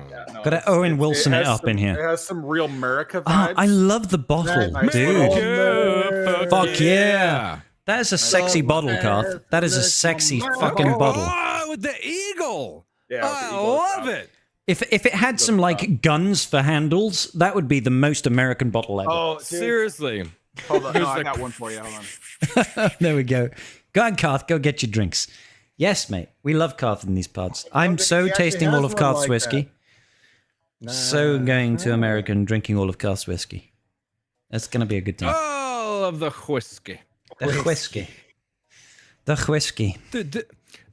Yeah, no, Gotta Owen Wilson has it up some- in here. It has some real America Oh, vibes. I love the bottle, Nice dude. little- Fuck yeah. That is a sexy bottle, Karth. That is a sexy fucking bottle. Oh, with the eagle. Yeah, Oh, with the I eagle love drop. it. If it had some like guns for handles, that would be the most American bottle ever. Oh, dude. Seriously. Hold on. No, Here's I the- got one for you. Hold on. There we go. Go on, Karth. Go get your drinks. Yes, mate. We love Karth in these parts. I'm he so actually tasting has all of one Karth's like whiskey. So going to America and drinking all of Karth's whiskey. That's gonna be a good time. All of the whiskey. The whiskey. The whiskey.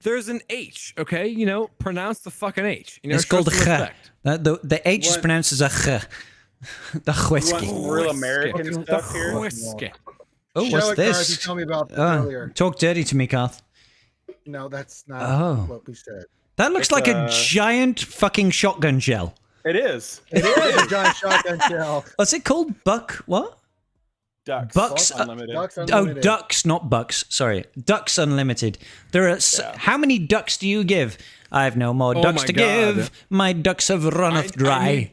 There's an H, okay? You know, pronounce the fucking H. You know, It's show called some ch. respect. The H is pronounced as a ch. The whiskey. Some real American The stuff here. whiskey. Oh, Show what's it, Garth. You this? told me about this earlier. Talk dirty to me, Karth. No, that's not Oh. what we said. That looks It's, like a giant fucking shotgun shell. It is. It is a giant shotgun shell. What's it called? Buck? What? Ducks. Bucks, Unlimited. Ducks Oh, Unlimited. ducks, not bucks. Sorry, ducks unlimited. There are. How many ducks do you give? I have no more Oh ducks my to God. give. My ducks have runneth dry.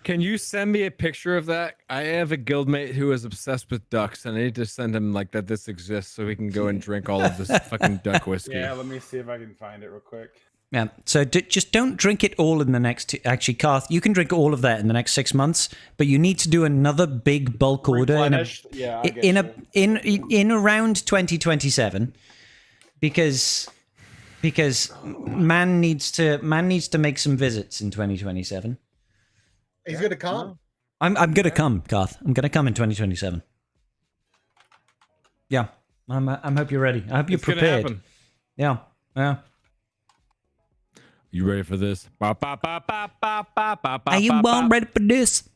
Can you send me a picture of that? I have a guildmate who is obsessed with ducks, and I need to send him like that this exists so we can go and drink all of this fucking duck whiskey. Yeah, let me see if I can find it real quick. Yeah. So just don't drink it all in the next. Actually, Karth, you can drink all of that in the next 6 months, but you need to do another big bulk order Replenished? Yeah, I get in around 2027, because man needs to make some visits in 2027. He's gonna come. I'm gonna come, Karth. I'm gonna come in 2027. Yeah, I hope you're ready. I hope you're It's gonna prepared. happen. Yeah, yeah. You ready for this? Are Are you all ready for this?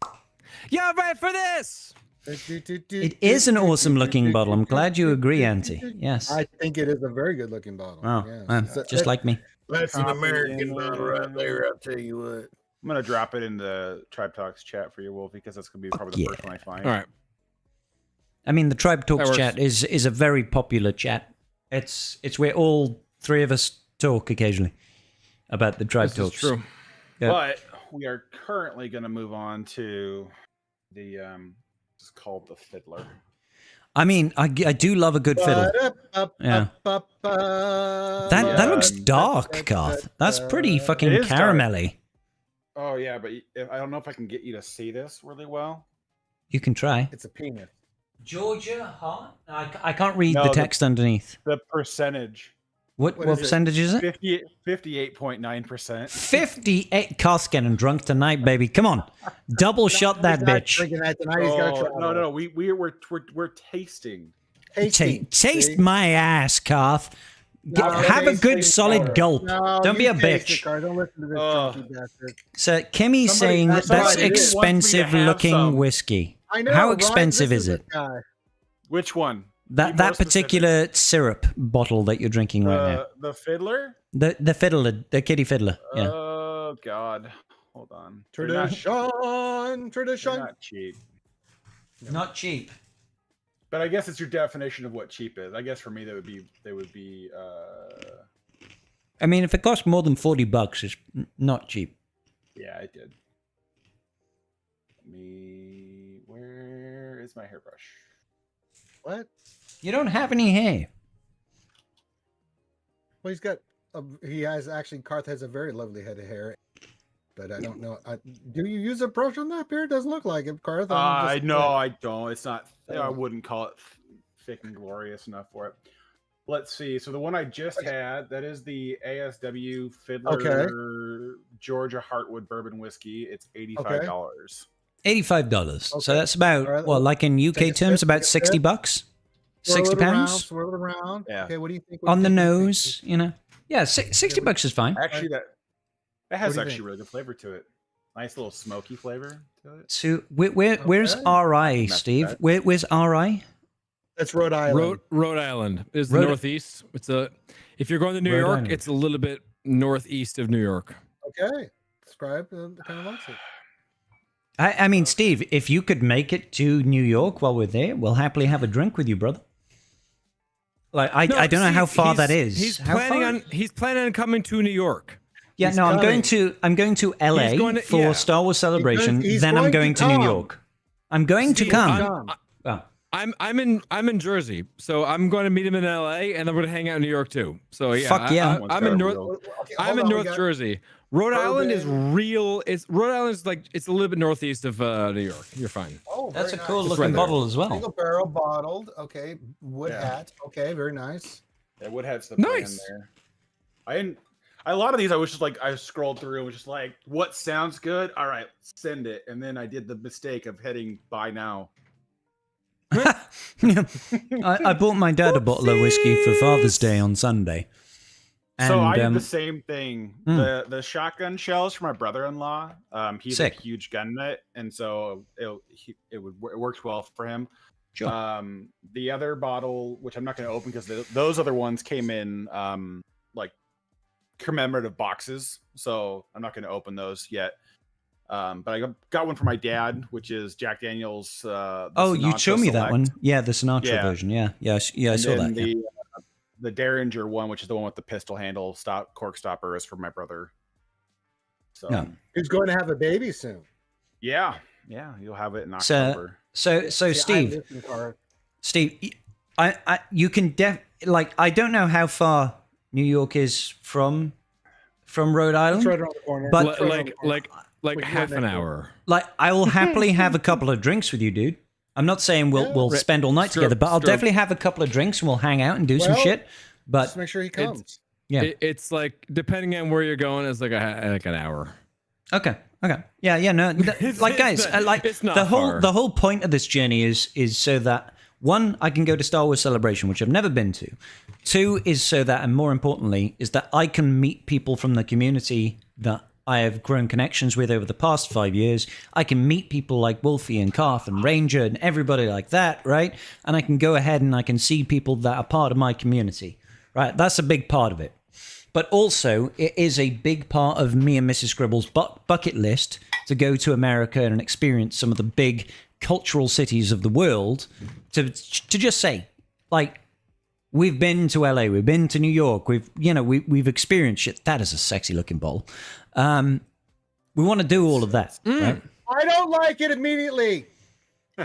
Yeah, ready for this. It is an awesome looking bottle. I'm glad you agree, Auntie. Yes. I think it is a very good looking bottle. Oh, yeah. just like me. That's an American bottle right there. I'll tell you what. I'm gonna drop it in the Tribe Talks chat for you, Wolf, because that's gonna be probably the yeah. first one I find. All right. I mean, the Tribe Talks works. chat is a very popular chat. It's where all three of us talk occasionally about the Tribe This is Talks. true. Yeah. But we are currently gonna move on to the it's called the Fiddler. I mean, I do love a good fiddle. Yeah. That looks dark, Karth. That's pretty fucking It is dark. caramelly. Oh yeah, but I don't know if I can get you to see this really well. You can try. It's a penis. Georgia Hart? I can't read No, the text underneath. The percentage. What What is it? percentage is it? 58.9%. 58. Carth's getting drunk tonight, baby. Come on. Double shot that He's not bitch. drinking that tonight. He's got to try. No. We're tasting. Taste my ass, Carth. Have a good solid gulp. No, Don't be a you taste bitch. it, Car. Don't listen to this drunky bastard. So Kimmy's saying that's that's right, it is. expensive Wants me to have looking some. whiskey. I know. How right? expensive This is it? this guy. Which one? That Be more particular syrup bottle that you're drinking right now. The fiddler? The fiddler, the kitty fiddler. Yeah. Oh God. Hold on. Tradition. They're not cheap. Not cheap. But I guess it's your definition of what cheap is. I guess for me they would be I mean, if it costs more than $40, it's not cheap. yeah, it did. Where is my hairbrush? What? You don't have any hair. Well, he has actually, Carth has a very lovely head of hair. But I don't know. Do you use a brush on that beard? Doesn't look like it, Carth. No, I don't. It's not. I wouldn't call it thick and glorious enough for it. Let's see. So the one I just had, that is the ASW Fiddler Georgia Heartwood Bourbon Whiskey. It's $85. $85. Okay. So that's about, All right, well, like in UK take a terms, sip, about take a sip. $60. Swirl £60 it around, swirl it around. Yeah. Okay, what do you think? on the nose, you know. Yeah, $60 is fine. Actually, that has What do you actually think? really good flavor to it. Nice little smoky flavor to it. So where's Okay. RI, Not Steve? bad. Where's RI? That's Rhode Island. Rhode Island is the Rhode- northeast. If you're going to New Rhode York, Island. it's a little bit northeast of New York. Okay. Scribe kind of likes it. I mean, Steve, if you could make it to New York while we're there, we'll happily have a drink with you, brother. Like I don't know how far that is. He's How far? planning on coming to New York. Yeah, He's no, I'm going coming. to LA He's going to- for yeah. Star Wars Celebration. He's Then I'm going going to to New come. York. I'm going to Steve, come. Oh. I'm in Jersey, so I'm going to meet him in LA, and then we're going to hang out in New York too. So yeah, Fuck yeah. I'm in North. Okay, I'm hold in on, we North got Jersey. Rhode Island is Bourbon. real. Rhode Island is like it's a little bit northeast of New York. You're fine. Oh, That's a very cool nice. looking right there. bottle as well. Single barrel bottled. Okay. Wood Yeah. hat. Okay, very nice. Yeah, Woodhead's the Nice. plan there. A lot of these I was just like I scrolled through and was just like, what sounds good? All right, send it. And then I did the mistake of hitting buy now. I bought my dad a bottle of whiskey for Father's Day on Sunday. So I And, did the same thing. The shotgun shells for my brother-in-law. He's Sick. a huge gun nut, and so it works well for him. Sure. The other bottle, which I'm not going to open because those other ones came in like commemorative boxes, so I'm not going to open those yet. But I got one for my dad, which is Jack Daniel's. Oh, you Sinatra showed me that Select. one. Yeah, the Sinatra Yeah. version. Yeah, I And saw then that. Yeah. the Derringer one, which is the one with the pistol handle cork stopper, is for my brother. So Yeah. He's going to have a baby soon. yeah, you'll have it in So- October. So See, Steve, I listen, Carth. Steve, you can I don't know how far New York is from Rhode It's Island, right around the corner. But- It's right around the corner. Like Wait, half yeah, an next hour. like I will happily have a couple of drinks with you, dude. I'm not saying we'll Yeah. spend all night together, but I'll Strobe. definitely have a couple of drinks and we'll hang out and do some Well, shit. But Just make sure he comes. yeah, It's like depending on where you're going, it's like an hour. okay, yeah, no, like guys, it's not the far. whole point of this journey is so that one, I can go to Star Wars Celebration, which I've never been to. Two is so that, and more importantly, is that I can meet people from the community that I have grown connections with over the past 5 years. I can meet people like Wolfie and Carth and Ranger and everybody like that, right? And I can go ahead and I can see people that are part of my community, right? That's a big part of it. But also, it is a big part of me and Mrs. Scribble's bucket list to go to America and experience some of the big cultural cities of the world. To just say, like, we've been to LA, we've been to New York, we've experienced shit. That is a sexy looking bottle. We want to do all of that, right? I don't like it immediately.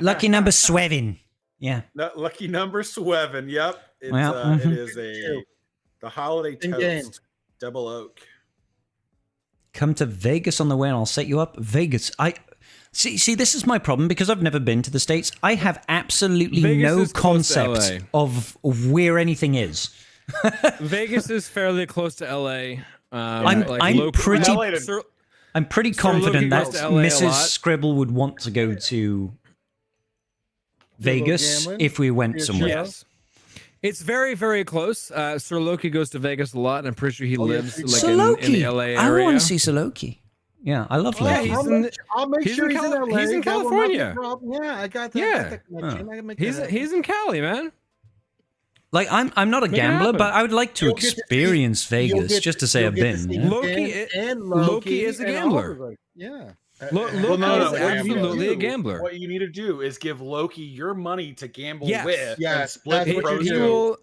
Lucky number 7. Yeah. Lucky number 7. Yep, it's, Well, it is the holiday In toast game. double oak. Come to Vegas on the way and I'll set you up. Vegas. See, this is my problem because I've never been to the States. I have absolutely Vegas no is close to concept LA. of where anything is. Vegas is fairly close to LA. I'm pretty confident Loki that goes to LA a Mrs. lot. Scribble would want to go to Vegas gambling? if we went Yeah, somewhere. Yes. It's very, very close. Sir Loki goes to Vegas a lot, and I'm pretty sure he lives like Sir in Loki. the LA area. I want to see Sir Loki. Yeah, I love Yeah, Loki. I'll make he's sure in he's in Cali- LA. he's in That will not be a California. problem. Yeah, I got that. Yeah. I got that connection. I can make that happen. He's in Cali, man. Like I'm not a Make it gambler, happen. but I would like to You'll get to see- experience You'll Vegas get just to say you'll I've get to been. see Yeah? Loki Loki is a and all gambler. of it. Yeah. Loki Well, no, is what you need to absolutely a do- gambler. What you need to do is give Loki your money to gamble Yes. with, and Yes, split that's the what you proceeds. He will.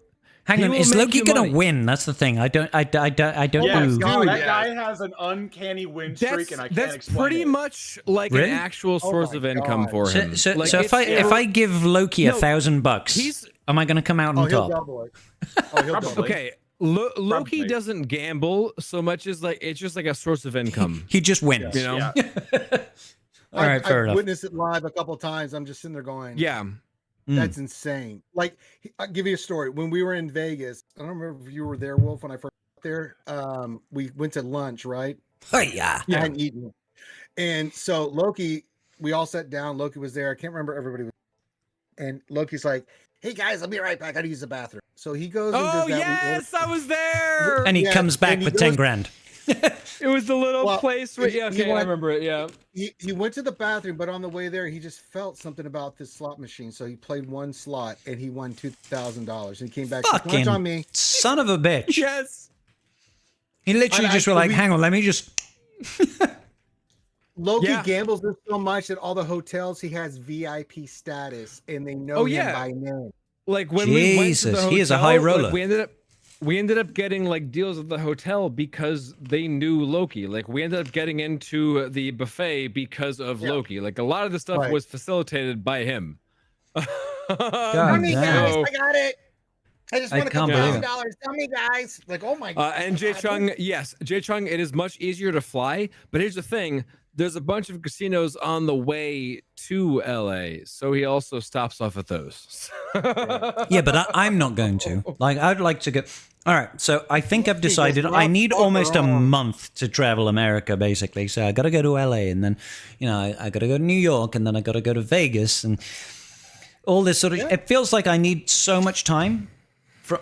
Hang He on, will is make Loki you gonna money. win? That's the thing. I don't Yes, do. dude, that yes. guy has an uncanny win streak, and I can't That's explain pretty it. much like Really? an actual Oh source my of income God. for So, him. so, Like, so if I give Loki No, $1,000, he's- am I gonna come out Oh, on he'll top? double it. Oh, he'll double it. okay, Loki Probably. doesn't gamble so much as like it's just like a source of income. He just wins. You know? Yeah. All right, fair I've enough. witnessed it live a couple times. I'm just sitting there going, Yeah. that's insane. Like, I'll give you a story. When we were in Vegas, I don't remember if you were there, Wolf, when I first got there. We went to lunch, right? Oh yeah. I hadn't eaten. And so Loki, we all sat down. Loki was there. I can't remember everybody. And Loki's like, hey guys, I'll be right back. I gotta use the bathroom. So he goes and Oh does that. We yes, I was there. And he Yeah, comes back and he with goes- 10 grand. It was the little Well, place where he okay, I went- remember it. Yeah. He went to the bathroom, but on the way there, he just felt something about this slot machine. So he played one slot and he won $2,000. And he came back, Fucking lunch on me. son of a bitch. Yes. He literally just were like, hang on, let me just. Loki Yeah. gambles this so much that all the hotels he has VIP status and they know Oh, him yeah. by name. Like when we went to the Jesus, he is a high hotel, like, roller. we ended up getting like deals at the hotel because they knew Loki. Like we ended up getting into the buffet because of Yeah. Loki. Like a lot of the stuff Right. was facilitated by him. Tell me, guys, So- I got it. I just I won a can't couple believe it. $1,000. Tell me, guys. Like, oh my god. And Jay Chung, yes, Jay Chung, it is much easier to fly. But here's the thing: there's a bunch of casinos on the way to LA, so he also stops off at those. Yeah, but I'm not going to. Like, I'd like to go. All right, so I think I've decided I need almost a month to travel America, basically. So I got to go to LA, and then, you know, I got to go to New York, and then I got to go to Vegas, and all this sort of. It feels like I need so much time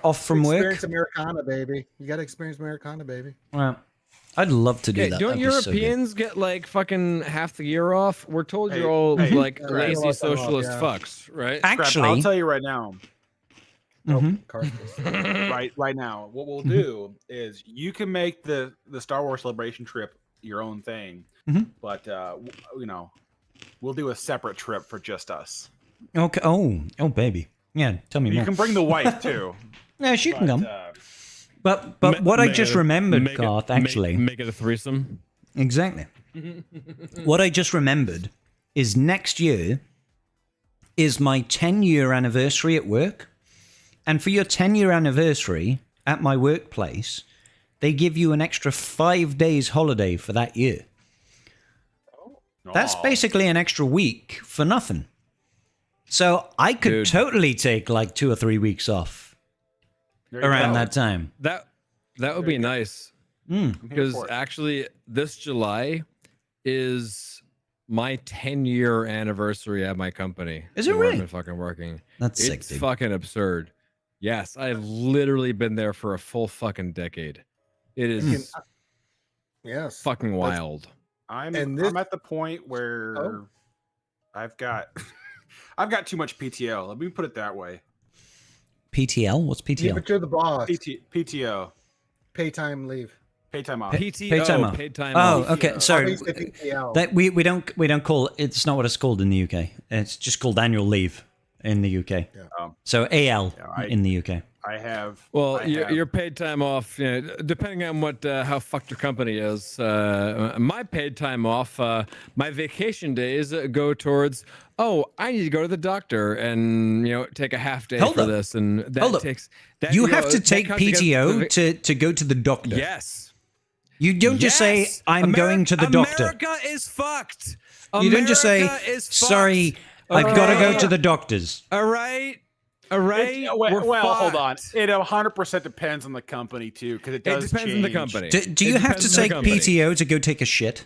off from work. Experience Americana, baby. You got to experience Americana, baby. Well, I'd love to do Okay, that. don't That'd be so good. Europeans get like fucking half the year off? We're told Hey, you're all hey, like yeah, lazy lots of off, socialist yeah. fucks, right? Actually, I'll tell you right now. Mhm. Right now, what we'll do is you can make the Star Wars Celebration trip your own thing, Mhm. but you know, we'll do a separate trip for just us. Okay. Oh, baby. Yeah, tell me You more. can bring the wife too. Yeah, she can but, come. But what I just remembered, make it- Garth, actually. make it a threesome. Exactly. What I just remembered is next year is my 10-year anniversary at work. And for your 10-year anniversary at my workplace, they give you an extra 5 days holiday for that year. That's Aw. basically an extra week for nothing. So I could Dude. totally take like 2 or 3 weeks off There you around go. that time. That would be nice. Mm. I'm here Because for it. actually, this July is my 10-year anniversary at my company. Is it where I've really? been fucking working. That's sick, It's dude. fucking absurd. Yes, I've literally been there for a full fucking decade. It is Yes. fucking wild. And I'm this- at the point where Oh. I've got I've got too much PTO. Let me put it that way. PTL? What's Yeah, PTL? but you're the boss. PTO, Pay time leave. pay time off. PTO, Paid time off. paid time Oh, off. okay. How do Sorry. you say PTL? That we don't call it's not what it's called in the UK. It's just called annual leave in the UK. Um, So AL I- in the UK. I have. Well, I your, have- your paid time off, you know, depending on what how fucked your company is. My paid time off, my vacation days go towards. Oh, I need to go to the doctor and take a half day Hold for up. this, and that Hold up. takes. That, You have to that take counts against PTO the to go to the doctor. Yes. You don't just say Yes! I'm going to the doctor. America is fucked. You didn't just say, America is fucked. sorry, I've got to go to the doctors. All right. All right. Well, hold on. It 100% depends on the company too, because it does. It depends on the company. Do you have to take PTO to go take a shit?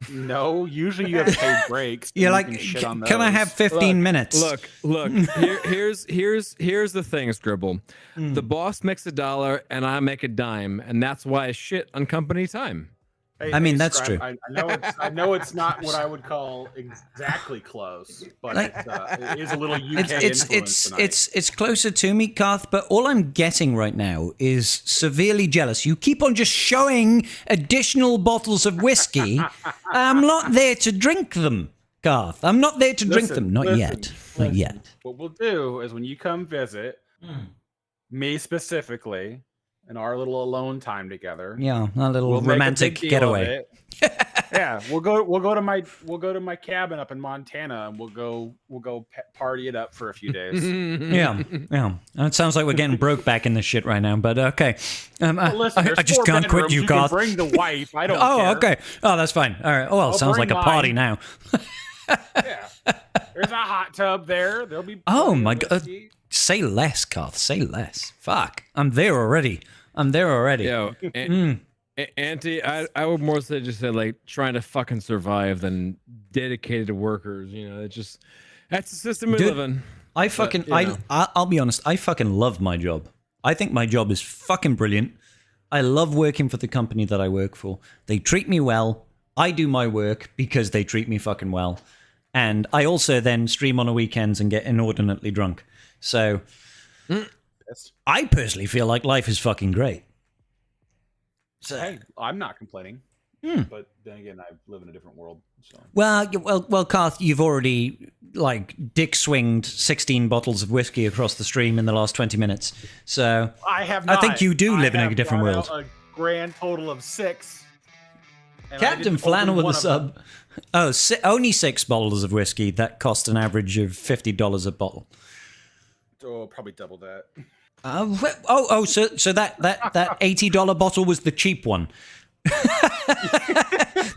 No, usually you have paid breaks. You're like, can I have 15 minutes? Look. Here's the thing, Scribble. The boss makes $1 and I make a dime, and that's why I shit on company time. I mean, that's true. I know it's not what I would call exactly close, but it is a little UK influence tonight. It's closer to me, Garth, but all I'm getting right now is severely jealous. You keep on just showing additional bottles of whiskey. I'm not there to drink them, Garth. I'm not there to drink them. Not yet. Not yet. What we'll do is when you come visit, me specifically, and our little alone time together. Yeah, a little romantic getaway. Yeah, we'll go to my cabin up in Montana, and we'll go party it up for a few days. Yeah. It sounds like we're getting broke back in this shit right now, but okay. Well, listen, I just can't quit you, Garth. Bring the wife. I don't. Oh, care. okay. Oh, that's fine. All right. Oh, well, sounds like a party now. Yeah. There's a hot tub there. There'll be. Oh my God. Say less, Garth. Say less. Fuck. I'm there already. Yo, Auntie, I would more say just say like trying to fucking survive than dedicated workers. You know, that's the system we live in. I'll be honest. I fucking love my job. I think my job is fucking brilliant. I love working for the company that I work for. They treat me well. I do my work because they treat me fucking well. And I also then stream on the weekends and get inordinately drunk. So I personally feel like life is fucking great. So hey, I'm not complaining. But then again, I live in a different world. So. Well, Garth, you've already dick swinged 16 bottles of whiskey across the stream in the last 20 minutes. So I have not. I think you do live in a different world. A grand total of 6. Captain Flannel with a sub. Oh, only 6 bottles of whiskey that cost an average of $50 a bottle. Oh, probably double that. So that $80 bottle was the cheap one.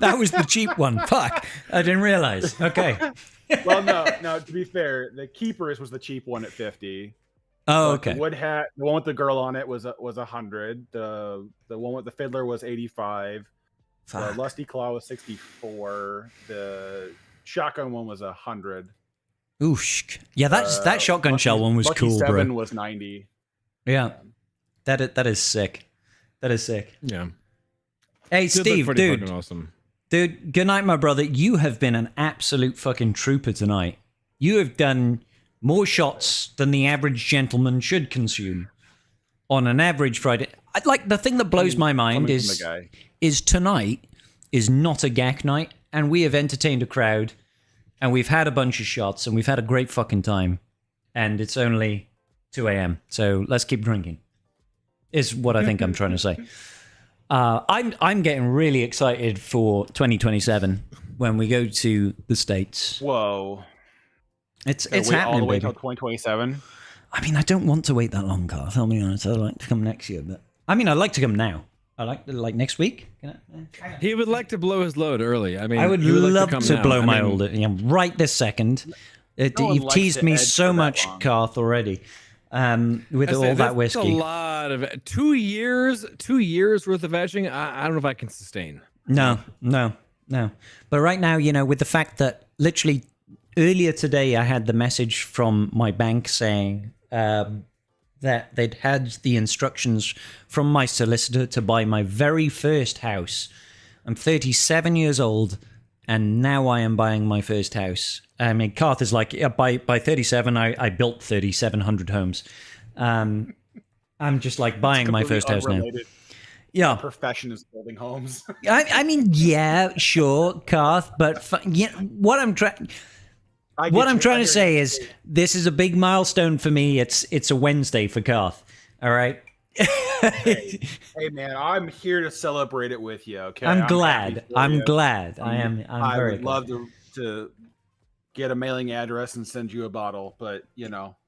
That was the cheap one. Fuck, I didn't realize. Okay. Well, no. To be fair, the Keepers was the cheap one at 50. Oh, okay. The Wood Hat, the one with the girl on it was 100. The one with the Fiddler was 85. Fuck. The Lusty Claw was 64. The shotgun one was 100. Oosh. Yeah, that shotgun shell one was Lucky cool, 7 bro. was 90. Yeah. That is sick. That is sick. Yeah. Hey, Steve, dude. Fucking awesome. Dude, good night, my brother. You have been an absolute fucking trooper tonight. You have done more shots than the average gentleman should consume on an average Friday. The thing that blows my mind is tonight is not a GAC night, and we have entertained a crowd, and we've had a bunch of shots, and we've had a great fucking time, and it's only 2 a.m., so let's keep drinking, is what I think I'm trying to say. I'm getting really excited for 2027 when we go to the States. Whoa. It's wait happening, all the way baby. until 2027? I mean, I don't want to wait that long, Garth. I'll be honest. I'd like to come next year, but I mean, I'd like to come now. I like next week. He would like to blow his load early. I mean, I would he would love like to blow my old. right this second. You've teased me so much, Garth, already. With all that whiskey. That's a lot of 2 years. 2 years worth of edging. I don't know if I can sustain. No. But right now, with the fact that literally earlier today I had the message from my bank saying that they'd had the instructions from my solicitor to buy my very first house. I'm 37 years old, and now I am buying my first house. I mean, Garth is like, by 37, I built 3,700 homes. I'm just like buying my first house now. Yeah. My profession is building homes. I mean, yeah, sure, Garth, but what I'm trying to say is this is a big milestone for me. It's a Wednesday for Garth. All right. Hey, man, I'm here to celebrate it with you. Okay. I'm glad. I'm very I would glad. love to get a mailing address and send you a bottle, but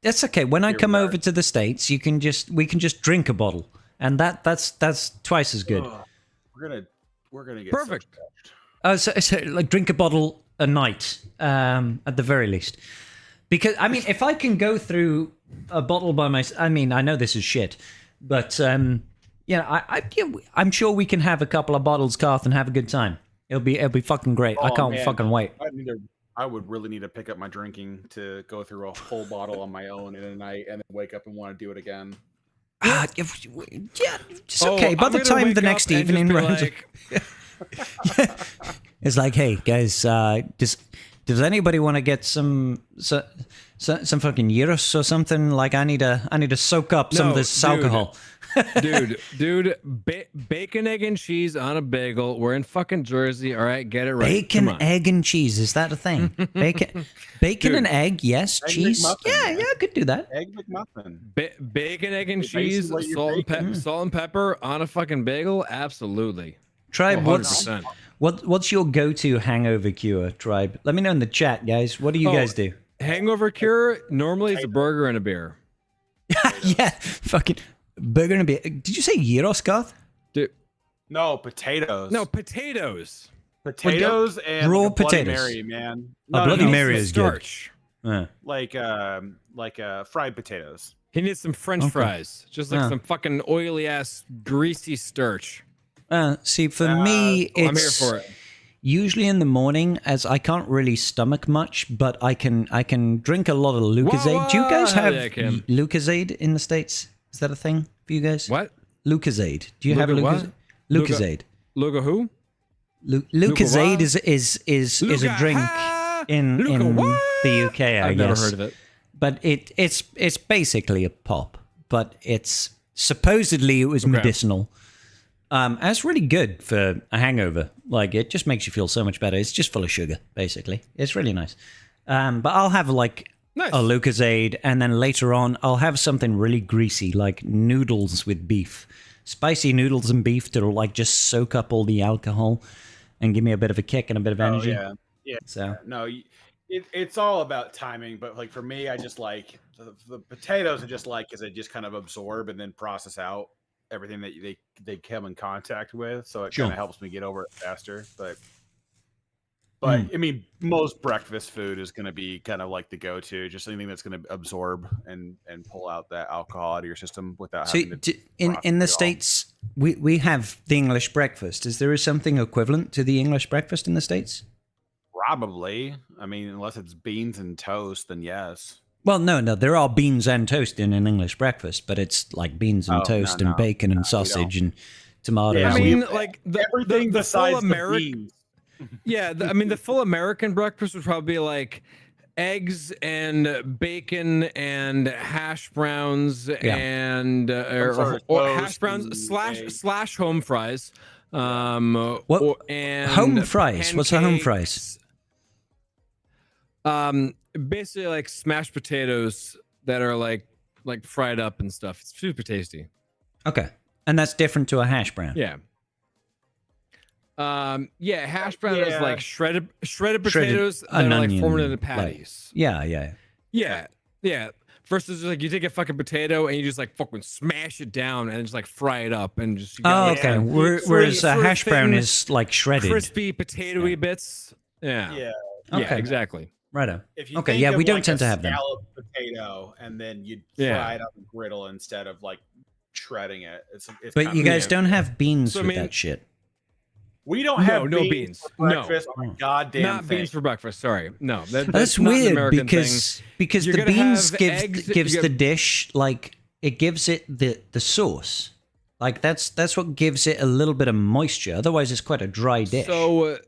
that's okay. When I come over to the States, we can just drink a bottle, and that's twice as good. We're gonna get perfect. So like drink a bottle a night, at the very least. Because I mean, if I can go through a bottle by myself, I mean, I know this is shit, but I'm sure we can have a couple of bottles, Garth, and have a good time. It'll be fucking great. I can't fucking wait. I would really need to pick up my drinking to go through a whole bottle on my own in a night and then wake up and want to do it again. Yeah, it's okay. By the time the next evening runs, it's like, hey guys, does anybody want to get some fucking gyros or something? Like, I need to soak up some of this alcohol. Dude, bacon, egg, and cheese on a bagel. We're in fucking Jersey, all right? Get it right. Bacon, egg, and cheese. Is that a thing? Bacon and egg, yes. Egg cheese, McMuffin, yeah, I could do that. Egg McMuffin. Bacon, egg, and cheese, salt and pepper on a fucking bagel. Absolutely. Tribe, what's your go-to hangover cure, Tribe? Let me know in the chat, guys. What do you guys do? Hangover cure normally is a burger and a beer. Yeah, fucking burger and a beer. Did you say gyros, Garth? Dude. No, potatoes. No, potatoes. Potatoes and raw like a Bloody potatoes. Mary, man. Bloody Mary is starch. good. Like fried potatoes. He needs some French fries, just like some fucking oily ass greasy starch. See, for me, it's I'm here for it. Usually in the morning, as I can't really stomach much, but I can drink a lot of Lucozade. Do you guys have Lucozade in the States? Is that a thing for you guys? What? Lucozade. Do you have a Lucozade? Lucozade. Luca who? Lucozade is a drink in the UK, I I've guess. never heard of it. But it's basically a pop, but it's supposedly it was medicinal. And it's really good for a hangover. Like, it just makes you feel so much better. It's just full of sugar, basically. It's really nice. But I'll have like a Lucozade, and then later on I'll have something really greasy, like noodles with beef. Spicy noodles and beef that'll like just soak up all the alcohol and give me a bit of a kick and a bit of energy. Oh, yeah. So no, it's all about timing. But like for me, I just like the potatoes are just like because they just kind of absorb and then process out everything that they come in contact with, so it kind of helps me get over it faster. But I mean, most breakfast food is going to be kind of like the go-to, just anything that's going to absorb and pull out that alcohol out of your system without having to. In the States, we have the English breakfast. Is there something equivalent to the English breakfast in the States? Probably. I mean, unless it's beans and toast, then yes. Well, no, there are beans and toast in an English breakfast, but it's like beans and toast and bacon and sausage and tomatoes. Yeah, I mean, like everything the besides full the beans. Yeah, I mean, the full American breakfast would probably be like eggs and bacon and hash browns and or hash browns slash home fries. What? And home fries? Pancakes. What's a home fries? Basically like smashed potatoes that are like fried up and stuff. It's super tasty. Okay, and that's different to a hash brown. Yeah. Hash brown is like shredded potatoes that are like formed into patties. Like, yeah. Versus like you take a fucking potato and you just like fucking smash it down and just like fry it up and just. Okay. Whereas a hash brown is like shredded, crispy potatoey bits. Yeah. Yeah. Okay. Yeah. Exactly. Righto. If you okay. Yeah, we don't tend to have them. Scalloped potato, and then you fry it on the griddle instead of like shredding it. It's but you guys don't have beans with that shit. We don't have no beans for breakfast. No. Goddamn not thing. beans for breakfast. Sorry, no. That's not weird an American because thing. the beans gives the dish like it gives it the sauce. Like that's what gives it a little bit of moisture. Otherwise, it's quite a dry dish. So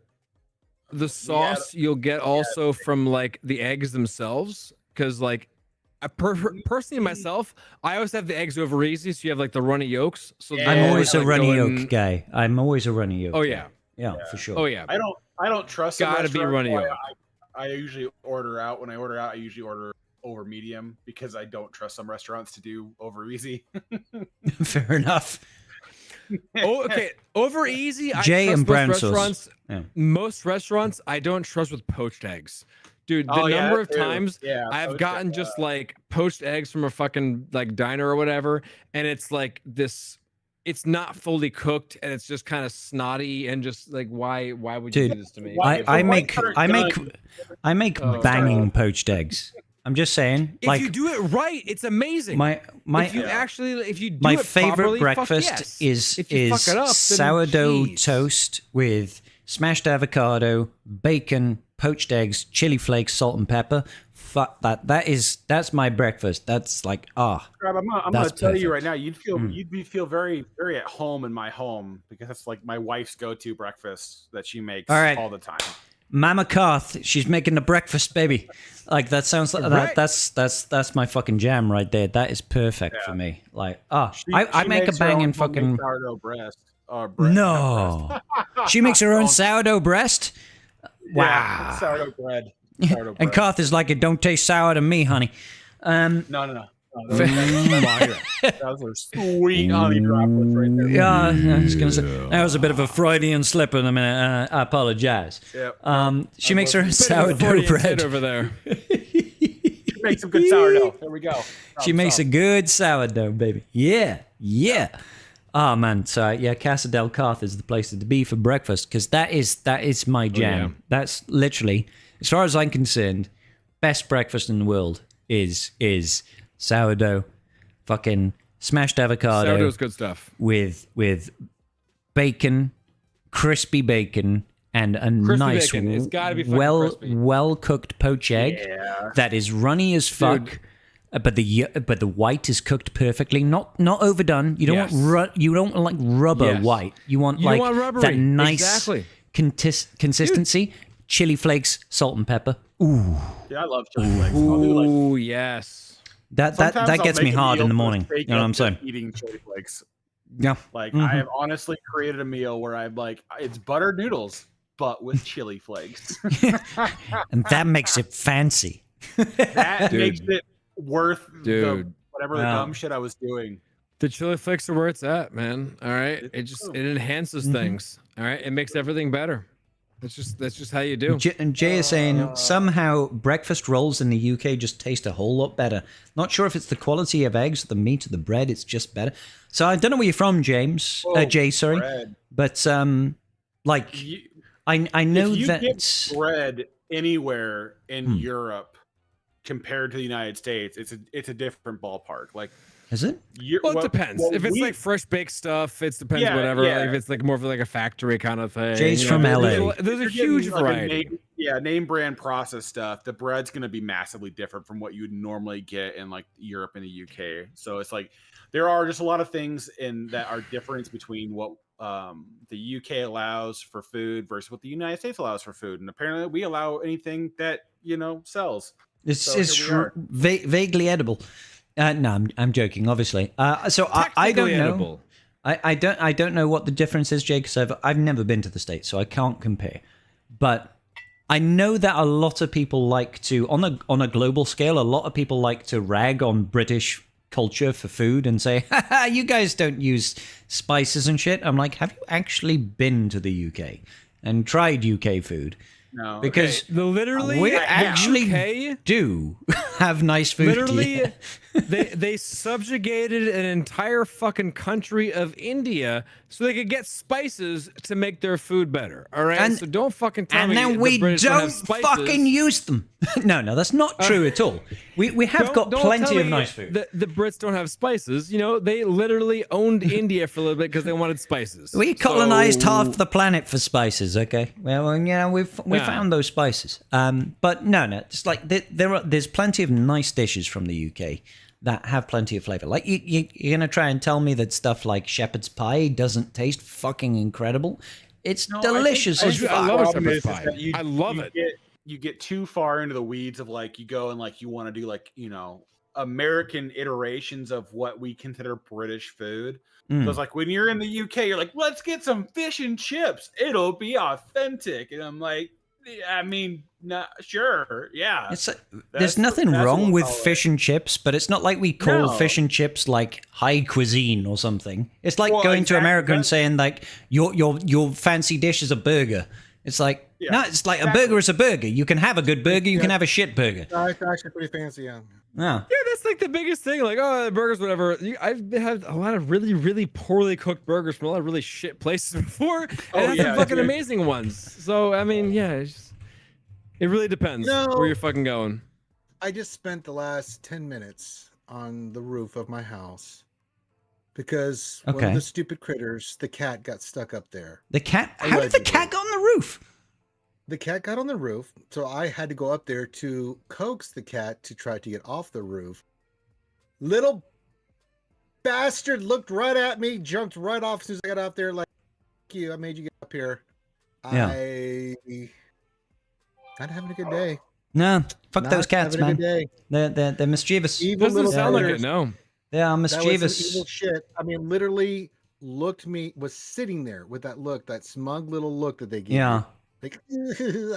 the sauce you'll get also from like the eggs themselves, because like personally myself, I always have the eggs over easy, so you have like the runny yolks. So I'm always a runny yolk guy. I'm always a runny yolk. Oh yeah. Yeah, for sure. Oh yeah. I don't trust. Gotta be runny yolk. I usually order out. When I order out, I usually order over medium because I don't trust some restaurants to do over easy. Fair enough. Oh, okay. Over easy. Jay and brown sauce. Yeah. Most restaurants I don't trust with poached eggs. Dude, the number of times I've gotten just like poached eggs from a fucking like diner or whatever, and it's like this it's not fully cooked and it's just kind of snotty and just like why would you Dude, do this to me? I make banging poached eggs. I'm just saying. If you do it right, it's amazing. If you do my it favorite properly, breakfast yes. is sourdough toast with smashed avocado, bacon, poached eggs, chili flakes, salt and pepper. Fuck that. That's my breakfast. That's like I'm gonna tell you right now, you'd feel very, very at home in my home because that's like my wife's go-to breakfast that she makes all the time. Mama Carth, she's making the breakfast, baby. Like that sounds like Right. that's my fucking jam right there. That is perfect for me. Like, I She make a makes her banging own fucking homemade sourdough breast. no. She makes her own sourdough breast. Wow. Yeah, sourdough bread. Sourdough And bread. Carth is like, it don't taste sour to me, honey. No. Those are sweet honey droplets right there. Yeah, I was gonna say that was a bit of a Freudian slip in a minute. I apologize. Yep. She makes her own sourdough bread. over there. Make some good sourdough. There we go. She makes a good sourdough, baby. Yeah. Oh man, so yeah, Casa del Carth is the place to be for breakfast because that is my jam. yeah. That's literally, as far as I'm concerned, best breakfast in the world is sourdough, fucking smashed avocado. Sourdough's good stuff. With bacon, crispy bacon, and a nice, bacon. It's gotta be fucking crispy. well cooked poached egg that is runny as fuck. But the white is cooked perfectly, not overdone. You don't want you don't like rubber white. You want don't want rubbery. that nice Exactly. consistency. Chili flakes, salt and pepper. Ooh, Yeah, I love chili flakes. I'll do like Ooh, yes. that Sometimes gets I'll me make a hard in meal the for morning. the You sake know what of I'm saying? just eating chili flakes. Yeah. Like I have honestly created a meal where I'm like, it's buttered noodles, but with chili flakes. And that makes it fancy. That makes it worth Dude. whatever the dumb shit I was doing. The chili flakes are where it's at, man. All right. It enhances things. All right. It makes everything better. That's just how you do. And Jay is saying somehow breakfast rolls in the UK just taste a whole lot better. Not sure if it's the quality of eggs, the meat, or the bread. It's just better. So I don't know where you're from, Jay. Sorry, bread. but like I know if you that get bread anywhere in Europe compared to the United States, it's a different ballpark. Like, is it? Well, it depends. If it's like fresh baked stuff, it depends. Whatever. Yeah. If it's like more of like a factory kind of thing. Jay's from LA. There's a huge variety. Name brand processed stuff. The bread's going to be massively different from what you would normally get in like Europe and the UK. So it's like there are just a lot of things that are difference between what the UK allows for food versus what the United States allows for food. And apparently we allow anything that, sells. It's vaguely edible. No, I'm joking, obviously. So I don't know. Edible. I don't know what the difference is, Jay, because I've never been to the States, so I can't compare. But I know that a lot of people like to, on a global scale, a lot of people like to rag on British culture for food and say, haha, you guys don't use spices and shit. I'm like, have you actually been to the UK and tried UK food? No, because literally we actually UK, do have nice food. Literally, here. they subjugated an entire fucking country of India so they could get spices to make their food better. All right, so don't fucking tell me. And then we the British don't have spices. fucking use them. No, that's not true at all. We have got Don't plenty tell of me nice food. The Brits don't have spices. They literally owned India for a little bit because they wanted spices. We colonized half the planet for spices. Okay, well, we found those spices. But no, it's like there's plenty of nice dishes from the UK that have plenty of flavor. Like you're gonna try and tell me that stuff like shepherd's pie doesn't taste fucking incrable? It's delicious as fuck. I love Problem shepherd's is pie. that I love it. You get too far into the weeds of like you go and like you want to do like American iterations of what we consider British food. So it's like when you're in the UK, you're like, let's get some fish and chips. It'll be authentic. And I'm like, I mean, sure, yeah. There's nothing wrong with fish and chips, but it's not like we call fish and chips like high cuisine or something. It's like going to America and saying like your fancy dish is a burger. It's like, Yeah. No, it's like Exactly. a burger is a burger. You can have a good burger, you can have a shit burger. It's actually pretty fancy, yeah. Yeah. Yeah, that's like the biggest thing. Like, oh, burgers, whatever. I've had a lot of really, really poorly cooked burgers from a lot of really shit places before, and had some fucking dude. amazing ones. So, I mean, yeah, it really depends where you're fucking going. I just spent the last 10 minutes on the roof of my house because one of the stupid critters, the cat, got stuck up there. The cat? How did the cat get on the roof? The cat got on the roof, so I had to go up there to coax the cat to try to get off the roof. Little bastard looked right at me, jumped right off as soon as I got out there, like, "Fuck you, I made you get up here." Yeah. Not having a good day. No, fuck Not those cats, having a man. good day. They're mischievous. Evil Doesn't little sound like critters. it, no. They are That was some mischievous. evil shit. I mean, literally was sitting there with that look, that smug little look that they give Yeah. you. Like,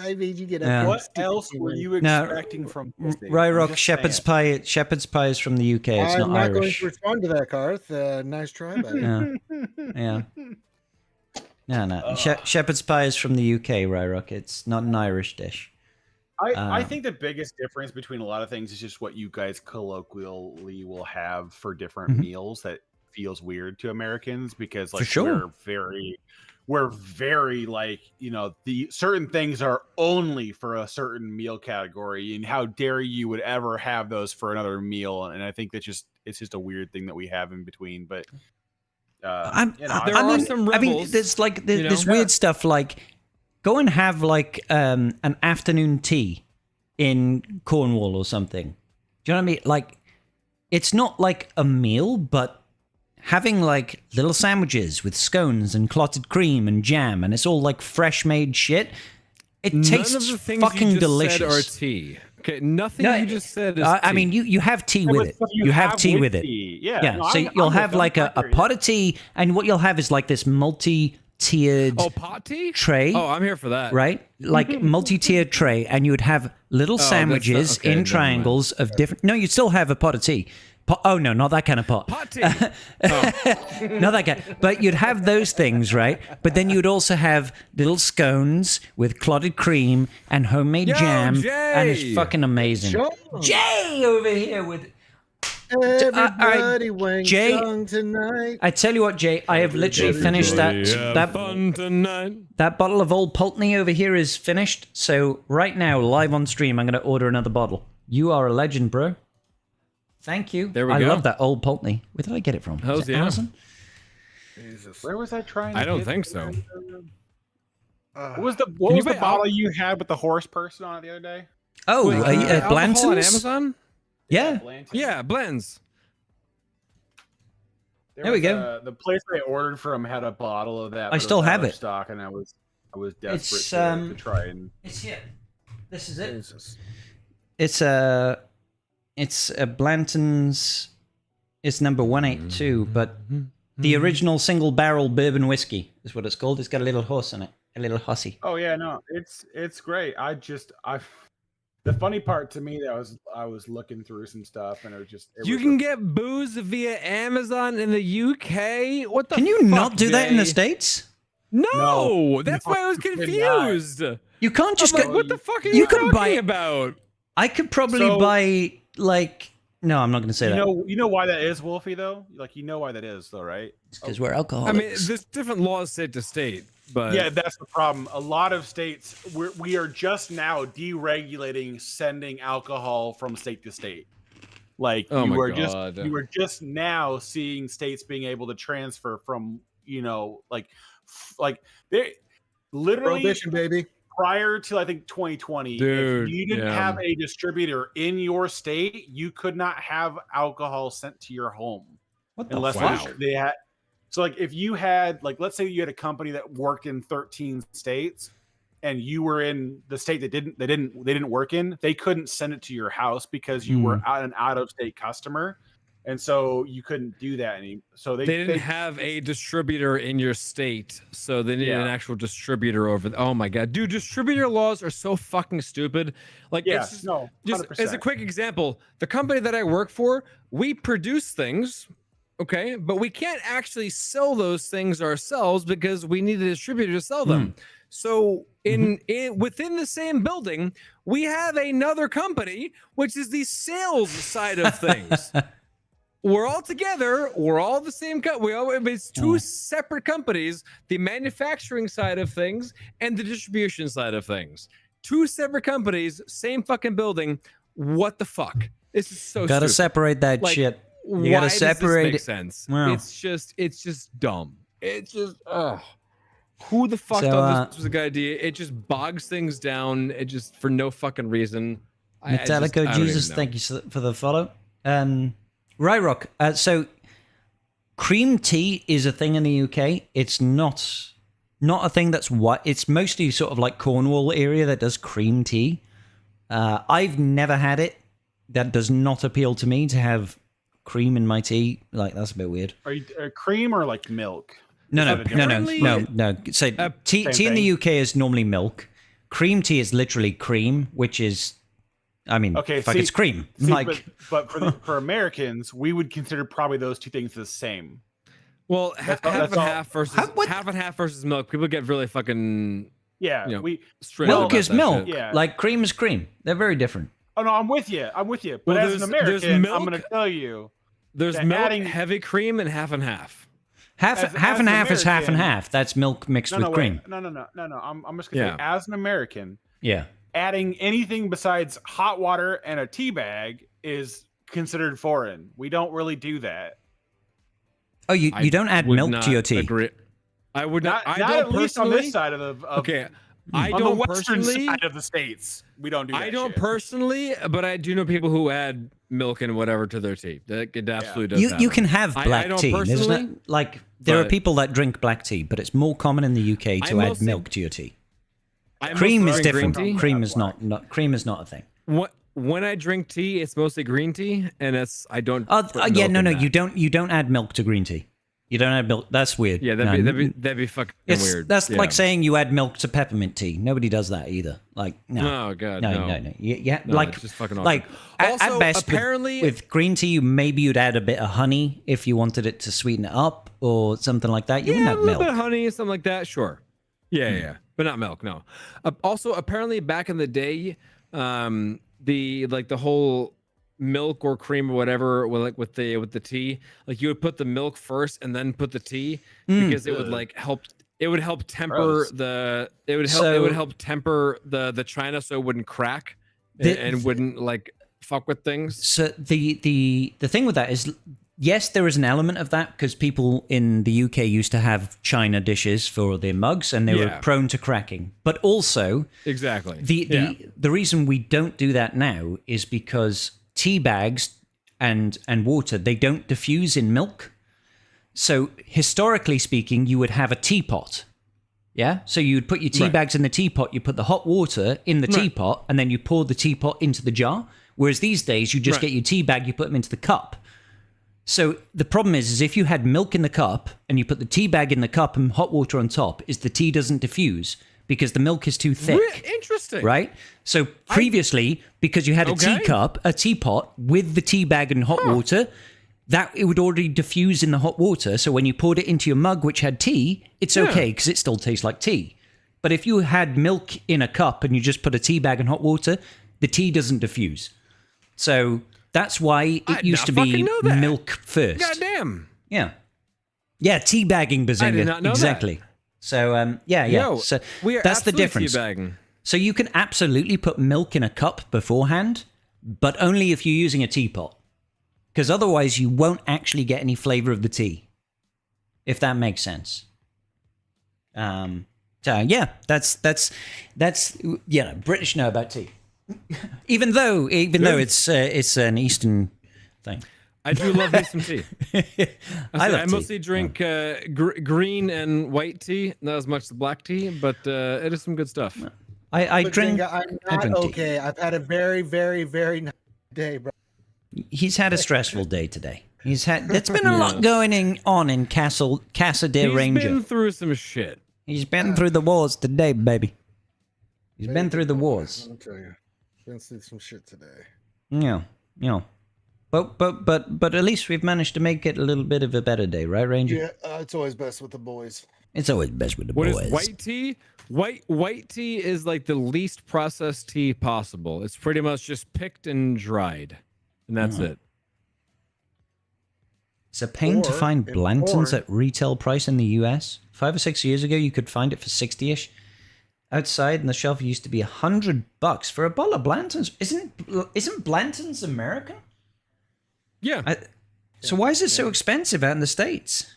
I made you get up. Yeah. here, What stupid else were human." you No, expecting from this thing? I'm Ryrock just shepherd's saying. pie. Shepherd's pie is from the UK. It's I'm not not going Irish. to respond to that, Garth. Nice try, buddy. Yeah. Yeah. No. Shepherd's pie is from the UK, Ryrock. It's not an Irish dish. I think the biggest difference between a lot of things is just what you guys colloquially will have for different meals that feels weird to Americans because like we're very like, you know, the certain things are only for a certain meal category, and how dare you would ever have those for another meal. And I think it's just a weird thing that we have in between. But there are some rebels. I mean, there's like there's weird stuff like go and have like an afternoon tea in Cornwall or something. Do you know what I mean? Like, it's not like a meal, but having like little sandwiches with scones and clotted cream and jam, and it's all like fresh made shit. It tastes None of the things fucking you just delicious. said are tea. Okay, nothing you just said is I tea. mean, you have tea with it. You have tea with it. Yeah. No, So you'll have like a pot of tea, and what you'll have is like this multi-tiered pot tea tray. Oh, I'm here for that. Right? Like multi-tiered tray, and you would have little sandwiches okay, in never triangles of different. No, you'd still have a pot of tea. Oh no, not that kind of pot. Pot tea. Not that kind. But you'd have those things, right? But then you'd also have little scones with clotted cream and homemade jam, and it's Jay! fucking amazing. Jay over here with. Everybody wang Jay, song tonight. I tell you what, Jay, I have literally finished that fun tonight. that bottle of Old Pulteney over here is finished. So right now, live on stream, I'm going to order another bottle. You are a legend, bro. Thank you. There we I go. love that Old Pulteney. Where did I get it from? Hells Was it yeah. Amazon? Where was I trying? I to don't get think it? so. What was the you buy bottle you had with the horse person on it the other day? Oh, Wait, can you get alcohol on Blanton's? Amazon? Yeah. Blanton's. Yeah, blends. There we go. The place I ordered from had a bottle of that. I but still was out have of it. Stock, and I was desperate It's, to try and. It's here. This is it. Jesus. It's a Blanton's. It's number 182, but the original single barrel bourbon whiskey is what it's called. It's got a little horse in it, a little hussy. Oh yeah, no, it's great. The funny part to me that I was looking through some stuff and You can get booze via Amazon in the UK. What the? Can you fuck, not do that in the Jay? States? No, that's No, why I was you cannot. confused. You can't just I'm go. like, what the fuck are you you can talking buy- about? I could probably So- buy like. No, I'm not going to say that. You know why that is, Wolfie? Though, like you know why that is, though, right? Because we're alcoholics. I mean, there's different laws state to state, but Yeah, that's the problem. A lot of states, we are just now deregulating sending alcohol from state to state. Like Oh my you God. are just now seeing states being able to transfer from, like they literally Prohibition, baby. prior to I think 2020, Dude, if you didn't yeah. have a distributor in your state, you could not have alcohol sent to your home what the unless fuck? they had. So like if you had like let's say you had a company that worked in 13 states and you were in the state that they didn't work in, they couldn't send it to your house because you were an out of state customer. And so you couldn't do that anymore. So they didn't have a distributor in your state, so they needed an actual distributor over. Oh my god, dude! Distributor laws are so fucking stupid. Like, Yeah, it's just, no, just as a 100%. quick example, the company that I work for, we produce things. Okay, but we can't actually sell those things ourselves because we need a distributor to sell them. So in within the same building, we have another company, which is the sales side of things. We're all together. We're all the same company. It's two separate companies: the manufacturing side of things and the distribution side of things. Two separate companies, same fucking building. What the fuck? This is so Gotta stupid. separate that shit. You gotta separate does this it. make sense? Wow. It's just dumb. It's just who the fuck So, thought this was a good idea? It just bogs things down. It just for no fucking reason. Metallica Jesus, thank you for the follow. Ryrock, so cream tea is a thing in the UK. It's not a thing that's what it's mostly sort of like Cornwall area that does cream tea. I've never had it. That does not appeal to me to have cream in my tea. Like, that's a bit weird. Are you cream or like milk? No. So tea in the thing. UK is normally milk. Cream tea is literally cream, which is, I mean, it's cream. But for Americans, we would consider probably those two things the same. Well, half and half versus milk. People get really fucking milk is milk. Yeah. Like cream is cream. They're very different. Oh no, I'm with you. But Well, as an American, milk, I'm going to tell you, there's that milk, adding- heavy cream, and half and half. Half and half is half and half. That's milk mixed with cream. No. I'm just going to say, as an American, Yeah. adding anything besides hot water and a tea bag is considered foreign. We don't really do that. Oh, you don't add milk to your tea. I would not. Not I don't at least on personally. this side of the. Okay. I on don't the western personally. side of the states, we don't do that. I don't shit. personally, but I do know people who add milk and whatever to their tea. That it absolutely does. You can have black I don't tea. personally, Isn't it? Like there are but- people that drink black tea, but it's more common in the UK to I add mostly- milk to your tea. I Cream mostly is drink green different. tea. Cream is not a thing. When I drink tea, it's mostly green tea, and I don't. put milk Yeah, in no, that. you don't add milk to green tea. You don't add milk. That's weird. Yeah, No, that'd be fucking weird. That's Yeah. like saying you add milk to peppermint tea. Nobody does that either. Like, no. Oh god, No. Yeah, No, like, it's just fucking awkward. like at Also, best, apparently- with green tea, maybe you'd add a bit of honey if you wanted it to sweeten it up or something like that. You Yeah, a wouldn't add little milk. bit of honey, something like that. Sure. Yeah, but not milk. No. Also, apparently, back in the day, the whole milk or cream or whatever, with the tea, like you would put the milk first and then put the tea because it would help. It would help temper Gross. it would help temper the china so it wouldn't crack and wouldn't like fuck with things. So the thing with that is, yes, there is an element of that because people in the UK used to have china dishes for their mugs and they were prone to cracking. But also, Exactly. the reason we don't do that now is because tea bags and water, they don't diffuse in milk. So historically speaking, you would have a teapot. Yeah? So you'd put your tea bags in the teapot, you put the hot water in the teapot, and then you pour the teapot into the jar. Whereas these days, you just get your tea bag, you put them into the cup. So the problem is if you had milk in the cup and you put the tea bag in the cup and hot water on top, is the tea doesn't diffuse because the milk is too thick. Interesting. Right? So previously, because you had a teapot with the tea bag and hot water, that it would already diffuse in the hot water. So when you poured it into your mug, which had tea, it's okay because it still tastes like tea. But if you had milk in a cup and you just put a tea bag and hot water, the tea doesn't diffuse. So that's why it used to be milk first. Goddamn. Yeah. Yeah, teabagging, Bazinga. I did not know exactly. that. So, Yo, so we are that's the absolutely difference. teabagging. So you can absolutely put milk in a cup beforehand, but only if you're using a teapot. Because otherwise you won't actually get any flavor of the tea. If that makes sense. So yeah, that's British know about tea. even though it's an Eastern thing. I do love me some tea. I tea. mostly drink green and white tea, not as much the black tea, but it is some good stuff. I drink. I'm I not drink tea. okay. I've had a very, very, very nice day, bro. He's had a stressful day today. There's been a lot going on in Casa de Ranger. He's been through some shit. He's been through the wars today, baby. He's been through the wars. I'll tell you. Been through some shit today. Yeah. But at least we've managed to make it a little bit of a better day, right, Ranger? Yeah, it's always best with the boys. It's always best with the What boys. is white tea? White tea is like the least processed tea possible. It's pretty much just picked and dried, and that's it. It's a pain to find Blanton's at retail price in the US. 5 or 6 years ago, you could find it for 60-ish. Outside, and the shelf used to be $100 for a bottle of Blanton's. Isn't Blanton's American? Yeah. So why is it so expensive out in the States?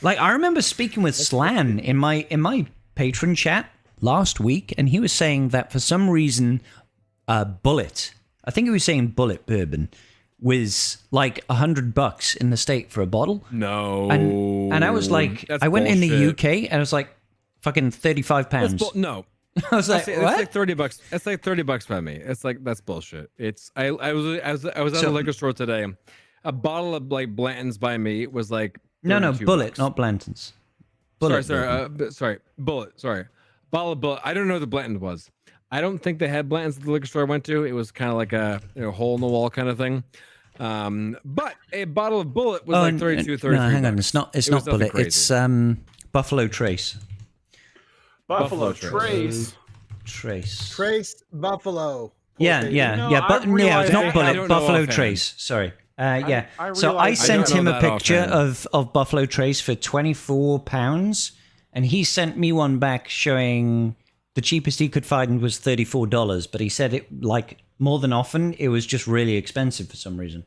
Like, I remember speaking with Slan in my patron chat last week, and he was saying that for some reason, Bullet, I think he was saying Bullet bourbon, was like $100 in the state for a bottle. No. And I was like, That's I went in the bullshit. UK, and I was like, fucking £35. No. I was like, It's what? like $30. It's like $30 by me. It's like, that's bullshit. It's I was at a liquor store today. A bottle of like Blanton's by me was like No, $32. Bullet, not Blanton's. Bullet. Sorry, Bullet. Sorry, bottle of Bullet. I don't know what the Blanton was. I don't think they had Blanton's at the liquor store I went to. It was kind of like a hole in the wall kind of thing. But a bottle of Bullet was like 32, 33. No, hang on. It's not Bullet. Crazy. It's Buffalo Trace. Buffalo Trace. Trace. Trace Buffalo. Yeah. But realize it's they not had- I Bullet. don't know Buffalo offhand. Trace. Sorry. Yeah. I So I realize- I sent don't him know a that picture offhand. of Buffalo Trace for £24, and he sent me one back showing the cheapest he could find was $34. But he said it like more than often it was just really expensive for some reason.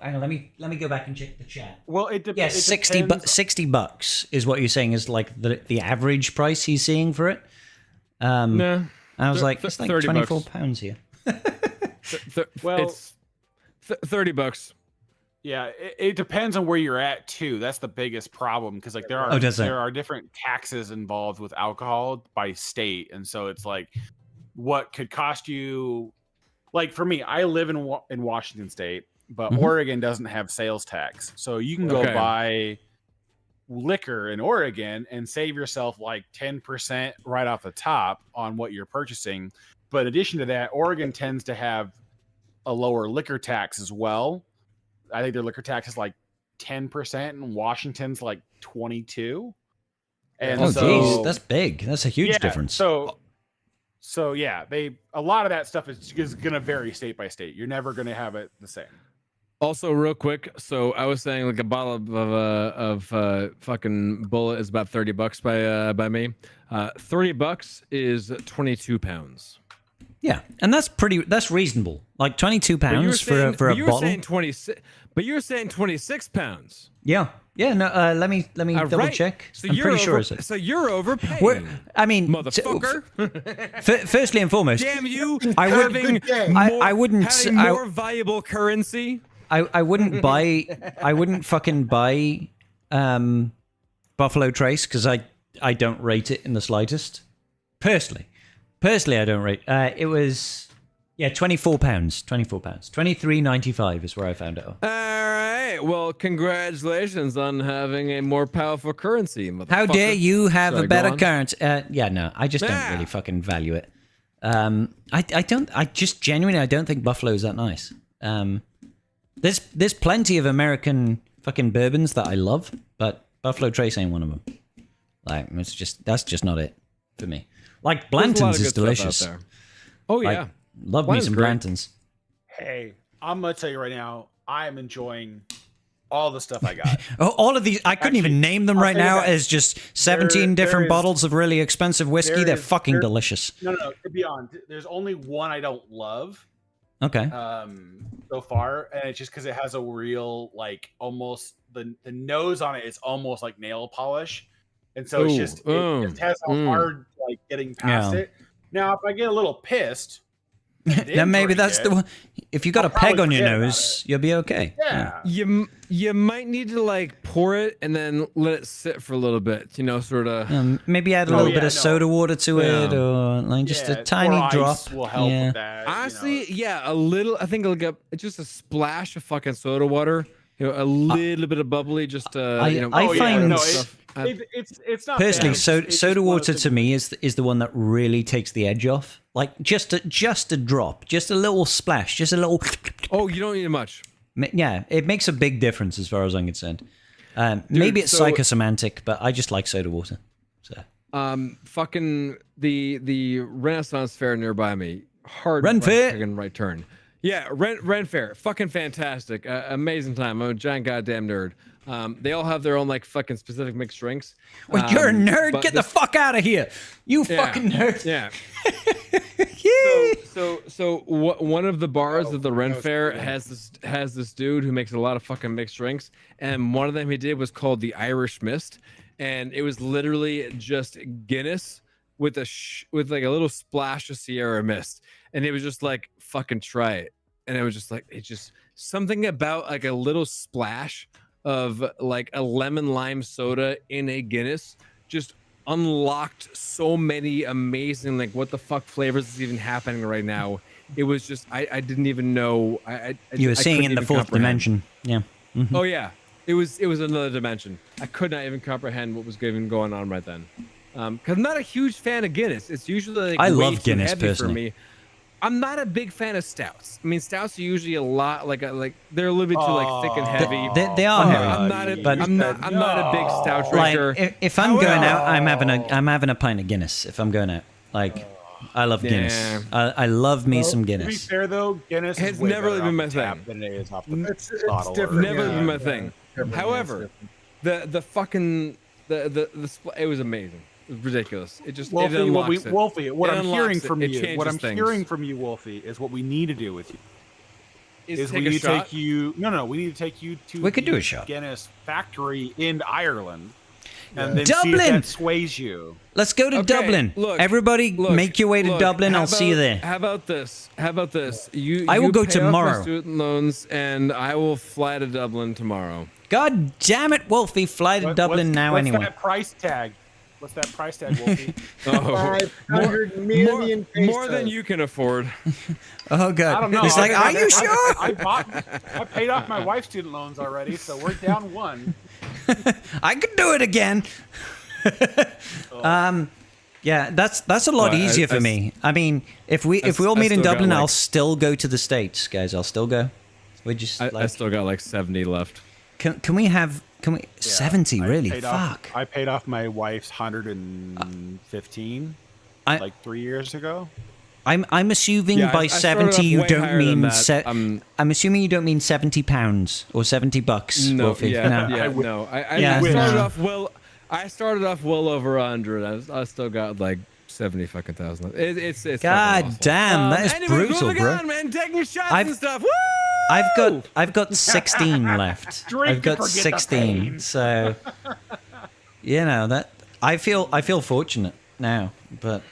Hang on, let me go back and check the chat. Well, it Yeah, it 60 depends. $60 is what you're saying is like the average price he's seeing for it. No. I was like, it's like $30. £24 here. Well- it's $30. Yeah, it depends on where you're at too. That's the biggest problem because like Oh, does it? there are different taxes involved with alcohol by state, and so it's like what could cost you. Like for me, I live in Washington State, but Mhm. Oregon doesn't have sales tax, so you can go Okay. buy liquor in Oregon and save yourself like 10% right off the top on what you're purchasing. But in addition to that, Oregon tends to have a lower liquor tax as well. I think their liquor tax is like 10%, and Washington's like 22. And Oh, so, geez, that's big. That's a huge yeah, difference. So yeah, a lot of that stuff is going to vary state by state. You're never going to have it the same. Also, real quick, so I was saying like a bottle of fucking Bullet is about $30 by me. $30 is 22 pounds. Yeah, and that's reasonable. Like £22 for a you were bottle. saying 26, but you were saying 26 pounds. Yeah. No. Let me double Right. check. So I'm you're pretty sure over, it's it. So you're overpaying. I mean, Motherfucker. Firstly and foremost, Damn you! I would- having I more, wouldn't having I- more valuable currency. I wouldn't fucking buy Buffalo Trace because I don't rate it in the slightest. Personally, I don't rate. It was £24. £23.95 is where I found it. All right. Well, congratulations on having a more powerful currency. How dare motherfucker. you have Sorry, a go better on. currency? No, I just don't really fucking value it. I just genuinely, I don't think Buffalo's that nice. There's plenty of American fucking bourbons that I love, but Buffalo Trace ain't one of them. Like, that's just not it for me. Like, There's a lot of Blanton's is good stuff out delicious. there. Oh yeah. Like, love me Blanton's some great. Blanton's. Hey, I'm going to tell you right now, I am enjoying all the stuff I got. Oh, all of these, I couldn't even Actually, name them I'll right tell you now that. as just 17 There different is- bottles of really expensive whiskey. there They're is- fucking there- delicious. No, to be honest, there's only one I don't love Okay. so far, and it's just because it has a real like almost the nose on it is almost like nail polish, and so it's Ooh, just it just has a hard like getting past Yeah. it. Now, if I get a little pissed, Then maybe that's the one. If you got I'll a peg probably on your forget about nose, you'll be okay. yeah. You might need to like pour it and then let it sit for a little bit. Sort of. Maybe add a Oh, little yeah, bit of no. soda water to it, Yeah. or like just Yeah, a tiny or ice drop. will help Yeah. with that. Honestly, yeah, a little. I think like just a splash of fucking soda water a little bit of bubbly, just I Oh, find yeah, no, stuff. it's not personally, bad. soda It's just one water of to me is the one that really takes the edge off. Like just a drop, just a little splash, just a little. Oh, you don't need much. Yeah, it makes a big difference as far as I'm concerned. Maybe it's psychosemantic, but I just like soda water. So fucking the Renaissance Fair nearby me. Hard Ren Fair. fucking right turn. Yeah, Ren Fair. Fucking fantastic. Amazing time. I'm a giant goddamn nerd. They all have their own like fucking specific mixed drinks. well, you're a nerd. but Get the fuck out of here, you fucking nerd. Yeah. So one of the bars of the Ren Fair has this dude who makes a lot of fucking mixed drinks, and one of them he did was called the Irish Mist, and it was literally just Guinness with with like a little splash of Sierra Mist, and it was just like fucking try it, and it was just like it's just something about like a little splash of like a lemon lime soda in a Guinness just unlocked so many amazing like what the fuck flavors is even happening right now. It was just I didn't even know You were seeing couldn't in the even fourth comprehend. dimension. Yeah. Oh yeah, it was another dimension. I could not even comprehend what was even going on right then. Because I'm not a huge fan of Guinness. It's usually like I way love too Guinness heavy personally. for me. I'm not a big fan of stouts. I mean, stouts are usually a lot like they're a little bit too like thick and heavy. They are heavy. I'm not a, but- I'm not a big stout drinker. Like if I'm going out, I'm having a pint of Guinness. If I'm going out, like I love Guinness. Yeah. I love me some To be Guinness. fair though, Guinness It's is way never better been off my the tap thing. than it is off the It's bottle. different. Never Yeah. been my thing. Different, However, the fucking it was amazing. It was ridiculous. It just it unlocks it. Wolfie, what It I'm hearing unlocks it. from It you, what changes I'm things. hearing from you, Wolfie, is what we need to do with you. Is take we a need to shot? take you? No, we need to take you to We could the do a shot. Guinness factory in Ireland, and then see Dublin! if that sways you. Let's go to Okay, Dublin. look, Everybody, make your way to look, Dublin. how I'll see you about- there. How about this? I will You go pay off my tomorrow. student loans, and I will fly to Dublin tomorrow. God damn it, Wolfie! Fly to Dublin now what's anyway. That price tag? What's that price tag, Wolfie? Oh, 500 million more than pesos. you can afford. Oh I god! don't know. It's like, are you sure? I paid off my wife's student loans already, so we're down one. I could do it again. Yeah, that's a lot Well, easier for me. I mean, if we all I meet in still got, Dublin, like- I'll still go to the States, guys. I'll still go. We just I still got like 70 left. can we 70 I really? paid Fuck. I paid off my wife's 115 I- like 3 years ago. I'm assuming Yeah, by I started 70 you off way don't higher than mean that. I'm assuming you don't mean 70 pounds or 70 bucks, No, Wolfie. yeah, No. yeah, I would- no. Yeah, started no. off well. I started off well over 100. I still got like 70 fucking thousand. It's fucking God awesome. damn, that is anyway, brutal, moving bro. on, man, taking shots I've- and stuff. Woo! I've got 16 left. Drink I've and got forget the 16. pain. So you know that I feel fortunate now, but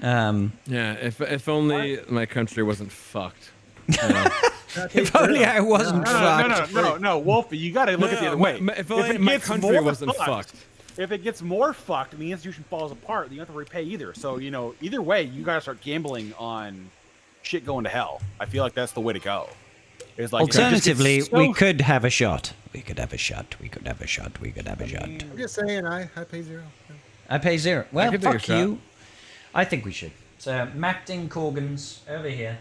Yeah, if only my country wasn't fucked. You know? if only I wasn't fucked. No, Wolfie, you got to look at the other way. If only my country wasn't fucked. If it gets more fucked and the institution falls apart, you don't have to repay either. So, either way, you got to start gambling on shit going to hell. I feel like that's the way to go. It's like, Alternatively, it just gets we so- could have a shot. We could have a shot. We could have a shot. We could have a shot. I'm just saying, I pay zero. I pay 0. Well, could take a fuck shot. you. I think we should. So, Macting Corgans over here.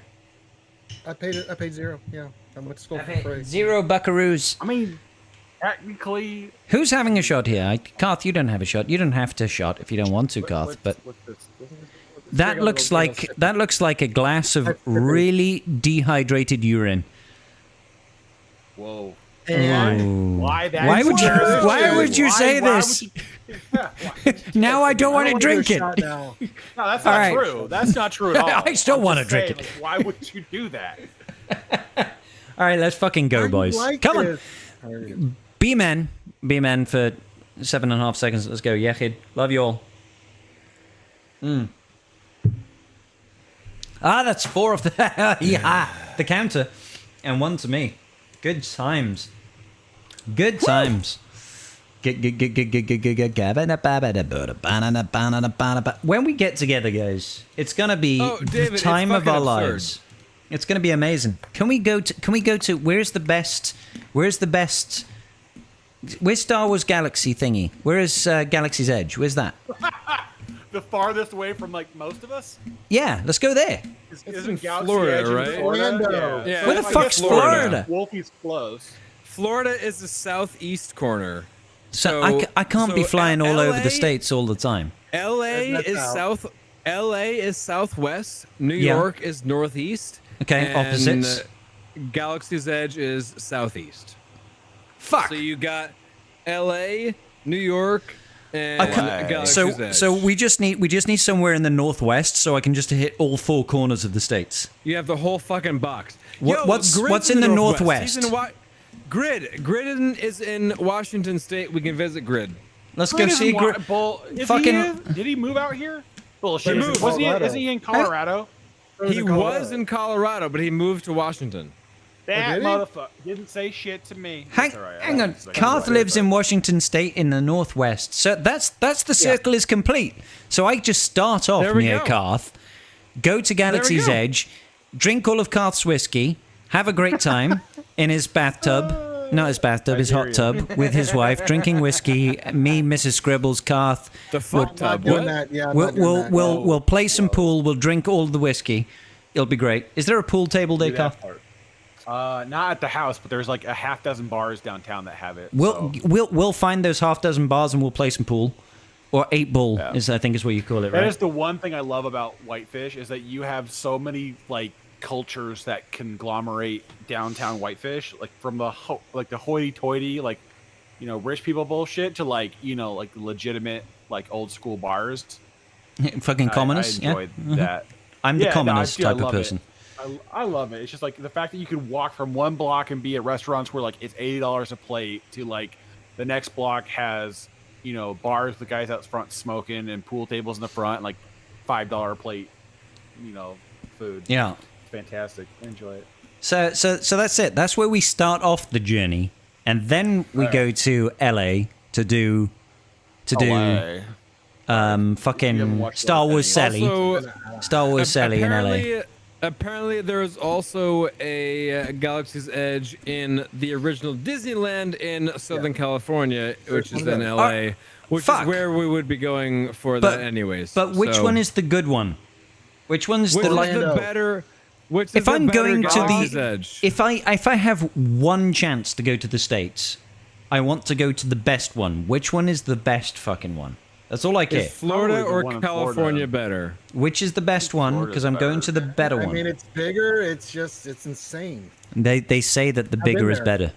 I paid zero. Yeah, I went to school I for paid free. 0 buckaroos. I mean, technically... Who's having a shot here? Karth, you don't have a shot. You don't have to shot if you don't want to, Karth. But that looks like a glass of really dehydrated urine. Whoa. And Why that? Why would you? Why would you say why this? would you- Now I don't want to wanna do a drink it. shot now. No, that's All not right. true. That's not true at all. I still I'm wanna just drink saying, it. like, why would you do that? All right, let's fucking go, How do you boys. like Come on, this? be men for 7.5 seconds. Let's go, yeah, kid. Love you all. That's 4 of the yeah, the counter, and 1 to me. Good times. Good times. When we get together, guys, it's gonna be Oh, David, the it's time of fucking our absurd. lives. It's going to be amazing. Can we go to where's the best where's Star Wars Galaxy thingy? Where is Galaxy's Edge? Where's that? The farthest away from like most of us. Yeah, let's go there. Isn't in Galaxy Florida, Edge in right? Orlando. Yeah. Where the I fuck's guess Florida? Wolfie's close. Florida is the southeast corner. So I can't be flying all over the states all the time. LA That's is out. LA is southwest. New Yeah. York is northeast. Okay, and opposites. Galaxy's Edge is southeast. Fuck. So you got LA, New York, and Galaxy's So Edge. we just need somewhere in the northwest so I can just hit all four corners of the states. You have the whole fucking box. What's Grid's in the northwest? He's in Grid. Grid is in Washington State. We can visit Grid. Let's go see Did he move out here? Bullshit. He moved. Isn't he in Colorado? He was in Colorado, but he moved to Washington. That did he? motherfucker didn't say shit to me. Hang, That's all right. hang on. It's like- Karth lives in Washington State in the northwest. So that's the circle is complete. So I just start off There we near go. Karth, go to Galaxy's go. Edge, drink all of Karth's whiskey, have a great time in his bathtub. Not his bathtub, his hot tub with his wife, drinking whiskey. Me, Mrs. Scribbles, Karth. The fuck tub. Doing What? that, yeah, I'm We'll not doing that. we'll play some pool. We'll drink all the whiskey. It'll be great. Is there a pool table day, Do that Karth? part. Not at the house, but there's like a half dozen bars downtown that have it. We'll so. we'll find those half dozen bars and we'll play some pool, or 8-ball is I think is what you call it, That right? is the one thing I love about Whitefish is that you have so many like cultures that conglomerate downtown Whitefish, like from the the hoity-toity, like rich people bullshit to like legitimate like old school bars. Fucking commoners. I enjoyed that. I'm the Yeah, no, commoners dude, I type of love it. person. I love it. It's just like the fact that you can walk from one block and be at restaurants where like it's $80 a plate to like the next block has bars with the guys out front smoking and pool tables in the front and like $5 a plate food. Yeah. It's fantastic. Enjoy it. So that's it. That's where we start off the journey, and then we go to LA to do fucking watched Star that Wars Sally. Also, Star Wars Sally in LA. Apparently, there is also a Galaxy's Edge in the original Disneyland in Southern California, which is in LA, which fuck. is where we would be going for that anyways. But which So, one is the good one? Which one's which the is like? the better? Which is If the I'm better going to Galaxy's the Edge? if I have one chance to go to the States, I want to go to the best one. Which one is the best fucking one? That's all I care. Is Florida Probably the or one in California Florida. better? Which is the best one? Florida's Because I'm going to the better I one. mean, it's bigger. It's insane. They say that the I've been bigger is there. better.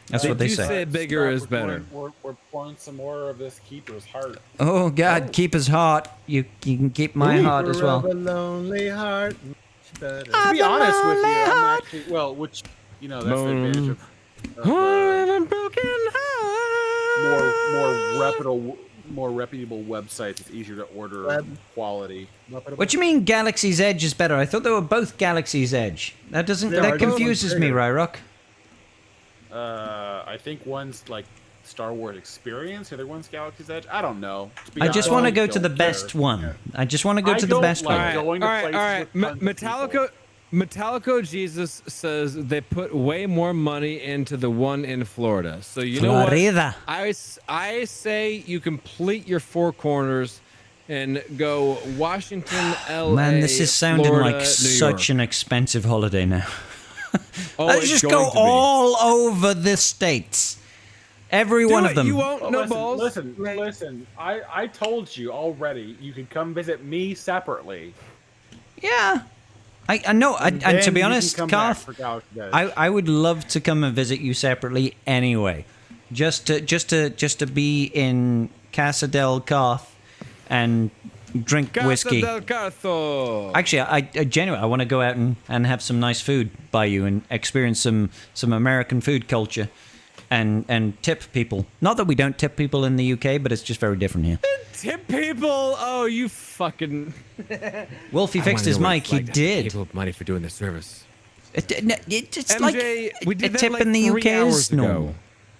That's what they do say. say bigger is better. We're pouring some more of this Keeper's Heart. Oh God, keep his heart. You can keep my heart as well. Of a lonely heart. Much better. To be honest with you, I'm actually which that's the advantage of Oh, broken heart. more reputable websites. It's easier to order Web. quality. What do you mean Galaxy's Edge is better? I thought they were both Galaxy's Edge. That doesn't. They That are both confuses me, bigger. Ryrock. I think one's like Star Wars Experience, the other one's Galaxy's Edge. I don't know. To be I just honest, want to I go to don't the care. best one. I just want to go I to the don't best like one. going to all places right. with tons of people. Metallica Jesus says they put way more money into the one in Florida. So you know Florida. what? I say you complete your four corners and go Washington, LA. Man, this is sounding Florida, like New such York. an expensive holiday now. Oh, Let's it's just going go to be. all over the states. Every one Do of it, them. You won't. Well, No listen, balls. Listen. I told you already. You could come visit me separately. Yeah. I know. And to Then be you can honest, come back Karth, for Galaxy's Edge. I would love to come and visit you separately anyway. Just to be in Casa del Karth and drink Casa whiskey. del Cartho. Actually, I genuinely I want to go out and have some nice food by you and experience some American food culture and tip people. Not that we don't tip people in the UK, but it's just very different here. Tip people. Oh, you fucking. Wolfie fixed his mic. He did. People money for doing the service. It's MJ, like we did a that tip like in the 3 UK hours is normal. ago.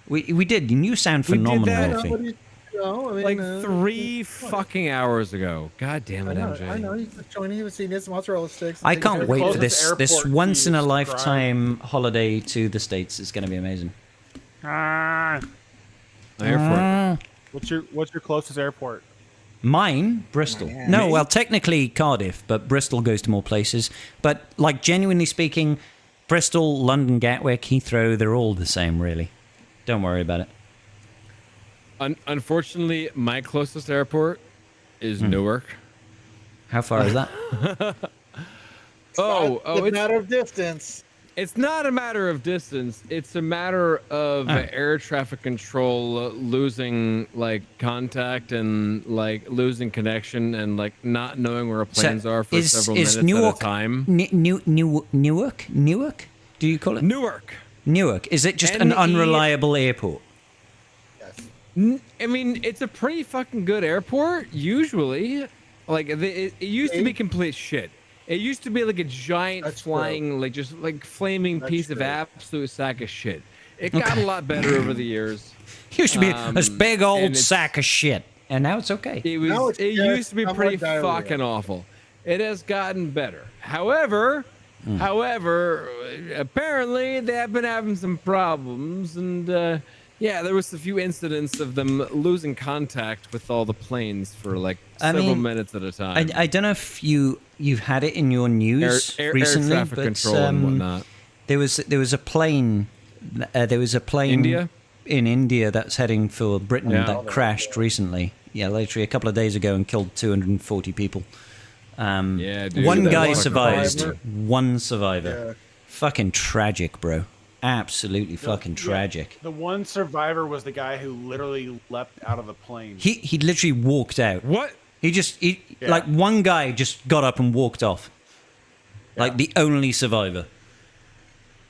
We did, and you sound We did phenomenal, that. Wolfie. No, I mean, like 3 fucking hours ago. God damn it, MJ. I know. He's just joining you with CNS mozzarella sticks. I can't wait for this Closest once in a airport to you, lifetime holiday to the States. Is going to be amazing. Airport. What's your closest airport? Mine, Bristol. No, well, technically Cardiff, but Bristol goes to more places. But, like, genuinely speaking, Bristol, London, Gatwick, Heathrow, they're all the same, really. Don't worry about it. Unfortunately, my closest airport is Newark. How far is that? It's a matter of distance. It's not a matter of distance. It's a matter of air traffic control losing like contact and like losing connection and like not knowing where planes are for several minutes at a time. Newark? Do you call it? Newark. Is it just an unreliable airport? I mean, it's a pretty fucking good airport usually. Like it used to be complete shit. It used to be like a giant flying, like just like flaming piece of absolute sack of shit. It got a lot better over the years. It used to be this big old sack of shit, and now it's okay. It used to be pretty fucking awful. It has gotten better. However, apparently they have been having some problems, and yeah, there was a few incidents of them losing contact with all the planes for like several minutes at a time. I don't know if you've had it in your news recently, air traffic but control and whatnot. There was a plane. India? In India that's heading for Britain that crashed recently. Yeah, literally a couple of days ago and killed 240 people. Dude, one guy survived. One survivor. Yeah. Fucking tragic, bro. Absolutely fucking tragic. The one survivor was the guy who literally leapt out of the plane. He literally walked out. What? Like one guy just got up and walked off. Like the only survivor.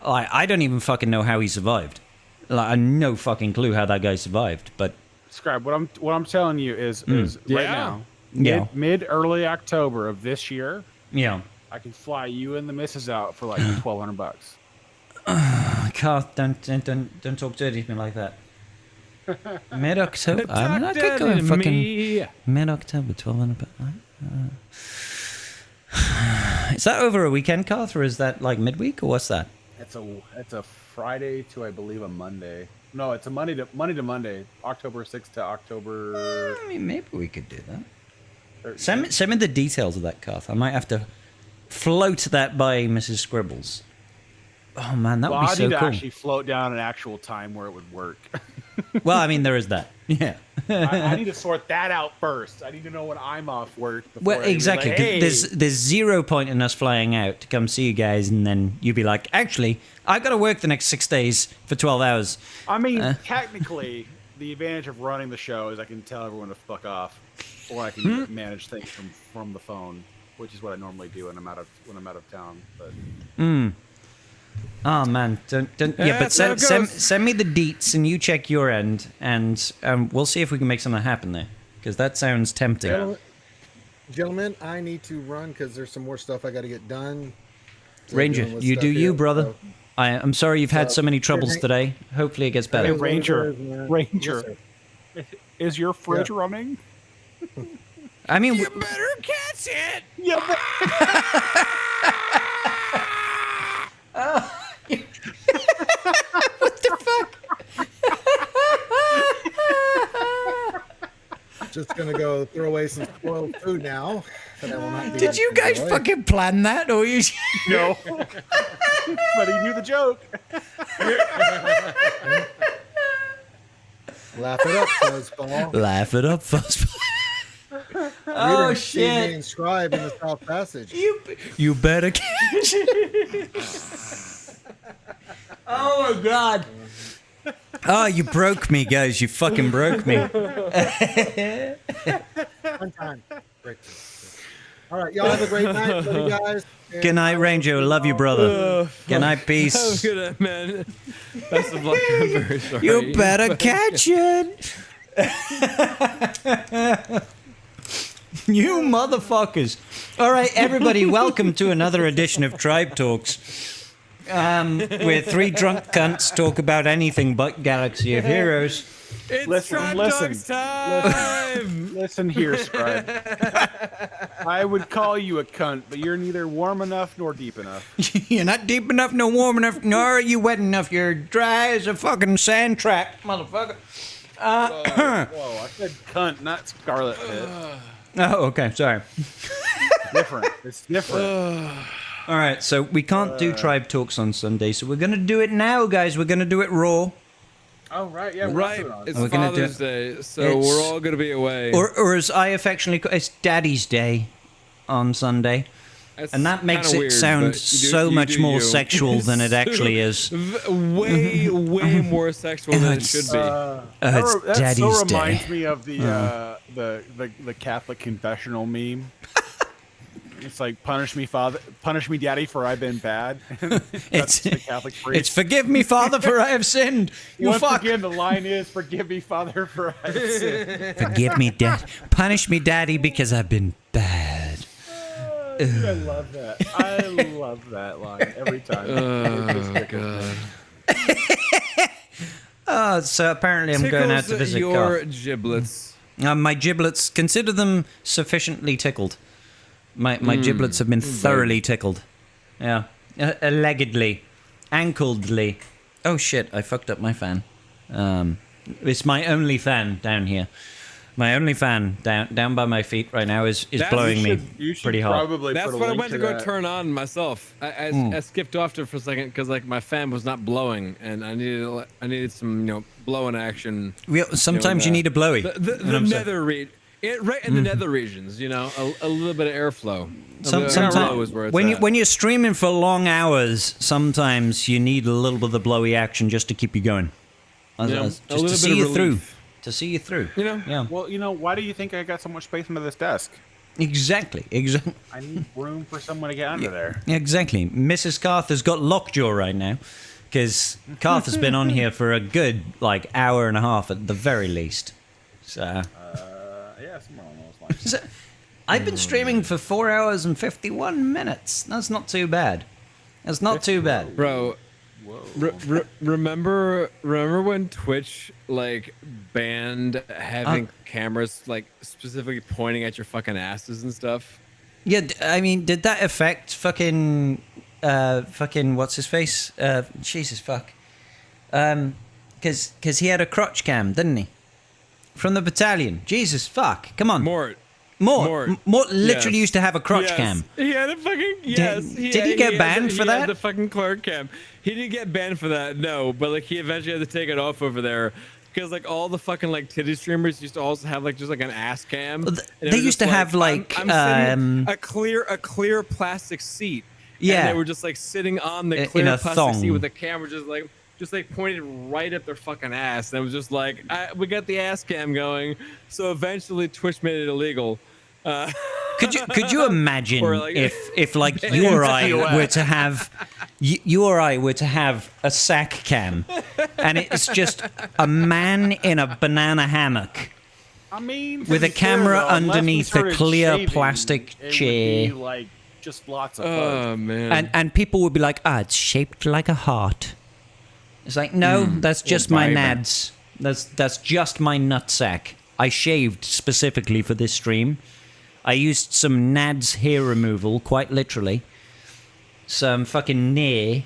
Like I don't even fucking know how he survived. Like I have no fucking clue how that guy survived. But Scribe, what I'm telling you is right now, mid early October of this year, I can fly you and the missus out for like $1,200. Carl, don't talk dirty to me like that. Mid-October. I mean, I could go in fucking mid-October, 1,200. Is that over a weekend, Carl, or is that like midweek, or what's that? It's a Friday to I believe a Monday. No, it's a Monday to Monday. October 6th to October. I mean, maybe we could do that. Send me the details of that, Carl. I might have to float that by Mrs. Scribbles. Oh man, that would be so cool. I need to actually float down an actual time where it would work. Well, I mean, there is that. Yeah. I need to sort that out first. I need to know when I'm off work. Well, exactly. Like, hey. There's 0 point in us flying out to come see you guys, and then you'd be like, actually, I got to work the next 6 days for 12 hours. I mean, technically, the advantage of running the show is I can tell everyone to fuck off, or I can manage things from the phone, which is what I normally do when I'm out of town. But. Oh man, don't. Yeah, but send me the deets and you check your end, and we'll see if we can make something happen there, because that sounds tempting. Gentlemen, I need to run because there's some more stuff I got to get done. Ranger, you do you, brother. So. I'm sorry you've had so many troubles today. Hopefully it gets better. Hey, Ranger, yes, is your fridge running? I mean, you better catch it. You what the fuck? Just gonna go throw away some spoiled food now. That I will not be Did you guys fucking plan that, or you? No, but he knew the joke. Laugh it up, fuzzball. Laugh it up, fuzzball. Oh shit! Me and Scribe in the South Passage. You better catch it. Oh my god! Oh, you broke me, guys! You fucking broke me. One time. All right, y'all have a great night, love you guys. Good night, Ranger. Love you, brother. Good night, peace. Good night, man. Best of luck. I'm very sorry. You better catch it. You motherfuckers. All right, everybody, welcome to another edition of Tribe Talks. Where three drunk cunts talk about anything but Galaxy of Heroes. It's Listen, Trap listen, Dogs time! Listen here, Scribe. I would call you a cunt, but you're neither warm enough nor deep enough. You're not deep enough, nor warm enough, nor are you wet enough. You're dry as a fucking sand trap, motherfucker. Whoa, I said cunt, not Scarlet Pit. Oh, okay, sorry. Different. It's different. All right, so we can't do tribe talks on Sunday, so we're gonna do it now, guys. We're gonna do it raw. Oh, right, yeah. Right, it's We're gonna do Father's Day, so It's- we're all gonna be away. Or as I affectionately call it's Daddy's Day on Sunday. That's And that makes kinda it weird, sound but you do- so you much do more you. sexual than it actually is. Way more sexual than it It's- should be. It's that Daddy's so Day. reminds me of the Catholic confessional meme. It's like punish me, Father, punish me, Daddy, for I've been bad. That's the Catholic priest. It's forgive me, Father, for I have sinned. You Once fuck. again, the line is forgive me, Father, for I have sinned. Forgive me, Dad. Punish me, Daddy, because I've been bad. I love that. I love that line every time. Oh god. So apparently I'm going out to Tickles visit your Garth. giblets. My giblets, consider them sufficiently tickled. My giblets have been thoroughly tickled. Yeah. Allegedly. Ankledly. Oh shit, I fucked up my fan. It's my only fan down here. My only fan down by my feet right now is blowing me You should pretty hard. probably That's put a what I link went to go that. turn on myself. I skipped off it for a second because like my fan was not blowing, and I needed some blowing action. Sometimes you need a blowy. The nether right in the nether regions, a little bit of airflow. Sometimes when you're streaming for long hours, sometimes you need a little bit of the blowy action just to keep you going. Just to see you through. To see you through. Yeah. Well, why do you think I got so much space under this desk? Exactly. I need room for someone to get under there. Exactly. Mrs. Garth has got lockjaw right now because Garth has been on here for a good hour and a half at the very least. So. Yeah, somewhere along those lines. So, I've been streaming for 4 hours and 51 minutes. That's not too bad. That's not too bad. Bro, remember when Twitch banned having cameras specifically pointing at your fucking asses and stuff? Yeah, I mean, did that affect fucking what's his face? Jesus fuck. Because he had a crotch cam, didn't he? From the battalion. Jesus fuck. Come on. Mort literally Yes. used to have a crotch Yes. cam. He had a fucking Did he get banned for that? He had the fucking Clark cam. He didn't get banned for that, no. But he eventually had to take it off over there because all the fucking titty streamers used to also have just an ass cam. And it They was used just to have I'm sitting a clear plastic seat. Yeah. And they were just sitting on the In clear a plastic thong. seat with the camera just pointed right up their fucking ass. And it was just we got the ass cam going. So eventually Twitch made it illegal. Could you imagine Or, if you or I were to have a sack cam and it's just a man in a banana hammock I mean, to with be a camera fair, though, unless we underneath a started clear shaving, plastic it would chair. be, just lots of fun. Oh man. And people would be like, it's shaped like a heart. It's like, no, that's just my vibing. nads. That's just my nutsack. I shaved specifically for this stream. I used some nads hair removal, quite literally. Some fucking nair.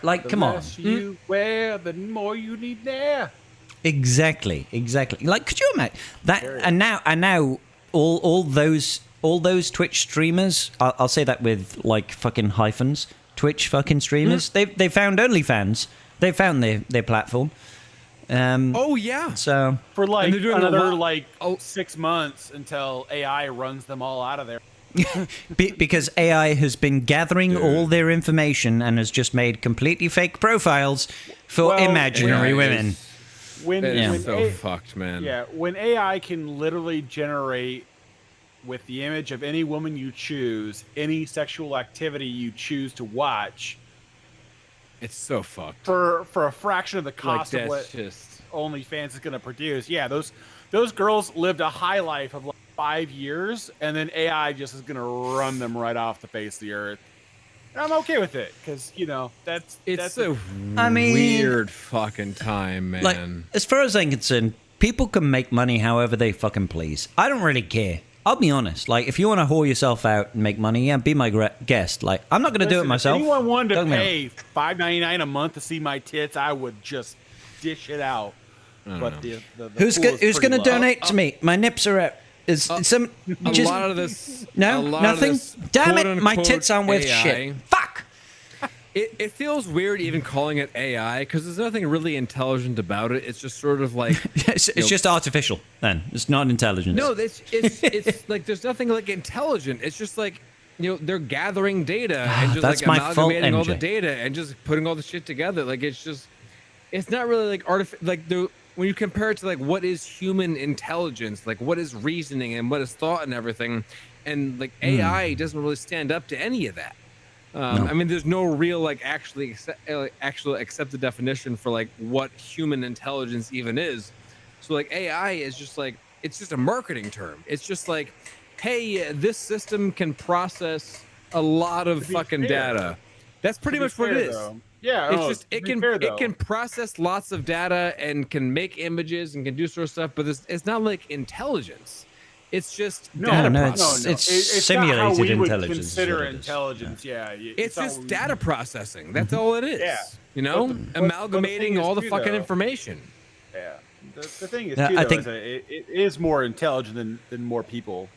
The Come on. less you wear, the more you need there. Exactly. Could you imagine that? And now, all those Twitch streamers. I'll say that with fucking hyphens. Twitch fucking streamers. They found OnlyFans. They found their platform. Oh yeah. So For And they're doing a another lot- 6 months until AI runs them all out of there. because AI has been gathering all their information and has just made completely fake profiles for Well, imaginary AI women. is- When, It is when so fucked, man. Yeah, when AI can literally generate with the image of any woman you choose, any sexual activity you choose to watch It's so fucked. for a fraction of the cost of that's what just OnlyFans is going to produce. Yeah, those girls lived a high life of 5 years, and then AI just is going to run them right off the face of the earth. I'm okay with it because that's a weird fucking time, man. Like, as far as I'm concerned, people can make money however they fucking please. I don't really care. I'll be honest. Like, if you want to whore yourself out and make money, yeah, be my guest. Like, I'm not going to do it myself. If anyone wanted to pay $5.99 a month to see my tits, I would just dish it out. But the who's going to donate to me? My nips are out. Is some a lot of this? No, nothing. Damn it! My tits aren't worth AI. shit. Fuck. It feels weird even calling it AI because there's nothing really intelligent about it. It's just sort of like it's just artificial. Then it's not intelligence. No, it's like there's nothing like intelligent. It's just like they're gathering data and just That's like my fault, amalgamating all the MJ. data and just putting all the shit together. Like it's not really like when you compare it to like what is human intelligence, like what is reasoning and what is thought and everything, and like AI doesn't really stand up to any of that. No. I mean, there's no real like actually accepted definition for like what human intelligence even is. So like AI is just like it's just a marketing term. It's just like, hey, this system can process a lot of fucking data. That's pretty much what it is. Yeah, it's just it can process lots of data and can make images and can do sort of stuff, but it's not like intelligence. It's just data processing. It's It's simulated not how we would intelligence. consider intelligence. Yeah, It's just data processing. That's all it is. Yeah. Amalgamating all the too, fucking though. information. Yeah. The thing is, Yeah, too, I though, think- is that it is more intelligent than more people.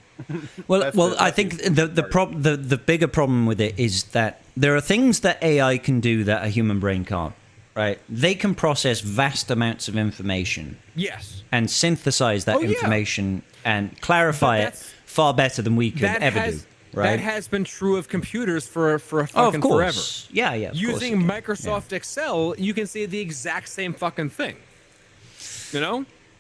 I think the bigger problem with it is that there are things that AI can do that a human brain can't. Right? They can process vast amounts of information. Yes. And synthesize that information and clarify it far better than we could ever do. Right? That has been true of computers for fucking of forever. course. Yeah. Of Using course Microsoft Excel, you can say the exact same fucking thing.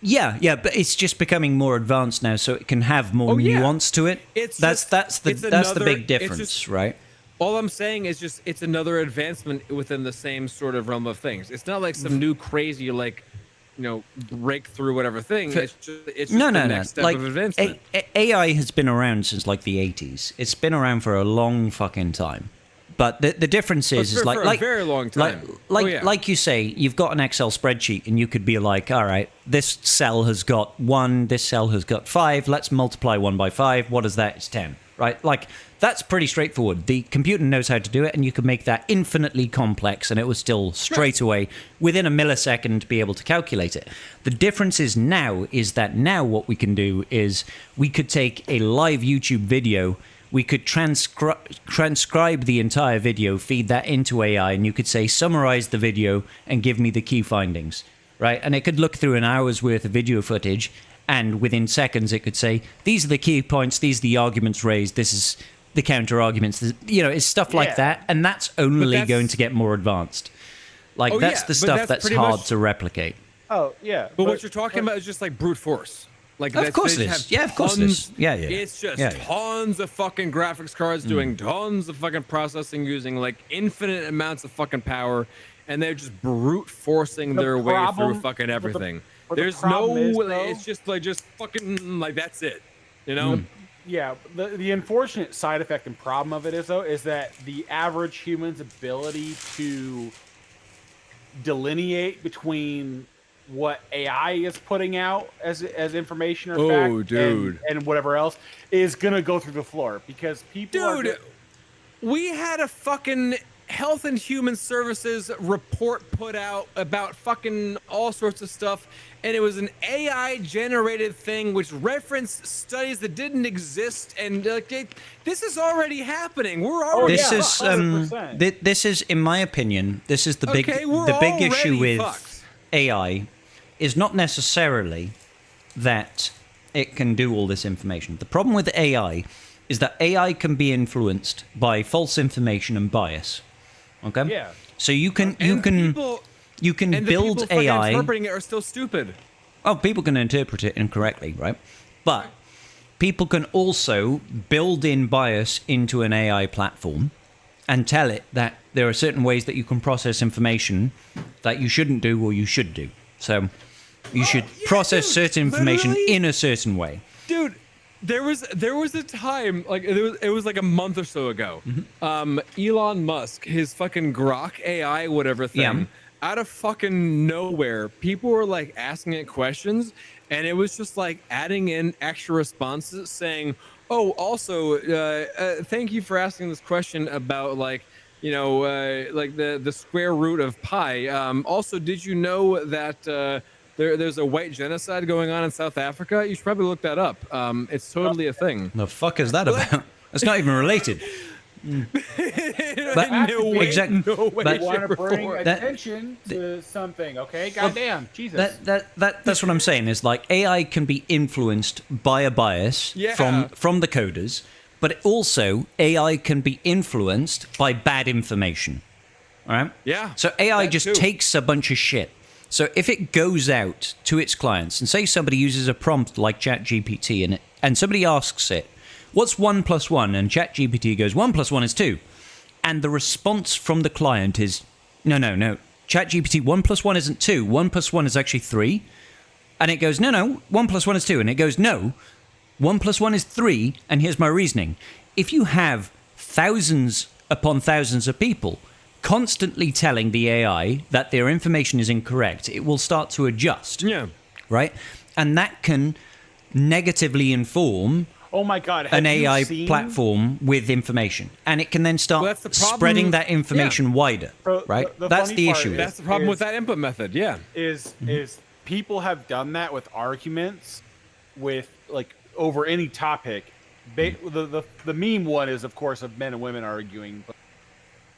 Yeah, but it's just becoming more advanced now, so it can have more nuance to it. That's the big difference, right? All I'm saying is just it's another advancement within the same sort of realm of things. It's not like some new crazy breakthrough whatever thing. It's just the next step of advancement. AI has been around since like the 80s. It's been around for a long fucking time. But the difference is for a very long time. Like you say, you've got an Excel spreadsheet and you could be like, all right, this cell has got 1, this cell has got 5. Let's multiply 1 by 5. What is that? It's 10, right? Like that's pretty straightforward. The computer knows how to do it, and you can make that infinitely complex, and it will still straight away within a millisecond be able to calculate it. The difference is now what we can do is we could take a live YouTube video. We could transcribe the entire video, feed that into AI, and you could say, summarize the video and give me the key findings, right? And it could look through an hour's worth of video footage, and within seconds it could say, these are the key points, these are the arguments raised, this is the counter arguments. It's stuff like that, and that's only going to get more advanced. Like, that's the stuff that's hard to replicate. Oh, yeah. But what you're talking about is just like brute force. Like, of course it is. Yeah, of course it is. Yeah. It's just tons of fucking graphics cards doing tons of fucking processing using like infinite amounts of fucking power, and they're just brute forcing their way through fucking everything. There's no, it's just fucking like that's it, Yeah, the unfortunate side effect and problem of it is that the average human's ability to delineate between what AI is putting out as information or fact and whatever else is gonna go through the floor because people we had a fucking Health and Human Services report put out about fucking all sorts of stuff, and it was an AI generated thing which referenced studies that didn't exist, and this is already happening. We're already this is in my opinion, this is the big issue with AI is not necessarily that it can do all this information. The problem with AI is that AI can be influenced by false information and bias. Okay. Yeah. So you can build AI. Interpreting it are still stupid. Oh, people can interpret it incorrectly, right? But people can also build in bias into an AI platform and tell it that there are certain ways that you can process information that you shouldn't do or you should do. So you should process certain information in a certain way. Dude, There was a time like it was like a month or so ago. Elon Musk, his fucking Grok AI whatever thing, out of fucking nowhere, people were like asking it questions, and it was just like adding in extra responses saying, "Oh, also, thank you for asking this question about like." Like the square root of pi. Also, did you know that there's a white genocide going on in South Africa? You should probably look that up. It's totally a thing. The fuck is that about? That's not even related. But exactly. No way, I want to shape, or bring form. attention to something, okay? Goddamn, Jesus. That's what I'm saying. Is like AI can be influenced by a bias from the coders, but also AI can be influenced by bad information. All right? Yeah. So AI that just too. takes a bunch of shit. So if it goes out to its clients and say somebody uses a prompt like ChatGPT and somebody asks it, what's 1 + 1? And ChatGPT goes, 1 + 1 is 2. And the response from the client is, no. ChatGPT, 1 + 1 isn't 2. 1 + 1 is actually 3. And it goes, no, 1 + 1 is 2. And it goes, no, 1 + 1 is 3. And here's my reasoning. If you have thousands upon thousands of people constantly telling the AI that their information is incorrect, it will start to adjust. Yeah. Right? And that can negatively inform Oh my God! an AI platform with information, and it can then start spreading that information wider. So right? the That's funny the part issue. That's the problem with that input method. Yeah. Is people have done that with arguments, with like over any topic. The meme one is of course of men and women arguing, but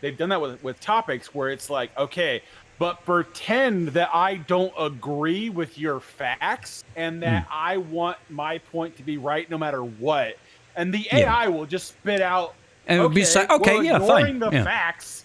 they've done that with topics where it's like, okay, but pretend that I don't agree with your facts and that I want my point to be right no matter what. And the AI will just spit out, and it would be like, okay, yeah, fine. The facts.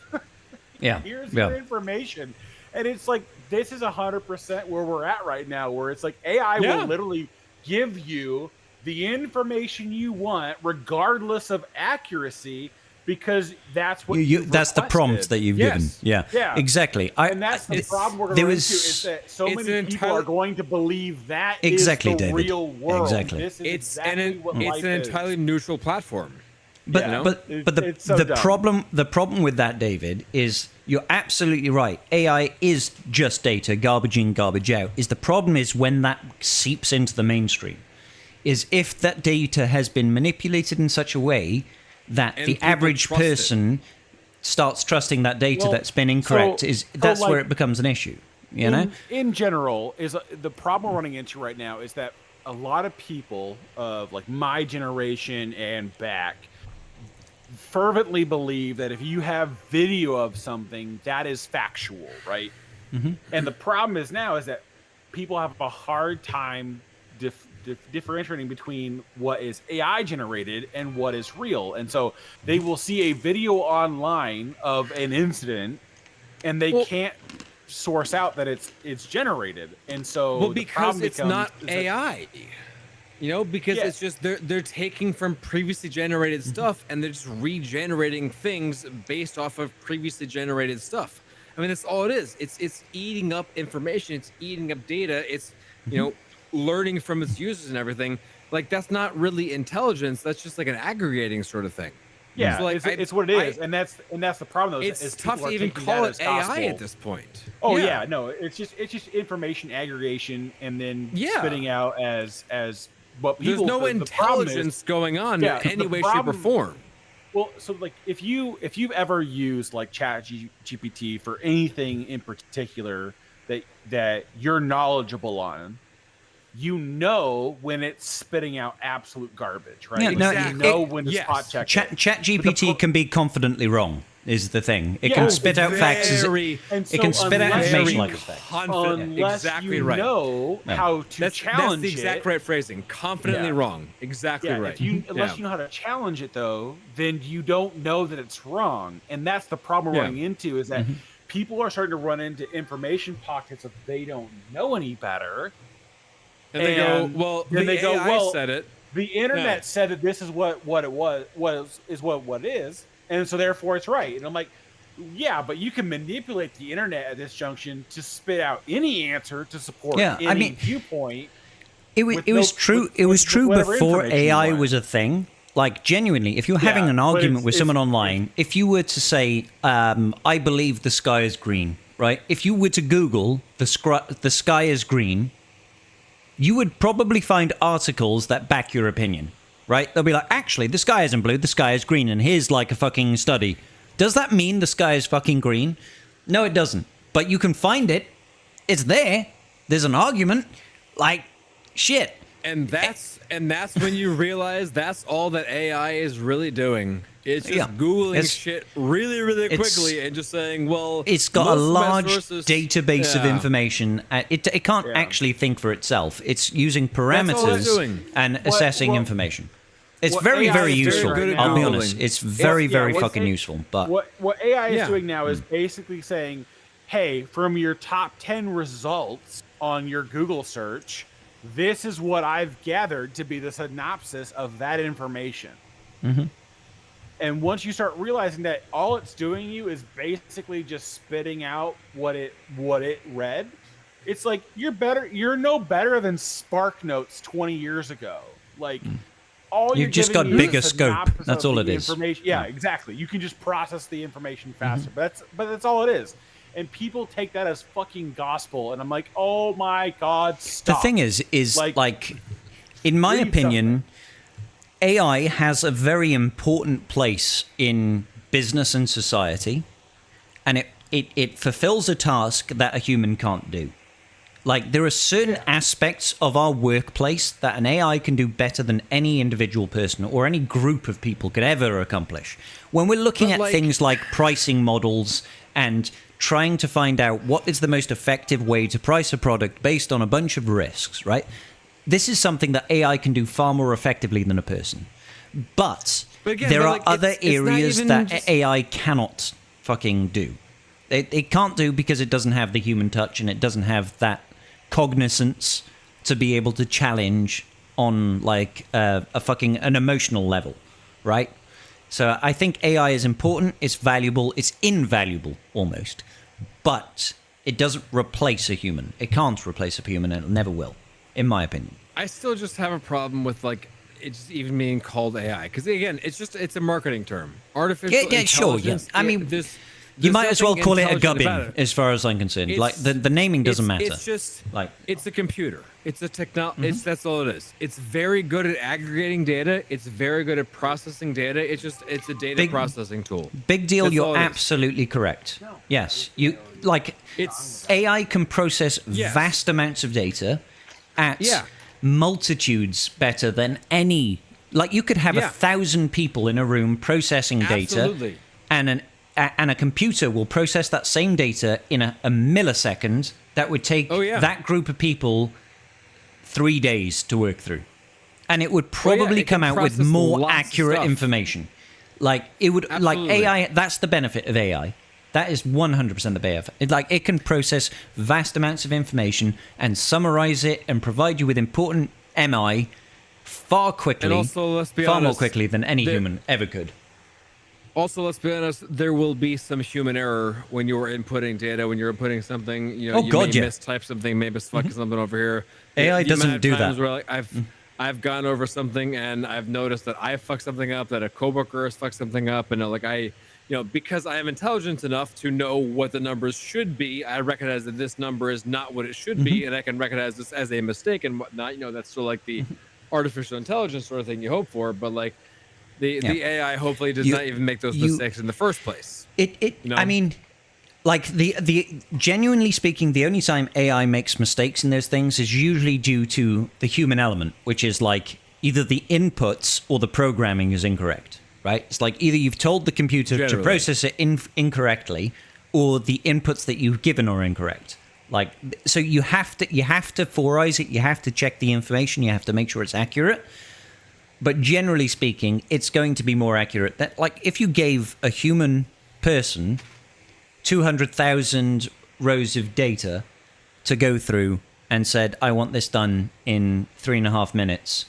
Yeah. Here's your information. And it's like, this is 100% where we're at right now, where it's like AI will literally give you the information you want, regardless of accuracy, because that's what that's the prompt that you've given. Yeah, exactly. And that's the problem we're going into, is that so many people are going to believe that is the real world. Exactly. This is It's exactly what life an entirely neutral platform. But the problem with that, David, is you're absolutely right. AI is just data, garbage in, garbage out. The problem is when that seeps into the mainstream, is if that data has been manipulated in such a way that the average person starts trusting that data that's been incorrect, that's where it becomes an issue. You know, in general, is the problem we're running into right now is that a lot of people of like my generation and back fervently believe that if you have video of something, that is factual, right? And the problem is now is that people have a hard time differentiating between what is AI generated and what is real. And so they will see a video online of an incident and they can't source out that it's generated. And so because it's not AI. Because it's just they're taking from previously generated stuff and they're just regenerating things based off of previously generated stuff. I mean, that's all it is. It's eating up information, it's eating up data, it's learning from its users and everything. Like, that's not really intelligence, that's just like an aggregating sort of thing. Yeah, so like, it's what it is. And that's the problem though. It's tough to even call it AI at this point. Oh yeah, no, it's just information aggregation and then spitting out as what people. There's no intelligence going on in any way, shape, or form. Well, so like if you've ever used like ChatGPT for anything in particular that you're knowledgeable on, when it's spitting out absolute garbage, right? Yeah, exactly. When to spot check. ChatGPT can be confidently wrong. Is the thing. It can spit out facts. It can spit out information like it's fact. Unless you know how to challenge it. That's the exact right phrasing. Confidently wrong. Exactly right. Unless you know how to challenge it, though, then you don't know that it's wrong. And that's the problem we're running into, is that people are starting to run into information pockets of they don't know any better. And they go, well, AI said it. The internet said that this is what it is. And so therefore it's right. And I'm like, yeah, but you can manipulate the internet at this junction to spit out any answer to support any viewpoint. It was true. It was true before AI was a thing. Like, genuinely, if you're having an argument with someone online, if you were to say, I believe the sky is green, right? If you were to Google the sky is green, you would probably find articles that back your opinion, right? They'll be like, actually, the sky isn't blue, the sky is green, and here's like a fucking study. Does that mean the sky is fucking green? No, it doesn't. But you can find it. It's there. There's an argument. Like, shit. And that's when you realize that's all that AI is really doing. It's just Googling shit really, really quickly and just saying, well, it's got a large database of information. It can't actually think for itself. It's using parameters and assessing information. It's very, very useful. I'll be honest. It's very, very fucking useful. But what AI is doing now is basically saying, hey, from your top 10 results on your Google search, this is what I've gathered to be the synopsis of that information. Mm-hmm. And once you start realizing that all it's doing you is basically just spitting out what it read, it's like you're no better than Spark Notes 20 years ago. Like you've just got bigger scope. That's all it is. Yeah, exactly. You can just process the information faster. But that's all it is. And people take that as fucking gospel, and I'm like, oh my god, stop. The thing is like in my opinion, AI has a very important place in business and society, and it fulfills a task that a human can't do. Like, there are certain aspects of our workplace that an AI can do better than any individual person or any group of people could ever accomplish. When we're looking at things like pricing models and trying to find out what is the most effective way to price a product based on a bunch of risks, right? This is something that AI can do far more effectively than a person. But there are other areas that AI cannot fucking do. It can't do because it doesn't have the human touch and it doesn't have that cognizance to be able to challenge on like an emotional level, right? So I think AI is important, it's valuable, it's invaluable almost, but it doesn't replace a human. It can't replace a human, and it never will, in my opinion. I still just have a problem with like it's even being called AI, because again, it's a marketing term. Artificial intelligence. I mean, you might as well call it a gubbin, as far as I'm concerned. Like the naming doesn't matter. It's just like it's a computer. It's a technology. That's all it is. It's very good at aggregating data. It's very good at processing data. It's a data processing tool. Big deal. You're absolutely correct. Yes, AI can process vast amounts of data at multitudes better than any. Like, you could have 1,000 people in a room processing data, and a computer will process that same data in a millisecond. That would take that group of people 3 days to work through, and it would probably come out with more accurate information. Like, it would, like AI. That's the benefit of AI. That is 100% the benefit. Like, it can process vast amounts of information and summarize it and provide you with important MI far quickly, and also, let's be far honest, more quickly than any human ever could. Also, let's be honest, there will be some human error when you're inputting data, when you're inputting something. You know, you may mistype something, maybe fuck something over here. AI doesn't do that. Where, like, I've gone over something and I've noticed that I fucked something up, that a coworker has fucked something up, and because I am intelligent enough to know what the numbers should be, I recognize that this number is not what it should be, and I can recognize this as a mistake and whatnot. That's still like the artificial intelligence sort of thing you hope for, but like the AI hopefully does not even make those mistakes in the first place. I mean, like, the genuinely speaking, the only time AI makes mistakes in those things is usually due to the human element, which is like either the inputs or the programming is incorrect. Right? It's like either you've told the computer to process it incorrectly, or the inputs that you've given are incorrect. Like, so you have to fourize it. You have to check the information. You have to make sure it's accurate. But generally speaking, it's going to be more accurate. That, like, if you gave a human person 200,000 rows of data to go through and said, "I want this done in 3.5 minutes,"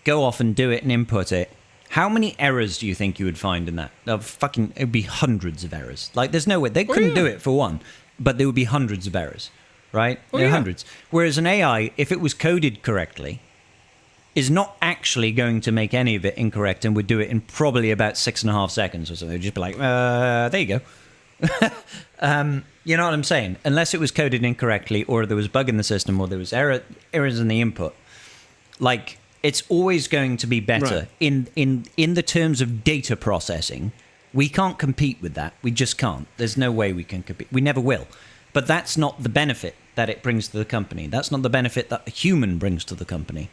go off and do it and input it. How many errors do you think you would find in that? It'd be hundreds of errors. Like, there's no way. They couldn't do it for one, but there would be hundreds of errors. right? There are hundreds. Whereas an AI, if it was coded correctly, is not actually going to make any of it incorrect and would do it in probably about 6.5 seconds or something. It'd just be like, there you go. You know what I'm saying? Unless it was coded incorrectly, or there was a bug in the system, or there was errors in the input. Like, it's always going to be better. Right. In the terms of data processing, we can't compete with that. We just can't. There's no way we can compete. We never will. But that's not the benefit that it brings to the company. That's not the benefit that a human brings to the company.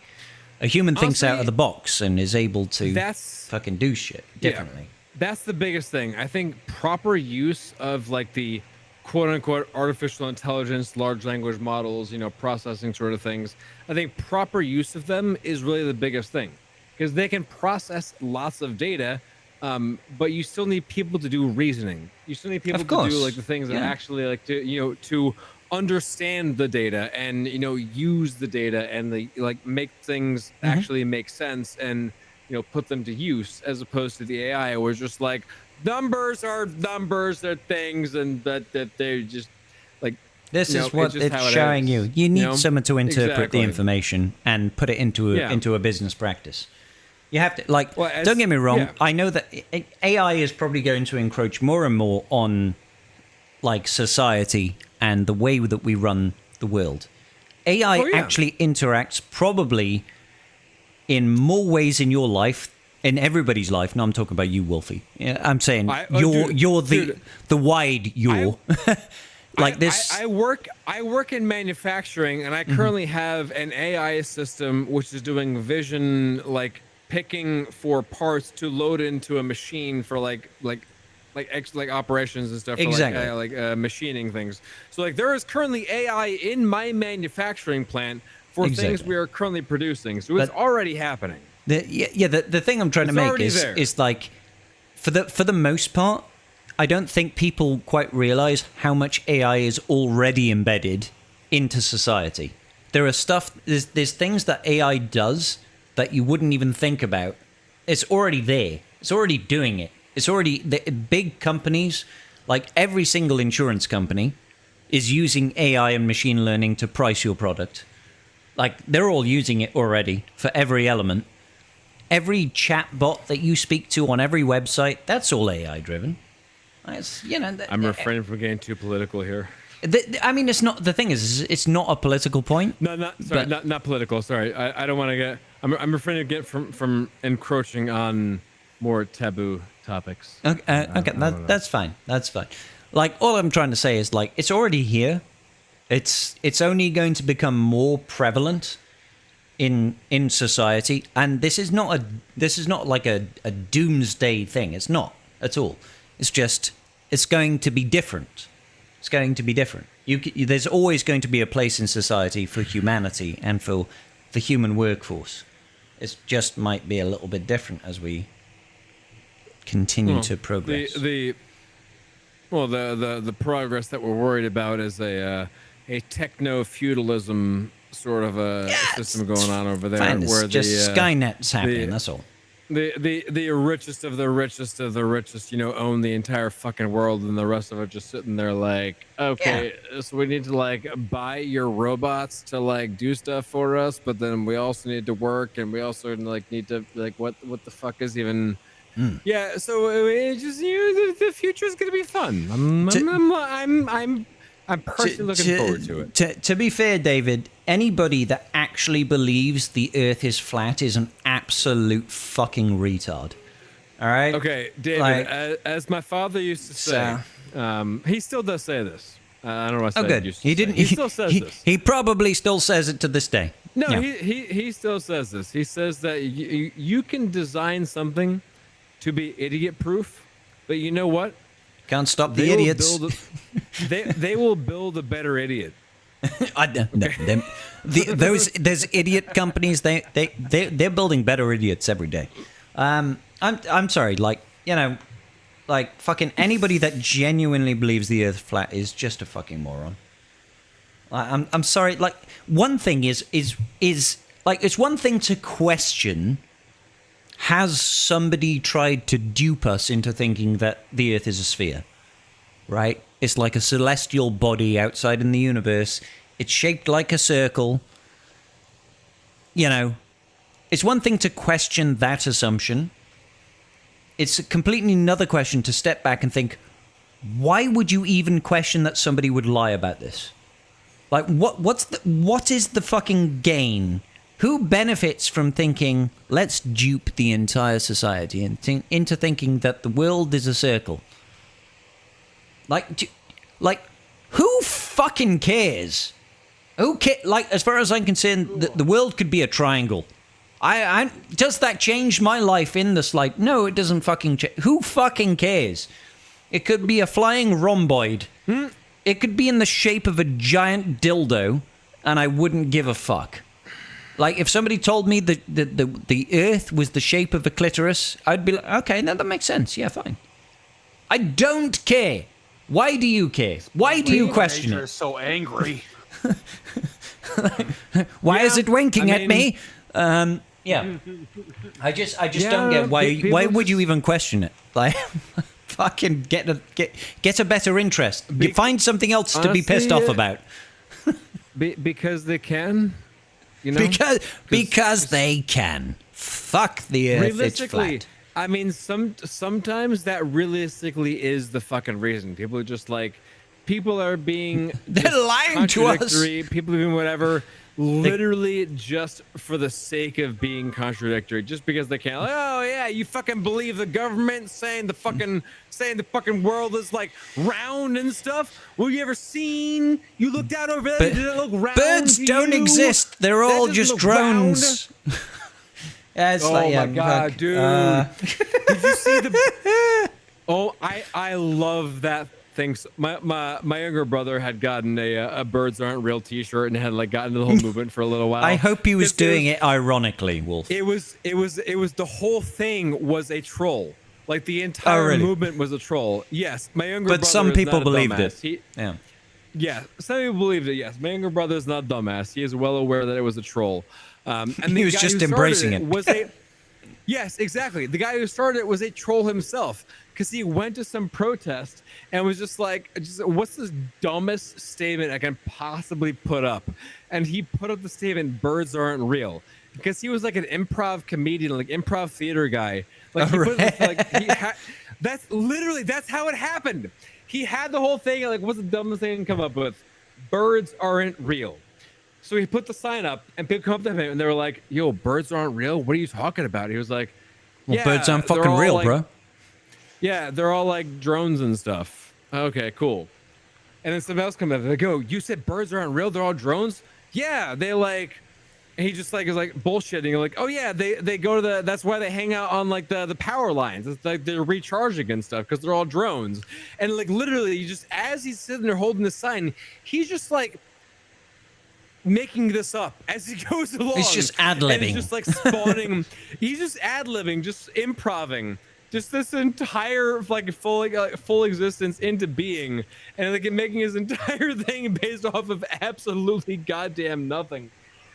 A human thinks out of the box and is able to fucking do shit differently. Yeah, that's the biggest thing. I think proper use of like the quote unquote artificial intelligence, large language models, processing sort of things. I think proper use of them is really the biggest thing, because they can process lots of data, but you still need people to do reasoning. You still need people to do like the things that actually like to understand the data and use the data and like make things actually make sense and put them to use, as opposed to the AI where it's just like numbers are numbers, they're things, and that they're just like this is what it's showing you. You need someone to interpret the information and put it into a business practice. You have to don't get me wrong. I know that AI is probably going to encroach more and more on like society and the way that we run the world. AI actually interacts probably in more ways in your life, in everybody's life. No, I'm talking about you, Wolfie. I'm saying you're the wide you're. Like this. I work in manufacturing, and I currently have an AI system which is doing vision, like picking for parts to load into a machine for like operations and stuff, for like machining things. So like there is currently AI in my manufacturing plant for things we are currently producing. So it's already happening. The thing I'm trying to make is like, for the most part, I don't think people quite realize how much AI is already embedded into society. There are there's things that AI does that you wouldn't even think about. It's already there. It's already doing it. It's already the big companies, like every single insurance company, is using AI and machine learning to price your product. Like they're all using it already for every element. Every chatbot that you speak to on every website, that's all AI driven. It's, I'm refraining from getting too political here. I mean, it's not. The thing is, it's not a political point. No, not political. Sorry, I don't want to get. I'm refraining to get from encroaching on more taboo topics. Okay, that's fine. That's fine. Like all I'm trying to say is like it's already here. It's only going to become more prevalent in society, and this is not like a doomsday thing. It's not at all. It's just it's going to be different. It's going to be different. There's always going to be a place in society for humanity and for the human workforce. It just might be a little bit different as we continue to progress. The progress that we're worried about is a techno-feudalism sort of a system going on over there. Fine, where just Skynet's happening, that's all. The richest of the richest of the richest, own the entire fucking world, and the rest of it just sitting there like, okay, so we need to like buy your robots to like do stuff for us, but then we also need to work, and we also like need to like what the fuck is even. Yeah, so it just the future is gonna be fun. I'm personally looking forward to it. To be fair, David, anybody that actually believes the Earth is flat is an absolute fucking retard. All right. Okay, David. As my father used to say, he still does say this. I don't know what I said. Oh, good. He didn't. He still says this. He probably still says it to this day. No, he still says this. He says that you can design something to be idiot-proof, but you know what? Can't stop the idiots. They will build a better idiot. There's idiot companies. They're building better idiots every day. I'm sorry. Like fucking anybody that genuinely believes the Earth flat is just a fucking moron. I'm sorry. Like one thing is like it's one thing to question. Has somebody tried to dupe us into thinking that the Earth is a sphere? Right? It's like a celestial body outside in the universe. It's shaped like a circle. You know, it's one thing to question that assumption. It's a completely another question to step back and think, why would you even question that somebody would lie about this? Like, what is the fucking gain? Who benefits from thinking, let's dupe the entire society into thinking that the world is a circle? Like, who fucking cares? Like, as far as I'm concerned, the world could be a triangle. Does that change my life in the slight? No, it doesn't fucking change. Who fucking cares? It could be a flying rhomboid. It could be in the shape of a giant dildo, and I wouldn't give a fuck. Like, if somebody told me the Earth was the shape of a clitoris, I'd be like, okay, no, that makes sense. Yeah, fine. I don't care. Why do you care? Why do you question it? Is so angry. Why is it winking at me? Yeah. I just don't get why would you even question it? Like, fucking get a better interest. You find something else to be pissed off about. Because they can, you know. Because they can. Fuck the Earth. It's flat. I mean, sometimes that realistically is the fucking reason. People are just like, people are being they're lying to us. People are doing whatever, literally just for the sake of being contradictory, just because they can't. Like, oh yeah, you fucking believe the government saying the fucking world is like round and stuff. Well, you ever seen? You looked out over there. Did it look round? Birds don't exist. They're all just drones. Yeah, it's oh my god, dude! Did you see the? Oh, I love that thing. My younger brother had gotten a "Birds Aren't Real" T-shirt and had like gotten the whole movement for a little while. I hope he was doing it ironically, Wolf. It was the whole thing was a troll. Like the entire movement was a troll. Yes, my younger brother. But some people believed it. Yeah, some people believed it. Yes, my younger brother is not a dumbass. He is well aware that it was a troll. And he was just embracing it. Yes, exactly. The guy who started it was a troll himself, because he went to some protest and was just like, what's this dumbest statement I can possibly put up? And he put up the statement, "Birds aren't real," because he was like an improv comedian, like improv theater guy. Like, that's how it happened. He had the whole thing, like, what's the dumbest thing I can come up with? Birds aren't real. So he put the sign up, and people come up to him, and they were like, "Yo, birds aren't real? What are you talking about?" He was like, "Well, birds aren't fucking real, like, bro." Yeah, they're all like drones and stuff. Okay, cool. And then somebody else comes up, they go, "You said birds aren't real? They're all drones?" Yeah, they like. And he just like is like bullshitting. Like, "Oh yeah, they go to that's why they hang out on like the power lines. It's like they're recharging and stuff because they're all drones." And like literally, just as he's sitting there holding the sign, he's just like making this up as he goes along. He's just ad-libbing. He's just like spawning. He's just ad-libbing, just improving, just this entire like full existence into being, and like making his entire thing based off of absolutely goddamn nothing,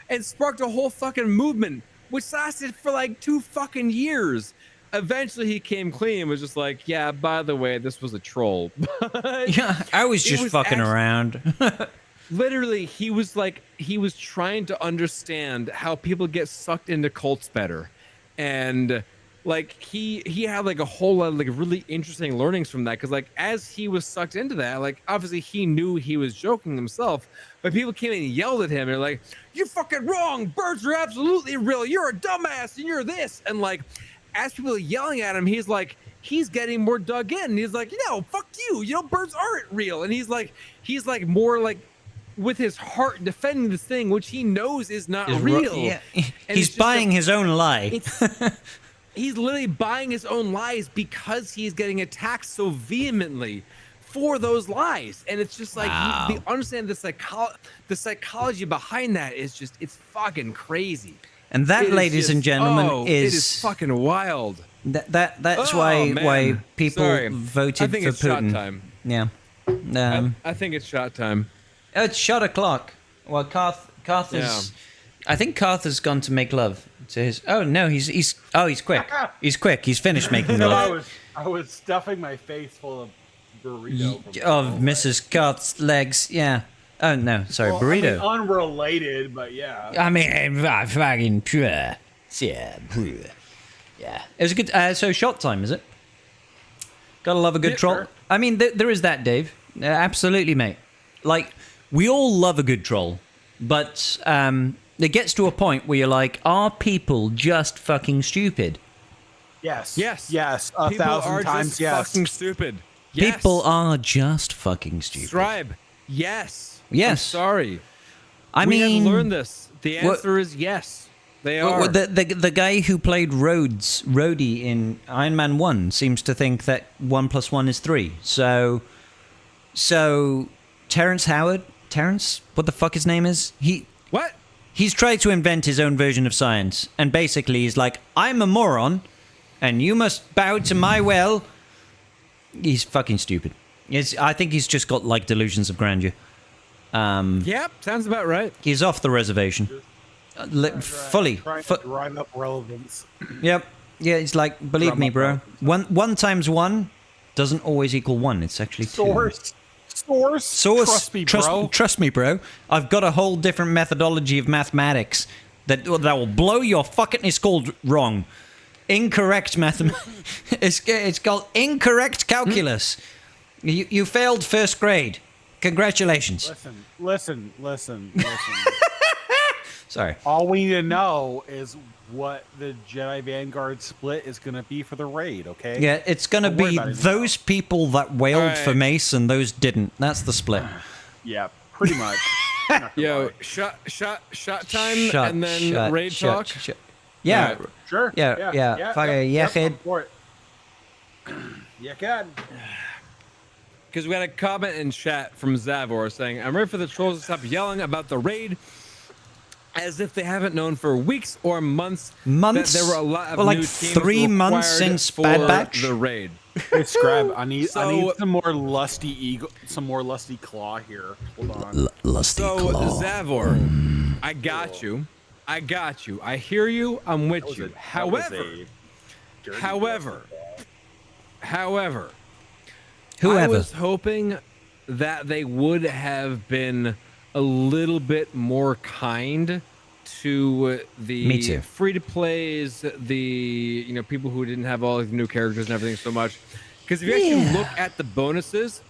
and sparked a whole fucking movement, which lasted for like 2 fucking years. Eventually, he came clean and was just like, "Yeah, by the way, this was a troll." Yeah, I was just fucking around. Literally, he was trying to understand how people get sucked into cults better, and like he had like a whole lot of like really interesting learnings from that, because like as he was sucked into that, like obviously he knew he was joking himself, but people came and yelled at him and they're like, "You're fucking wrong, birds are absolutely real, you're a dumbass and you're this," and like as people are yelling at him, he's getting more dug in, and he's like, "No, fuck you, birds aren't real," and he's like more like with his heart defending this thing which he knows is not real. Yeah. He's buying his own lie. He's literally buying his own lies because he's getting attacked so vehemently for those lies, and it's just like you understand the psychology behind that is just, it's fucking crazy. And that, ladies and gentlemen, it is fucking wild. That's why people voted for Putin. It's shot time. Yeah. I think it's shot time. Oh, it's shot o'clock. Well, Karth is. I think Karth has gone to make love to his. Oh no, he's quick. He's quick. He's finished making love. I was stuffing my face full of burrito of Mrs. Karth's legs. Yeah. Oh no, sorry, Well, burrito. I mean, unrelated, but yeah. I mean, fucking pure. Yeah, yeah. It was a good. So shot time, is it? Gotta love a good Yeah, troll. sure. I mean, there is that, Dave. Absolutely, mate. Like, we all love a good troll, but it gets to a point where you're like, are people just fucking stupid? Yes. Yes. Yes. People 1,000 are times just yes. fucking stupid. Yes. People are just fucking stupid. Scribe. Yes. Yes. I'm sorry. I We mean, have learned this. The answer is yes. They are. the guy who played Rhodey in Iron Man 1 seems to think that 1 + 1 is 3. So Terrence Howard, what the fuck his name is? What? He's tried to invent his own version of science, and basically he's like, I'm a moron, and you must bow to my will. He's fucking stupid. I think he's just got, like, delusions of grandeur. Yep, sounds about right. He's off the reservation. Fully. Trying to drive up relevance. Yep. Yeah, it's like, believe me, bro. 1 times 1 doesn't always equal 1. It's actually 2. Source. Trust me, bro. Trust me, bro. I've got a whole different methodology of mathematics that will blow your fucking... It's called wrong. Incorrect mathematics. It's called incorrect calculus. You failed first grade. Congratulations. Listen. Sorry. All we need to know is what the Jedi Vanguard split is going to be for the raid, okay? Yeah, it's going to Don't worry be about anything those people that wailed Alright. for Mace and those didn't. That's the split. Yeah, pretty much. Not gonna Yo, lie. shot time, and then raid talk. Yeah. Alright. Sure. Yeah. Fuck it, yeah, kid. I'm for it. Yeah, kid. Because we had a comment in chat from Zavor saying, I'm ready for the trolls to stop yelling about the raid as if they haven't known for weeks or months that there were a lot of like new teams 3 months required since for Bad Batch. the raid. Hey, Scribe, I need So- some more lusty eagle, some more lusty claw here. Hold on. Lusty So, claw. Zavor, I got you. I hear you. I'm with you. However, I was hoping that they would have been a little bit more kind to Me too. the free-to-plays, the people who didn't have all the new characters and everything so much. Because if you actually look at the bonuses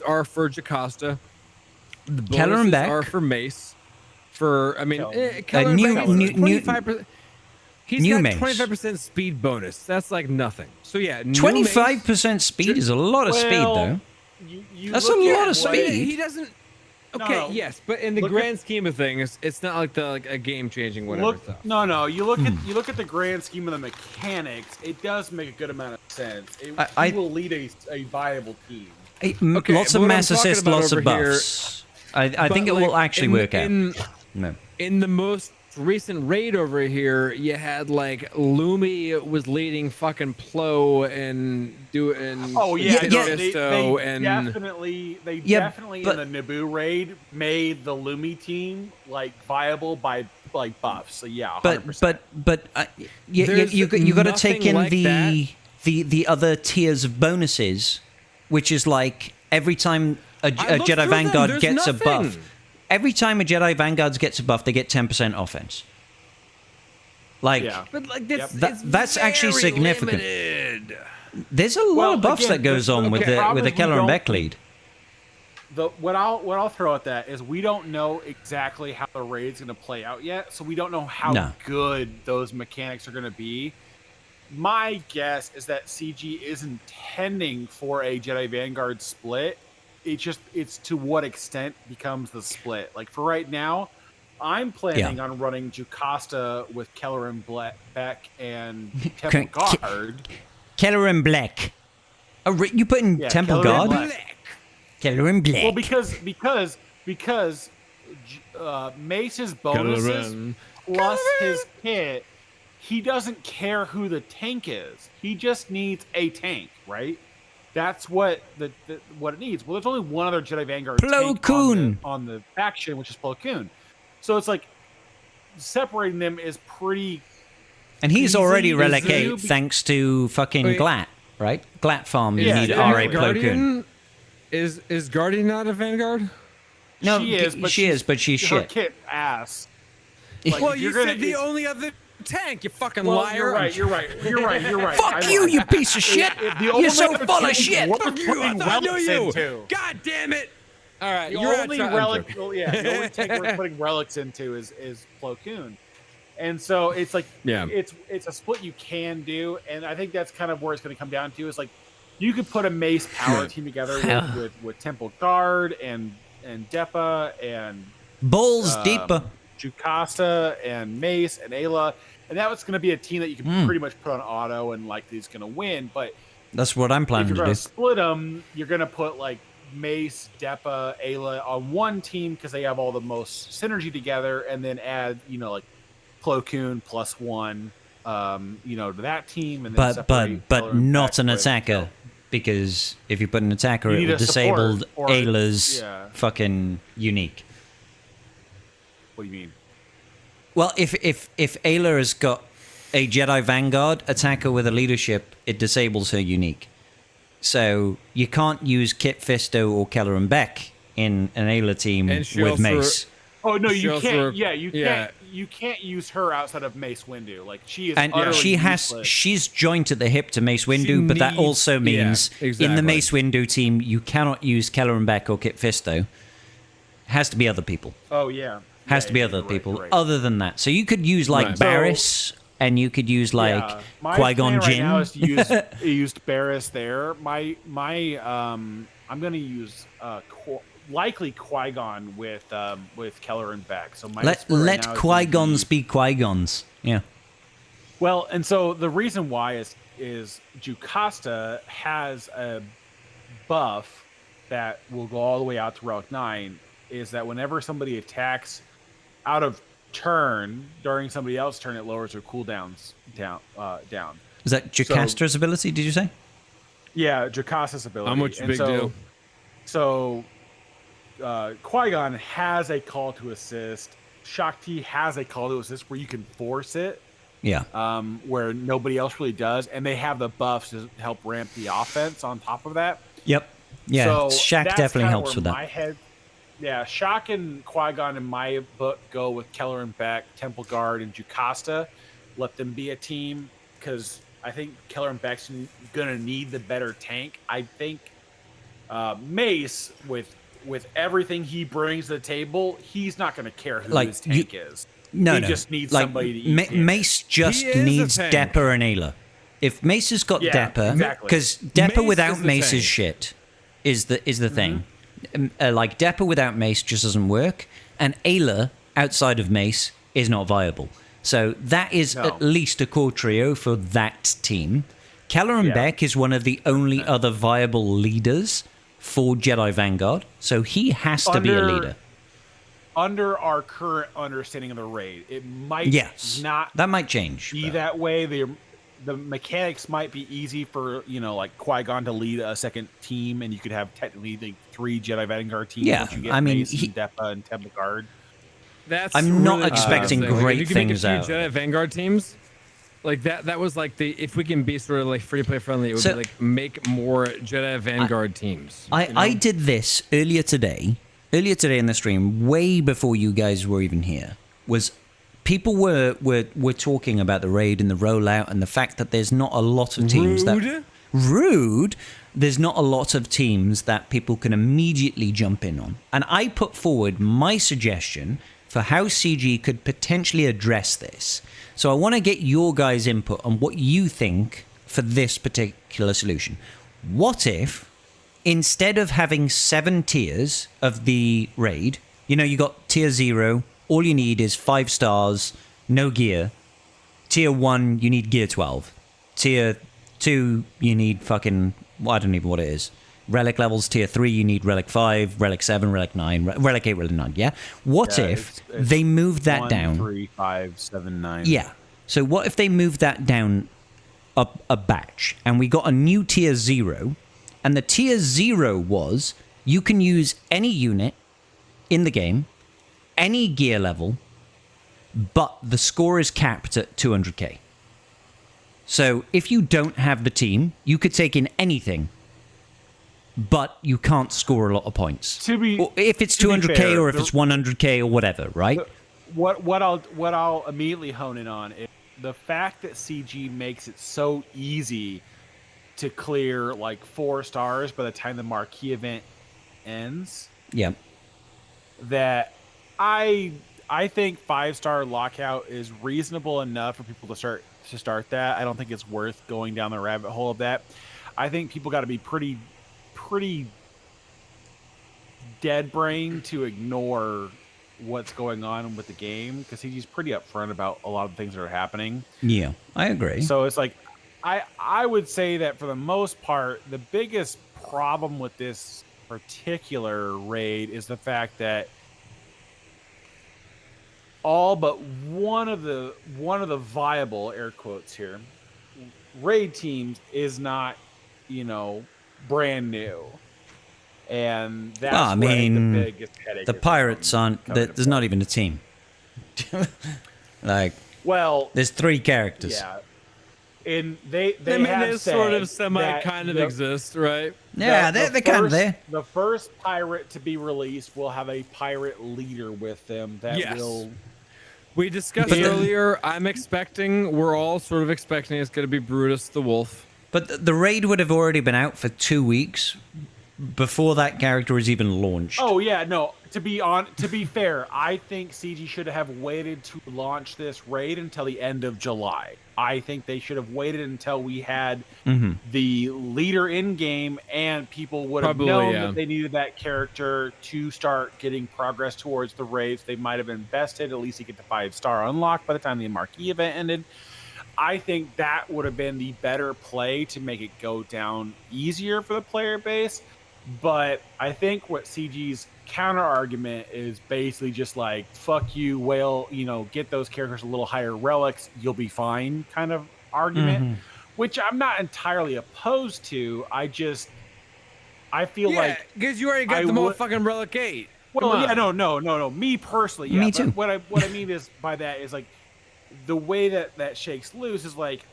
are for Jocasta. The Keller bonuses and Beck. are for Mace. Keller new- Beck is new- 25%. He's new got Mace. 25% speed bonus. That's like nothing. So yeah, new 25% speed is a lot of speed, though. That's a lot of Mace, speed. he doesn't. Okay, No. yes, but in the Look grand scheme of things, it's not like a game-changing whatever stuff. You look at the grand scheme of the mechanics. It does make a good amount of sense. It will lead a viable team. Okay, Lots but of what I'm mass talking assists, about lots of over here- buffs. I think it But, will like, actually work out. No. In the most recent raid over here, you had like Lumi was leading fucking Plo and doing. Oh yeah, Yeah, they and definitely Yeah, in but- the Naboo raid made the Lumi team like viable by like buffs. So yeah, 100%. But you There's got to take nothing in like the other tiers of bonuses, which is like every time a I looked Jedi through them, Vanguard there's gets a buff. nothing. Every time a Jedi Vanguard gets a buff, they get 10% offense. Like, Yeah. But like this, That- it's that's actually very significant. limited. there's a lot of buffs again, that goes on with okay, the problem is we Keller and don't- Beck lead. What I'll throw at that is we don't know exactly how the raid's going to play out yet, so we don't know how No. good those mechanics are going to be. My guess is that CG is intending for a Jedi Vanguard split. It's to what extent becomes the split. Like for right now, I'm planning on running Jocasta with Keller and Beck and Temple Guard. Keller and Black. Oh, you put in Yeah, Temple Keller and Guard? Black. Keller and Black. Well, because Mace's bonuses plus his kit, he doesn't care who the tank is. He just needs a tank, right? That's what what it needs. Well, there's only one other Jedi Vanguard Plo tank Koon. on the faction, which is Plo Koon. So it's like separating them is pretty. And he's Easy already to relegated do. thanks to fucking Wait. Glat, right? Glat farm, you Yeah, need yeah. R.A. Plo Koon. Guardian is Guardian not a Vanguard? No, she is, but she's her shit. kit ass. Like, Well, if you you're gonna, said the it's- only other tank, you fucking well, liar. You're right. You're right. Fuck you, you piece of shit! You're so full of shit! Fuck you, I thought I knew you. God damn it! All right, The you're only relic, the only tank we're putting relics into is Plo Koon. And so it's like, it's a split you can do, and I think that's kind of where it's going to come down to. Is like, you could put a Mace power team together with Temple Guard and Depa and Balls deeper, Jocasta and Mace and Ayla, and that was going to be a team that you can pretty much put on auto and likely is going to win. But that's what I'm planning if to you're do. going to split them, you're going to put like Mace, Depa, Ayla on one team because they have all the most synergy together, and then add like Plo Koon +1, to that team, and then but not an attacker, because if you put an attacker, it would disable Ayla's fucking unique. What do you mean? Well, if Ayla has got a Jedi Vanguard attacker with a leadership, it disables her unique. So you can't use Kit Fisto or Keller and Beck in an Ayla team with Mace. Oh no, you can't. Can't. You can't use her outside of Mace Windu. Like, she is, and she's joined at the hip to Mace Windu, but that also means in the Mace Windu team you cannot use Keller and Beck or Kit Fisto. Has to be other people. Oh yeah, has to be other people other than that. So you could use like Barriss, and you could use like Qui-Gon Jinn. Now is to use Barriss there. I'm going to use likely Qui-Gon with Keller and Beck. So let Qui-Gons be Qui-Gons. Yeah. Well, and so the reason why is Jocasta has a buff that will go all the way out to Relic 9, is that whenever somebody attacks out of turn during somebody else's turn, it lowers their cooldowns down. Is that Jocasta's ability, did you say? Yeah, Jocasta's ability. How much big deal? So Qui-Gon has a call to assist. Shakti has a call to assist where you can force it. Yeah. Where nobody else really does, and they have the buffs to help ramp the offense on top of that. Yep. Yeah. So Shaq definitely helps with that. Shaq and Qui-Gon in my book go with Keller and Beck, Temple Guard, and Jocasta. Let them be a team, because I think Keller and Beck's gonna need the better tank. I think Mace, with everything he brings to the table, he's not going to care who his tank is. He just needs somebody to eat Mace just needs Depa and Ayla. If Mace has got Depa, because Depa without Mace is shit, is the thing. Like, Depa without Mace just doesn't work, and Ayla outside of Mace is not viable. So that is at least a core trio for that team. Keller and Beck is one of the only other viable leaders for Jedi Vanguard, so he has to be a leader. Under our current understanding of the raid, it might not. That might change. Be that way. The mechanics might be easy for like Qui-Gon to lead a second team, and you could have technically 3 Jedi Vanguard teams. Yeah, once you get I mean, Mace and Depa and Temple Guard. I'm not expecting great things out. Jedi Vanguard teams. Like that was like if we can be sort of like free to play friendly, it would be like make more Jedi Vanguard teams. I did this earlier today in the stream, way before you guys were even here. Was people were talking about the raid and the rollout and the fact that there's not a lot of teams there's not a lot of teams that people can immediately jump in on. And I put forward my suggestion for how CG could potentially address this. So I want to get your guys' input on what you think for this particular solution. What if, instead of having 7 tiers of the raid, you got tier 0, all you need is 5 stars, no gear. Tier 1, you need gear 12. Tier 2, you need fucking, I don't even know what it is. Relic levels, tier 3, you need Relic 5, Relic 7, Relic 9, Relic 8, Relic 9, yeah? What if they moved that 1, down? 3, 5, 7, 9. Yeah. So what if they moved that down a batch, and we got a new tier 0, and the tier 0 was, you can use any unit in the game, any gear level, but the score is capped at 200k. So if you don't have the team, you could take in anything, but you can't score a lot of points. Or if it's 200k fair, or if it's 100k or whatever, right? What I'll immediately hone in on is the fact that CG makes it so easy to clear like 4 stars by the time the marquee event ends. Yeah. That I think 5-star lockout is reasonable enough for people to start that. I don't think it's worth going down the rabbit hole of that. I think people got to be pretty dead brain to ignore what's going on with the game, because he's pretty upfront about a lot of things that are happening. Yeah, I agree. So it's like I would say that for the most part, the biggest problem with this particular raid is the fact that all but one of the viable, air quotes here, raid teams is not, brand new. And that's the biggest headache. The pirates aren't. There's not even a team. There's 3 characters. Yeah, and they have sort of exist, right? Yeah, they're kind of there. The first pirate to be released will have a pirate leader with them that will. We discussed earlier. We're all sort of expecting it's going to be Brutus the Wolf. But the raid would have already been out for 2 weeks before that character is even launched. Oh yeah, no. To be fair, I think CG should have waited to launch this raid until the end of July. I think they should have waited until we had the leader in game and people would have known that they needed that character to start getting progress towards the raids. They might have invested at least to get the 5-star unlock by the time the marquee event ended. I think that would have been the better play to make it go down easier for the player base. But I think what CG's counter argument is basically just like, fuck you, whale, get those characters a little higher relics, you'll be fine kind of argument, which I'm not entirely opposed to. I feel like, because you already got them all fucking relic 8. Well, no. Me personally, yeah. Me too. What I mean is by that is like the way that shakes loose is like,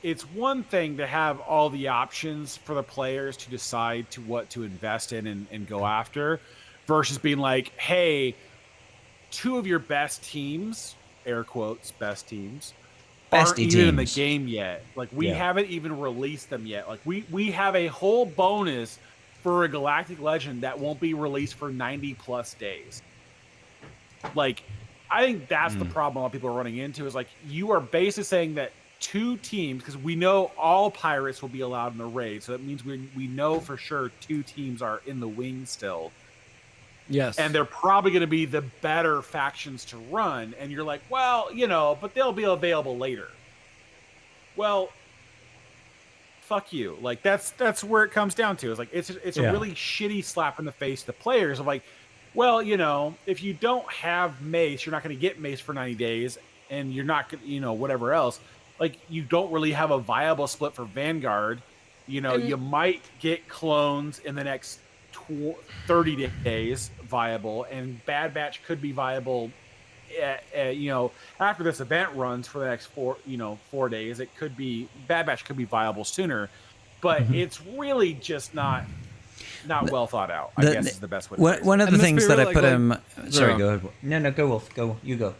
it's one thing to have all the options for the players to decide to what to invest in and go after, versus being like, hey, 2 of your best teams, air quotes, best teams, aren't even in the game yet. Like, we haven't even released them yet. Like, we have a whole bonus for a Galactic Legend that won't be released for 90+ days. Like, I think that's the problem a lot of people are running into, is like, you are basically saying that 2 teams, because we know all pirates will be allowed in the raid, so that means we know for sure 2 teams are in the wing still. Yes. And they're probably going to be the better factions to run. And you're like, well, but they'll be available later. Well, fuck you. Like, that's where it comes down to. It's like, it's a really shitty slap in the face to the players of like, well, if you don't have mace, you're not going to get mace for 90 days, and you're not going to, whatever else. Like, you don't really have a viable split for Vanguard. You might get clones in the next 30 days viable, and Bad Batch could be viable, after this event runs for the next 4 days. It could be, Bad Batch could be viable sooner, but it's really just not well thought out, I guess is the best way to say it. One of the things that I put him... Sorry, go ahead. No, go, Wolf. Go. You go.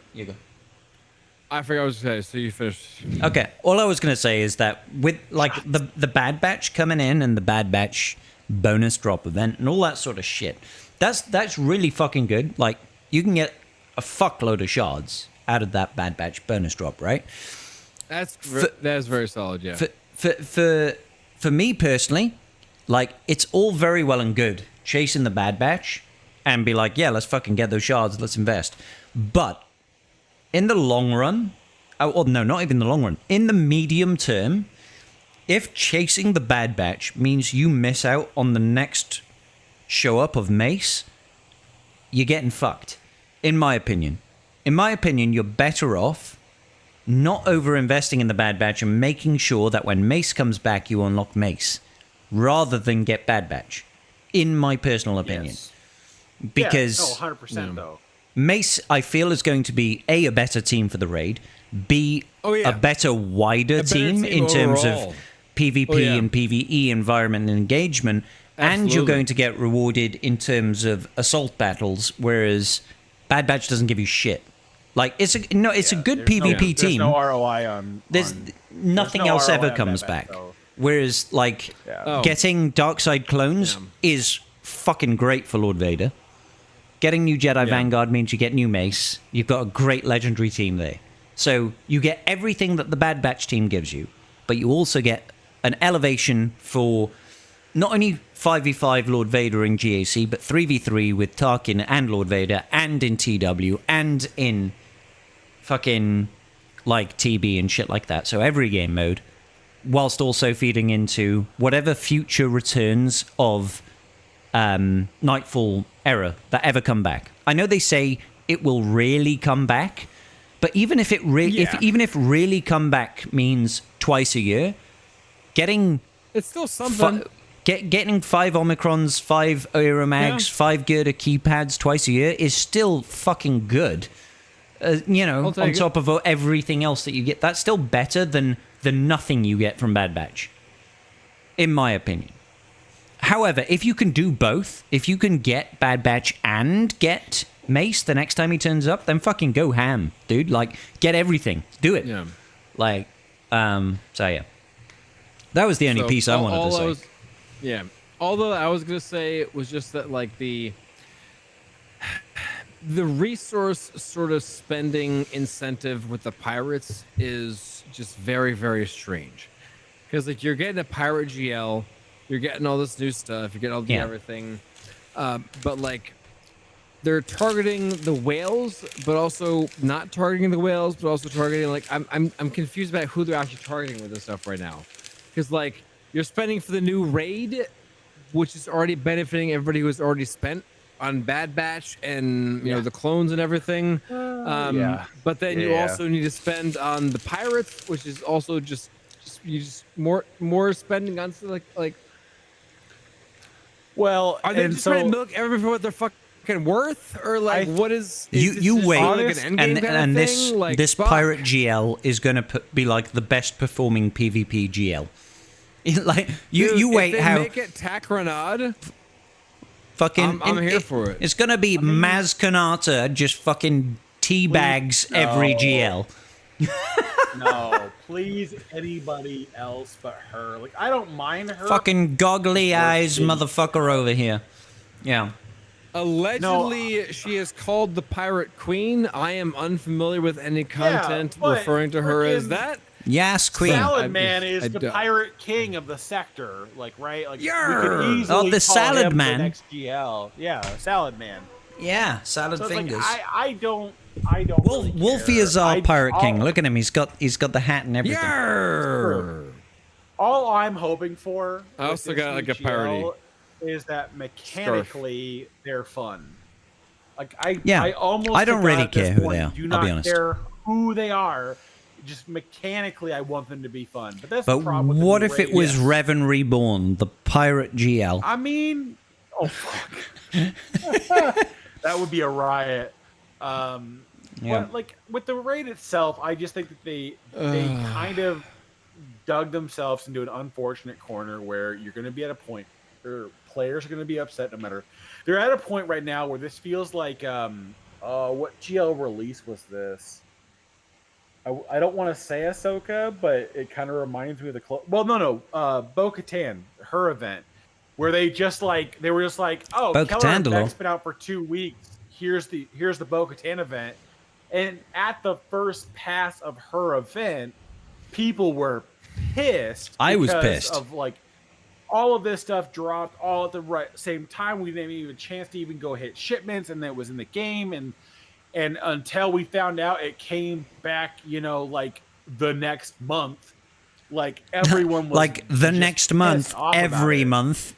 I forgot what I was going to say, so you finished. Okay, all I was going to say is that with, like, the Bad Batch coming in and the Bad Batch bonus drop event and all that sort of shit, that's really fucking good. Like, you can get a fuckload of shards out of that Bad Batch bonus drop, right? That's very solid, yeah. For me personally, like, it's all very well and good chasing the Bad Batch and be like, yeah, let's fucking get those shards, let's invest. But in the long run, no, not even the long run, in the medium term, if chasing the Bad Batch means you miss out on the next show up of Mace, you're getting fucked, in my opinion. In my opinion, you're better off not over-investing in the Bad Batch and making sure that when Mace comes back, you unlock Mace, rather than get Bad Batch, in my personal opinion. Yes. Because 100% though. Mace, I feel, is going to be a better team for the raid, B, a better wider team in terms of PvP and PvE environment and engagement, and you're Absolutely. going to get rewarded in terms of assault battles, whereas Bad Batch doesn't give you shit. Like it's a good PvP There's team. no ROI on. Nothing no else ROI ever on comes Bad Batch, back. though. Whereas like Oh. getting dark side clones is fucking great for Lord Vader. Getting new Jedi Vanguard means you get new Mace. You've got a great legendary team there. So you get everything that the Bad Batch team gives you, but you also get an elevation for not only 5v5 Lord Vader in GAC, but 3v3 with Tarkin and Lord Vader, and in TW, and in fucking like TB and shit like that. So every game mode, whilst also feeding into whatever future returns of Nightfall era that ever come back. I know they say it will really come back, but even if it even if really come back means twice a year, getting It's still something. getting 5 Omicrons, 5 Aeromags, 5 Girder keypads twice a year is still fucking good. You know, on top of everything else that you get, that's still better than the nothing you get from Bad Batch, in my opinion. However, if you can do both, if you can get Bad Batch and get Mace the next time he turns up, then fucking go ham, dude. Like, get everything. Do it. Yeah. Like, so yeah. That was the only piece I wanted to say. Yeah. Although I was going to say was just that, like, the resource sort of spending incentive with the pirates is just very, very strange. Because, like, you're getting a pirate GL, you're getting all this new stuff, you're getting all the everything. But, like, they're targeting the whales, but also not targeting the whales, but also targeting, like, I'm confused about who they're actually targeting with this stuff right now. Because, like, you're spending for the new raid, which is already benefiting everybody who has already spent on Bad Batch and you know the clones and everything. But then you also need to spend on the pirates, which is also just more spending on like. Well, are they just trying to milk everybody for what they're fucking worth, or like what is you wait, like an and this thing? Like, this pirate GL is gonna be like the best performing PvP GL. Like you wait, if they how make it Tacronod. fucking I'm here for it. It's gonna be Maz Kanata just fucking teabags every GL. No, please, anybody else but her. Like, I don't mind her. Fucking goggly eyes motherfucker over here. Yeah. Allegedly, she is called the Pirate Queen. I am unfamiliar with any content referring to her as that. Yes, Queen. Salad Man is the pirate king of the sector, like, right? Like, we could easily the call Salad him Man. the next GL. Yeah, Salad Man. Yeah, salad So fingers. like, I don't really Wolfie care. is our pirate king. Look at him. He's got the hat and everything. All I'm hoping for I also got like a parody is that mechanically they're fun. Like I almost I don't really at this care who point, they are. Do I'll not be honest. care who they are. Just mechanically, I want them to be fun. But that's But the problem with the what new if it raid. was Revan Reborn, the pirate GL? I mean, oh fuck, that would be a riot. But like with the raid itself, I just think that they kind of dug themselves into an unfortunate corner where you're going to be at a point where players are going to be upset no matter. They're at a point right now where this feels like what GL release was this? I don't want to say Ahsoka, but it kind of reminds me of the Bo-Katan, her event, where they were just like, oh, Keller Beck's been out for 2 weeks. Here's the Bo-Katan event, and at the first pass of her event, people were pissed. I was pissed. Of like all of this stuff dropped all at the same time. We didn't even have a chance to even go hit shipments, and it was in the game, and until we found out it came back, like the next month, like everyone was like the next month, every month.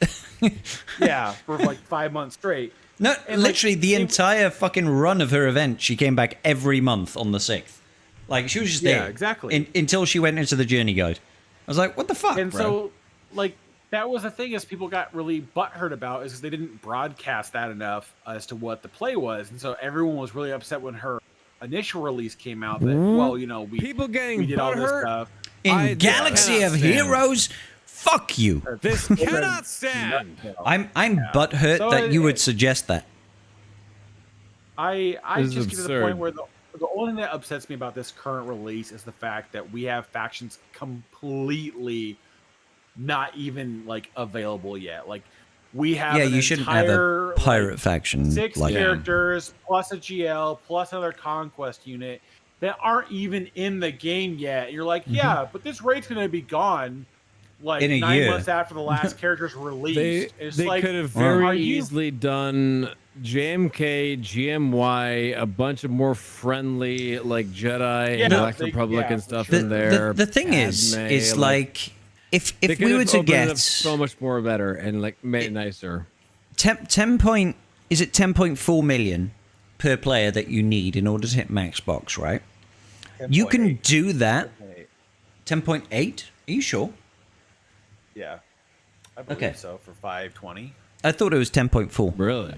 Yeah, for like 5 months straight. No, and literally the entire fucking run of her event, she came back every month on the 6th. Like she was just there, exactly, until she went into the journey guide. I was like, what the fuck? And bro? so, like, that was the thing is people got really butthurt about is because they didn't broadcast that enough as to what the play was, and so everyone was really upset when her initial release came out. That we people getting did all this butthurt stuff in Galaxy of Heroes. Fuck you. This cannot stand. I'm butthurt So that you it- would suggest that. I This is just get to the absurd. point where the only thing that upsets me about this current release is the fact that we have factions completely not even like available yet. Like we have Yeah, an you shouldn't have a entire, pirate like, faction 6 like characters plus a GL plus another conquest unit that aren't even in the game yet. You're like, yeah, but this raid's going to be gone like In a 9 year. months after the last character's released. It's They like, could have are very you- easily done JMK, GMY, a bunch of more friendly like Jedi Yeah, and Black they- Republic yeah, and for stuff sure. in there. The thing is Padme, like if they could we were have to opened it up get so much more better and like made it nicer. 10 point, is it 10.4 million per player that you need in order to hit max box, right? You can do that. 10.8? Are you sure? Yeah, I believe Okay. so for 520. I thought it was 10.4. Really?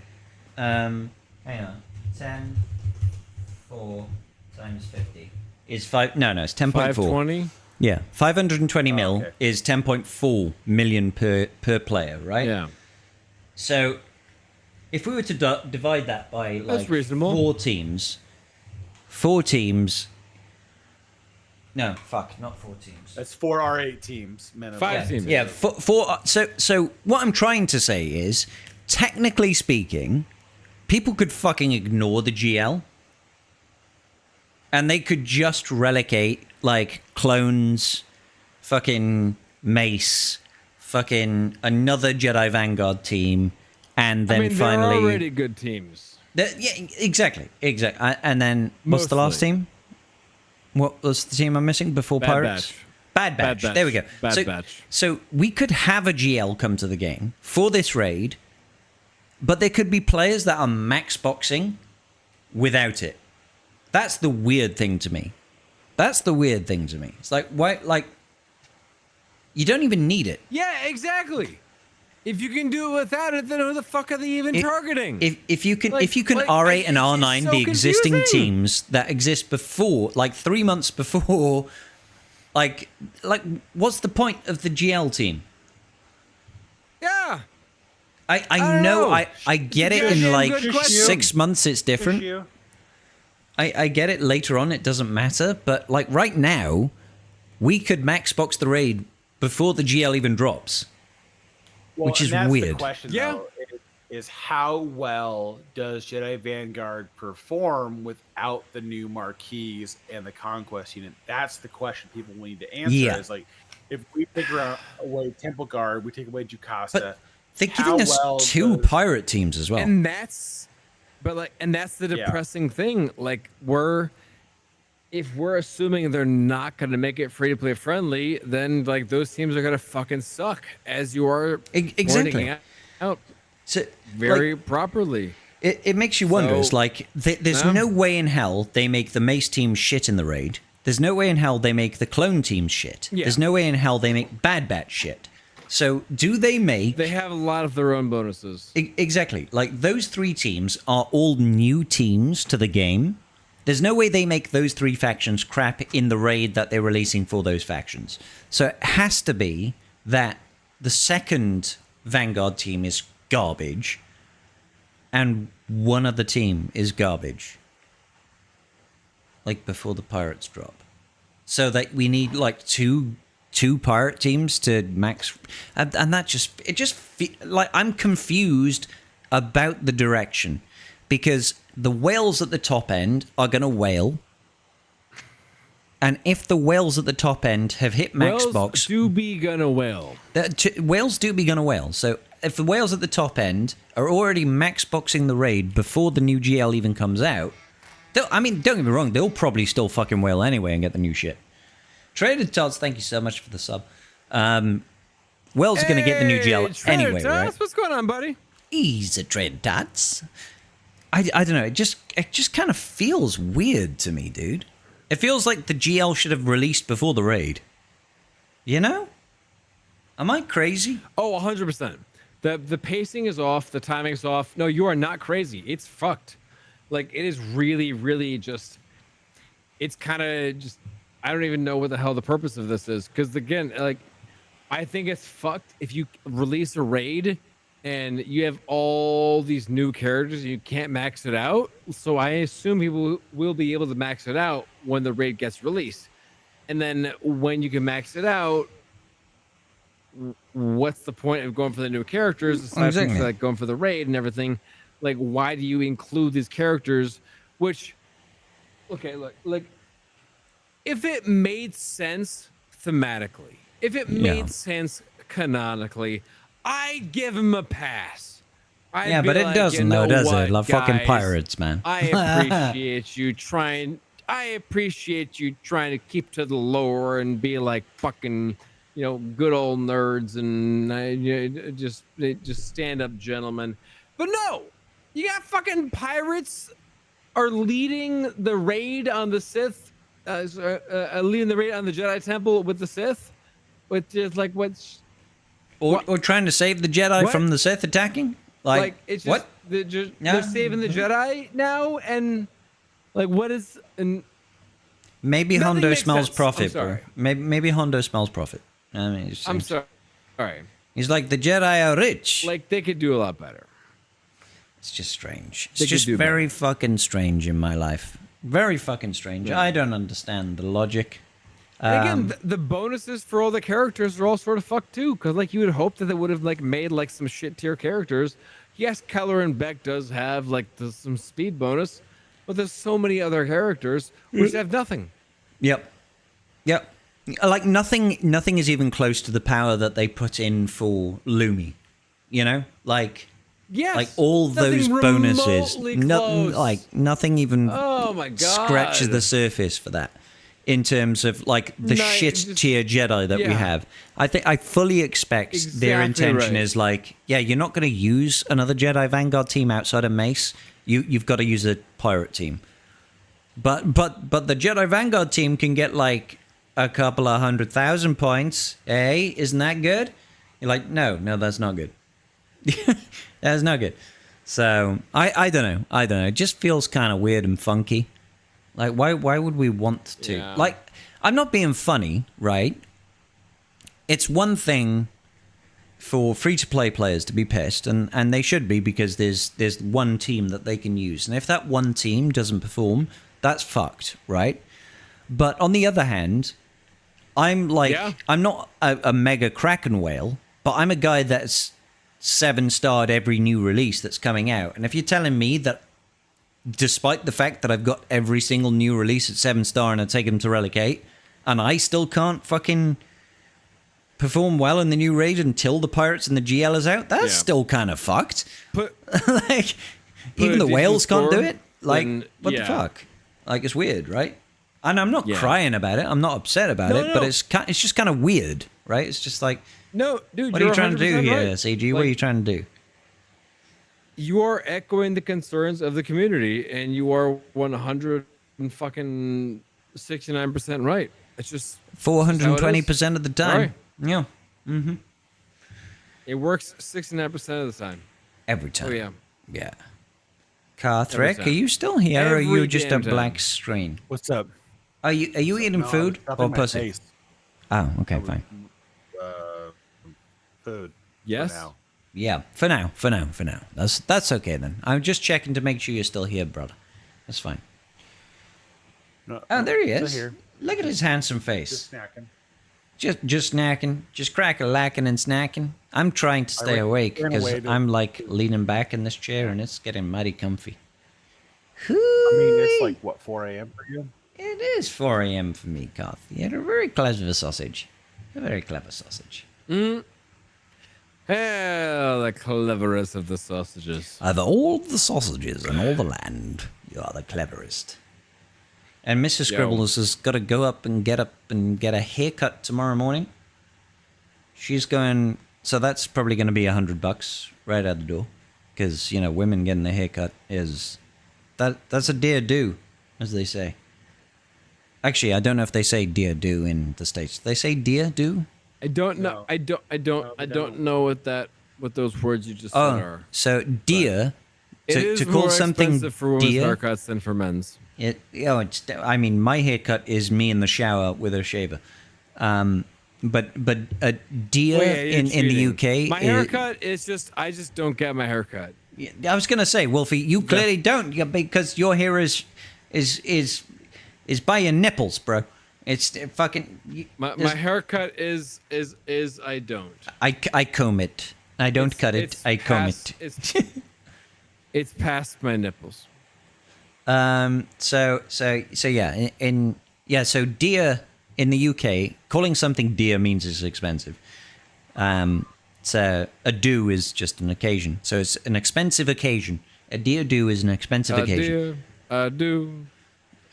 Hang on. 10, 4 times 50 is 5. No, it's 10.4. 520? Yeah, 520 mil okay. is 10.4 million per player, right? Yeah. So if we were to divide that by like reasonable. 4 teams. No, fuck, not 4 teams. That's 4 R8 teams minimum. 5 teams. Yeah, four. So what I'm trying to say is, technically speaking, people could fucking ignore the GL, and they could just relegate like clones, fucking Mace, fucking another Jedi Vanguard team, and then I mean, finally, they're already good teams. yeah, exactly. And then what's the last Mostly. team? What was the team I'm missing before Bad Pirates? Batch. Bad Batch. Bad Batch. There we go. Bad Batch. So we could have a GL come to the game for this raid, but there could be players that are max boxing without it. That's the weird thing to me. It's like, why? Like, you don't even need it. Yeah, exactly. If you can do it without it, then who the fuck are they even targeting? If you can Like- R8 and it's R9 so the existing confusing. teams that exist before, like 3 months before, like what's the point of the GL team? yeah. I don't know know. I get it Good in question, like good question. 6 months it's different. Issue. I get it later on, it doesn't matter, but like right now, we could max box the raid before the GL even drops. Well, Which and is that's weird. The question, Yeah. though, is how well does Jedi Vanguard perform without the new marquees and the conquest unit? That's the question people need to answer. Yeah. Is like, if we take away Temple Guard, we take away Jocasta. But they're how giving us well 2 does- pirate teams as well. And that's the Yeah. depressing thing. Like if we're assuming they're not going to make it free to play friendly, then like those teams are going to fucking suck, as you are Exactly. pointing out So, very like, properly. it makes you wonder. So- It's like there's Yeah. no way in hell they make the Mace team shit in the raid. There's no way in hell they make the clone team shit. Yeah. There's no way in hell they make Bad Batch shit. So do they make... They have a lot of their own bonuses. Exactly. Like, those 3 teams are all new teams to the game. There's no way they make those 3 factions crap in the raid that they're releasing for those factions. So it has to be that the second Vanguard team is garbage and one other team is garbage. Like, before the pirates drop. So that we need, like, two pirate teams to max, and that like, I'm confused about the direction, because the whales at the top end are gonna whale, and if the whales at the top end have hit max Whales box, do be gonna whale. whales do be gonna whale. So if the whales at the top end are already max boxing the raid before the new GL even comes out, I mean, don't get me wrong, they'll probably still fucking whale anyway and get the new shit. Traded Tots, thank you so much for the sub. Whales are going to get the new GL Trader anyway, Tots, right? what's going on, buddy? Easy, Traded Tots. I don't know. It just kind of feels weird to me, dude. It feels like the GL should have released before the raid. You know? Am I crazy? Oh, 100%. The pacing is off. The timing is off. No, you are not crazy. It's fucked. Like, it is really, really just... It's kind of just... I don't even know what the hell the purpose of this is. Because, again, like, I think it's fucked if you release a raid and you have all these new characters and you can't max it out. So I assume people will be able to max it out when the raid gets released. And then when you can max it out, what's the point of going for the new characters aside from like going for the raid and everything? Like, why do you include these characters? Which, okay, look, like, if it made sense thematically, if it made sense canonically, I'd give him a pass. I'd but it like, doesn't, though, does it? Like fucking guys, pirates, man. I appreciate you trying. I appreciate you trying to keep to the lore and be like fucking, good old nerds and just stand up gentlemen. But no, you got fucking pirates are leading the raid on the Sith, leading the raid on the Jedi Temple with the Sith, which is like what's. Or trying to save the Jedi from the Sith attacking? Like it's just, what? They're saving the Jedi now, and like what is and maybe Hondo smells sense. profit, bro. Maybe Hondo smells profit. I mean, I'm sorry. All right. He's like, the Jedi are rich. Like they could do a lot better. It's just strange. It's just very fucking strange in my life. Very fucking strange. Yeah. I don't understand the logic. And again, the bonuses for all the characters are all sort of fucked too, because like you would hope that they would have like made like some shit tier characters. Yes, Keller and Beck does have like some speed bonus, but there's so many other characters which have nothing. Yep. Like nothing is even close to the power that they put in for Lumi. Like. Yes, like all those bonuses, nothing even oh my God. Scratches the surface for that. In terms of like the shit tier Jedi that we have, I fully expect their intention is like, you're not going to use another Jedi Vanguard team outside of Mace. You've got to use a pirate team. But the Jedi Vanguard team can get like a couple of 100,000 points. Hey, isn't that good? You're like, no, that's not good. That's not good. So I don't know. It just feels kind of weird and funky. Like why would we want to? Yeah. Like, I'm not being funny, right? It's one thing for free-to-play players to be pissed, and they should be, because there's one team that they can use. And if that one team doesn't perform, that's fucked, right? But on the other hand, I'm like, I'm not a mega Kraken whale, but I'm a guy that's 7-starred every new release that's coming out. And if you're telling me that despite the fact that I've got every single new release at 7-star and I take them to Relic 8, and I still can't fucking perform well in the new raid until the Pirates and the GL is out, that's still kind of fucked. Like, even the whales can't do it? Like, what the fuck? Like, it's weird, right? And I'm not crying about it. I'm not upset about it, but it's just kind of weird, right? It's just like, no, dude, what are you trying to do here, right. CG? Like, what are you trying to do? You are echoing the concerns of the community, and you are 169% right. It's just 420% of the time. Right. Yeah. Mm-hmm. It works 69% of the time. Every time. Oh yeah. Yeah. Carthrick, are you still here, or are you just a black screen? What's up? Are you eating food or pussy? Taste. Oh, okay, fine. Food. Yes. For now. Yeah, for now. That's okay then. I'm just checking to make sure you're still here, brother. That's fine. No, there he is. Here. Look at his handsome face. Just snacking. Just snacking. Just crack-a-lacking and snacking. I'm trying to stay awake because I'm like leaning back in this chair and it's getting mighty comfy. I mean, it's like, what, 4 a.m. for you? It is 4 a.m. for me, Garth. You're a very clever sausage. A very clever sausage. Hell, the cleverest of the sausages. Of all the sausages in all the land, you are the cleverest. And Mrs. Scribbles has got to go up and get a haircut tomorrow morning. She's going, so that's probably going to be $100 right out the door, because women getting a haircut is that's a dear do, as they say. Actually, I don't know if they say dear do in the States. They say dear do. I don't know. I don't know what those words you just said are. So dear, to call something for women's dear haircuts than for men's. I mean, my haircut is me in the shower with a shaver. but a deer Well, yeah, in the UK. My haircut is just, I just don't get my haircut. I was gonna say, Wolfie, you clearly don't, because your hair is by your nipples, bro. It's fucking. My haircut is I don't. I comb it. I don't cut it. I comb it. It's past my nipples. So yeah. So deer in the UK, calling something deer means it's expensive. So a do is just an occasion. So it's an expensive occasion. A deer do is an expensive occasion. A do.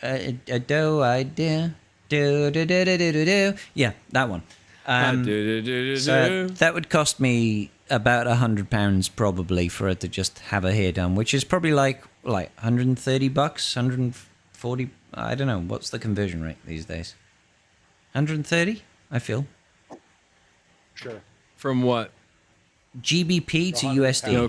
A do, I dare. Do. Yeah, that one. So that would cost me about £100 probably for her to just have her hair done, which is probably like $130, 140. I don't know what's the conversion rate these days. 130, I feel. Sure. From what? GBP to USD. No,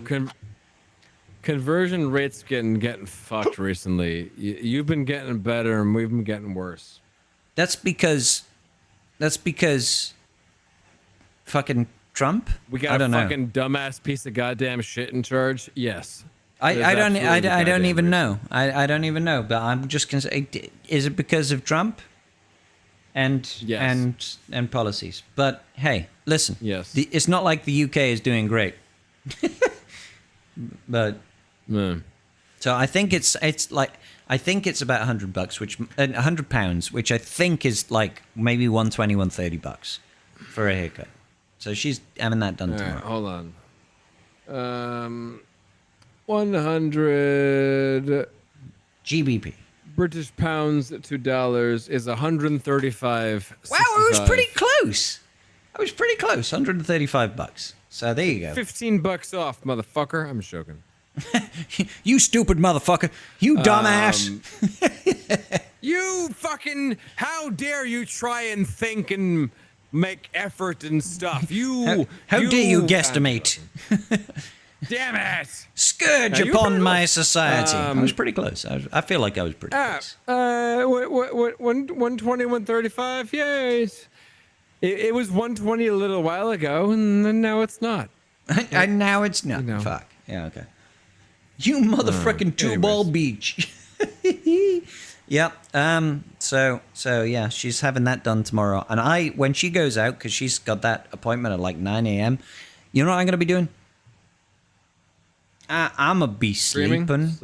conversion rates getting fucked recently. You've been getting better, and we've been getting worse. That's because fucking Trump. We got a fucking dumbass piece of goddamn shit in charge. Yes. I don't even know. I don't even know. But I'm just gonna say, is it because of Trump? And yes. and policies. But hey, listen. Yes. It's not like the UK is doing great. But so I think it's about $100, which £100, which I think is like maybe $120, $130 for a haircut. So she's having that done tomorrow. Right, hold on. 100 GBP. British pounds to $2 is 135. Wow, it was pretty close. I was pretty close. $135. So there you go. $15 off, motherfucker. I'm joking. You stupid motherfucker. You dumbass. You fucking, how dare you try and think and make effort and stuff. How dare you guesstimate? Damn it. Scourge upon my society. I was pretty close. I feel like I was pretty close. 120, 135, yes. It was 120 a little while ago, and then now it's not. And now it's not. You know. Fuck. Yeah, okay. You motherfucking two-ball beach. Yep. So yeah, she's having that done tomorrow. And when she goes out, because she's got that appointment at like 9 a.m., you know what I'm going to be doing? I'm going to be sleeping,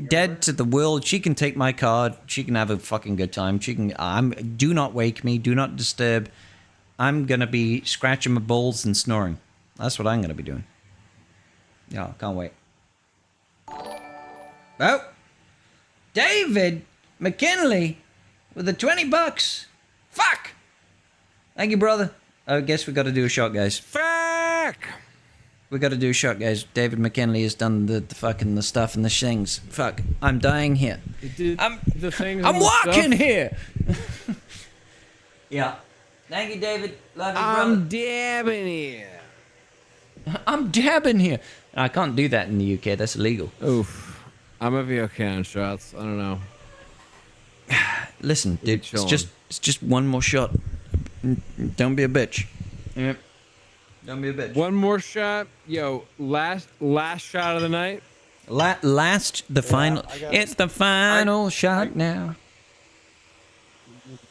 dead to the world. She can take my card. She can have a fucking good time. Do not wake me. Do not disturb. I'm going to be scratching my balls and snoring. That's what I'm going to be doing. Yeah, can't wait. Oh, David McKinley with the $20. Fuck. Thank you, brother. I guess we got to do a shot, guys. Fuck. We got to do a shot, guys. David McKinley has done the fucking the stuff and the things. Fuck, I'm dying here. I'm walking here. Yeah. Thank you, David. Love you, brother. I'm dabbing here. I'm dabbing here. I can't do that in the UK. That's illegal. Oof. I'm a okay on shots. I don't know. Listen, dude. It's just one more shot. Don't be a bitch. Yep. Don't be a bitch. One more shot. Yo, last shot of the night. Final. It's the final shot now.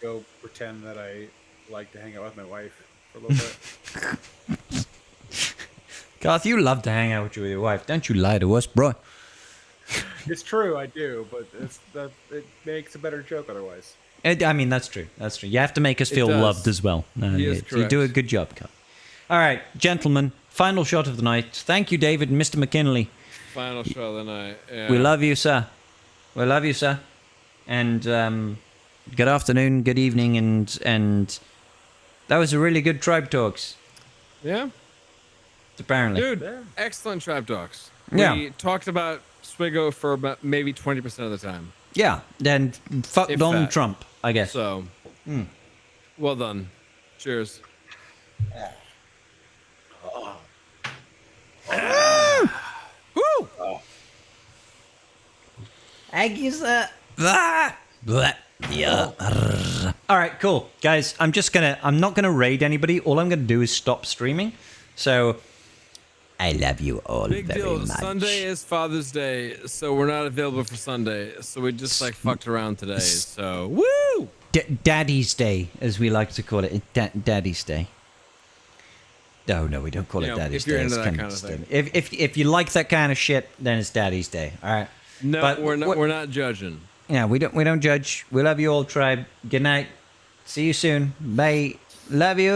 Go pretend that I like to hang out with my wife for a little bit. Garth, you love to hang out with your wife. Don't you lie to us, bro. It's true, I do, but it makes a better joke otherwise. I mean, that's true. That's true. You have to make us feel loved as well. You do a good job, Garth. All right, gentlemen, final shot of the night. Thank you, David and Mr. McKinley. Final shot of the night. Yeah. We love you, sir. We love you, sir. And good afternoon, good evening, and that was a really good Tribe Talks. Yeah. Apparently. Dude, excellent Tribe Talks. Yeah. We talked about Swiggo for about maybe 20% of the time. Yeah, then fuck Donald Trump, I guess. So, well done. Cheers. Aggies, Yeah. All right, cool. Guys, I'm not gonna raid anybody. All I'm gonna do is stop streaming. So I love you all Big very deal. much. Sunday is Father's Day, so we're not available for Sunday. So we just like fucked around today. So woo! Daddy's Day, as we like to call it. Daddy's Day. No, we don't call it Daddy's if you're Day. into It's that kinda kind of thing. stupid. If you like that kind of shit, then it's Daddy's Day. All right. No, But we're not judging. Yeah, we don't judge. We love you all, tribe. Good night. See you soon. Bye. Love you.